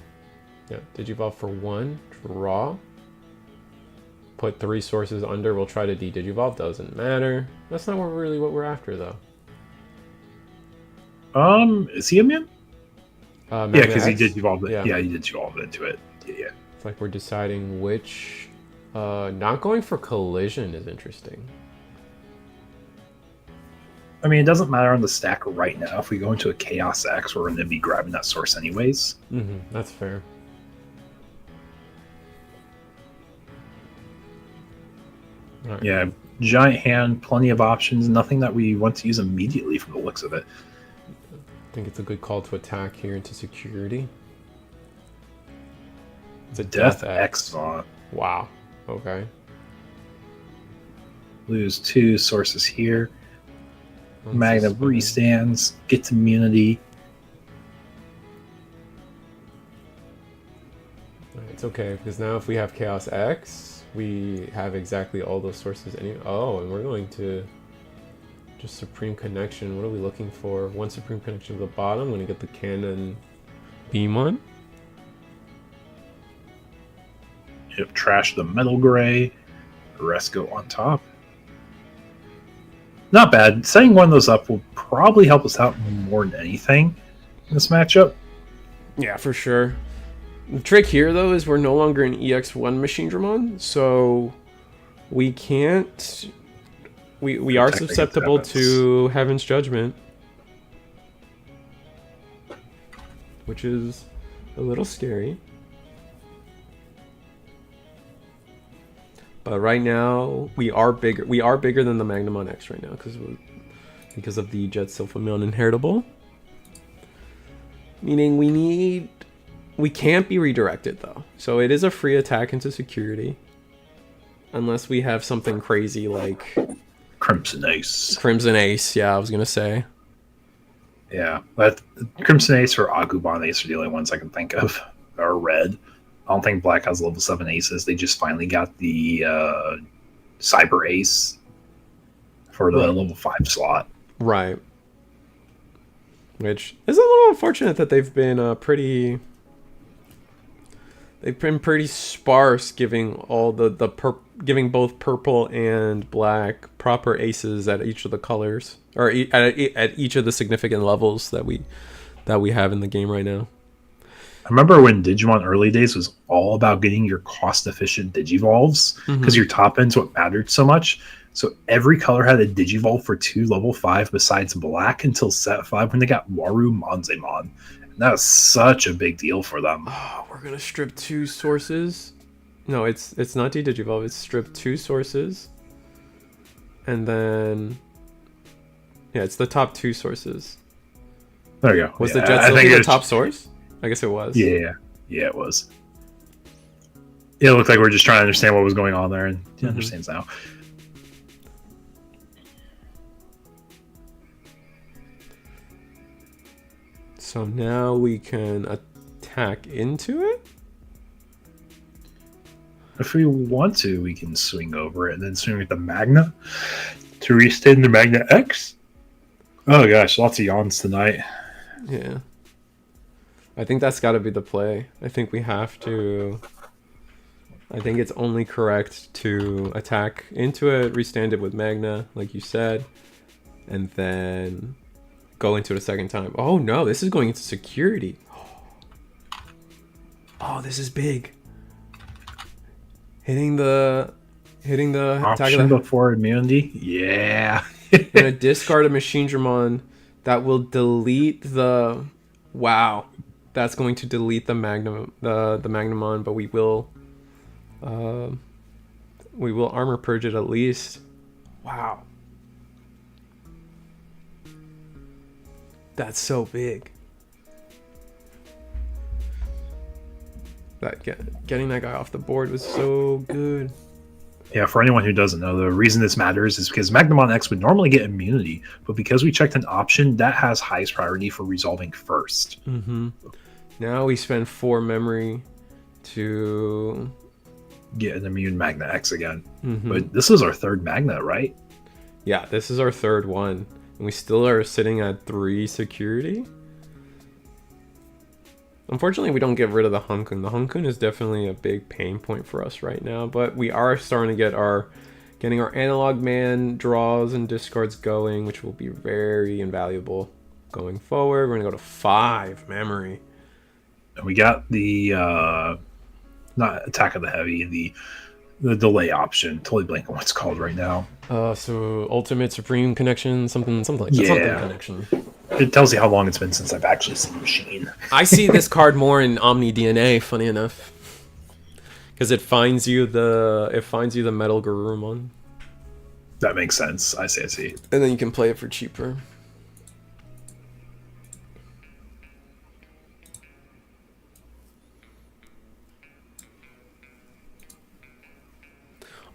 yeah, Digivolve for one, draw. Put 3 sources under, we'll try to de-Digivolve, doesn't matter. That's not really what we're after, though. Is he immune? Yeah, because he did evolve it. Yeah, he did evolve into it. Yeah. It's like we're deciding which... not going for collision is interesting. I mean, it doesn't matter on the stack right now. If we go into a Chaos X, we're going to be grabbing that source anyways. Mm-hmm, that's fair. Right. Yeah, giant hand, plenty of options, nothing that we want to use immediately from the looks of it. I think it's a good call to attack here into security. It's a Death X font. Wow. Okay. Lose 2 sources here. Magna restands, gets immunity. It's okay, because now if we have Chaos X, we have exactly all those sources. Oh, and we're going to just Supreme Connection. What are we looking for? 1 Supreme Connection to the bottom. I'm going to get the Cannon Beam one. Yep, trash the Metal Gray. The rest go on top. Not bad. Setting one of those up will probably help us out more than anything in this matchup. Yeah, for sure. The trick here, though, is we're no longer an EX1 Machinedramon, so we can't... We are susceptible to Heaven's Judgment, which is a little scary. But right now, we are bigger. We are bigger than the Magnamon X right now because of the Jet Sylphamion inheritable. Meaning we can't be redirected though. So it is a free attack into security, unless we have something crazy like Crimson Ace. Crimson Ace, yeah, I was gonna say. Yeah, but Crimson Ace or Agumon Ace are the only ones I can think of. Or Red. I don't think Black has level 7 aces. They just finally got the Cyber Ace for the level 5 slot. Right. Which is a little unfortunate that they've been pretty sparse, giving all giving both purple and black proper aces at each of the colors, or at each of the significant levels that we have in the game right now. I remember when Digimon early days was all about getting your cost-efficient Digivolves, because your top end's what mattered so much. So every color had a Digivolve for 2 level 5 besides black until set 5 when they got Waru Manzemon. And that was such a big deal for them. Oh, we're gonna strip 2 sources. No, it's not Digivolve. It's strip 2 sources, and then it's the top 2 sources. There you go. Was the Jetsilky the top source? I guess it was. Yeah, it was. It looked like we're just trying to understand what was going on there, and he understands now. So now we can attack into it? If we want to, we can swing over it and then swing with the Magna to restate the Magna X. Oh gosh, lots of yawns tonight. Yeah. I think that's got to be the play. I think we have to... I think it's only correct to attack into it, restand it with Magna, like you said, and then go into it a second time. Oh no, this is going into security. Oh, this is big. Hitting the option before immunity. Yeah. Gonna discard a Machinedramon that will delete the... Wow. That's going to delete the Magnamon, but we will armor purge it at least. Wow. That's so big. Getting that guy off the board was so good. Yeah, for anyone who doesn't know, the reason this matters is because Magnamon X would normally get immunity, but because we checked an option, that has highest priority for resolving first. Now we spend 4 memory to get an immune Magna X again. But this is our 3rd Magna, right? Yeah, this is our 3rd one. And we still are sitting at 3 security. Unfortunately, we don't get rid of the Hunkun. The Hunkun is definitely a big pain point for us right now, but we are starting to getting our analog man draws and discards going, which will be very invaluable going forward. We're gonna go to 5 memory. And we got the not Attack of the Heavy, the delay option. Totally blank on what it's called right now. So Ultimate Supreme Connection, something like that. Yeah. Something connection. It tells you how long it's been since I've actually seen the machine. I see this card more in Omni DNA, funny enough, because it finds you the Metal Garurumon. That makes sense. I see. And then you can play it for cheaper.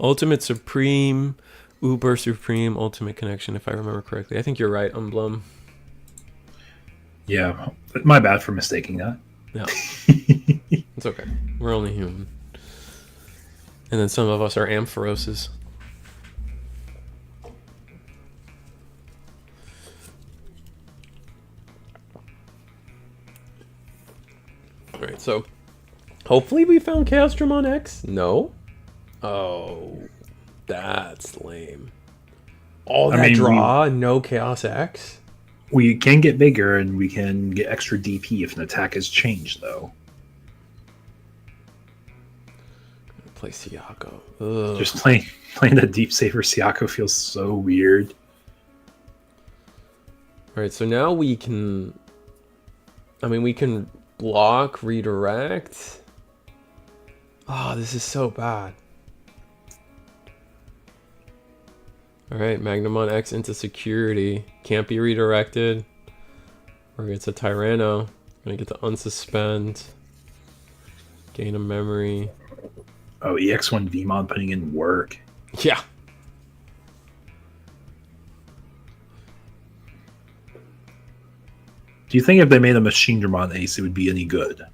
Ultimate Supreme, Uber Supreme, Ultimate Connection, if I remember correctly. I think you're right, Umblum. Yeah, my bad for mistaking that. Yeah. It's okay. We're only human. And then some of us are Amphiroses. Alright, so hopefully we found Chaosdramon X? No? Oh, that's lame. All that draw and no Chaos X? We can get bigger and we can get extra DP if an attack has changed, though. Play Siako. Ugh. Just playing the Deep Saver Siako feels so weird. Alright, so now we can... we can block, redirect. Oh, this is so bad. Alright, Magnamon X into security. Can't be redirected. Or it's a Tyranno. Gonna get to unsuspend. Gain a memory. Oh, EX1 Vmon putting in work. Yeah. Do you think if they made a Machinedramon ace, it would be any good?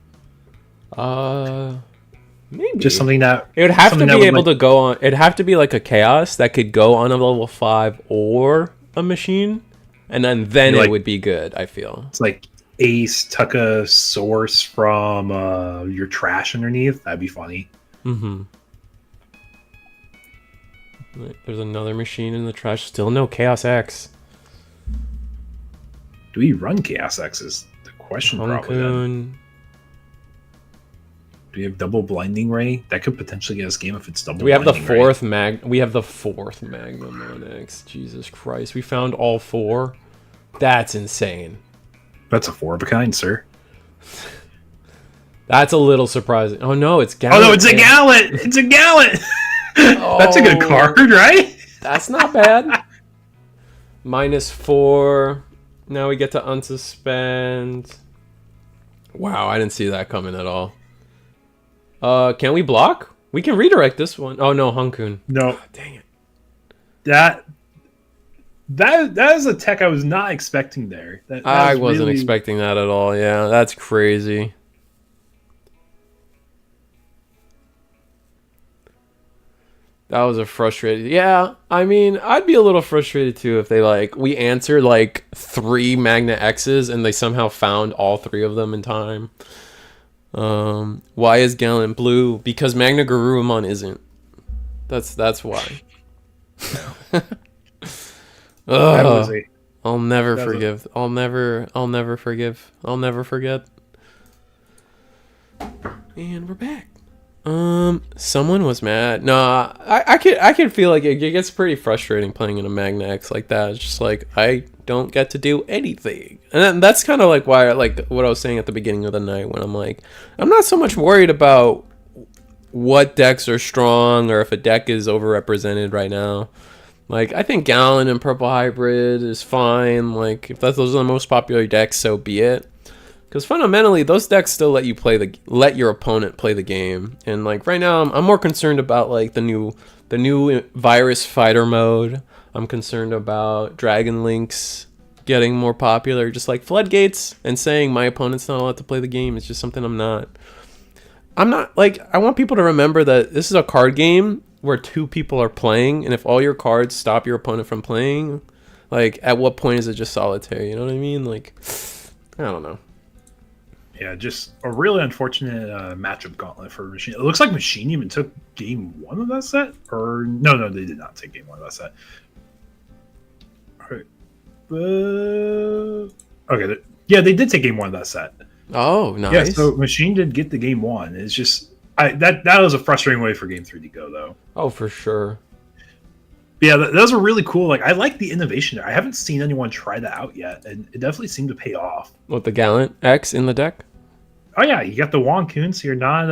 Maybe. Just something that... It would have to be able to go on... It'd have to be like a Chaos that could go on a level 5 or a machine. And then it would be good, I feel. It's like Ace, tuck a source from your trash underneath. That'd be funny. Right, there's another machine in the trash. Still no Chaos X. Do we run Chaos X is the question probably then. Do we have double blinding ray? That could potentially get us game if it's double. Do we have the fourth We have the fourth Magnamon X. Jesus Christ, we found all 4. That's insane. That's a 4 of a kind, sir. That's a little surprising. Oh no, it's Gallant. Oh no, it's a Gallant! It's a Gallant! That's a good card, right? That's not bad. -4. Now we get to unsuspend. Wow, I didn't see that coming at all. Can we block? We can redirect this one. Oh no, Hankun. No. God, dang it. That is a tech I was not expecting there. I wasn't expecting that at all. Yeah, that's crazy. That was a frustrating. Yeah, I mean, I'd be a little frustrated too if they we answered 3 Magna X's and they somehow found all 3 of them in time. Why is Gallant blue? Because Magnagurumon isn't. That's why. I'll never forgive. I'll never forgive. I'll never forget. And we're back. Someone was mad. No, I can feel like it gets pretty frustrating playing in a Magna X like that. It's just I don't get to do anything. And that's kind of why what I was saying at the beginning of the night when I'm not so much worried about what decks are strong or if a deck is overrepresented right now. I think Gallant and Purple Hybrid is fine. If those are the most popular decks, so be it. Because fundamentally, those decks still let you let your opponent play the game. And right now, I'm more concerned about the new virus fighter mode. I'm concerned about Dragon Links getting more popular. Just floodgates and saying my opponent's not allowed to play the game is just something I'm not. I want people to remember that this is a card game where 2 people are playing, and if all your cards stop your opponent from playing, at what point is it just solitaire? You know what I mean? I don't know. Yeah, just a really unfortunate matchup gauntlet for Machine. It looks like Machine even took game 1 of that set, or no, they did not take game 1 of that set. All right, okay, yeah, they did take game 1 of that set. Oh, nice. Yeah, so Machine did get the game 1. It's just that was a frustrating way for game 3 to go, though. Oh, for sure. But yeah, that was a really cool. I like the innovation there. I haven't seen anyone try that out yet, and it definitely seemed to pay off. With the Gallant X in the deck? Oh yeah, you got the Wonkun, so you're not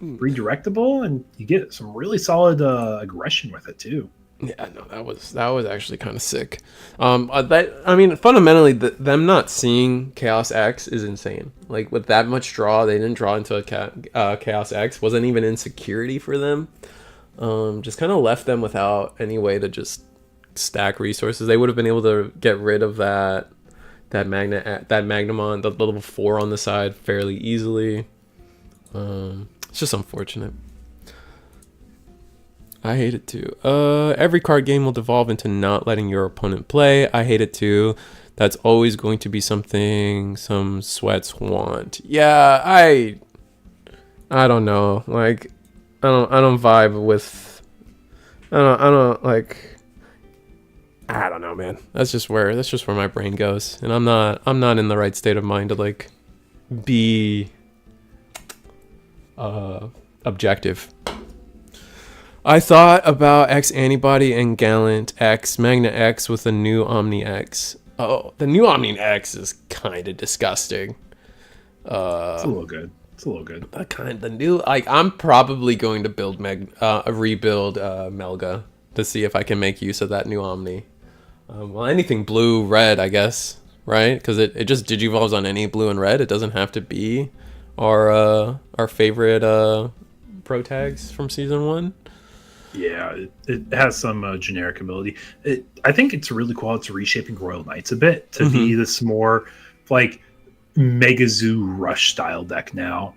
redirectable, and you get some really solid aggression with it too. Yeah, no, that was actually kind of sick. Fundamentally, them not seeing Chaos X is insane. With that much draw, they didn't draw into a Chaos X. Wasn't even insecurity for them. Just kind of left them without any way to just stack resources. They would have been able to get rid of that Magnamon, the level 4 on the side, fairly easily. It's just unfortunate. I hate it too. Every card game will devolve into not letting your opponent play. I hate it too. That's always going to be something some sweats want. Yeah, I don't know. I don't vibe with. I don't know, man. That's just where my brain goes, and I'm not in the right state of mind to be objective. I thought about X Antibody and Gallant X, Magna X with the new Omni X. Oh, the new Omni X is kind of disgusting. It's a little good. The new, I'm probably going to rebuild Melga to see if I can make use of that new Omni. Well, anything blue, red, I guess, right? Because it just digivolves on any blue and red. It doesn't have to be our favorite pro tags from season 1. Yeah, it has some generic ability. I think it's really cool. It's reshaping Royal Knights a bit to be this more Mega Zoo Rush style deck now.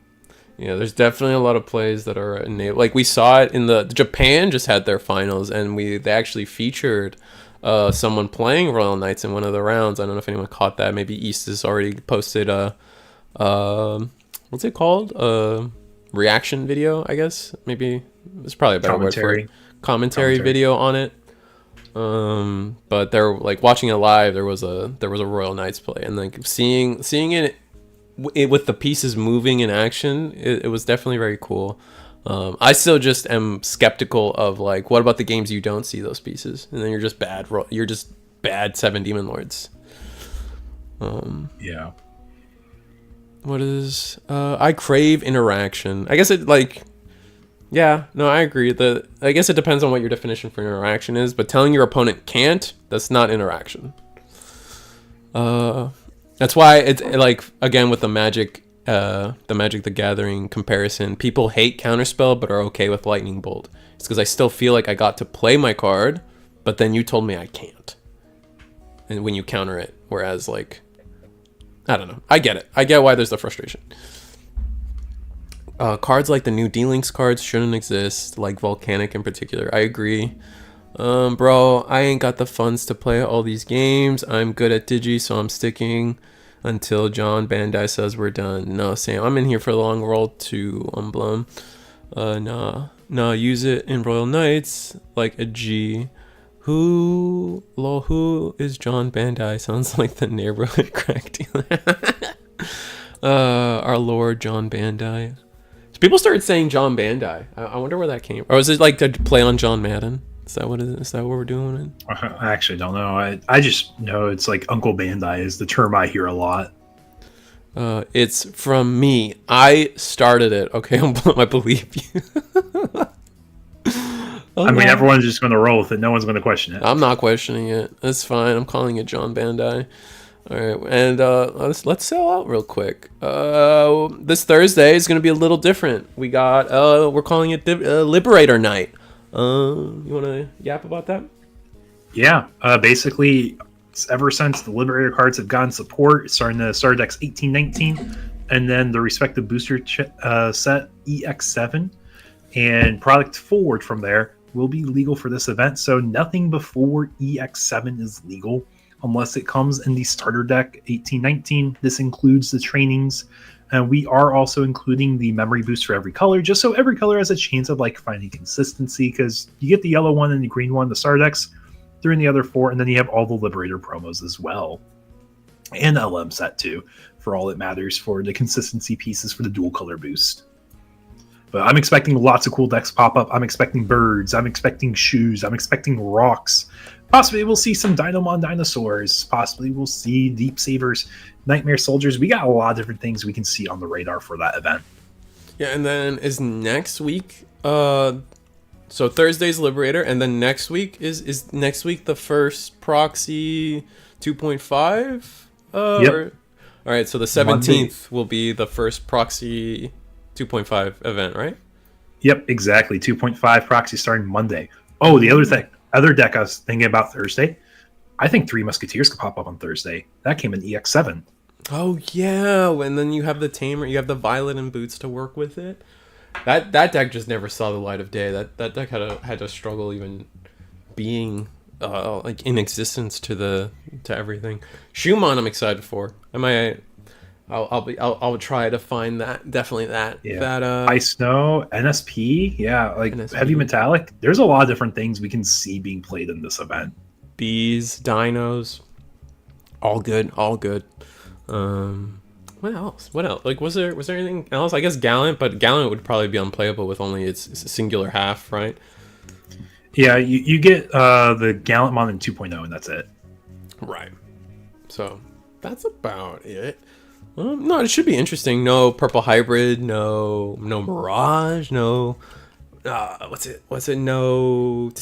Yeah, there's definitely a lot of plays that are enabled. We saw it in the Japan just had their finals, and they actually featured someone playing Royal Knights in one of the rounds. I don't know if anyone caught that. Maybe East has already posted a what's it called? Reaction video, I guess. Maybe it's probably a better word for it. commentary video on it. But they're like watching it live. There was a Royal Knights play, and like seeing it with the pieces moving in action, it was definitely very cool. I still just am skeptical of like, what about the games you don't see those pieces, and then you're just bad. You're just bad 7 Demon Lords. Yeah. What is? I crave interaction. I guess it like. Yeah, no, I agree. I guess it depends on what your definition for interaction is, but telling your opponent can't, that's not interaction. That's why it's like, again, with the Magic the Gathering comparison, people hate Counterspell but are okay with Lightning Bolt. It's because I still feel like I got to play my card, but then you told me I can't. And when you counter it, whereas like, I don't know. I get it. I get why there's the frustration. Cards like the new D-Links cards shouldn't exist, like Volcanic in particular. I agree. Bro, I ain't got the funds to play all these games. I'm good at Digi, so I'm sticking until John Bandai says we're done. No, Sam, I'm in here for the long roll too, Blum. Nah, use it in Royal Knights like a G. Who is John Bandai? Sounds like the neighborhood crack dealer. Our Lord John Bandai. People started saying John Bandai. I wonder where that came from. Or was it like to play on John Madden? Is that what we're doing? I actually don't know. I just know it's like Uncle Bandai is the term I hear a lot. It's from me. I started it. Okay, I believe you. I mean, everyone's just going to roll with it. No one's going to question it. I'm not questioning it. That's fine. I'm calling it John Bandai. All right, and let's sell out real quick. This Thursday is going to be a little different. We're calling it Liberator Night. You want to yap about that? Yeah, basically, ever since the Liberator cards have gotten support, starting the Starter Decks 18-19, and then the respective booster set EX7, and product forward from there will be legal for this event. So nothing before EX7 is legal, unless it comes in the starter deck 18-19. This includes the trainings, and we are also including the memory boost for every color, just so every color has a chance of like finding consistency, because you get the yellow one and the green one, the starter decks, they're in the other 4, and then you have all the Liberator promos as well, and LM set too, for all it matters for the consistency pieces for the dual color boost. But I'm expecting lots of cool decks pop up. I'm expecting birds. I'm expecting shoes. I'm expecting rocks. Possibly we'll see some Dynamon dinosaurs. Possibly we'll see Deep Savers, Nightmare Soldiers. We got a lot of different things we can see on the radar for that event. Yeah, and then is next week, so Thursday's Liberator, and then next week is next week the first Proxy 2.5? Yep. All right, so the 17th will be the first Proxy 2.5 event, right? Yep, exactly. 2.5 Proxy starting Monday. Oh, the other deck I was thinking about Thursday, I think Three Musketeers could pop up on Thursday. That came in EX7. Oh yeah, and then you have the Tamer, you have the Violet and Boots to work with it. That deck just never saw the light of day. That deck had to struggle even being like in existence to everything. Shumon I'm excited for. I'll try to find that. Definitely that. Yeah. That Ice Snow, NSP, yeah, like NSP. Heavy Metallic. There's a lot of different things we can see being played in this event. Bees, dinos, all good. What else? Like, was there anything else? I guess Gallant, but Gallant would probably be unplayable with only its singular half, right? Yeah, you get the Gallantmon in 2.0, and that's it. Right. So that's about it. No, it should be interesting. No Purple Hybrid, no Mirage, no what's it? No,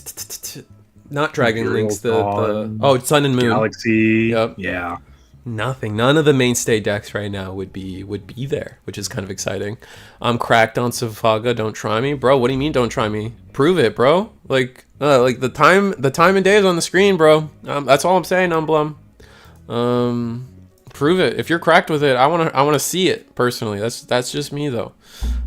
not Dragon Links. The Sun and Moon, Galaxy. Yep. Yeah. Nothing. None of the mainstay decks right now would be there, which is kind of exciting. I'm cracked on Safaga. Don't try me, bro. What do you mean? Don't try me? Prove it, bro. Like the time and day is on the screen, bro. That's all I'm saying, Umblum. Prove it. If you're cracked with it, I wanna see it personally. That's just me though.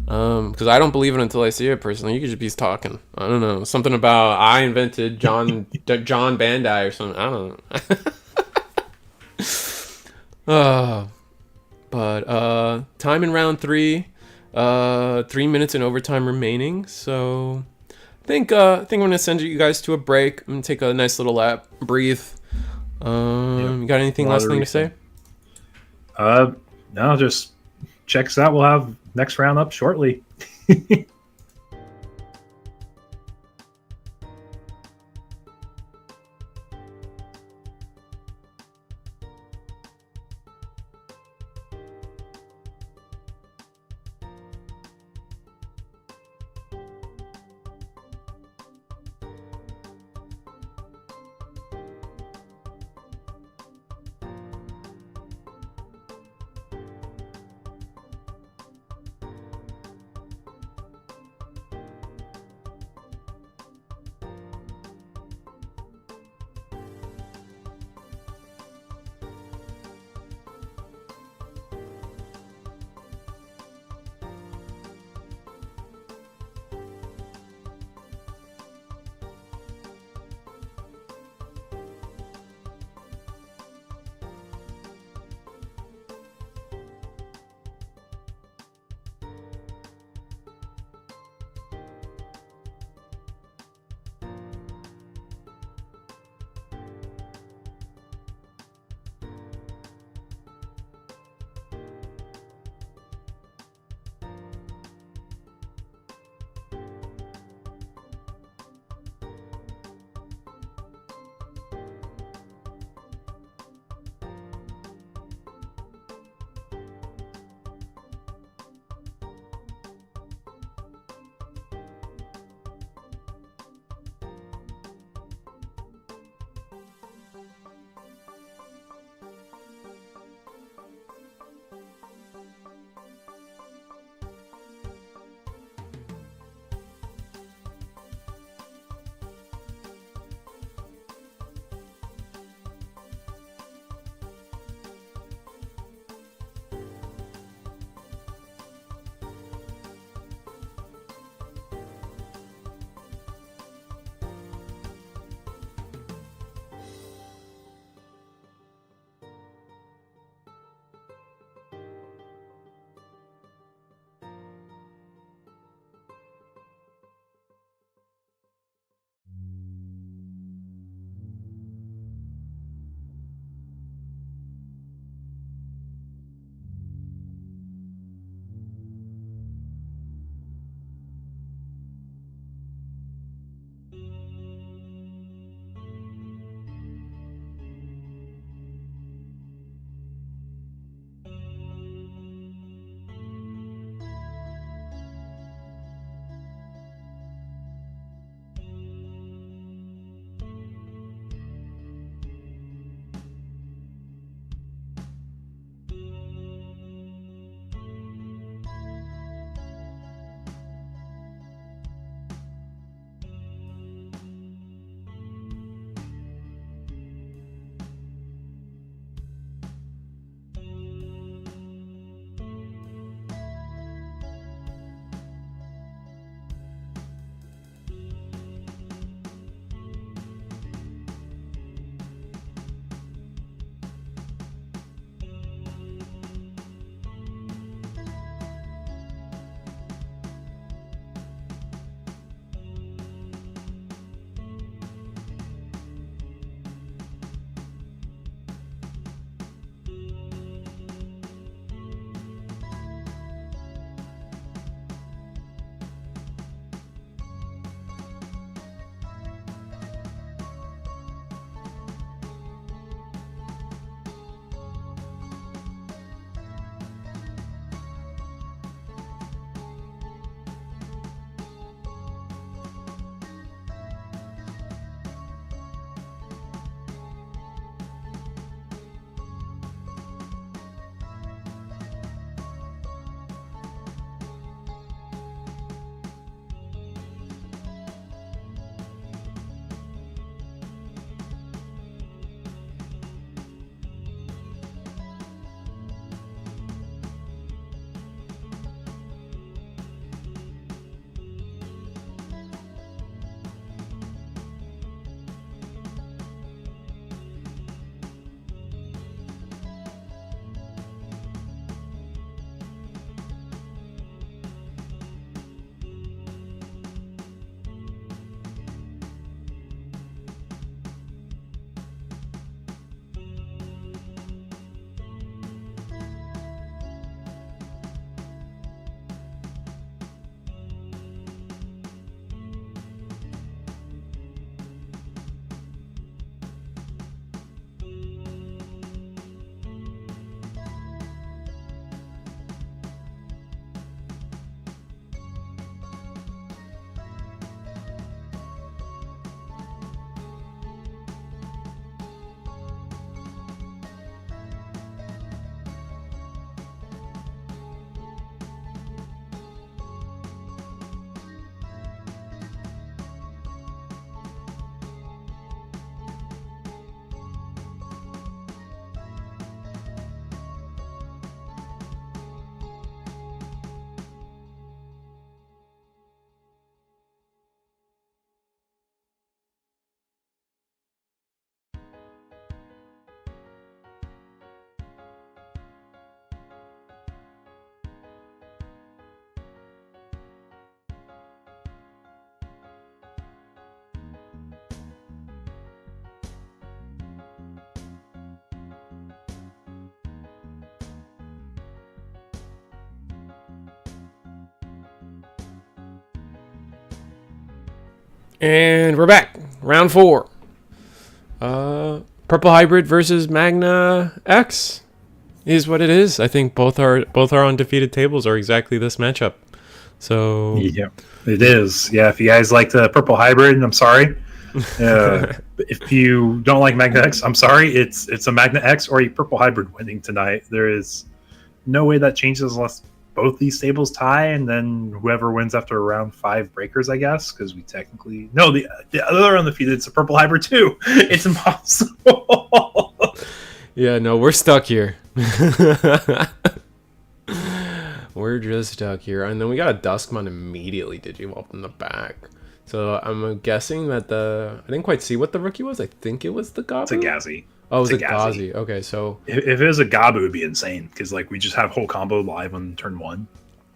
Because I don't believe it until I see it personally. You could just be talking. I don't know, something about I invented John Bandai or something. I don't know. But time in round 3, 3 minutes in overtime remaining. So think I'm gonna send you guys to a break. I'm gonna take a nice little lap, breathe. You got anything last thing to say? No, just check us out. We'll have next round up shortly. And we're back. Round 4. Purple Hybrid versus Magna X is what it is. I think both our undefeated tables are exactly this matchup. So yeah, it is. Yeah, if you guys like the Purple Hybrid, I'm sorry. If you don't like Magna X, I'm sorry. It's a Magna X or a Purple Hybrid winning tonight. There is no way that changes unless both these tables tie, and then whoever wins after round 5 breakers, I guess, because we technically no the other undefeated. It's a Purple Hybrid too. It's impossible. Yeah, no, we're stuck here. We're just stuck here, and then we got a Duskmon immediately digivolved in the back. So I'm guessing that I didn't quite see what the rookie was. I think it was the Gabu. It's a Gazi. Oh, it was a Gazi. Okay, so if it was a Gabu, it would be insane because like we just have whole combo live on turn 1.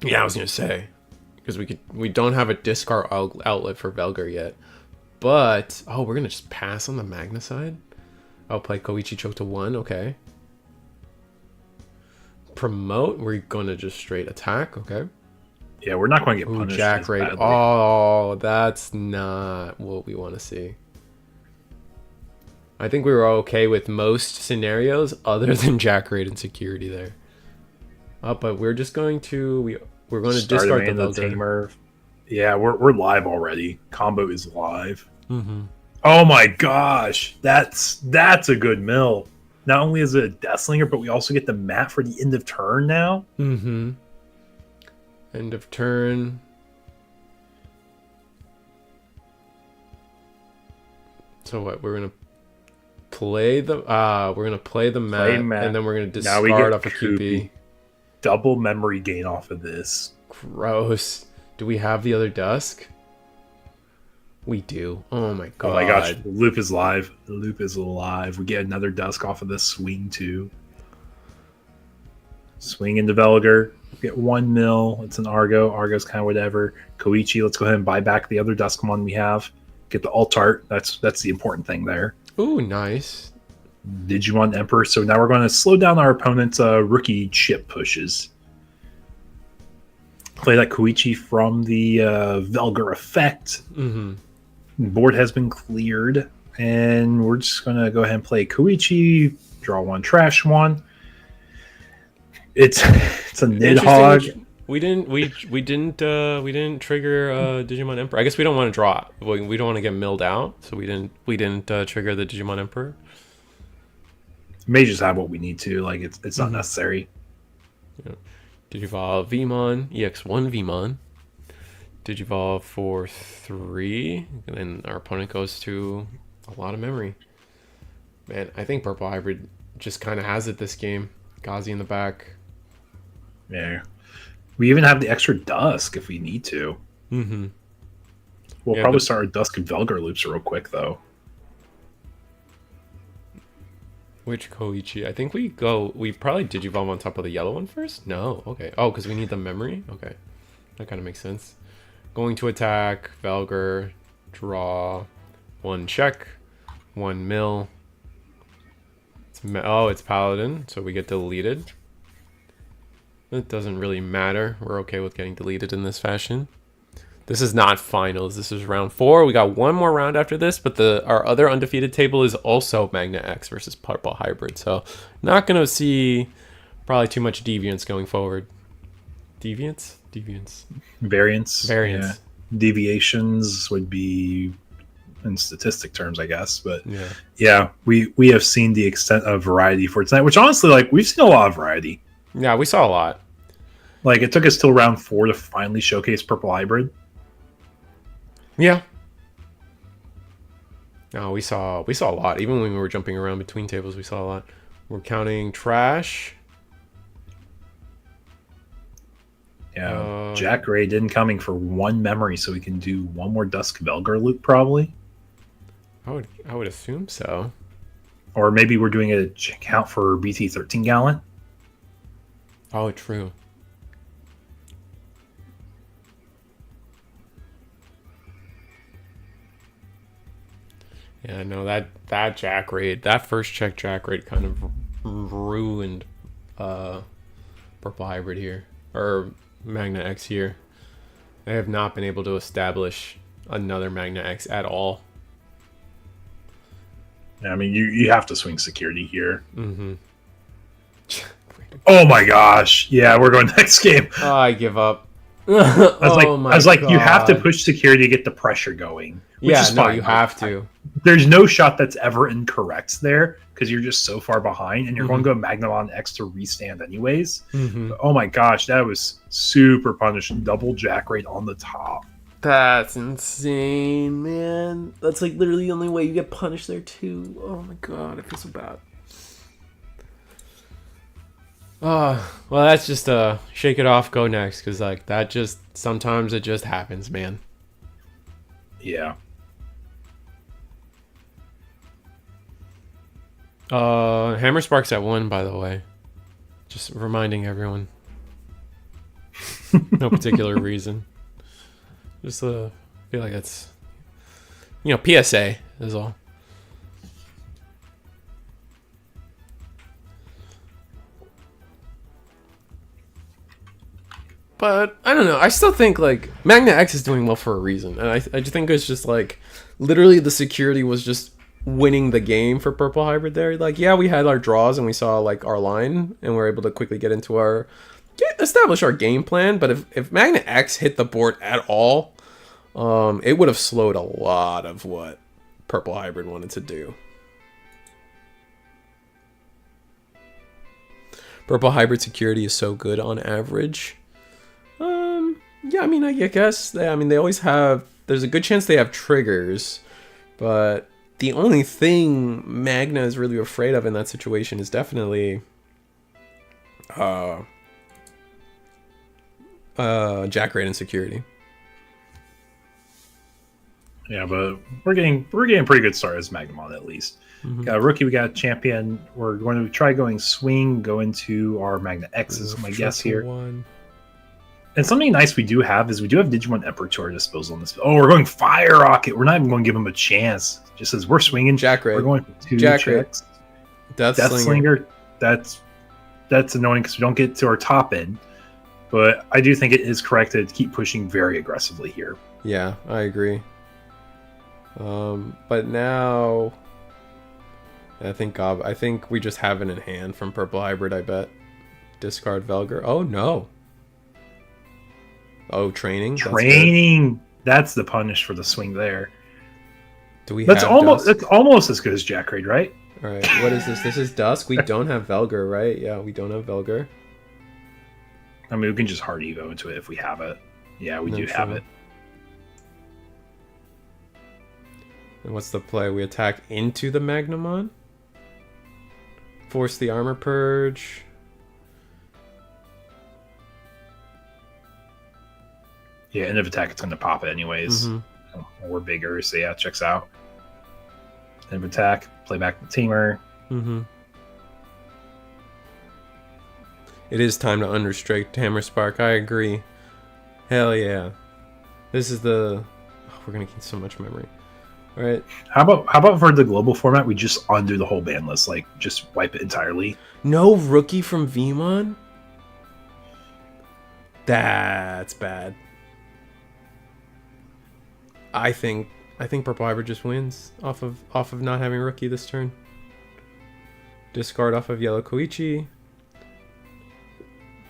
Yeah, I was gonna say because we don't have a discard outlet for Velgar yet, but we're gonna just pass on the Magna side. I'll play Koichi choke to 1. Okay. Promote. We're gonna just straight attack. Okay. Yeah, we're not going to get punished. Jack raid. Oh, that's not what we want to see. I think we were okay with most scenarios other than Jack raid and security there. But we're just going to we're going to discard the tamer. Yeah, we're live already. Combo is live. Mm-hmm. Oh my gosh, that's a good mill. Not only is it a Deathslinger, but we also get the mat for the end of turn now. Mm-hmm. End of turn. So what? We're gonna play the mat, and then we're gonna discard off a QP. Double memory gain off of this. Gross. Do we have the other Dusk? We do. Oh my god. Oh my gosh. The loop is live. The loop is alive. We get another Dusk off of this swing too. Swing into Velgar. Get 1 mil. It's an Argo. Argo's kind of whatever. Koichi, let's go ahead and buy back the other Duskmon we have. Get the alt art. That's the important thing there. Ooh, nice. Digimon Emperor. So now we're going to slow down our opponent's rookie chip pushes. Play that Koichi from the Velgar effect. Mm-hmm. Board has been cleared. And we're just going to go ahead and play Koichi. Draw 1, trash 1. It's a Nidhogg. We didn't trigger Digimon Emperor. I guess we don't want to draw. We don't want to get milled out, so we didn't trigger the Digimon Emperor. May just have what we need to. Like it's not necessary. Yeah. Digivolve Vmon, EX1 Vmon. Digivolve for 3, and then our opponent goes to a lot of memory. Man, I think Purple Hybrid just kind of has it this game. Gazi in the back. Yeah. We even have the extra Dusk if we need to. Mm-hmm. We'll probably start our Dusk and Velgar loops real quick, though. Which Koichi? I think we probably Digivolve on top of the yellow one first? No. Okay. Oh, because we need the memory? Okay. That kind of makes sense. Going to attack, Velgar, draw, 1 check, 1 mill. It's Paladin, so we get deleted. It doesn't really matter. We're okay with getting deleted in this fashion. This is not finals. This is round 4. We got one more round after this, but our other undefeated table is also Magna X versus Purple Hybrid. So not going to see probably too much deviance going forward. Deviance? Variance. Yeah. Deviations would be in statistic terms, I guess. But yeah, we have seen the extent of variety for tonight, which honestly, like, we've seen a lot of variety. Yeah, we saw a lot. Like, it took us till round 4 to finally showcase Purple Hybrid. Yeah. No, we saw a lot. Even when we were jumping around between tables, we saw a lot. We're counting trash. Yeah, Jack Raid incoming for 1 memory, so we can do 1 more Dusk Velgar loop, probably. I would assume so. Or maybe we're doing a count for BT13 Gallant. Oh, true. Yeah, no, that Jack raid, that first check Jack raid kind of ruined Purple Hybrid here, or Magna X here. They have not been able to establish another Magna X at all. I mean, you have to swing security here. Mm-hmm. Oh my gosh! Yeah, we're going next game. Oh, I give up. I was like, you have to push security to get the pressure going. Which Yeah, is no, fine. you have to. There's no shot that's ever incorrect there because you're just so far behind, and you're going to go Magnamon X to restand anyways. But, oh my gosh, that was super punished. Double jack rate on the top. That's insane, man. That's like literally the only way you get punished there too. Oh my god, I feel so bad. Well, that's just shake it off, go next, because like that just sometimes it just happens, man. Yeah. Hammer Spark's at 1, by the way. Just reminding everyone. No particular reason. Just feel like that's, you know, PSA is all. But I don't know. I still think like Magna X is doing well for a reason, and I just think it's just like literally the security was just winning the game for Purple Hybrid there. Like, yeah, we had our draws and we saw like our line, and we're able to quickly get into establish our game plan. But if Magna X hit the board at all, it would have slowed a lot of what Purple Hybrid wanted to do. Purple Hybrid security is so good on average. Yeah, I mean, I guess they always have. There's a good chance they have triggers, but the only thing Magna is really afraid of in that situation is definitely jack rate and security. Yeah, but we're getting a pretty good start as Magnamon at least. Got a rookie, we got a champion. We're going to try going swing, go into our Magna X is my guess here. And something nice we do have is we do have Digimon Emperor to our disposal in this. Oh, we're going Fire Rocket. We're not even going to give him a chance. Just as we're swinging, jack rate. We're going for 2 jack checks. Death Slinger. That's annoying because we don't get to our top end. But I do think it is correct to keep pushing very aggressively here. Yeah, I agree. But now I think we just have it in hand from Purple Hybrid, I bet. Discard Velgar. Oh no. Oh, training. That's the punish for the swing there. Do we? That's almost as good as Jack Raid, right? All right. What is this? This is Dusk. We don't have Velgar, right? Yeah, we don't have Velgar. I mean, we can just hard evo into it if we have it. Yeah, we do have it. And what's the play? We attack into the Magnamon. Force the armor purge. Yeah, end of attack, it's going to pop it anyways. We're bigger, so yeah, checks out. End of attack, play back the teamer. It is time to understrike Hammer Spark. I agree. Hell yeah. This is the... Oh, we're going to get so much memory. All right. How about for the global format, we just undo the whole ban list, like just wipe it entirely? No rookie from Vmon? That's bad. I think Purple Hybrid just wins off of not having rookie this turn. Discard off of Yellow Koichi.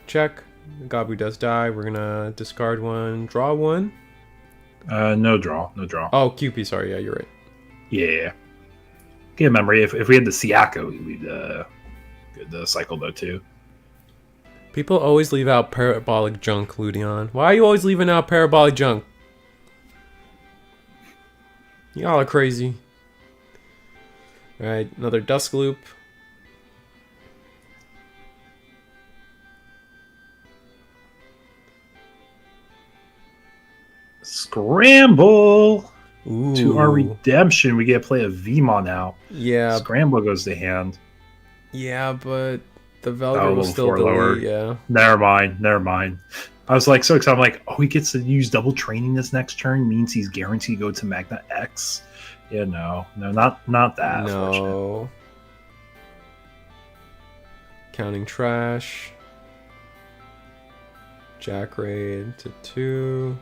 Check. Gabu does die. We're gonna discard one, draw one. No draw. Oh, QP. Sorry. Yeah, you're right. Yeah. Get memory. If we had the Siako, we'd get the cycle though too. People always leave out parabolic junk, Ludion. Why are you always leaving out parabolic junk? Y'all are crazy. Alright, another Dusk Loop. Scramble! Ooh. To our redemption, we get to play a Vmon now. Yeah. Scramble goes to hand. Yeah, but the Velgar will still delete, yeah. Never mind. I was like so excited. I'm like, oh, he gets to use double training this next turn. Means he's guaranteed to go to Magna X. Yeah, no, not that. No. Counting trash. Jack Raid to 2.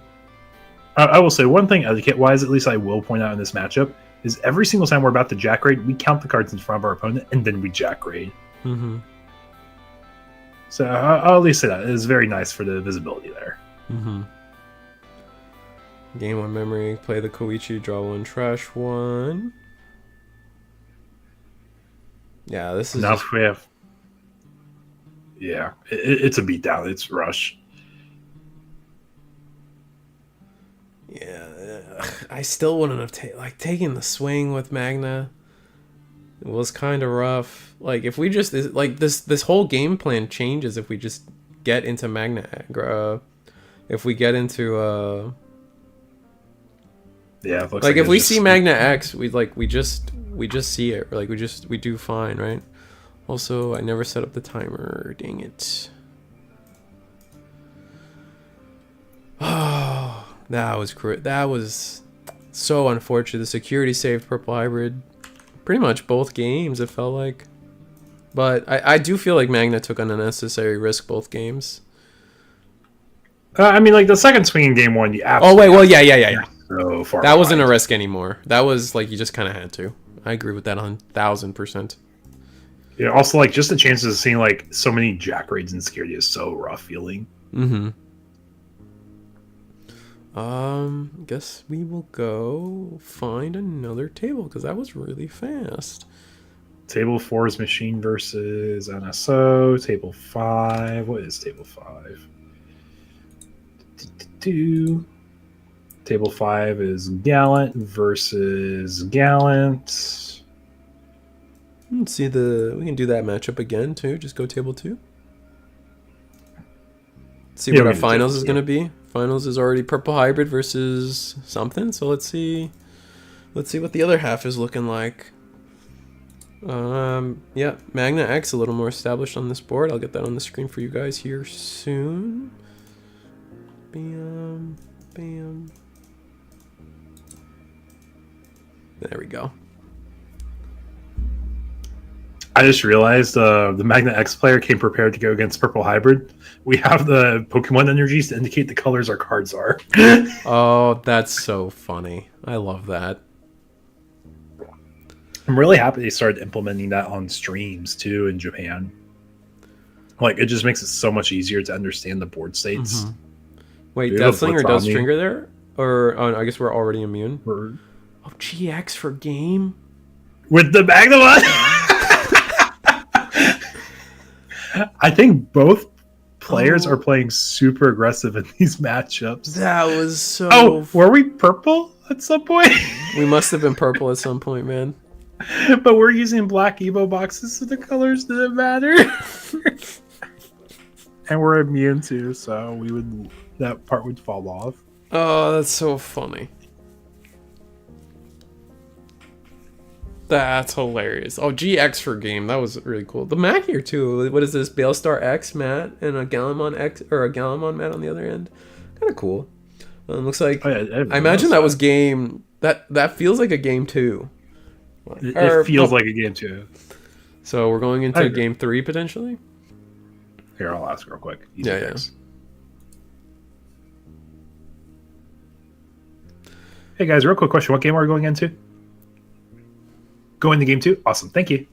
I will say one thing etiquette-wise, at least I will point out in this matchup, is every single time we're about to jack raid, we count the cards in front of our opponent, and then we jack raid. Mm-hmm. So I'll at least say that. It is very nice for the visibility there. Mm-hmm. Gain 1 memory, play the Koichi, draw 1, trash 1. Yeah, this is... Now if we have... Yeah, it's a beatdown. It's rush. Yeah, I still wouldn't have taken the swing with Magna. It was kind of rough. Like if we just like this whole game plan changes if we just get into Magna. If we get into yeah, it looks like if we see just... Magna X, we just see it. Like we do fine, right? Also, I never set up the timer. Dang it. Oh, that was so unfortunate. The security saved Purple Hybrid pretty much both games, it felt like. But I do feel like Magna took an unnecessary risk both games. I mean, like the second swing in game 1, you Oh absolutely... wait, well, yeah. So far that behind. wasn't a risk anymore. That was like you just kind of had to. I agree with that 1000%. Yeah. Also, like just the chances of seeing like so many jack raids in security is so rough feeling. Mm-hmm. Guess we will go find another table because that was really fast. Table 4 is machine versus NSO. Table 5. What is table 5? Table 5 is Gallant versus Gallant. Let's see we can do that matchup again too. Just go table 2. See what our finals is gonna be. Finals is already Purple Hybrid versus something. So let's see what the other half is looking like. Yeah, Magna X a little more established on this board. I'll get that on the screen for you guys here soon. Bam, bam. There we go. I just realized the Magna X player came prepared to go against Purple Hybrid. We have the Pokemon energies to indicate the colors our cards are. Oh, that's so funny. I love that. I'm really happy they started implementing that on streams too in Japan. Like it just makes it so much easier to understand the board states. Mm-hmm. Wait, Deathslinger does Stringer there? Or I guess we're already immune. Oh, GX for game? With the Magnamon? I think both players are playing super aggressive in these matchups. That was so... Oh, were we purple at some point? We must have been purple at some point, man. But we're using black Evo boxes, so the colors didn't matter. And we're immune too, so that part would fall off. Oh, that's so funny. That's hilarious. Oh, GX for game. That was really cool. The mat here too. What is this? Bailstar X mat and a Gallantmon X or a Gallantmon mat on the other end. Kind of cool. Looks like I imagine that was game. That feels like a game 2. It feels like a game 2. So we're going into game 3 potentially. Here, I'll ask real quick. Yeah. Hey guys, real quick question. What game are we going into? Going to game 2? Awesome. Thank you.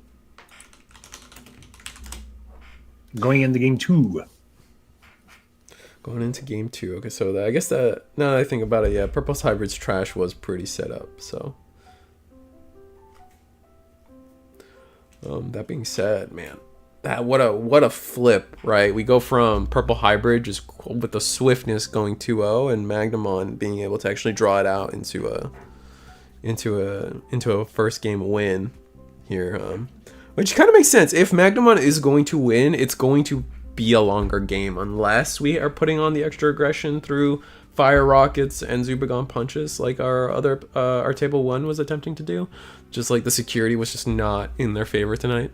Going into game 2. Going into game 2. Okay, so I guess now that I think about it, yeah, Purple's Hybrid's trash was pretty set up, so. That being said, man, what a flip, right? We go from Purple Hybrid just with the swiftness going 2-0 and Magnamon being able to actually draw it out into a first game win here, which kind of makes sense. If Magnamon is going to win, it's going to be a longer game unless we are putting on the extra aggression through fire rockets and Zubagon punches like our table 1 was attempting to do. Just like the security was just not in their favor tonight.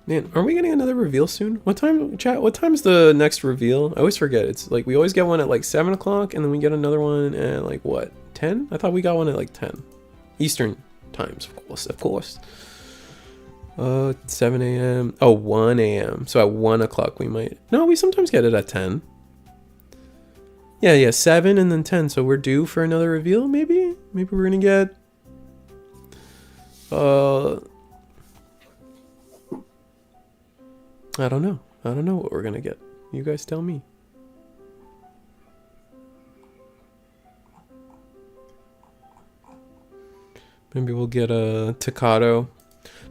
Man, are we getting another reveal soon? What time, chat? What time's the next reveal? I always forget. It's like we always get one at like 7 o'clock, and then we get another one at like what, 10? I thought we got one at like 10 Eastern times, of course. 7 a.m. Oh, 1 a.m. So at 1 o'clock we might. No, we sometimes get it at 10. Yeah, 7 and then 10. So we're due for another reveal, maybe? Maybe we're gonna get. I don't know. I don't know what we're gonna get. You guys tell me. Maybe we'll get a Takato.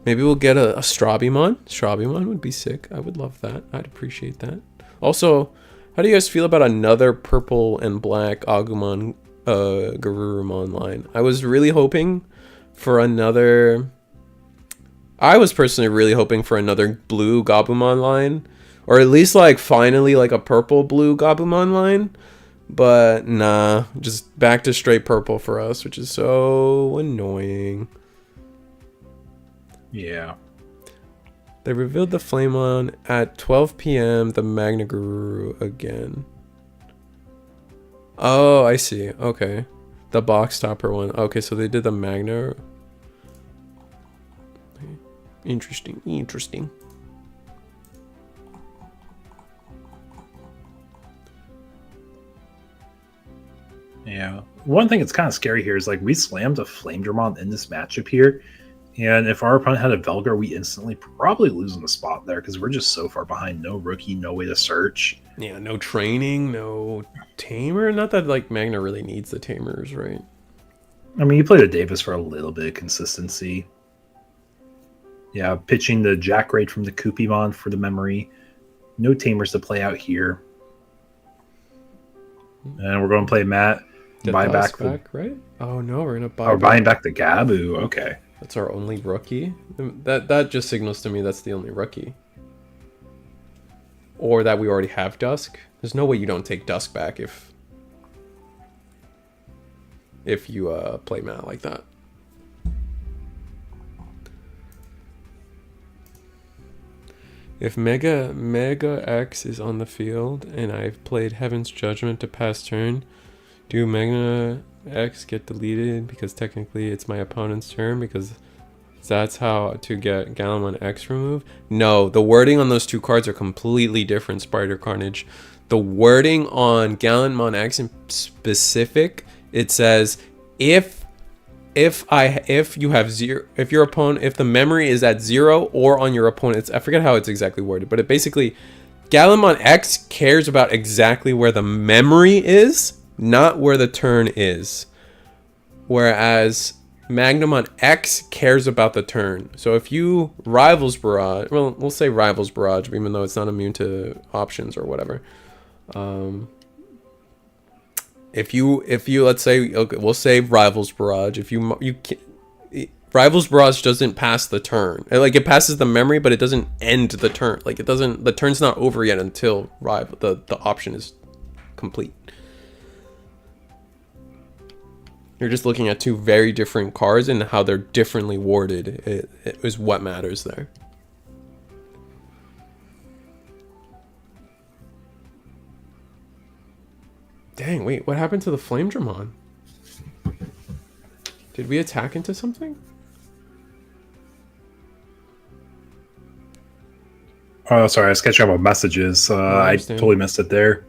Maybe we'll get a Strabimon. Strabimon would be sick. I would love that. I'd appreciate that. Also, how do you guys feel about another purple and black Agumon Garurumon line? I was really hoping for another... I was personally really hoping for another blue Gabumon line. Or at least like finally like a purple blue Gabumon line. But nah, just back to straight purple for us, which is so annoying. Yeah. They revealed the Flamon at 12 p.m. The Magna Guru again. Oh, I see. Okay. The box topper one. Okay, so they did the Magna. Interesting. Interesting. Yeah. One thing that's kind of scary here is like we slammed a Flamedramon in this matchup here. And if our opponent had a Velgar, we instantly probably lose on the spot there because we're just so far behind. No rookie, no way to search. Yeah, no training, no tamer. Not that like Magna really needs the tamers, right? I mean, you played a Davis for a little bit of consistency. Yeah, pitching the Jack Raid from the Koopymon for the memory. No tamers to play out here. And we're going to play Matt. Buy back, right? Oh no, we're gonna buy. Oh, buying back the Gabu. Okay, that's our only rookie. That just signals to me that's the only rookie, or that we already have Dusk. There's no way you don't take Dusk back if you play Matt like that. If Mega X is on the field and I've played Heaven's Judgment to pass turn, do Magna X get deleted because technically it's my opponent's turn because that's how to get Gallantmon X removed? No, the wording on those two cards are completely different, Spider Carnage. The wording on Gallantmon X in specific, it says if you have zero, if your opponent, if the memory is at 0 or on your opponent's, I forget how it's exactly worded, but it basically, Gallantmon X cares about exactly where the memory is, not where the turn is. Whereas Magnamon X cares about the turn. So if you Rivals Barrage, well, we'll say Rivals Barrage, even though it's not immune to options or whatever. If you let's say, okay, we'll say Rivals Barrage. If Rivals Barrage doesn't pass the turn. Like it passes the memory, but it doesn't end the turn. Like it doesn't. The turn's not over yet until the option is complete. You're just looking at two very different cards and how they're differently worded. It is what matters there. Dang, wait, what happened to the Flamedramon? Did we attack into something? Oh, sorry, I was catching up on messages. I totally missed it there.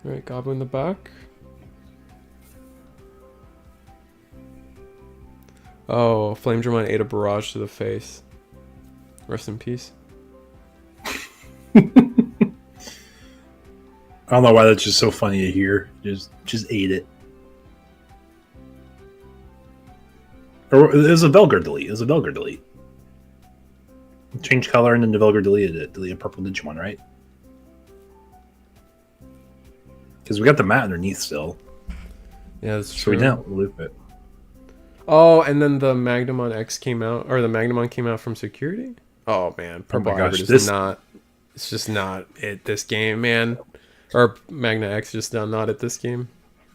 Alright, Goblin in the back. Oh, Flamedramon ate a barrage to the face. Rest in peace. I don't know why that's just so funny to hear. Just ate it. Or it was a Velgar delete. It was a Velgar delete. Change color and then the Velgar deleted it. Deleted purple Digimon, right? Because we got the mat underneath still. Yeah, that's so true. We didn't loop it. Oh, and then the Magnamon X came out, or the Magnamon came out from security? Oh man, Purple Hybrid is not. It's just not it this game, man. Or Magna X just not at this game.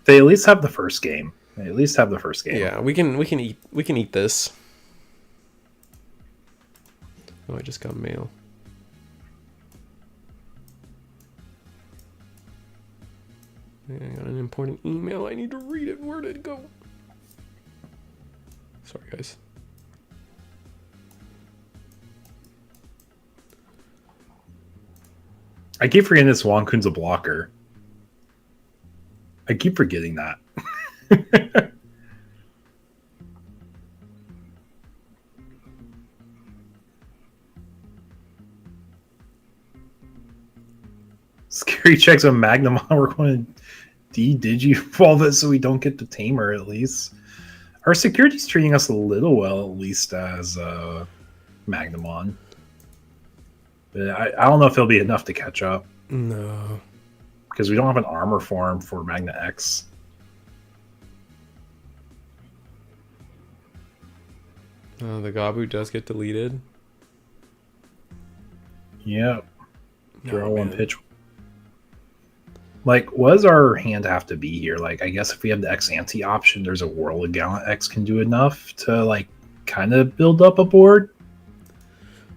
They at least have the first game. They at least have the first game. Yeah, we can eat this. Oh, I just got mail. I got an important email. I need to read it. Where did it go? Sorry, guys. I keep forgetting this Wankun's a blocker. I keep forgetting that. Scary checks on Magnamon. We're going to de-digi-evolve it so we don't get the tamer at least. Our security's treating us a little well, at least as Magnamon. But I don't know if it'll be enough to catch up. No. Because we don't have an armor form for Magna X. The Gabu does get deleted. Yep. Draw one man. pitch. Like, what does our hand have to be here? Like, I guess if we have the X ante option, there's a world of Gallant X can do enough to, like, kind of build up a board.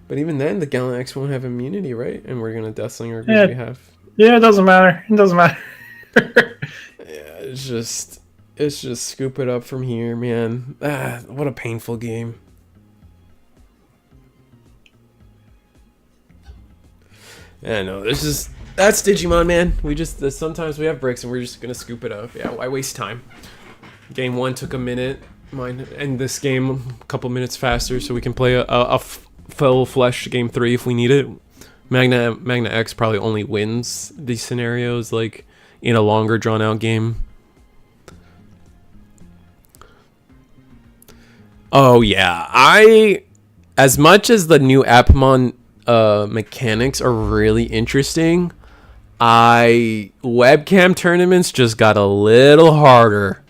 But even then, the Gallant X won't have immunity, right? And we're going to Deathslinger because we have... Yeah, it doesn't matter. It doesn't matter. Yeah, it's just scoop it up from here, man. Ah, what a painful game. Yeah, no, that's Digimon, man. Sometimes we have bricks and we're just gonna scoop it up. Yeah, why waste time? Game 1 took a minute. And this game a couple minutes faster, so we can play a full-fledged game 3 if we need it. Magna X probably only wins these scenarios like in a longer drawn-out game. Oh yeah, as much as the new Appmon mechanics are really interesting, webcam tournaments just got a little harder.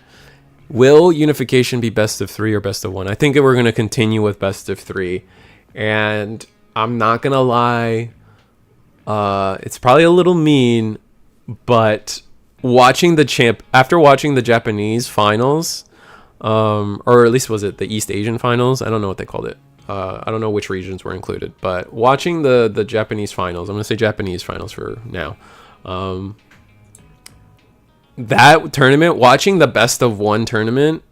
Will unification be best of 3 or best of 1? I think we're going to continue with best of 3. And I'm not going to lie, it's probably a little mean, but after watching the Japanese finals, or at least was it the East Asian finals? I don't know what they called it. I don't know which regions were included, but watching the Japanese finals, I'm going to say Japanese finals for now. That tournament, watching the best of 1 tournament,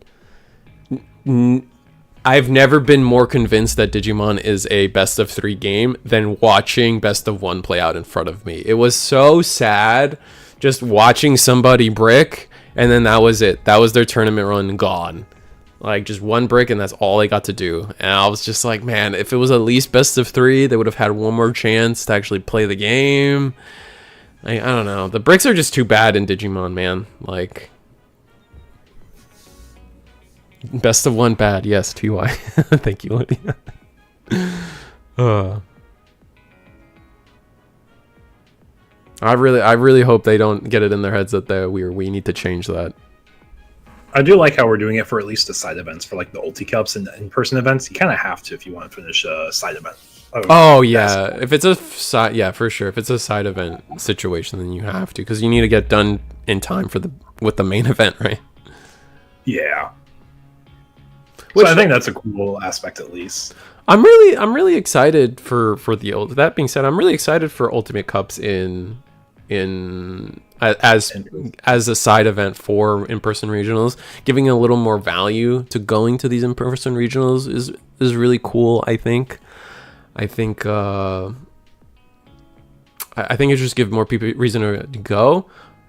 I've never been more convinced that Digimon is a best of 3 game than watching best of 1 play out in front of me. It was so sad just watching somebody brick, and then that was it. That was their tournament run gone. Like, just 1 brick, and that's all they got to do. And I was just like, man, if it was at least best of 3, they would have had one more chance to actually play the game. I don't know. The bricks are just too bad in Digimon, man. Like, best of 1 bad. Yes, TY. Thank you, Lydia. I really hope they don't get it in their heads that we need to change that. I do like how we're doing it for at least the side events, for like the Ulti Cups and the in-person events. You kind of have to if you want to finish a side event. Oh yeah, if it's a side, yeah, for sure. If it's a side event situation, then you have to, because you need to get done in time with the main event, right? Yeah. So I think that's a cool aspect, at least. I'm really excited for the that being said, I'm really excited for Ultimate Cups as a side event for in-person regionals. Giving a little more value to going to these in-person regionals is really cool. I think it just gives more people reason to go.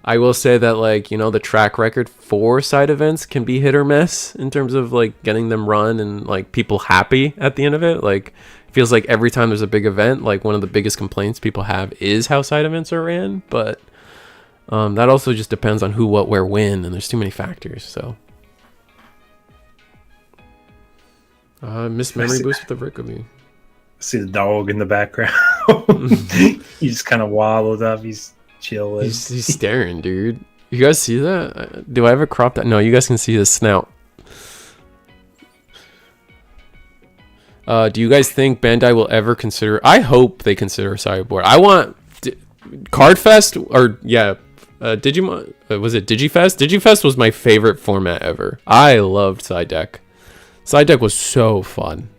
I will say that, like, you know, the track record for side events can be hit or miss in terms of like getting them run and like people happy at the end of it. Like, it feels like every time there's a big event, like one of the biggest complaints people have is how side events are ran. But that also just depends on who, what, where, when, and there's too many factors. So missed memory boost with the brick of me. See the dog in the background. He just kind of waddled up. He's chilling. He's staring, dude. You guys see that? Do I ever crop that? No, you guys can see his snout. Do you guys think Bandai will ever consider? I hope they consider a sideboard. I want Cardfest or Digimon. Was it Digifest? Digifest was my favorite format ever. I loved Side Deck. Side Deck was so fun.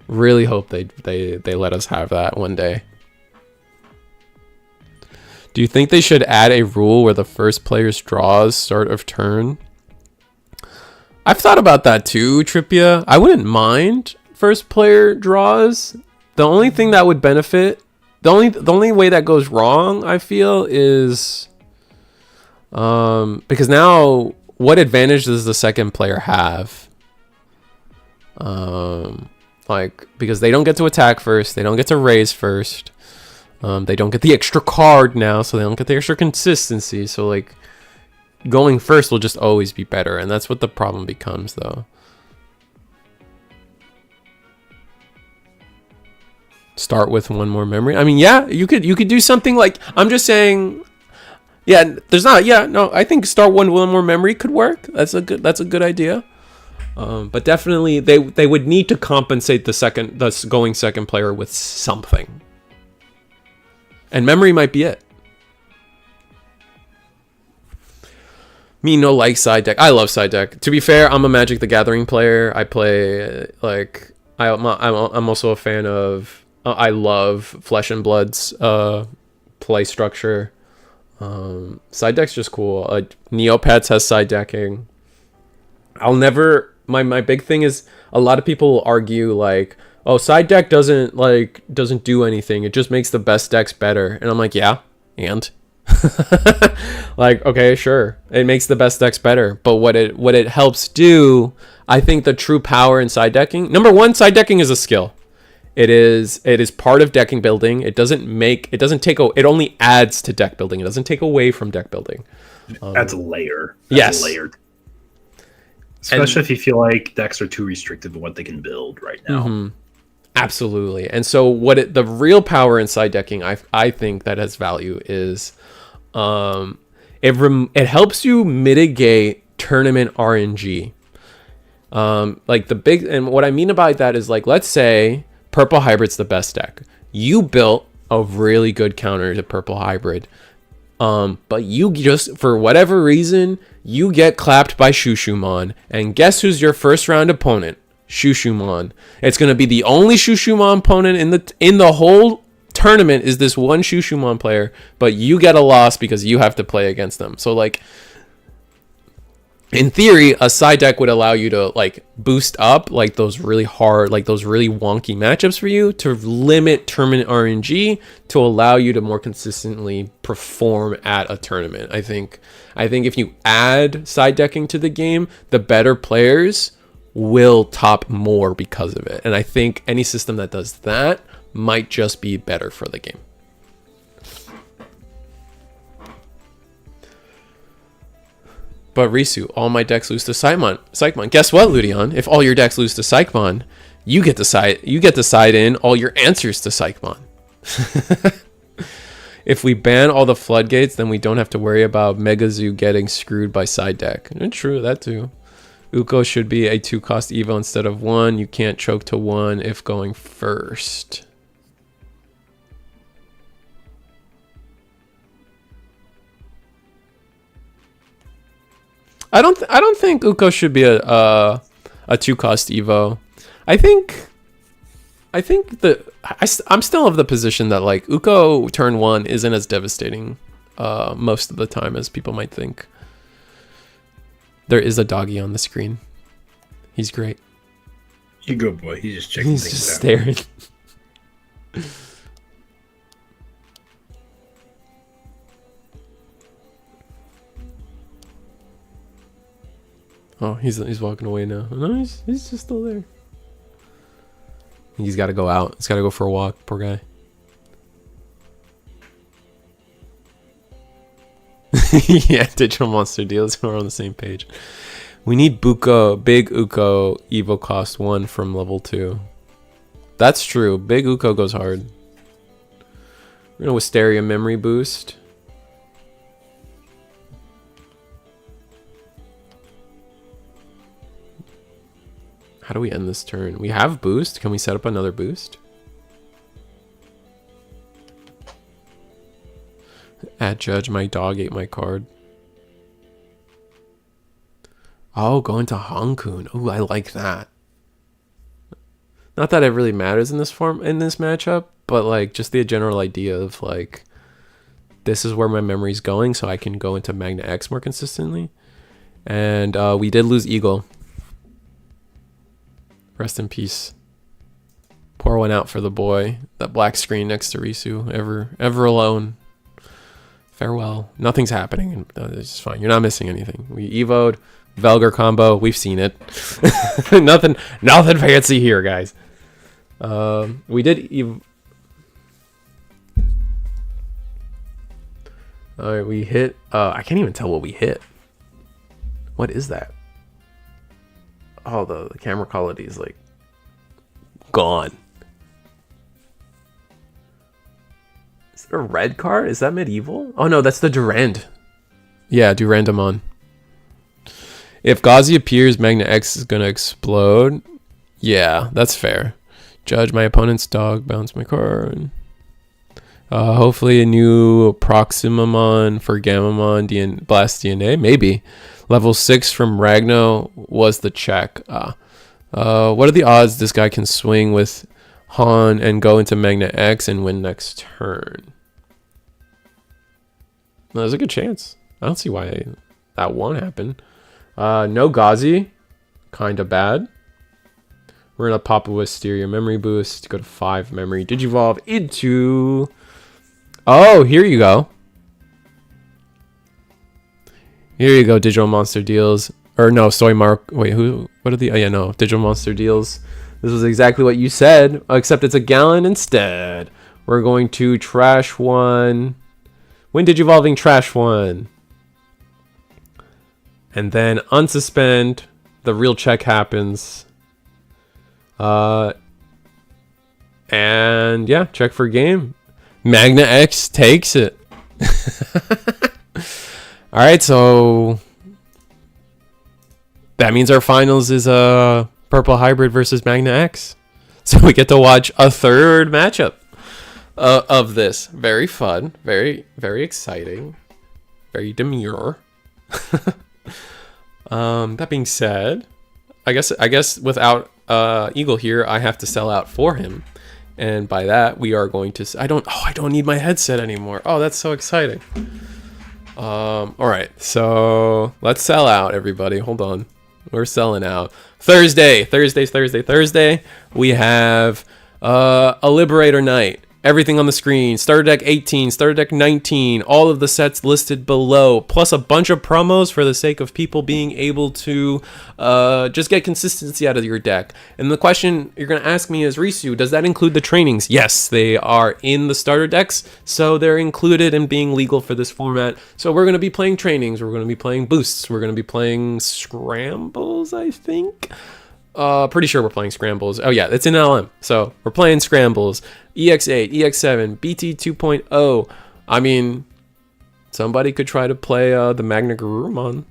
Really hope they let us have that one day. Do you think they should add a rule where the first player's draws start of turn? I've thought about that too, Tripia. I wouldn't mind first player draws. The only thing that would benefit, the only way that goes wrong, I feel, is because now what advantage does the second player have? Like, because they don't get to attack first, they don't get to raise first. They don't get the extra card now, so they don't get the extra consistency. So, like, going first will just always be better, and that's what the problem becomes, though. Start with one more memory. I mean, yeah, you could do something like, I'm just saying, yeah, there's not, yeah, no, I think start one more memory could work. That's a good idea. But definitely they would need to compensate the going second player with something. And memory might be it. Me no like side deck. I love side deck. To be fair, I'm a Magic the Gathering player. I play like I'm also a fan of. I love Flesh and Blood's play structure. Side deck's just cool. Neopets has side decking. I'll never. My big thing is a lot of people will argue like, oh, side deck doesn't do anything. It just makes the best decks better. And I'm like, yeah, and like, okay, sure, it makes the best decks better. But what it helps do, I think the true power in side decking. Number one, side decking is a skill. It is part of decking building. It only adds to deck building. It doesn't take away from deck building. Adds a layer. Yes. Layered. Especially if you feel like decks are too restrictive in what they can build right now. Mm-hmm. Absolutely. And so the real power in side decking, I think that has value is it helps you mitigate tournament RNG. And what I mean by that is, like, let's say Purple Hybrid's the best deck. You built a really good counter to Purple Hybrid. But you just, for whatever reason, you get clapped by Shushumon. And guess who's your first round opponent? Shushumon. It's going to be the only Shushumon opponent in the whole tournament is this one Shushumon player, but you get a loss because you have to play against them. So, like, in theory, a side deck would allow you to, like, boost up, like, those really hard, like, those really wonky matchups for you to limit tournament RNG to allow you to more consistently perform at a tournament. I think if you add side decking to the game, the better players will top more because of it. And I think any system that does that might just be better for the game. But Risu, all my decks lose to Psychmon. Guess what, Ludion? If all your decks lose to Psychmon, you get to side in all your answers to Psychmon. If we ban all the floodgates, then we don't have to worry about Megazoo getting screwed by side deck. True, that too. Uko should be a 2-cost Evo instead of 1. You can't choke to 1 if going first. I don't think Uko should be a 2-cost Evo. I'm still of the position that, like, Uko turn 1 isn't as devastating most of the time as people might think. There is a doggy on the screen. He's great. You good boy. He's just checking things out. He's just staring. Oh, he's walking away now. No, he's just still there. He's got to go out. He's got to go for a walk. Poor guy. Yeah, Digital Monster deals. We're on the same page. We need big Uko Evo cost 1 from level 2. That's true. Big Uko goes hard. We're gonna Wisteria memory boost. How do we end this turn? We have boost. Can we set up another boost? At judge, my dog ate my card. Oh, going to Hong Kong. Oh, I like that. Not that it really matters in this matchup, but like just the general idea of like this is where my memory's going, so I can go into Magna X more consistently. And we did lose Eagle. Rest in peace. Pour one out for the boy. That black screen next to Risu, ever alone. Farewell. Nothing's happening. It's fine. You're not missing anything. We evoed Velgar combo. We've seen it. nothing fancy here, guys. We did all right, we hit I can't even tell what we hit. What is that? Oh, the camera quality is like gone. Is there a red card? Is that medieval? Oh no, that's the Durand. Yeah, Durandamon. If Gauzy appears, Magna X is gonna explode. Yeah, that's fair. Judge my opponent's dog, bounce my card. Hopefully a new Proximamon for Gammamon Blast DNA. Maybe. Level 6 from Ragna was the check. What are the odds this guy can swing with Han and go into Magna X and win next turn? Well, there's a good chance. I don't see why that won't happen. No Gauzy. Kind of bad. We're going to pop a Wisteria memory boost. Go to 5 memory. Digivolve into... Oh, here you go. Here you go, Digital Monster deals. Or no, Soy Mark. Wait, who? What are the... Oh, yeah, no. Digital Monster deals. This was exactly what you said, except it's a Gallon instead. We're going to trash one. When Digivolving trash one. And then unsuspend. The real check happens. And yeah, check for game. Magna X takes it. All right, so that means our finals is Purple Hybrid versus Magna X. So we get to watch a third matchup of this. Very fun, very exciting, very demure. That being said, I guess without Eagle here, I have to sell out for him. And by that, we are going to... I don't need my headset anymore. Oh, that's so exciting. All right, so let's sell out, everybody. Hold on. We're selling out. Thursday. We have a Liberator Night. Everything on the screen. Starter deck 18, starter deck 19. All of the sets listed below. Plus a bunch of promos for the sake of people being able to just get consistency out of your deck. And the question you're going to ask me is, Risu, does that include the trainings? Yes, they are in the starter decks. So they're included in being legal for this format. So we're going to be playing trainings. We're going to be playing boosts. We're going to be playing scrambles, I think. Pretty sure we're playing scrambles. Oh yeah, it's in LM. So we're playing scrambles. EX8, EX7, BT 2.0. I mean, somebody could try to play the Magnamon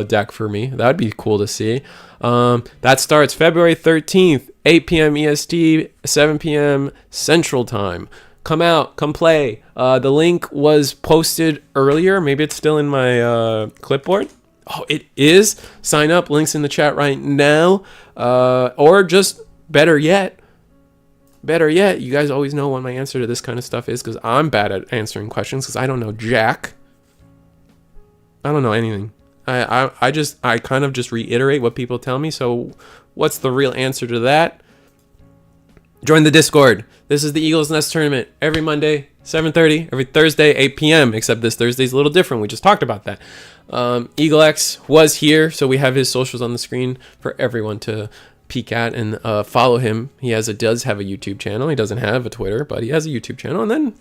deck for me. That'd be cool to see. That starts February 13th, 8 p.m. EST, 7 p.m. Central Time. Come out, come play. The link was posted earlier. Maybe it's still in my clipboard. Oh, it is. Sign up. Links in the chat right now. Or just better yet, you guys always know what my answer to this kind of stuff is, because I'm bad at answering questions because I don't know jack. I don't know anything. I kind of just reiterate what people tell me. So what's the real answer to that? Join the Discord. This is the Eagles Nest tournament every Monday, 7:30, every Thursday, 8 p.m. Except this Thursday's a little different. We just talked about that. Eagle X was here, so we have his socials on the screen for everyone to peek at and follow him. He does have a YouTube channel. He doesn't have a Twitter, but he has a YouTube channel. And then,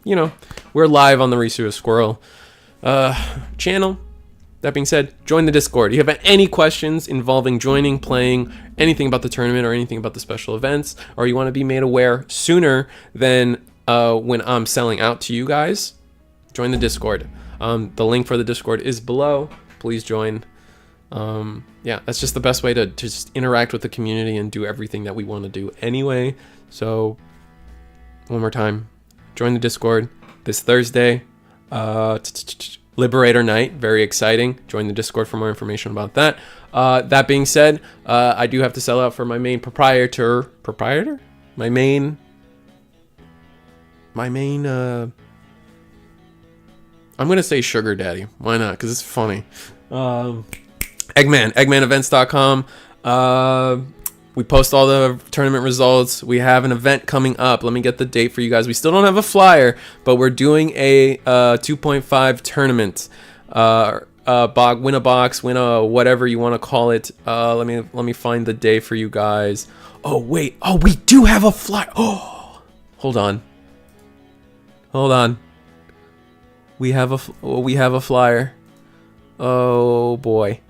we're live on the Risu Squirrel channel. That being said, join the Discord. If you have any questions involving joining, playing, anything about the tournament or anything about the special events, or you want to be made aware sooner than when I'm selling out to you guys, join the Discord. The link for the Discord is below. Please join. Yeah, that's just the best way to just interact with the community and do everything that we want to do anyway. So, one more time, join the Discord this Thursday. Liberator Night, very exciting. Join the Discord for more information about that. That being said, I do have to sell out for my main my main I'm gonna say sugar daddy. Why not? Because it's funny. eggmanevents.com. We post all the tournament results. We have an event coming up. Let me get the date for you guys. We still don't have a flyer, but we're doing a 2.5 tournament. Win a box, win a whatever you want to call it. Let me find the day for you guys. Oh wait, oh we do have a flyer. Oh, hold on. We have a flyer. Oh boy.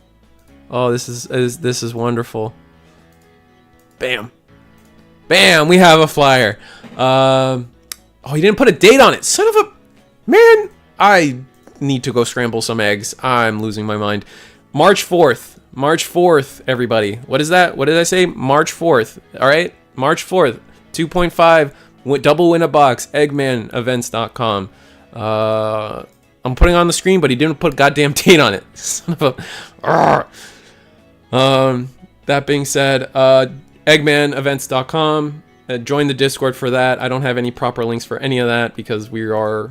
Oh, this is wonderful. Bam. We have a flyer. Oh, he didn't put a date on it. Son of a man. I need to go scramble some eggs. I'm losing my mind. March 4th, everybody. What is that? What did I say? March 4th. All right? March 4th. 2.5 double win a box. Eggmanevents.com. I'm putting it on the screen, but he didn't put a goddamn date on it. Son of a... that being said, eggmanevents.com. Join the Discord for that. I don't have any proper links for any of that because we are,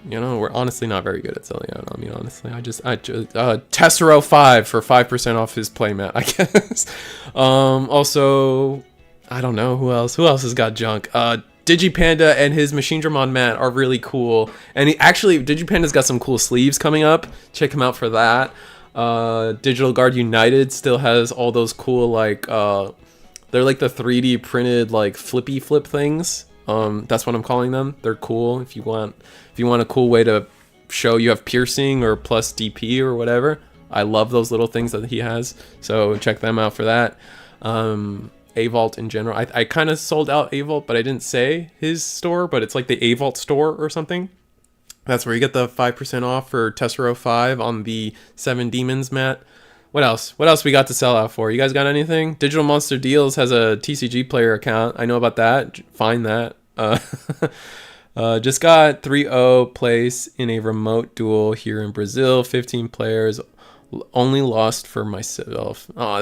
we're honestly not very good at selling out. I mean, honestly, I just Tessero5 for 5% off his playmat, I guess. Also, I don't know who else has got junk. Digipanda and his Machinedramon mat are really cool. And Digipanda's got some cool sleeves coming up. Check him out for that. Digital Guard United still has all those cool, like, they're like the 3D printed, like, flippy flip things. That's what I'm calling them. They're cool if you want a cool way to show you have piercing or plus DP or whatever. I love those little things that he has. So check them out for that. Avault in general. I kind of sold out Avault, but I didn't say his store, but it's like the Avault store or something. That's where you get the 5% off for Tessero 5 on the 7 Demons mat. What else? What else we got to sell out for? You guys got anything? Digital Monster Deals has a TCG player account. I know about that. Find that. Just got 3-0 place in a remote duel here in Brazil. 15 players. Only lost for myself. Oh,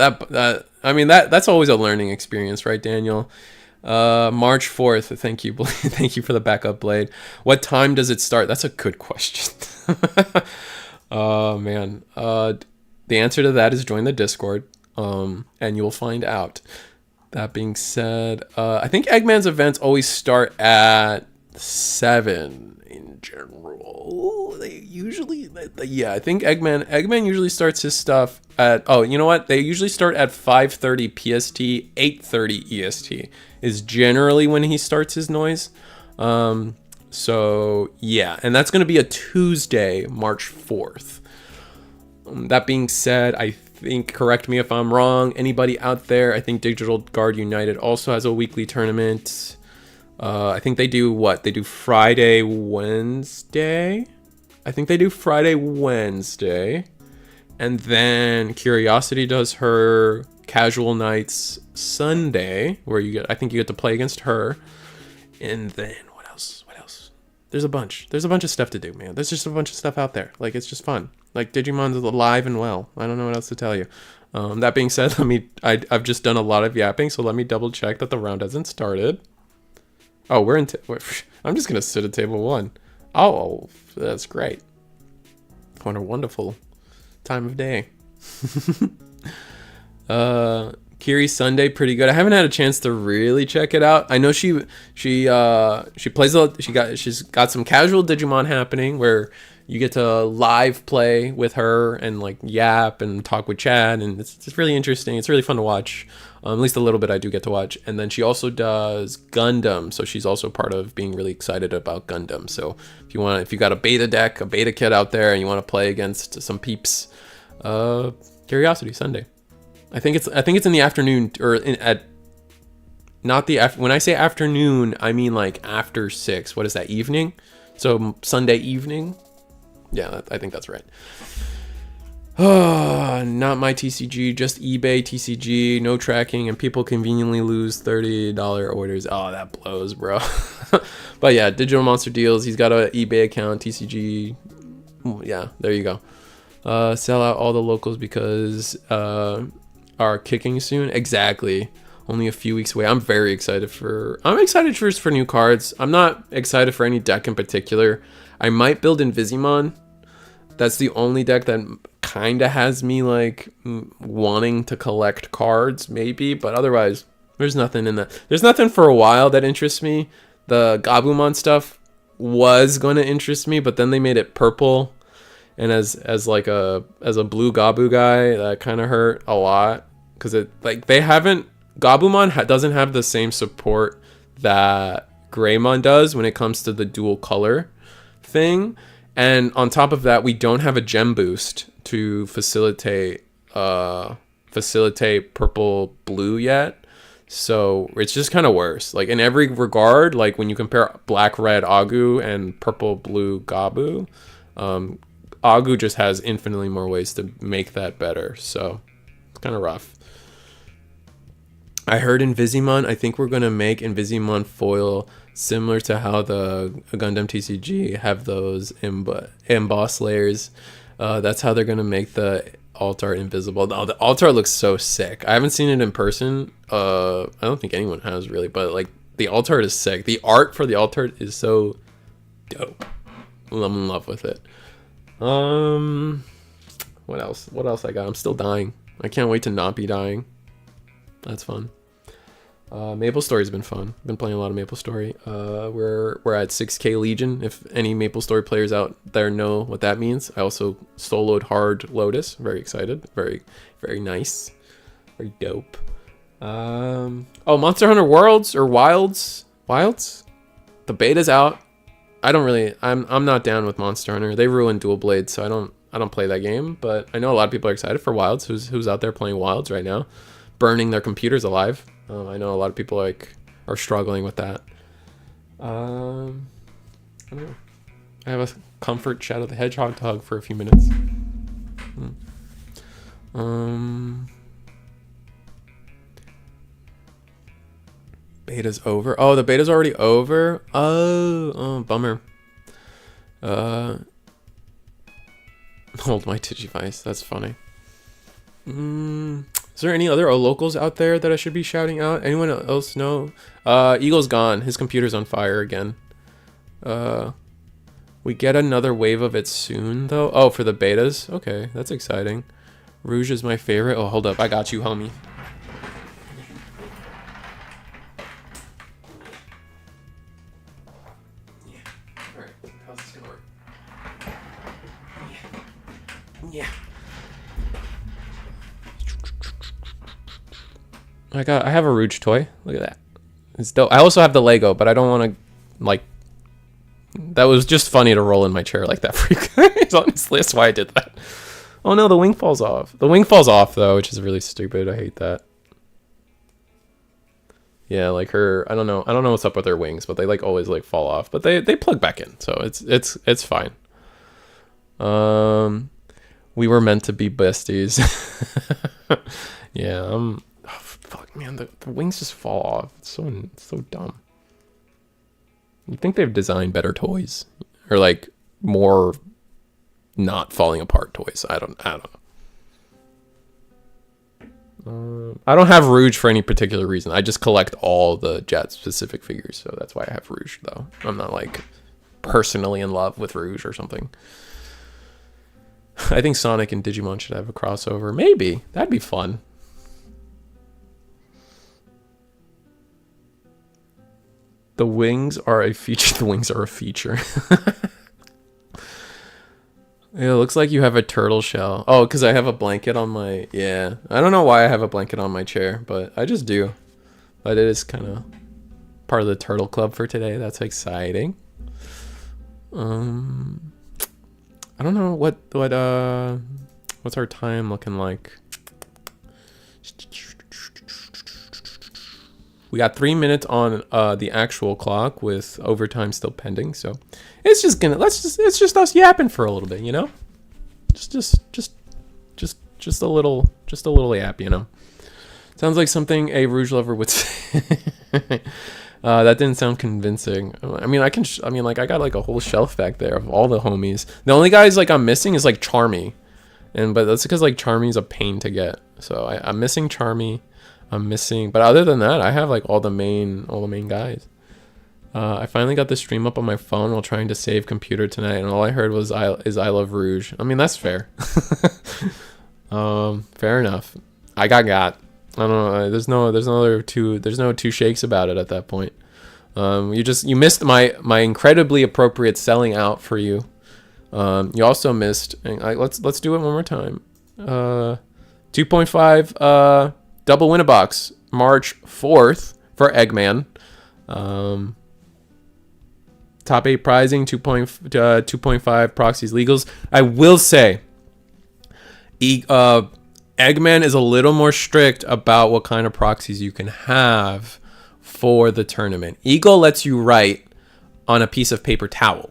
that's always a learning experience, right, Daniel? March 4th. Thank you. Thank you for the backup, Blade. What time does it start? That's a good question. Oh, man. The answer to that is join the Discord, and you'll find out. That being said, I think Eggman's events always start at 7 in general. They usually, I think Eggman usually starts his stuff at, oh, you know what? They usually start at 5:30 PST, 8:30 EST is generally when he starts his noise. So yeah, and that's going to be a Tuesday, March 4th. That being said, I think, correct me if I'm wrong, anybody out there, I think Digital Guard United also has a weekly tournament. I think they do what? They do Friday, Wednesday? I think they do Friday, Wednesday. And then Curiosity does her casual nights Sunday, where I think you get to play against her. And then what else? There's a bunch of stuff to do, man. There's just a bunch of stuff out there. Like, it's just fun. Like, Digimon's alive and well. I don't know what else to tell you. That being said, I've just done a lot of yapping, so let me double check that the round hasn't started. Oh, I'm just gonna sit at table 1. Oh, that's great. What a wonderful time of day. Kiri Sunday, pretty good. I haven't had a chance to really check it out. I know she's got some casual Digimon happening where you get to live play with her and like yap and talk with Chad, and it's really interesting. It's really fun to watch. At least a little bit I do get to watch. And then she also does Gundam, so she's also part of being really excited about Gundam. So if you got a beta deck, a beta kit out there, and you want to play against some peeps, Curiosity Sunday. I think it's in the afternoon when I say afternoon, I mean like after 6. What is that, evening? So Sunday evening. Yeah, I think that's right. Oh, not my TCG, just eBay TCG, no tracking, and people conveniently lose $30 orders. Oh, that blows, bro. But yeah, Digital Monster Deals, he's got an eBay account, TCG. Yeah, there you go. Sell out all the locals because are kicking soon. Exactly. Only a few weeks away. I'm excited for new cards. I'm not excited for any deck in particular. I might build Invisimon. That's the only deck that kind of has me like wanting to collect cards maybe, but otherwise there's nothing in that. There's nothing for a while that interests me. The Gabumon stuff was going to interest me, but then they made it purple, and as a blue Gabu guy, that kind of hurt a lot because it like they haven't Gabumon doesn't have the same support that Greymon does when it comes to the dual color thing. And on top of that, we don't have a gem boost to facilitate purple blue yet. So it's just kind of worse. Like in every regard, like when you compare black red Agu and purple blue Gabu, Agu just has infinitely more ways to make that better. So it's kind of rough. I heard Invisimon. I think we're going to make Invisimon foil similar to how the Gundam TCG have those emboss layers. That's how they're going to make the alt art invisible. The alt art looks so sick. I haven't seen it in person. I don't think anyone has really, but like the alt art is sick. The art for the alt art is so dope. I'm in love with it. What else I got? I'm still dying. I can't wait to not be dying. That's fun. Maple Story's been fun. Been playing a lot of Maple Story. We're at 6K Legion. If any Maple Story players out there know what that means. I also soloed Hard Lotus. Very excited. Very, very nice. Very dope. Oh, Monster Hunter Worlds or Wilds. The beta's out. I'm not down with Monster Hunter. They ruined Dual Blade, so I don't play that game. But I know a lot of people are excited for Wilds. Who's out there playing Wilds right now, burning their computers alive. I know a lot of people are struggling with that. I don't know. I have a comfort Shadow the Hedgehog to hug for a few minutes. Beta's over. Oh, the beta's already over. Oh, bummer. Hold my Digivice. That's funny. Is there any other locals out there that I should be shouting out? Anyone else know? Eagle's gone. His computer's on fire again. We get another wave of it soon, though. Oh, for the betas? Okay, that's exciting. Rouge is my favorite. Oh, hold up. I got you, homie. Yeah. All right. How's this gonna work? Yeah. I have a Rouge toy. Look at that. It's dope. I also have the Lego, but I don't want to, like, that was just funny to roll in my chair like that for you guys. Honestly, that's why I did that. Oh no, the wing falls off. The wing falls off though, which is really stupid. I hate that. Yeah, like her, I don't know what's up with her wings, but they like always like fall off, but they plug back in, so it's fine. We were meant to be besties. Yeah, oh, fuck, man, the wings just fall off. It's so dumb. You think they've designed better toys, or like more not falling apart toys? I don't know. I don't have Rouge for any particular reason. I just collect all the Jet specific figures, so that's why I have Rouge. Though I'm not like personally in love with Rouge or something. I think Sonic and Digimon should have a crossover. Maybe that'd be fun. The wings are a feature. The wings are a feature. It looks like you have a turtle shell. Oh, because I have a blanket on my... Yeah. I don't know why I have a blanket on my chair, but I just do. But it is kind of part of the turtle club for today. That's exciting. I don't know what's our time looking like. We got 3 minutes on the actual clock with overtime still pending, so it's just it's just us yapping for a little bit, you know? Just a little yap, you know? Sounds like something a Rouge lover would say. That didn't sound convincing. I mean, I got like a whole shelf back there of all the homies. The only guys like I'm missing is like Charmy. but that's because like Charmy's a pain to get. So I'm missing Charmy. But other than that, I have like all the main guys. I finally got the stream up on my phone while trying to save computer tonight, and all I heard was I love Rouge. I mean, that's fair. Fair enough. I got. I don't know. There's no two shakes about it at that point. You missed my incredibly appropriate selling out for you. You also missed. Let's do it one more time. 2.5 double win a box March 4th for Eggman. Top 8 prizing, 2.5 proxies legals. I will say, Eggman is a little more strict about what kind of proxies you can have for the tournament. Eagle lets you write on a piece of paper towel.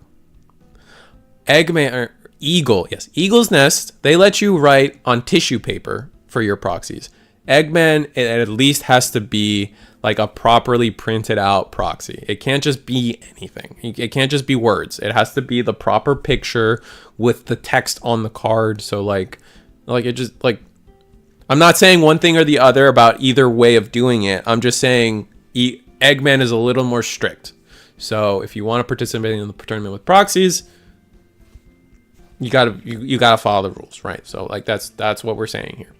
Eagle's Nest, they let you write on tissue paper for your proxies. Eggman, it at least has to be like a properly printed out proxy. It can't just be anything. It can't just be words. It has to be the proper picture with the text on the card. So like it just like, I'm not saying one thing or the other about either way of doing it. I'm just saying Eggman is a little more strict. So if you want to participate in the tournament with proxies, you gotta follow the rules, right? So like that's what we're saying here.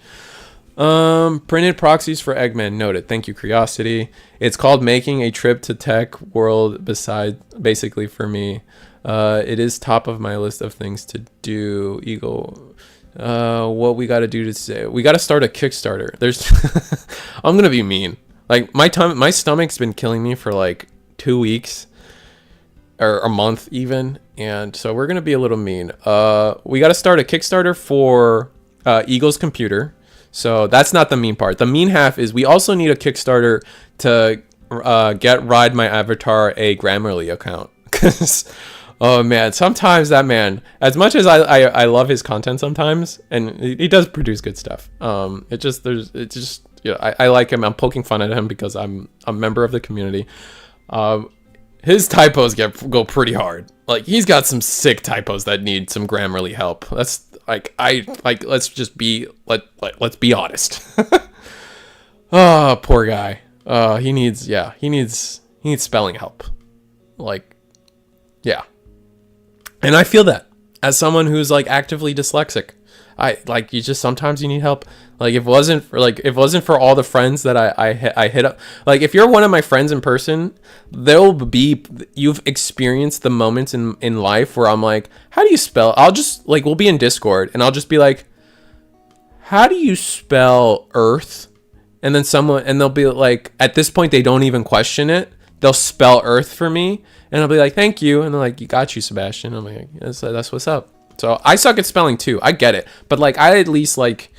Printed proxies for Eggman noted. Thank you, Curiosity. It's called making a trip to tech world basically for me. It is top of my list of things to do. Eagle. What we got to do to say, we got to start a Kickstarter. I'm going to be mean. Like my stomach's been killing me for like 2 weeks or a month even. And so we're going to be a little mean. We got to start a Kickstarter for, Eagle's computer. So that's not the mean part. The mean half is we also need a Kickstarter to get Ride My Avatar a Grammarly account. Because, oh man, sometimes that man, as much as I love his content sometimes, and he does produce good stuff. I like him. I'm poking fun at him because I'm a member of the community. His typos go pretty hard. Like he's got some sick typos that need some Grammarly help. That's let's just be let's be honest. Oh, poor guy. He needs spelling help. Like, yeah. And I feel that as someone who's like actively dyslexic. Sometimes you need help. Like if it wasn't for all the friends that I hit up, like if you're one of my friends in person, you've experienced the moments in life where I'm like, how do you spell? I'll just like, we'll be in Discord and I'll just be like, how do you spell Earth? And then they'll be like, at this point, they don't even question it. They'll spell Earth for me and I'll be like, thank you. And they're like, you got you, Sebastian. I'm like, that's what's up. So I suck at spelling too. I get it. But like, I at least like,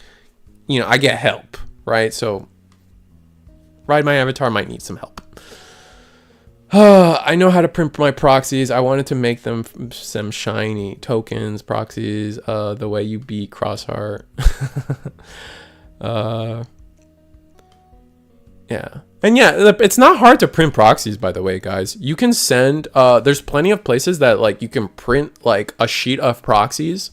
I get help, right? So Ride My Avatar might need some help. I know how to print my proxies. I wanted to make them some shiny tokens, proxies, the way you beat Crossheart. Yeah. And yeah, it's not hard to print proxies, by the way, guys. You can send, there's plenty of places that like you can print like a sheet of proxies,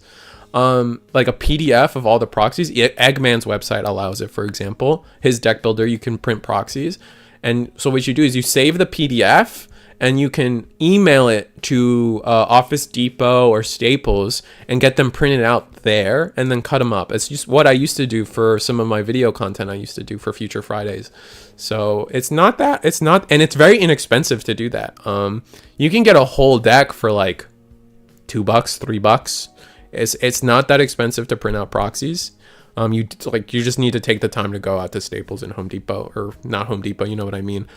like a PDF of all the proxies. Eggman's website allows it, for example. His deck builder, you can print proxies. And so what you do is you save the PDF and you can email it to Office Depot or Staples and get them printed out there and then cut them up. It's just what I used to do for some of my video content I used to do for Future Fridays. So and it's very inexpensive to do that. You can get a whole deck for like $2, $3. It's not that expensive to print out proxies. You just need to take the time to go out to Staples and Home Depot, or not Home Depot, you know what I mean.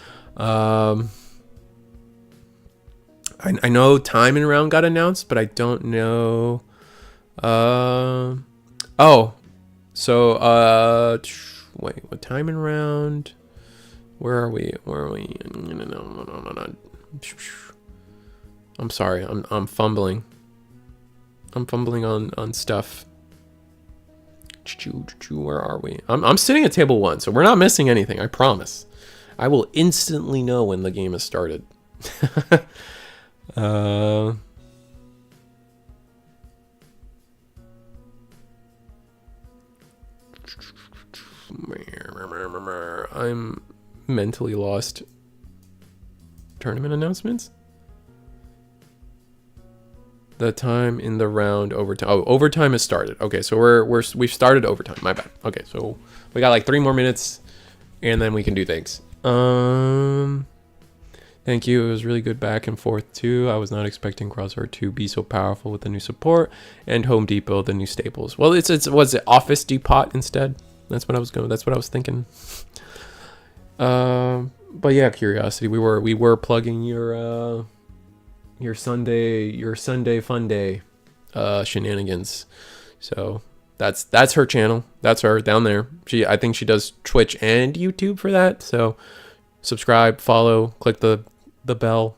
I know Time and Round got announced, but I don't know. Wait, what Time and Round? Where are we? No. I'm sorry. I'm fumbling. I'm fumbling on stuff. Where are we? I'm sitting at table 1, so we're not missing anything. I promise. I will instantly know when the game has started. I'm mentally lost. Tournament announcements? The time in the round overtime. Oh, overtime has started. Okay, so we've started overtime. My bad. Okay, so we got like 3 more minutes, and then we can do things. Thank you. It was really good back and forth too. I was not expecting Crosshair to be so powerful with the new support and Home Depot, the new staples. Well, was it Office Depot instead? That's what I was thinking. But yeah, Curiosity. We were plugging your Sunday fun day shenanigans. So that's her channel. That's her down there. I think she does Twitch and YouTube for that. So subscribe, follow, click the bell,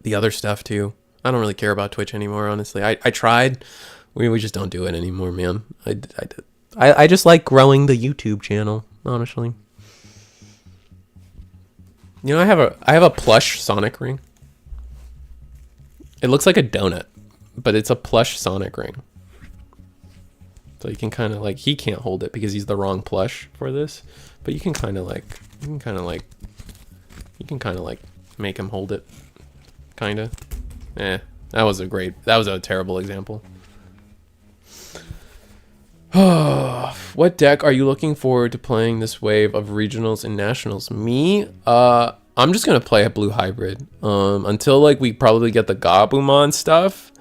the other stuff too. I don't really care about Twitch anymore, honestly. I tried. We just don't do it anymore, man. I just like growing the YouTube channel, honestly. You know, I have a plush Sonic ring. It looks like a donut, but it's a plush Sonic ring. So you can kind of like, he can't hold it because he's the wrong plush for this, but you can kind of like make him hold it. Kinda. That was a terrible example. What deck are you looking forward to playing this wave of regionals and nationals? Me? I'm just gonna play a blue hybrid. Until like we probably get the Gabumon stuff.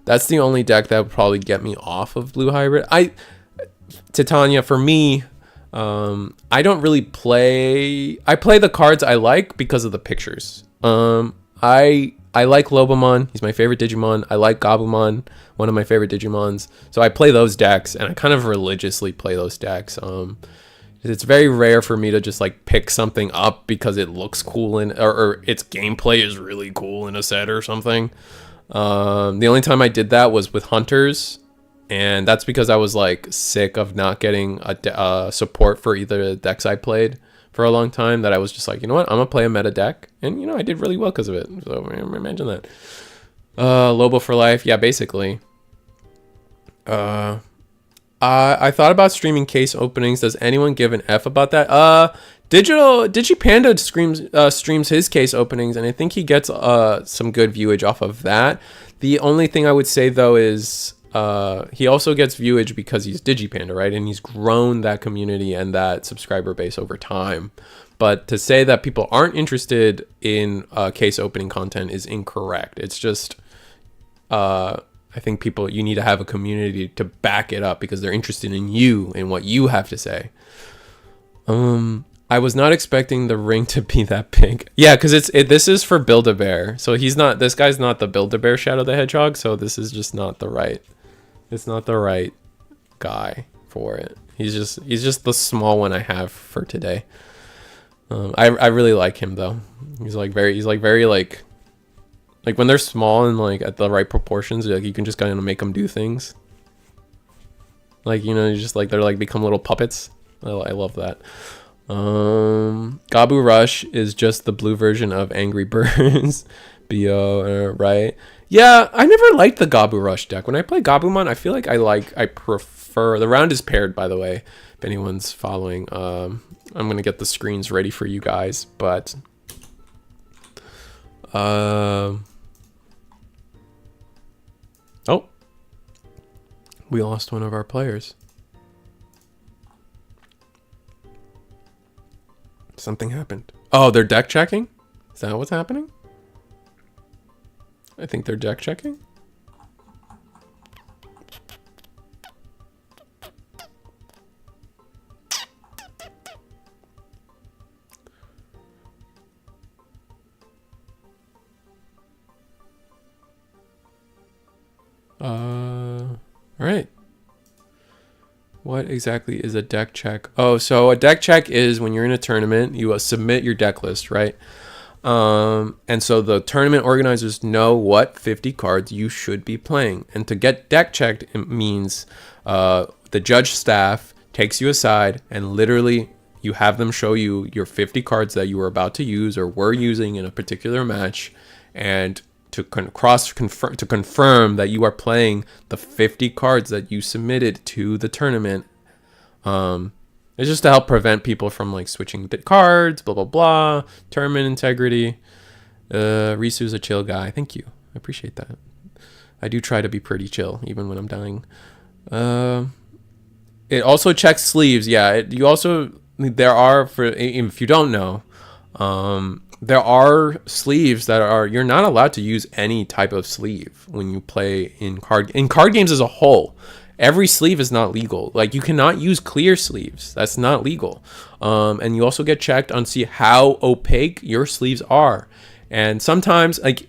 That's the only deck that would probably get me off of blue hybrid. Titania, for me, I don't really play. I play the cards I like because of the pictures. I like Lobomon. He's my favorite Digimon. I like Gabumon, one of my favorite Digimons. So I play those decks, and I kind of religiously play those decks. It's very rare for me to just like pick something up because it looks cool or its gameplay is really cool in a set or something. The only time I did that was with Hunters, and that's because I was like sick of not getting a support for either of the decks I played for a long time, that I was just like, you know what, I'm gonna play a meta deck, and you know, I did really well because of it. So imagine that. Lobo for life, yeah, basically. I thought about streaming case openings. Does anyone give an F about that? DigiPanda streams his case openings, and I think he gets some good viewage off of that. The only thing I would say though is he also gets viewage because he's DigiPanda, right? And he's grown that community and that subscriber base over time. But to say that people aren't interested in case opening content is incorrect. It's just I think you need to have a community to back it up because they're interested in you and what you have to say. I was not expecting the ring to be that big. Yeah, because this is for Build-A-Bear. So this guy's not the Build-A-Bear Shadow the Hedgehog, so this is just not the right. It's not the right guy for it. He's just the small one I have for today. I really like him though. He's very when they're small and like at the right proportions, like you can just kind of make them do things. Like, you know, you just like they're like become little puppets. I love that. Gabu Rush is just the blue version of Angry Birds. BO, right? Yeah, I never liked the Gabu Rush deck. When I play Gabumon, I feel like I prefer... The round is paired, by the way, if anyone's following. I'm going to get the screens ready for you guys, but... Oh. We lost one of our players. Something happened. Oh, they're deck checking? Is that what's happening? I think they're deck checking. All right. What exactly is a deck check? Oh, so a deck check is when you're in a tournament, you submit your deck list, right? And so the tournament organizers know what 50 cards you should be playing. And to get deck checked, it means the judge staff takes you aside and literally you have them show you your 50 cards that you were about to use or were using in a particular match, and to confirm that you are playing the 50 cards that you submitted to the tournament. It's It's just to help prevent people from like switching the cards, blah blah blah. Tournament integrity. Risu's a chill guy. Thank you. I appreciate that. I do try to be pretty chill even when I'm dying. It also checks sleeves. Yeah, there are, for if you don't know, there are sleeves that are, you're not allowed to use any type of sleeve when you play in card games as a whole. Every sleeve is not legal. Like, you cannot use clear sleeves. That's not legal. And you also get checked on see how opaque your sleeves are. And sometimes, like,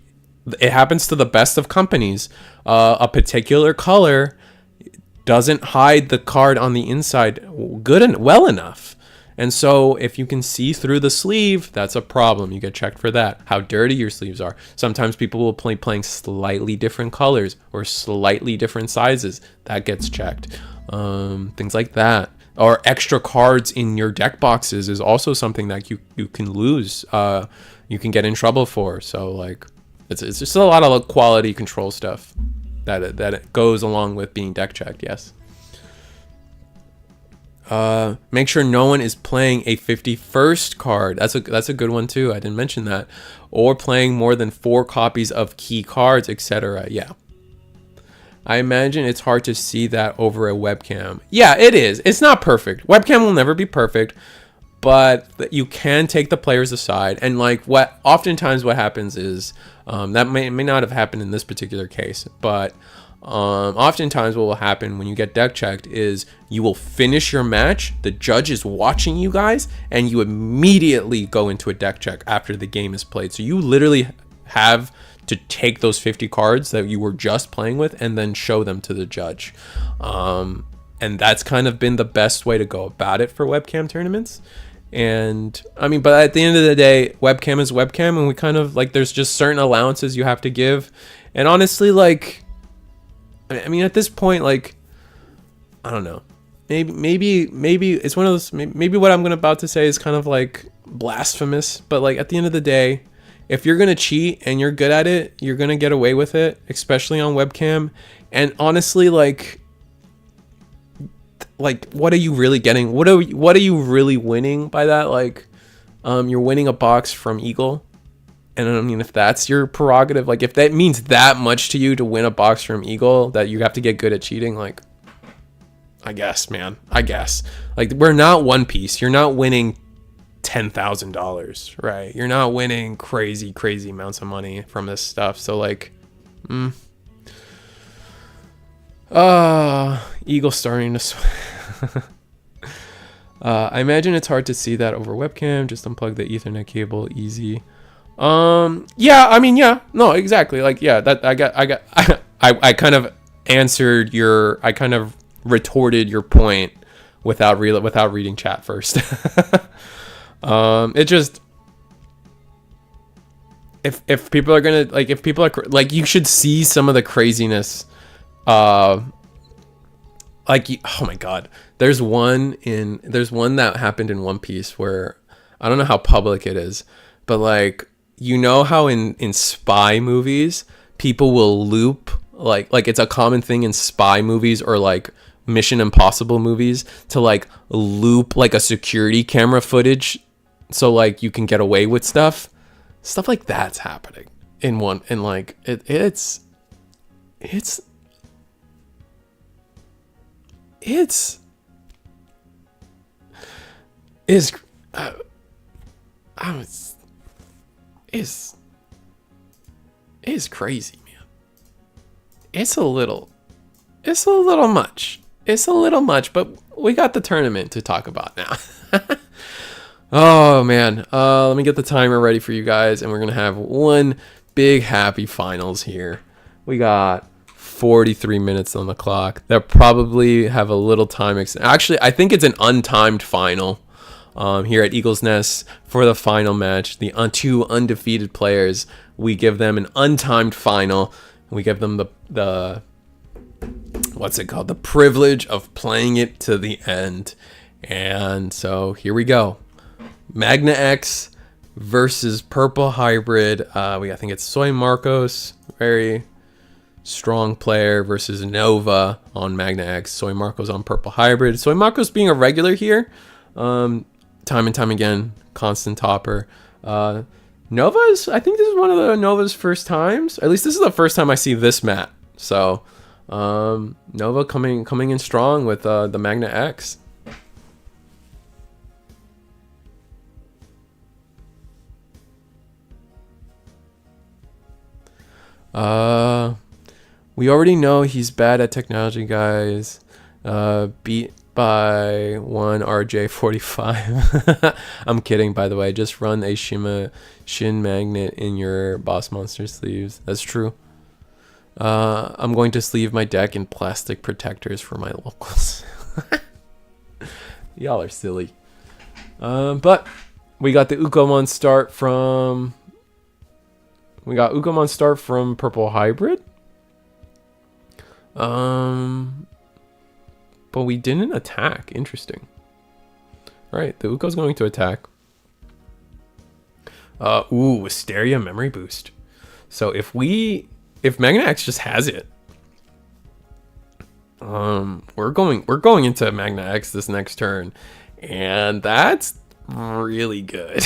it happens to the best of companies. A particular color doesn't hide the card on the inside well enough. And so if you can see through the sleeve, that's a problem. You get checked for that. How dirty your sleeves are. Sometimes people will playing slightly different colors or slightly different sizes. That gets checked. Things like that. Or extra cards in your deck boxes is also something that you can lose. You can get in trouble for. So like, it's just a lot of quality control stuff that it goes along with being deck checked. Yes. Make sure no one is playing a 51st card. That's a good one too. I didn't mention that. Or playing more than 4 copies of key cards, etc. Yeah. I imagine it's hard to see that over a webcam. Yeah, it is. It's not perfect. Webcam will never be perfect, but you can take the players aside. And like oftentimes what happens is, that may not have happened in this particular case, but oftentimes what will happen when you get deck checked is you will finish your match, the judge is watching you guys, and you immediately go into a deck check after the game is played. So you literally have to take those 50 cards that you were just playing with and then show them to the judge. And that's kind of been the best way to go about it for webcam tournaments. And I mean, but at the end of the day, webcam is webcam, and we kind of like, there's just certain allowances you have to give. And honestly, like, I mean, at this point, like, I don't know. Maybe it's one of those. Maybe what I'm about to say is kind of like blasphemous. But like, at the end of the day, if you're gonna cheat and you're good at it, you're gonna get away with it, especially on webcam. And honestly, like, what are you really getting? What are you really winning by that? Like, you're winning a box from Eagle. And I mean, if that's your prerogative, like if that means that much to you to win a box from Eagle, that you have to get good at cheating, like, I guess, man, I guess. Like, we're not One Piece. You're not winning $10,000, right? You're not winning crazy amounts of money from this stuff. So like, Eagle starting to I imagine it's hard to see that over webcam. Just unplug the Ethernet cable, easy. Yeah, I mean, yeah, no, exactly. Like, yeah, that I kind of answered I kind of retorted your point without reading chat first. It just, if people are gonna, like, if people are like, you should see some of the craziness. Like, oh my god, there's one that happened in One Piece where I don't know how public it is, but like, you know how in spy movies people will loop, like it's a common thing in spy movies or like Mission Impossible movies to like loop like a security camera footage so like you can get away with stuff like that's happening in one, and like it's crazy, man. It's a little much. It's a little much, but we got the tournament to talk about now. Oh man, let me get the timer ready for you guys, and we're gonna have one big happy finals here. We got 43 minutes on the clock. They'll probably have a little time actually, I think it's an untimed final here at Eagle's Nest for the final match. The two undefeated players, we give them an untimed final. We give them the what's it called? The privilege of playing it to the end. And so here we go. Magna X versus Purple Hybrid. I think it's Soy Marcos, very strong player, versus Nova on Magna X. Soy Marcos on Purple Hybrid. Soy Marcos being a regular here. Time and time again, constant topper. Nova's, I think this is one of the Nova's first times. At least this is the first time I see this mat. So Nova coming in strong with the Magna X. We already know he's bad at technology, guys. Beat by one RJ45. I'm kidding, by the way. Just run a Shin Magnet in your boss monster sleeves. That's true. I'm going to sleeve my deck in plastic protectors for my locals. Y'all are silly. But we got the Ukomon start from... We got Ukomon start from Purple Hybrid. But we didn't attack. Interesting. Right, the Uko's going to attack. Wisteria memory boost. So if Magna X just has it, we're going into Magna X this next turn, and that's really good.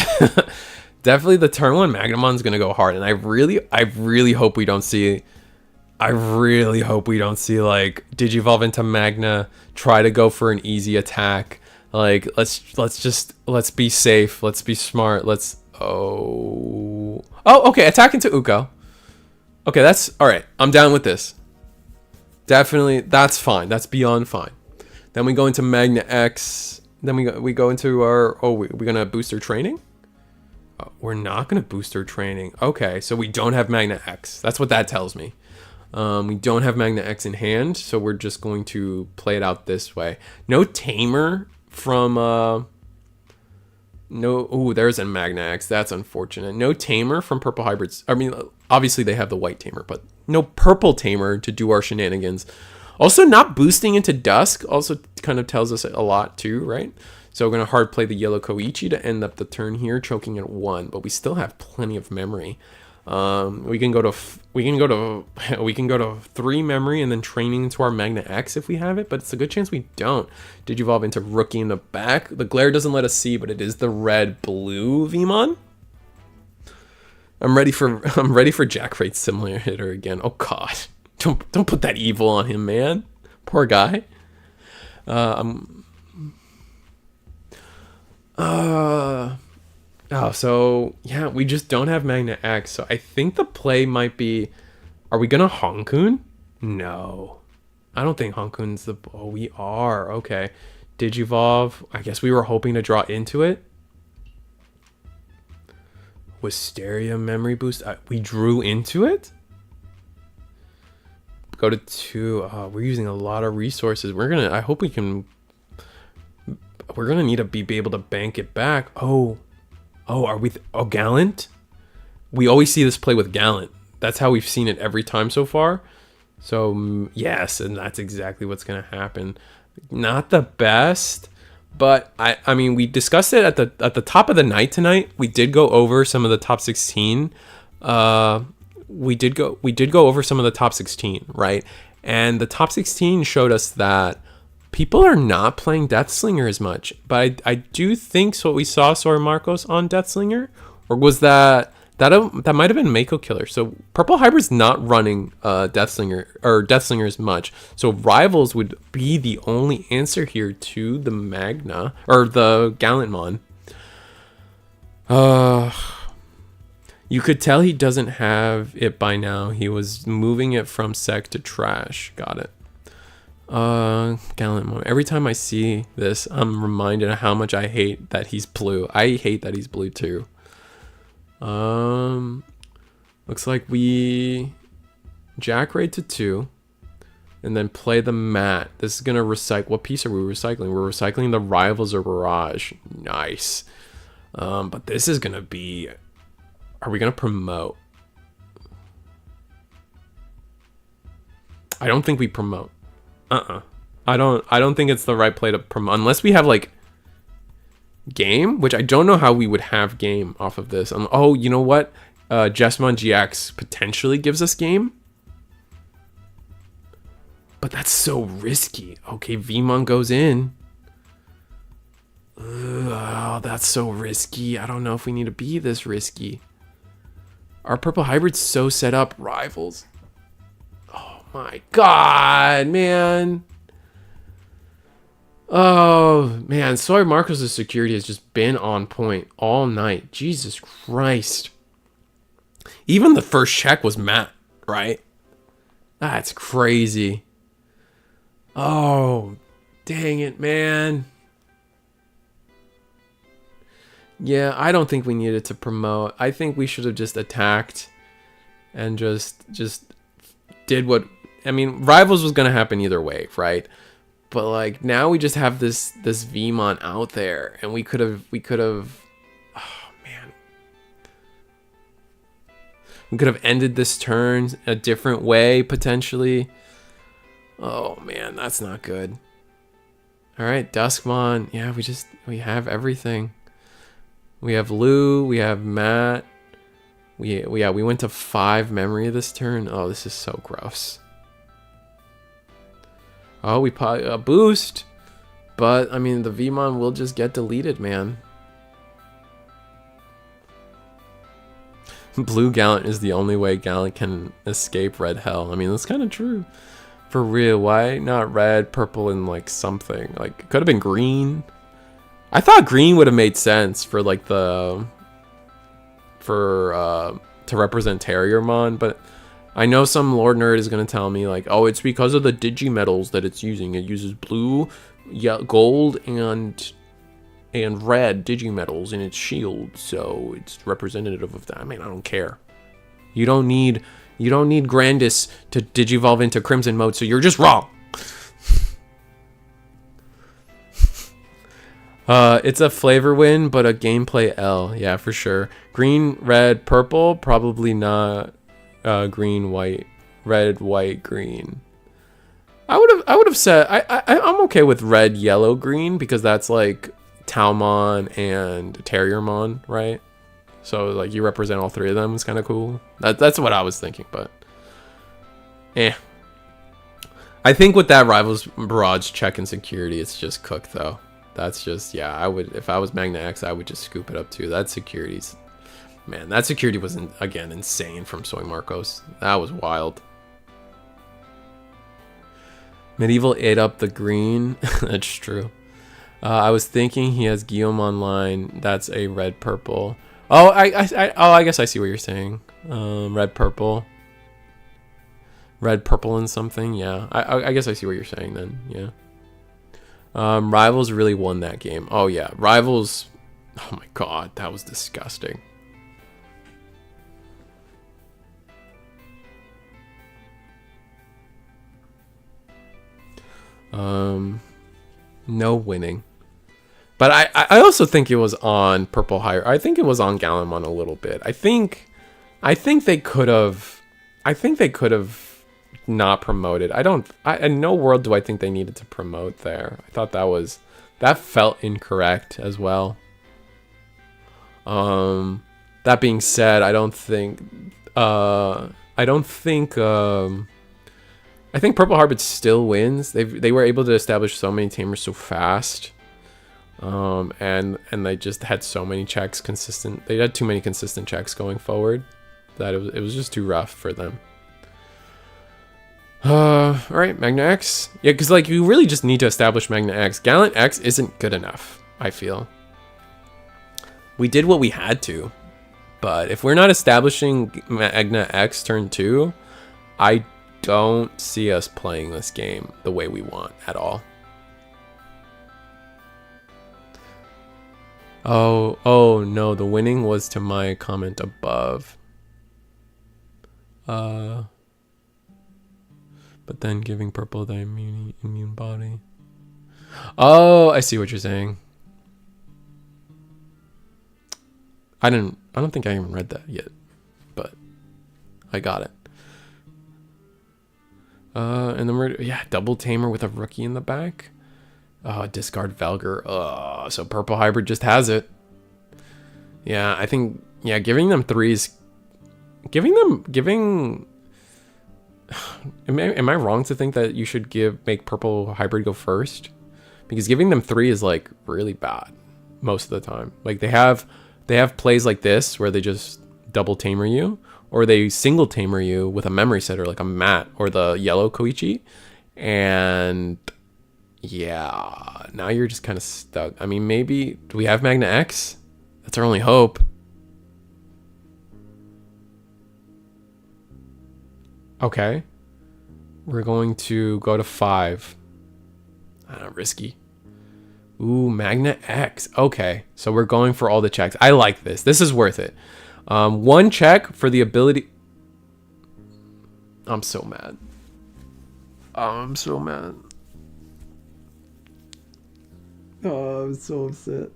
Definitely the turn one Magnamon's gonna go hard, and I really hope we don't see. I really hope we don't see like Digivolve into Magna, try to go for an easy attack. Like let's be safe. Let's be smart. Okay, attack into Uko. Okay, that's all right. I'm down with this. Definitely, that's fine. That's beyond fine. Then we go into Magna X. Then we go into our we're gonna boost our training. We're not gonna boost our training. Okay, so we don't have Magna X. That's what that tells me. We don't have Magna X in hand, so we're just going to play it out this way. No Tamer from there's a Magna X. That's unfortunate. No Tamer from Purple Hybrids. I mean, obviously they have the white Tamer, but no purple Tamer to do our shenanigans. Also, not boosting into Dusk also kind of tells us a lot too, right? So we're gonna hard play the yellow Koichi to end up the turn here, choking at 1, but we still have plenty of memory. We can go to 3 memory and then training into our Magna X if we have it, but it's a good chance we don't. Digivolve into Rookie in the back. The glare doesn't let us see, but it is the red-blue Vmon. I'm ready for Jack Rate Simulator again. Oh god, don't put that evil on him, man. Poor guy. So yeah, we just don't have Magna X. So I think the play might be, are we gonna Honkun? No, I don't think Honkun's the. Oh, we are. Okay, Digivolve. I guess we were hoping to draw into it. Wisteria memory boost. We drew into it. Go to 2. We're using a lot of resources. I hope we can. We're gonna need to be able to bank it back. Are we? Gallant? We always see this play with Gallant. That's how we've seen it every time so far. So yes, and that's exactly what's gonna happen. Not the best, but I mean we discussed it at the top of the night tonight. We did go over some of the top 16. We did go over some of the top 16, right? And the top 16 showed us that people are not playing Deathslinger as much, but I do think so. What we saw Sora Marcos on Deathslinger, or was that might have been Mako Killer. So Purple Hybrid's not running Deathslinger as much. So Rivals would be the only answer here to the Magna or the Gallantmon. You could tell he doesn't have it by now. He was moving it from sec to trash. Got it. Gallantmon. Every time I see this, I'm reminded of how much I hate that he's blue. I hate that he's blue too. Looks like we Jack Raid to 2 and then play the mat. This is gonna recycle. What piece are we recycling? We're recycling the Rivals or Barrage. Nice. But this is gonna be, are we gonna promote? I don't think we promote. I don't think it's the right play to promote unless we have like game, which I don't know how we would have game off of this. Oh, you know what? Jesmon GX potentially gives us game, but that's so risky. Okay, Vmon goes in. Oh, that's so risky. I don't know if we need to be this risky. Our purple hybrid's so set up. Rivals. Oh my god, man. Oh, man. Sorry, Marcos' security has just been on point all night. Jesus Christ. Even the first check was Matt, right? That's crazy. Oh, dang it, man. Yeah, I don't think we needed to promote. I think we should have just attacked and just did what... I mean, Rivals was going to happen either way, right? But like now we just have this Vmon out there, and we could have oh man. We could have ended this turn a different way potentially. Oh man, that's not good. All right, Duskmon. Yeah, we have everything. We have Lou, we have Matt. We went to 5 memory this turn. Oh, this is so gross. Oh, we probably a boost, but I mean the Vmon will just get deleted, man. Blue Gallant is the only way Gallant can escape red hell. I mean, that's kind of true. For real, why not red, purple, and like something? Like it could have been green. I thought green would have made sense for like to represent Terriermon, but I know some Lord Nerd is going to tell me like, oh, it's because of the Digimetals that it's using. It uses blue, gold, and red Digimetals in its shield, so it's representative of that. I mean, I don't care. You don't need Grandis to Digivolve into Crimson mode, so you're just wrong. It's a flavor win, but a gameplay L. Yeah, for sure. Green, red, purple, probably not. Green, white, red, white, green. I would have said I'm okay with red, yellow, green because that's like Talmon and Terriermon, right? So like you represent all 3 of them. It's kind of cool. That's what I was thinking, but I think with that Rivals Barrage check and security, it's just cooked though. That's just, yeah, I would, if I was Magna X, I would just scoop it up too. That security's, man, that security was, again, insane from Soy Marcos. That was wild. Medieval ate up the green. That's true. I was thinking he has Guillaume online. That's a red purple. Oh, I guess I see what you're saying. Red purple. Red purple and something. Yeah, I guess I see what you're saying then. Yeah. Rivals really won that game. Oh yeah, Rivals. Oh my god, that was disgusting. No winning. But I also think it was on Purple Higher. I think it was on Gallantmon a little bit. I think they could have not promoted. In no world do I think they needed to promote there. I thought that felt incorrect as well. That being said, I think Purple Hybrid still wins. They were able to establish so many tamers so fast. And they just had so many checks consistent. They had too many consistent checks going forward that it was just too rough for them. All right, Magna X. Yeah, because like you really just need to establish Magna X. Gallant X isn't good enough, I feel. We did what we had to, but if we're not establishing Magna X turn 2, I don't see us playing this game the way we want at all. Oh no, the winning was to my comment above. But then giving purple the immune body. Oh, I see what you're saying. I don't think I even read that yet, but I got it. And then we're double tamer with a rookie in the back. Discard Velger. So Purple Hybrid just has it. Yeah, I think giving them 3s. Am I wrong to think that you should make Purple Hybrid go first? Because giving them 3 is like really bad. most of the time. Like they have plays like this where they just double tamer you, or they single tamer you with a memory setter like a Matt or the yellow Koichi, and yeah, now you're just kind of stuck. I mean, maybe do we have Magna X? That's our only hope. Okay, we're going to go to 5. Risky. Ooh, Magna X. Okay, so we're going for all the checks. I like this. This is worth it. 1 check for the ability. I'm so mad. I'm so mad. Oh, I'm so upset.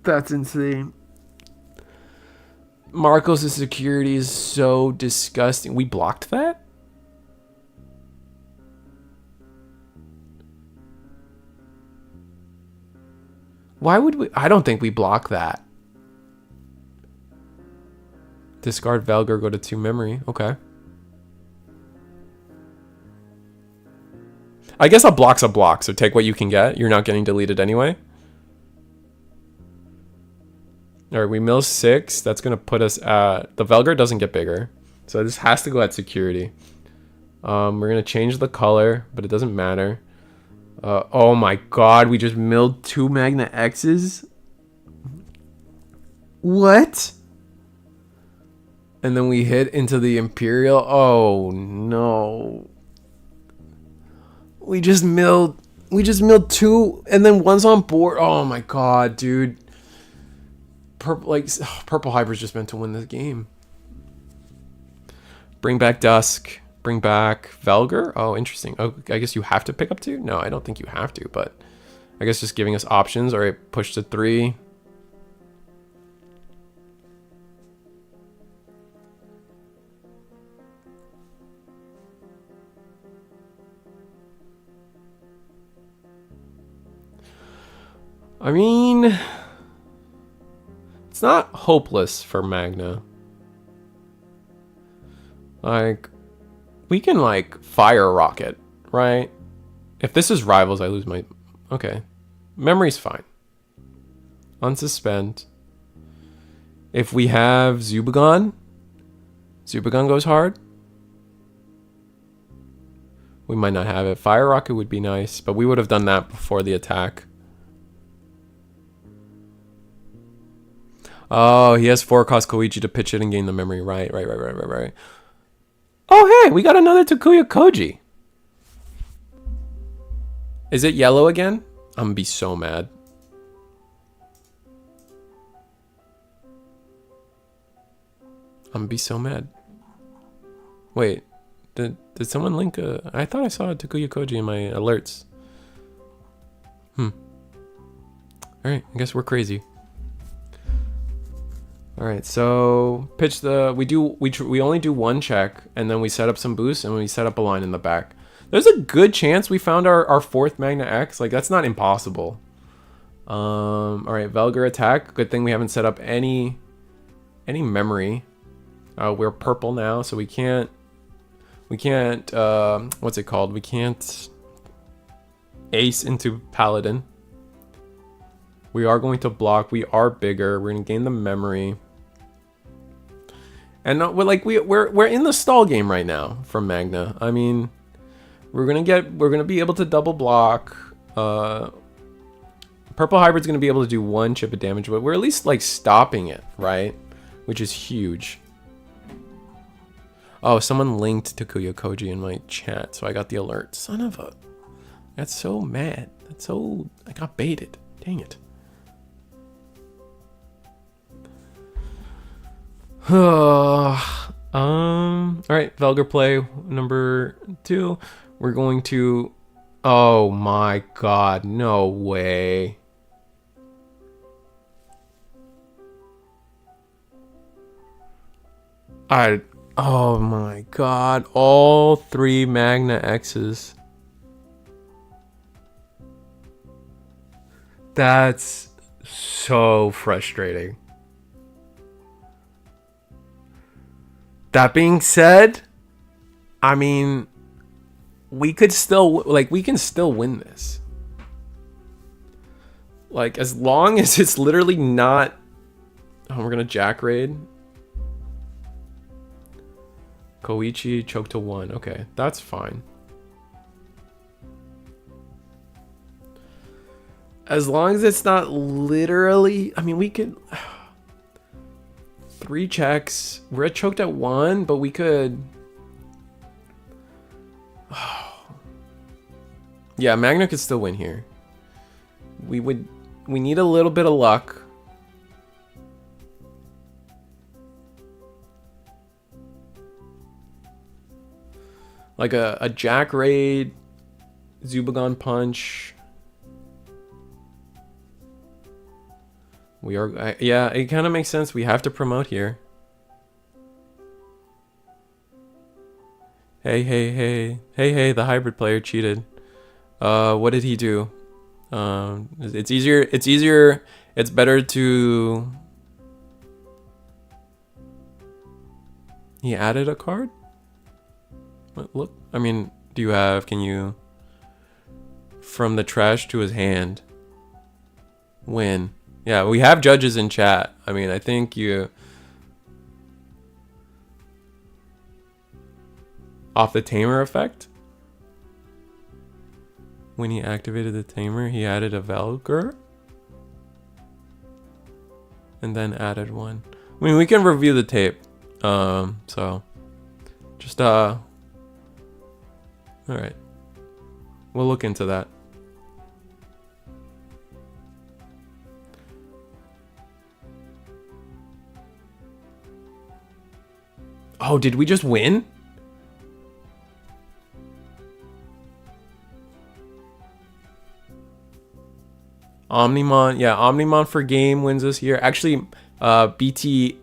That's insane. Marcos' security is so disgusting. We blocked that? Why would we? I don't think we block that. Discard Velgar, go to 2 memory. Okay. I guess a block's a block, so take what you can get. You're not getting deleted anyway. All right, we mill 6. That's going to put us at... The Velgar doesn't get bigger, so this has to go at security. We're going to change the color, but it doesn't matter. Oh my god, we just milled 2 Magna X's? What? And then we hit into the Imperial. Oh no. We just milled 2 and then one's on board. Oh my god, dude. Purple Hybrid's just meant to win this game. Bring back Dusk. Bring back Velgar. Oh, interesting. Oh, I guess you have to pick up 2? No, I don't think you have to, but I guess just giving us options. All right, push to 3. I mean, it's not hopeless for Magna. Like, we can, like, fire rocket, right? If this is Rivals, I lose my... Okay. Memory's fine. Unsuspend. If we have Zubagon goes hard. We might not have it. Fire rocket would be nice, but we would have done that before the attack. Oh, he has 4 cost Koichi to pitch it and gain the memory. Right. Oh, hey, we got another Takuya Koji. Is it yellow again? I'm gonna be so mad. Wait, did someone link a... I thought I saw a Takuya Koji in my alerts. Alright, I guess we're crazy. All right, so pitch the... We only do 1 check, and then we set up some boosts, and we set up a line in the back. There's a good chance we found our 4th Magna X. Like, that's not impossible. All right, Velgar attack. Good thing we haven't set up any memory. We're purple now, so we can't... what's it called? We can't ace into Paladin. We are going to block. We are bigger. We're going to gain the memory. And we're in the stall game right now from Magna. I mean, we're gonna be able to double block. Purple Hybrid's gonna be able to do 1 chip of damage, but we're at least like stopping it, right? Which is huge. Oh, someone linked Takuya Koji in my chat, so I got the alert. Son of a... I got so mad. I got baited. Dang it. All right, Velgar play number 2. We're going to... Oh my god, no way. Oh my god, all 3 Magna X's. That's so frustrating. That being said, I mean, we can still win this. Like, as long as it's literally not... Oh, we're gonna Jack Raid. Koichi, choke to 1. Okay, that's fine. As long as it's not literally... I mean, we could... 3 checks. We're choked at 1, but we could... Yeah, Magna could still win here. We need a little bit of luck. Like a Jack Raid, Zubagon Punch. We are, yeah, it kind of makes sense. We have to promote here. Hey, the hybrid player cheated. What did he do? It's easier, it's better to... He added a card? What, look, I mean, can you... From the trash to his hand. Win. Yeah, we have judges in chat. I mean, I think you... Off the tamer effect? When he activated the tamer, he added a Velger? And then added one. I mean, we can review the tape. So... Just, alright. We'll look into that. Oh, did we just win? Omnimon, yeah, Omnimon for game wins this year. Actually, BT8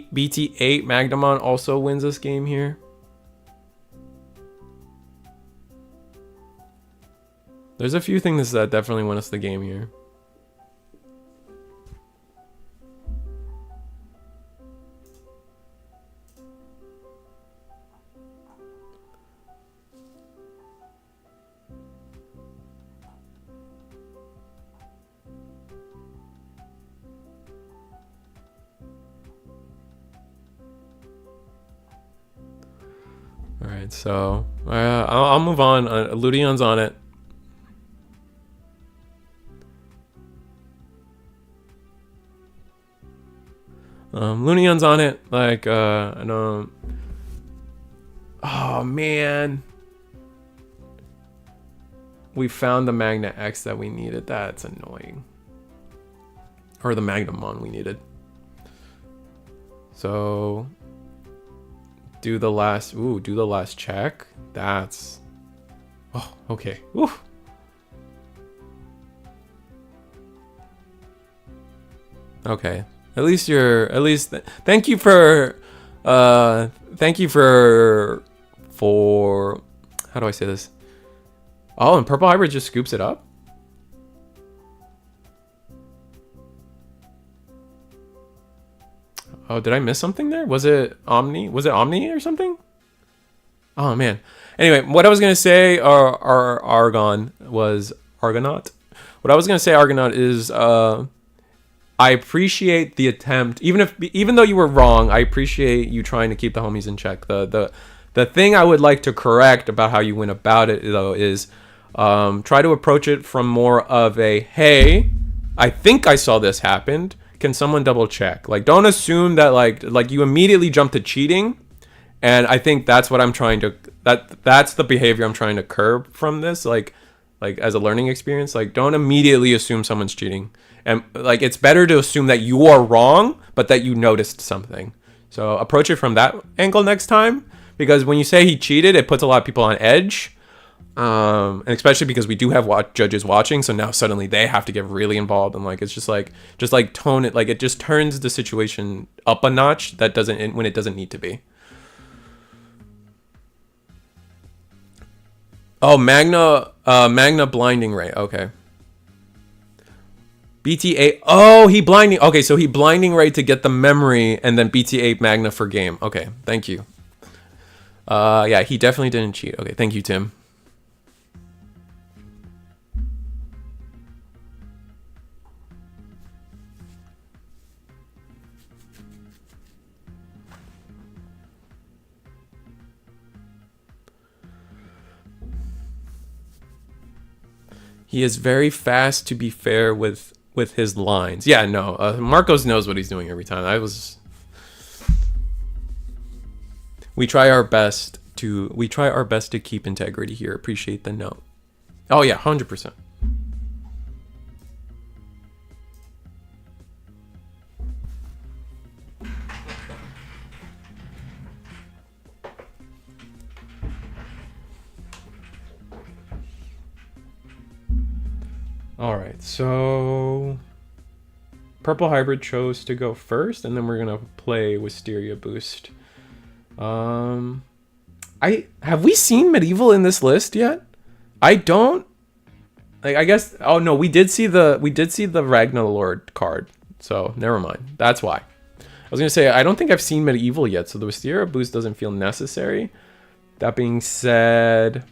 Magnamon also wins this game here. There's a few things that definitely win us the game here. Alright, so I'll move on. Ludion's on it. Lunion's on it. Like, I don't... Oh, man. We found the Magna X that we needed. That's annoying. Or the Magnamon we needed. So... Do the last check. That's... Oh, okay. Woo. Okay. At least thank you for how do I say this? Oh, and Purple Hybrid just scoops it up? Oh, did I miss something there? Was it Omni? Was it Omni or something? Oh, man. Anyway, what I was going to say, Argonaut. What I was going to say, Argonaut, is I appreciate the attempt. Even though you were wrong, I appreciate you trying to keep the homies in check. The thing I would like to correct about how you went about it, though, is try to approach it from more of a, hey, I think I saw this happen. Can someone double check? Like, don't assume that like you immediately jump to cheating. And I think that's what I'm trying to, that's the behavior I'm trying to curb from this. Like as a learning experience, like, don't immediately assume someone's cheating. And like, it's better to assume that you are wrong, but that you noticed something. So approach it from that angle next time, because when you say he cheated, it puts a lot of people on edge. And especially because we do have judges watching, so now suddenly they have to get really involved, and like, it's just like tone it, like, it just turns the situation up a notch that doesn't, when it doesn't need to be. Oh, Magna blinding ray. Okay. BT8. Oh, he blinding. Okay, so he blinding ray to get the memory, and then BT8 Magna for game. Okay, thank you. Yeah, he definitely didn't cheat. Okay, thank you, Tim. He is very fast, to be fair, with his lines. Yeah, no, Marcos knows what he's doing every time. We try our best to keep integrity here. Appreciate the note. Oh yeah, 100%. All right, so Purple Hybrid chose to go first, and then we're gonna play Wisteria Boost. Have we seen Medieval in this list yet? I don't. Like, I guess. Oh no, we did see the Ragna Lord card. So never mind. That's why. I was gonna say I don't think I've seen Medieval yet, so the Wisteria Boost doesn't feel necessary. That being said,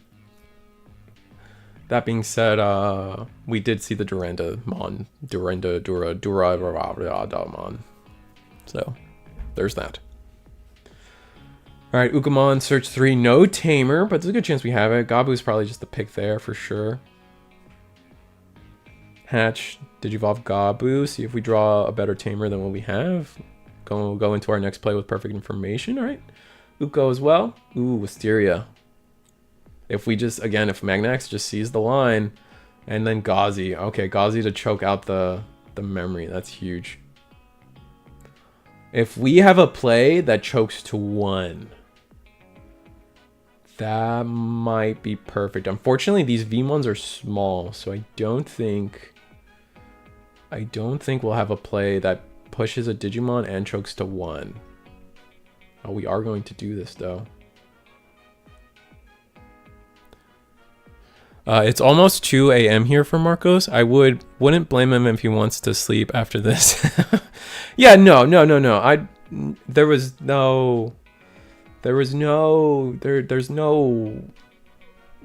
we did see the Durandamon. So there's that. All right, Ukamon, search 3, no Tamer, but there's a good chance we have it. Gabu's probably just the pick there for sure. Hatch, Digivolve Gabu, see if we draw a better Tamer than what we have. Go into our next play with perfect information, all right? Uko as well. Ooh, Wisteria. If Magnax just sees the line, and then Gauzy. Okay, Gauzy to choke out the memory, that's huge. If we have a play that chokes to 1, that might be perfect. Unfortunately, these V1s are small, so I don't think we'll have a play that pushes a Digimon and chokes to 1. Oh, we are going to do this though. It's almost 2 a.m. here for Marcos. I wouldn't blame him if he wants to sleep after this. Yeah, no. There's no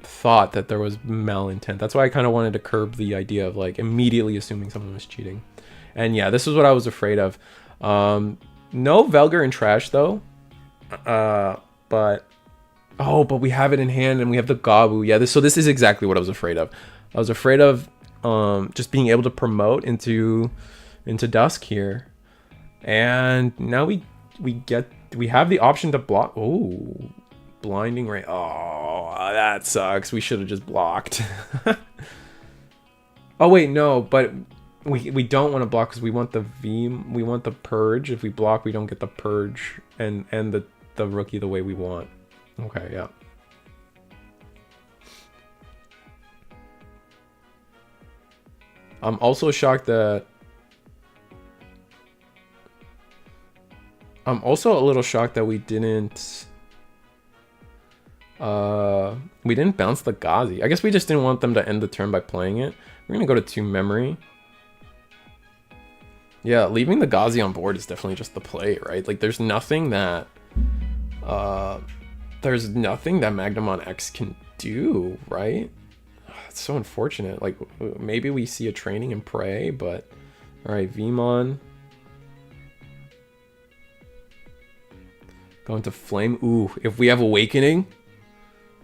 thought that there was malintent. That's why I kind of wanted to curb the idea of like immediately assuming someone was cheating. And yeah, this is what I was afraid of. No Velgar and Trash though. But we have it in hand and we have the Gabu. Yeah, so this is exactly what I was afraid of. I was afraid of just being able to promote into Dusk here. And now we have the option to block. Oh, Blinding Ray. Oh, that sucks. We should have just blocked. Oh wait, no, but we don't want to block because we want the Purge. If we block, we don't get the Purge and the rookie the way we want. Okay, yeah. I'm also shocked that I'm also a little shocked that we didn't bounce the Gauzy. I guess we just didn't want them to end the turn by playing it. We're gonna go to 2 memory. Yeah, leaving the Gauzy on board is definitely just the play, right? Like there's nothing that Magnamon X can do, right? It's so unfortunate. Like maybe we see a training and pray, but all right, Vmon. Going to Flame. Ooh, if we have Awakening.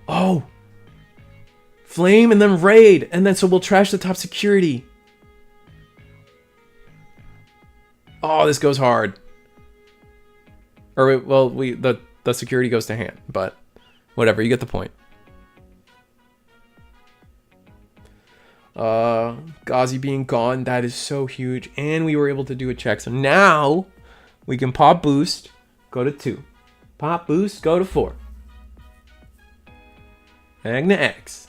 Oh! Flame and then Raid. And then so we'll trash the top security. Oh, this goes hard. Or, well, the security goes to hand. But whatever, you get the point. Gauzy being gone, that is so huge. And we were able to do a check. So now we can pop boost, go to 2. Pop boost, go to 4. Magna X.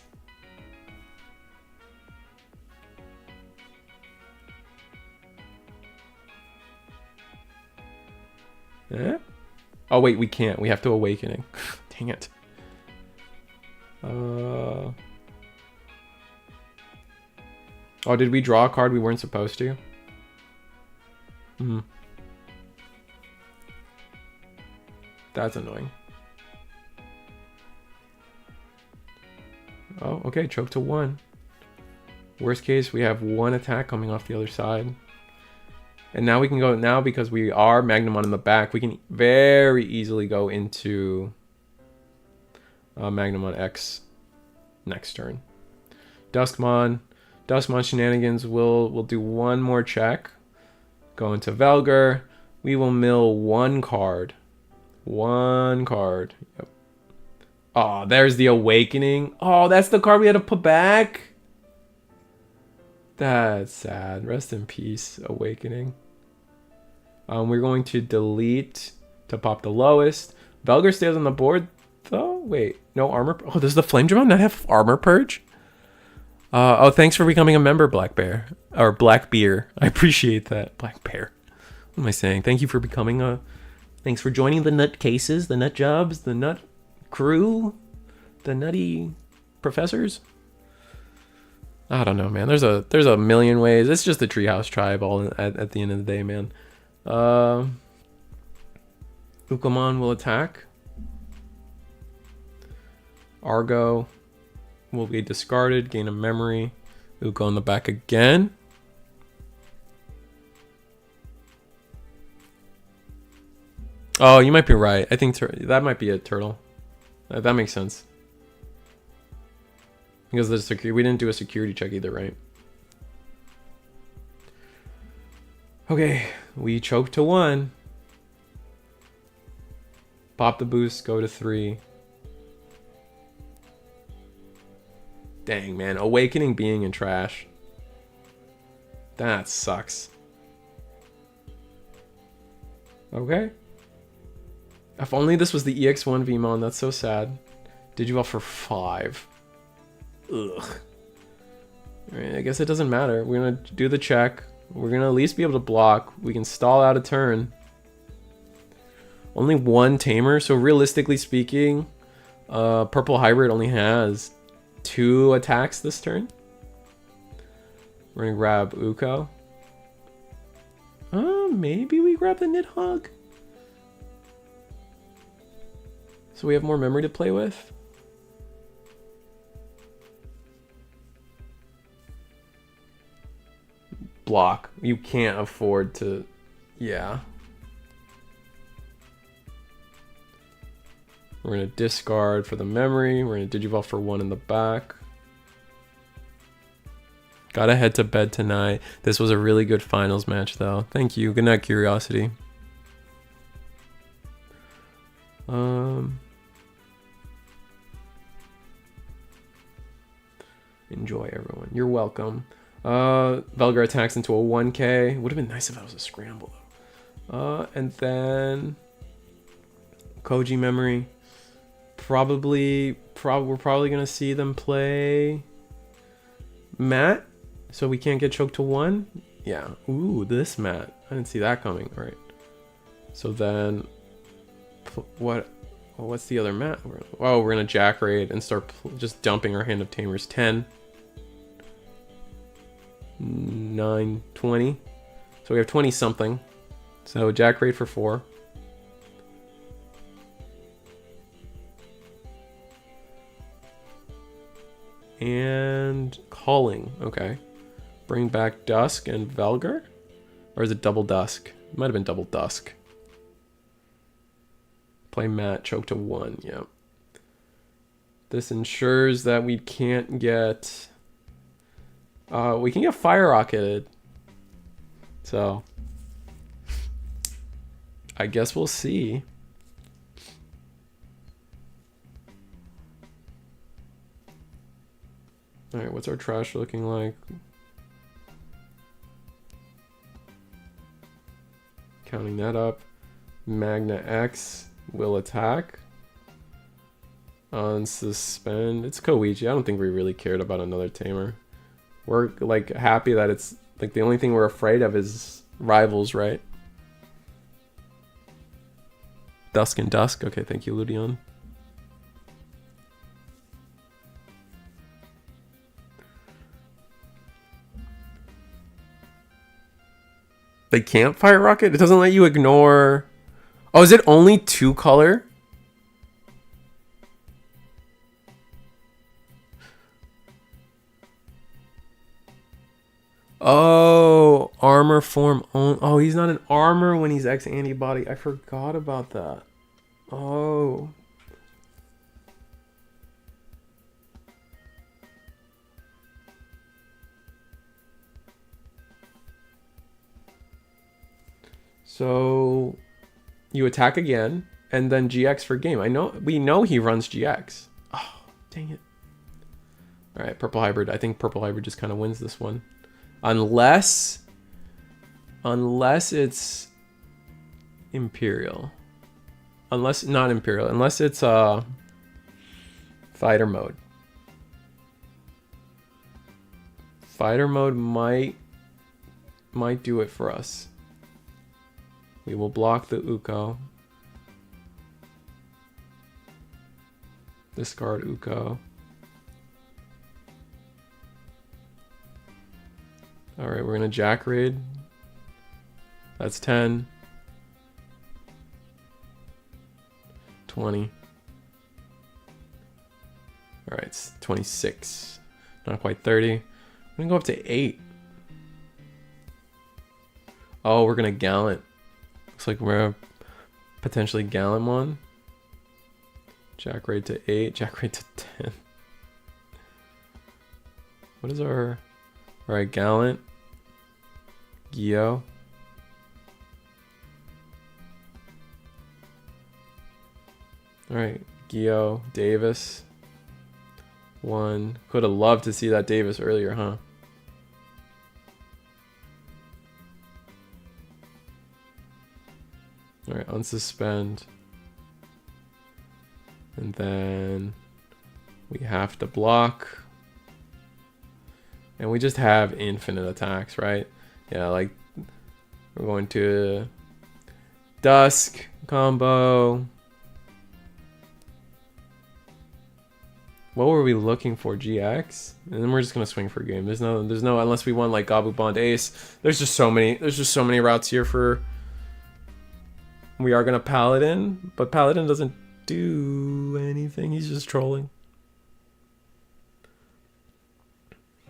Eh? Oh wait, we can't. We have to Awakening. Dang it. Oh, did we draw a card we weren't supposed to? That's annoying. Oh, okay, choke to 1. Worst case, we have 1 attack coming off the other side. And now we can go, now because we are Magnamon in the back, we can very easily go into Magnamon X next turn. Duskmon, Duskmon Shenanigans will do one more check. Go into Velgar. We will mill one card. One card. Yep. Oh, there's the Awakening. Oh, that's the card we had to put back. That's sad. Rest in peace, Awakening. We're going to delete to pop the lowest. Velgar stays on the board, though. Wait, no armor. Oh, does the Flame Dramon not have armor purge? Oh, thanks for becoming a member, Black Bear. Or Black Beer. I appreciate that. Black Bear. What am I saying? Thank you for becoming a... Thanks for joining the nut cases, the nut jobs, the nut crew, the nutty professors. I don't know, man. There's a million ways. It's just the Treehouse Tribe all at the end of the day, man. Ukamon will attack. Argo will be discarded, gain a memory. Uko on the back again. Oh, you might be right. I think that might be a turtle. That makes sense. Because we didn't do a security check either, right? Okay, we choke to 1. Pop the boost, go to 3. Dang, man. Awakening being in trash. That sucks. Okay. If only this was the EX1 VMon. That's so sad. Digivolve for 5. Ugh. Alright, I guess it doesn't matter. We're going to do the check. We're going to at least be able to block. We can stall out a turn. Only 1 tamer. So realistically speaking, Purple Hybrid only has 2 attacks this turn. We're going to grab Uko. Maybe we grab the Nidhogg. So we have more memory to play with. Block. You can't afford to... Yeah. We're going to discard for the memory. We're going to Digivolve for 1 in the back. Gotta head to bed tonight. This was a really good finals match, though. Thank you. Good night, Curiosity. Enjoy, everyone. You're welcome. Velgar attacks into a 1k. Would have been nice if that was a scramble, though. And then... Koji memory. We're probably going to see them play... Matt. So we can't get choked to 1? Yeah. Ooh, this Matt. I didn't see that coming. All right. So then... What's the other Matt? Oh, we're going to Jack Raid and start just dumping our Hand of Tamers. 10. 9, 20. So we have 20 something. So Jack Raid for 4. And calling. Okay. Bring back Dusk and Velgar? Or is it double Dusk? It might have been double Dusk. Play Matt, choke to 1. Yep. This ensures that we can't get... we can get Fire Rocketed. So... I guess we'll see. Alright, what's our trash looking like? Counting that up. Magna X will attack. Unsuspend. It's Koichi. I don't think we really cared about another tamer. We're like happy that it's like the only thing we're afraid of is rivals, right? Dusk and Dusk. Okay, thank you, Ludion. They can't Fire Rocket? It doesn't let you ignore... Oh, is it only 2 color? Oh, armor form on. Oh, he's not an armor when he's X antibody. I forgot about that. Oh. So you attack again, and then GX for game. We know he runs GX. Oh, dang it. All right, Purple Hybrid. I think Purple Hybrid just kind of wins this one. Unless it's Imperial. Not Imperial. Unless it's fighter mode. Fighter mode might do it for us. We will block the Uko. Discard Uko. Alright, we're gonna Jack Raid. That's 10. 20. Alright, it's 26. Not quite 30. I'm gonna go up to 8. Oh, we're gonna Gallant. Looks like we're potentially Gallantmon. Jack Raid to 8. Jack Raid to 10. What is our... Alright, Gallant. Gio. Alright, Gio. Davis. 1. Could have loved to see that Davis earlier, huh? Alright, unsuspend. And then we have to block. And we just have infinite attacks, right? Yeah, like we're going to Dusk combo. What were we looking for? GX? And then we're just gonna swing for game. There's no unless we want like Gabu Bond Ace. There's just so many routes here for. We are gonna Paladin, but Paladin doesn't do anything. He's just trolling.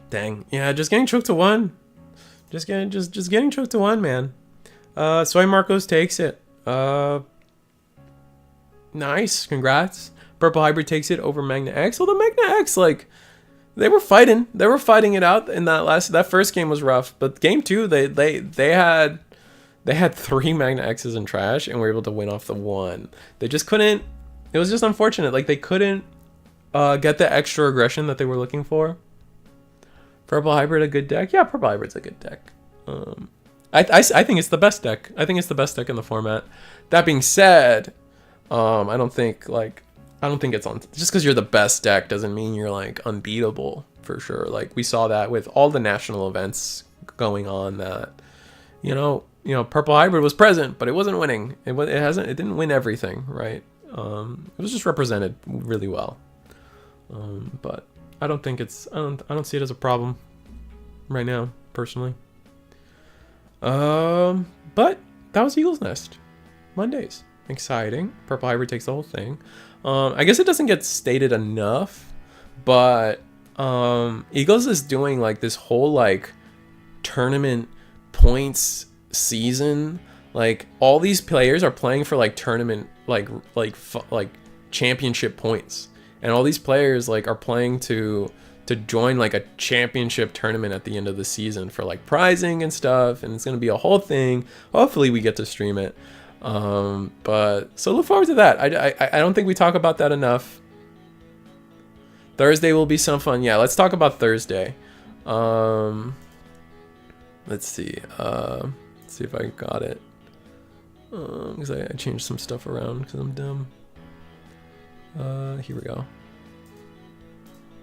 Dang. Yeah, just getting choked to 1. Just getting choked to 1, man. Soy Marcos takes it. Nice. Congrats. Purple Hybrid takes it over Magna X. Well, the Magna X, like, they were fighting. They were fighting it out in that first game was rough. But game 2, they had 3 Magna X's in trash and were able to win off the 1. They just couldn't. It was just unfortunate. Like, they couldn't get the extra aggression that they were looking for. Purple Hybrid a good deck? Yeah, Purple Hybrid's a good deck. I think it's the best deck. I think it's the best deck in the format. That being said, I don't think it's on. Just because you're the best deck doesn't mean you're like unbeatable for sure. Like we saw that with all the national events going on. That you know, Purple Hybrid was present, but it wasn't winning. It didn't win everything, right? It was just represented really well. But I don't think it's. I don't see it as a problem right now, personally. But that was Eagle's Nest Mondays. Exciting. Purple Hybrid takes the whole thing. I guess it doesn't get stated enough, but Eagles is doing like this whole like tournament points season. Like all these players are playing for like tournament like championship points. And all these players like are playing to join like a championship tournament at the end of the season for like prizing and stuff, and it's gonna be a whole thing. Hopefully we get to stream it. But so look forward to that. I don't think we talk about that enough. Thursday will be some fun. Yeah, let's talk about Thursday. Let's see. Let's see if I got it. Because I changed some stuff around because I'm dumb. Here we go.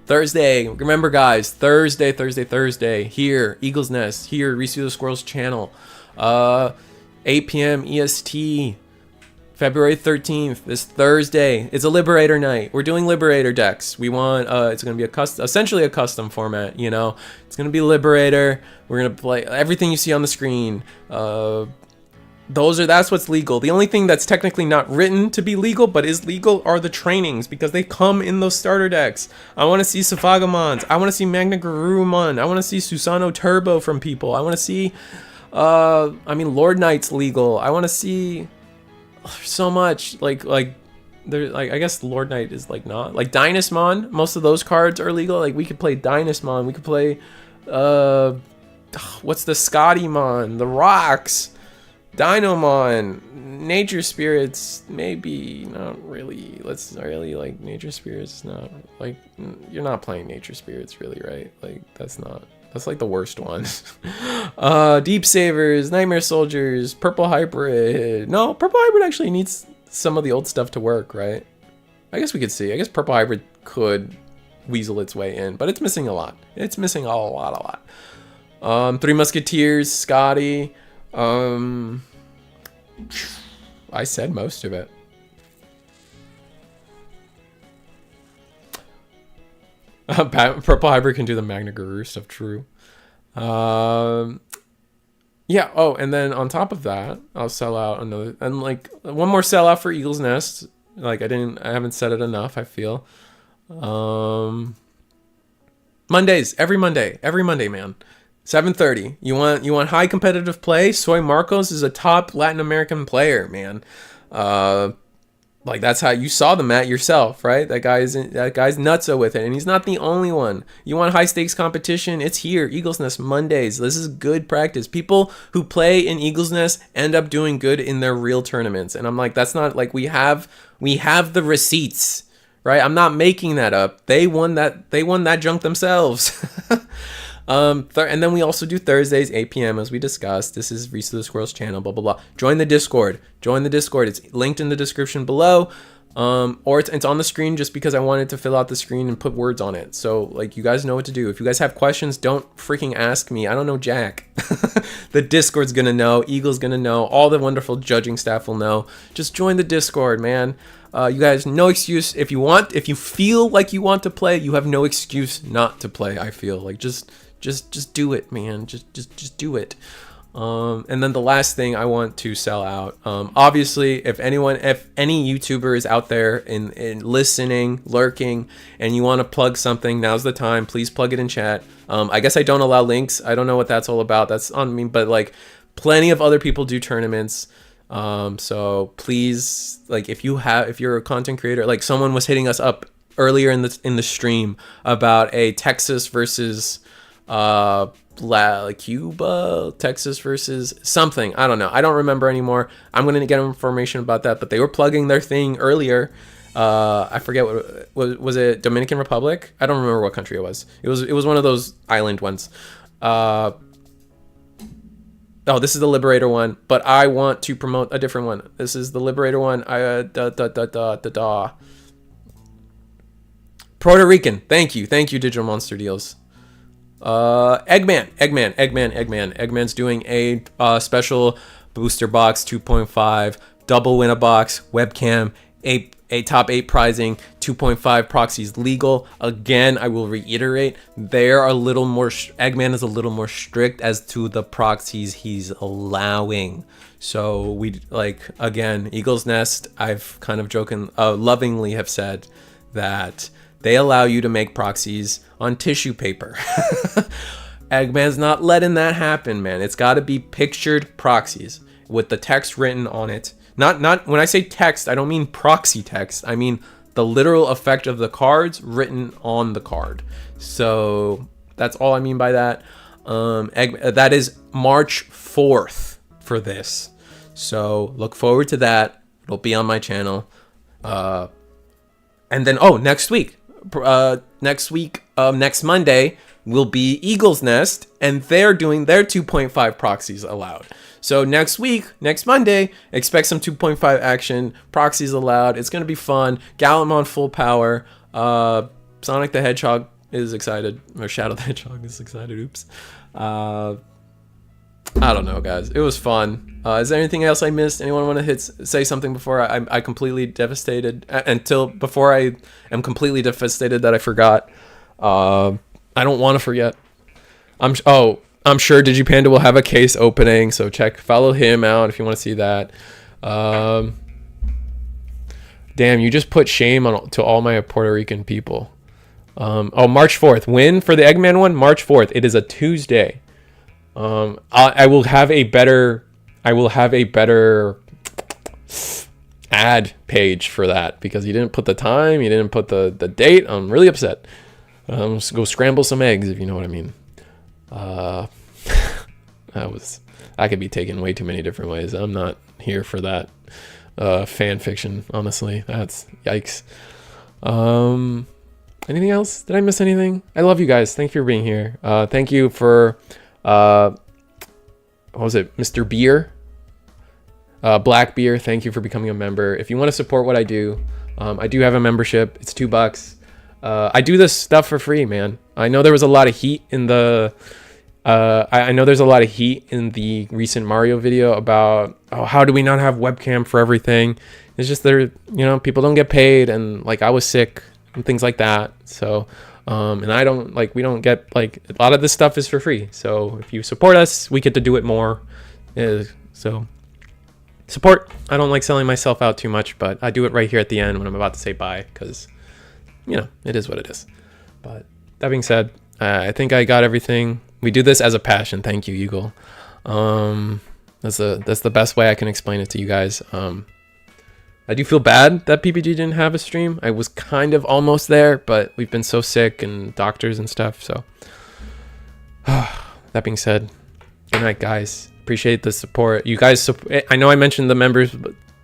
Thursday. Remember, guys, Thursday. Here, Eagle's Nest. Here, Reese the Squirrel's channel. 8 p.m. EST. February 13th. This Thursday. It's a Liberator night. We're doing Liberator decks. We want. It's gonna be essentially a custom format. You know, it's gonna be Liberator. We're gonna play everything you see on the screen. That's what's legal. The only thing that's technically not written to be legal but is legal are the trainings, because they come in those starter decks. I want to see Safagamons. I want to see Magnamon. I want to see Susano Turbo from people. I want to see Lord Knight's legal. I want to see so much like there, like I guess Lord Knight is like not like Dynasmon. Most of those cards are legal. Like we could play Dynasmon. We could play what's the Scottymon, the Rocks. Dynamon, Nature Spirits, maybe not really. Let's really like Nature Spirits. Not like you're not playing Nature Spirits really, right? Like that's like the worst one. Deep Savers, Nightmare Soldiers, Purple Hybrid. No, Purple Hybrid actually needs some of the old stuff to work, right? I guess we could see. I guess Purple Hybrid could weasel its way in, but it's missing a lot. It's missing a lot. Three Musketeers, Scotty. I said most of it. Purple Hybrid can do the Magna Guru stuff, true. Yeah, oh, and then on top of that, I'll sell out another, and like one more sellout for Eagle's Nest. Like I haven't said it enough, I feel. Mondays, every Monday, man. 7:30. You want high competitive play? Soy Marcos is a top Latin American player, man. Like that's how you saw the mat yourself, right? That guy's nutso with it, and he's not the only one. You want high stakes competition? It's here. Eagle's Nest Mondays. This is good practice. People who play in Eagle's Nest end up doing good in their real tournaments, and I'm like, that's not like we have the receipts, right? I'm not making that up. They won that junk themselves. And then we also do Thursdays, 8 p.m. as we discussed. This is Reese of the Squirrels channel, blah, blah, blah. Join the Discord. It's linked in the description below. Or it's on the screen just because I wanted to fill out the screen and put words on it. So, like, you guys know what to do. If you guys have questions, don't freaking ask me. I don't know jack. The Discord's gonna know. Eagle's gonna know. All the wonderful judging staff will know. Just join the Discord, man. You guys, no excuse. If you feel like you want to play, you have no excuse not to play, I feel. Like, just do it, man. Just do it. And then the last thing I want to sell out. Obviously, if any YouTuber is out there in listening, lurking, and you want to plug something, now's the time. Please plug it in chat. I guess I don't allow links. I don't know what that's all about. That's on me. But like, plenty of other people do tournaments. So please, like, if you're a content creator, like someone was hitting us up earlier in the stream about a Texas versus Cuba, Texas versus something. I don't know. I don't remember anymore. I'm going to get information about that, but they were plugging their thing earlier. I forget what was it, Dominican Republic? I don't remember what country it was. It was one of those island ones. Oh, this is the Liberator one, but I want to promote a different one. This is the Liberator one. Puerto Rican. Thank you, Digital Monster Deals. Eggman's doing a special booster box 2.5 double win a box webcam, a top 8 prizing, 2.5 proxies legal. Again, I will reiterate, Eggman is a little more strict as to the proxies he's allowing. So we, like, again, Eagle's Nest, I've kind of lovingly have said that they allow you to make proxies on tissue paper. Eggman's not letting that happen, man. It's got to be pictured proxies with the text written on it. Not when I say text, I don't mean proxy text. I mean the literal effect of the cards written on the card. So that's all I mean by that. That is March 4th for this. So look forward to that. It'll be on my channel. And then, next week, next Monday will be Eagle's Nest, and they're doing their 2.5 proxies allowed. So next Monday, expect some 2.5 action, proxies allowed. It's going to be fun. Gallantmon full power. Sonic the Hedgehog is excited, or Shadow the Hedgehog is excited. Oops. I don't know, guys. It was fun. Is there anything else I missed? Anyone want to say something before I completely devastated? Before I am completely devastated that I forgot. I don't want to forget. I'm sure Digipanda will have a case opening, so follow him out if you want to see that. Damn, you just put shame to all my Puerto Rican people. March 4th. Win for the Eggman one, March 4th. It is a Tuesday. I will have a better ad page for that because you didn't put the time, you didn't put the date. I'm really upset. Let's go scramble some eggs, if you know what I mean. that could be taken way too many different ways. I'm not here for that fan fiction, honestly. That's yikes. Anything else? Did I miss anything? I love you guys. Thank you for being here. Thank you for what was it, Mr. Beer? Black Beer, thank you for becoming a member. If you want to support what I do, I do have a membership. It's $2. I do this stuff for free, man. I know there was a lot of heat in the I know there's a lot of heat in the recent Mario video about, oh, how do we not have webcam for everything? It's just there, people don't get paid, and like I was sick and things like that. So and I don't we don't get, like, a lot of this stuff is for free. So if you support us, we get to do it more. So support. I don't like selling myself out too much, but I do it right here at the end when I'm about to say bye, because it is what it is. But that being said, I think I got everything. We do this as a passion. Thank you, Eagle. That's the best way I can explain it to you guys. I do feel bad that PPG didn't have a stream. I was kind of almost there, but we've been so sick and doctors and stuff. So that being said, good night, guys. Appreciate the support. You guys, I know I mentioned the members,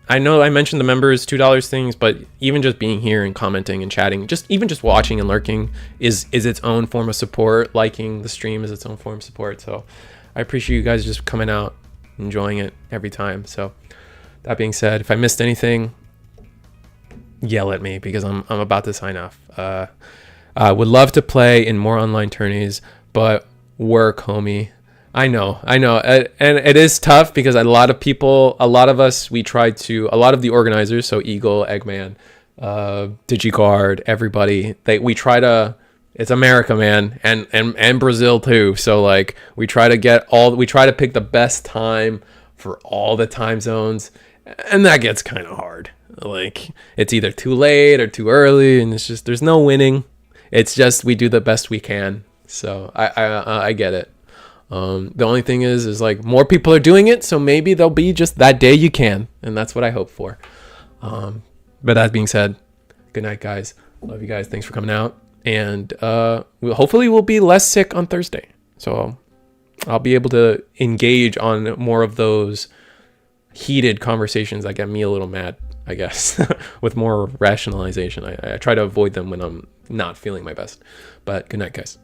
$2 things, but even just being here and commenting and chatting, even just watching and lurking is its own form of support. Liking the stream is its own form of support. So I appreciate you guys just coming out, enjoying it every time. So that being said, if I missed anything, yell at me, because I'm about to sign off. I would love to play in more online tourneys, but work, homie. I know, and it is tough because a lot of the organizers, so Eagle, Eggman, DigiGuard, everybody, it's America, man, and Brazil too. So like we try to pick the best time for all the time zones, and that gets kind of hard. Like it's either too late or too early, and it's just, there's no winning. It's just, we do the best we can. So I get it. The only thing is like more people are doing it, so maybe there'll be just that day you can, and that's what I hope for. But that being said, good night, guys. Love you guys. Thanks for coming out, and hopefully we'll be less sick on Thursday, so I'll be able to engage on more of those heated conversations that get me a little mad, I guess, with more rationalization. I try to avoid them when I'm not feeling my best. But good night, guys.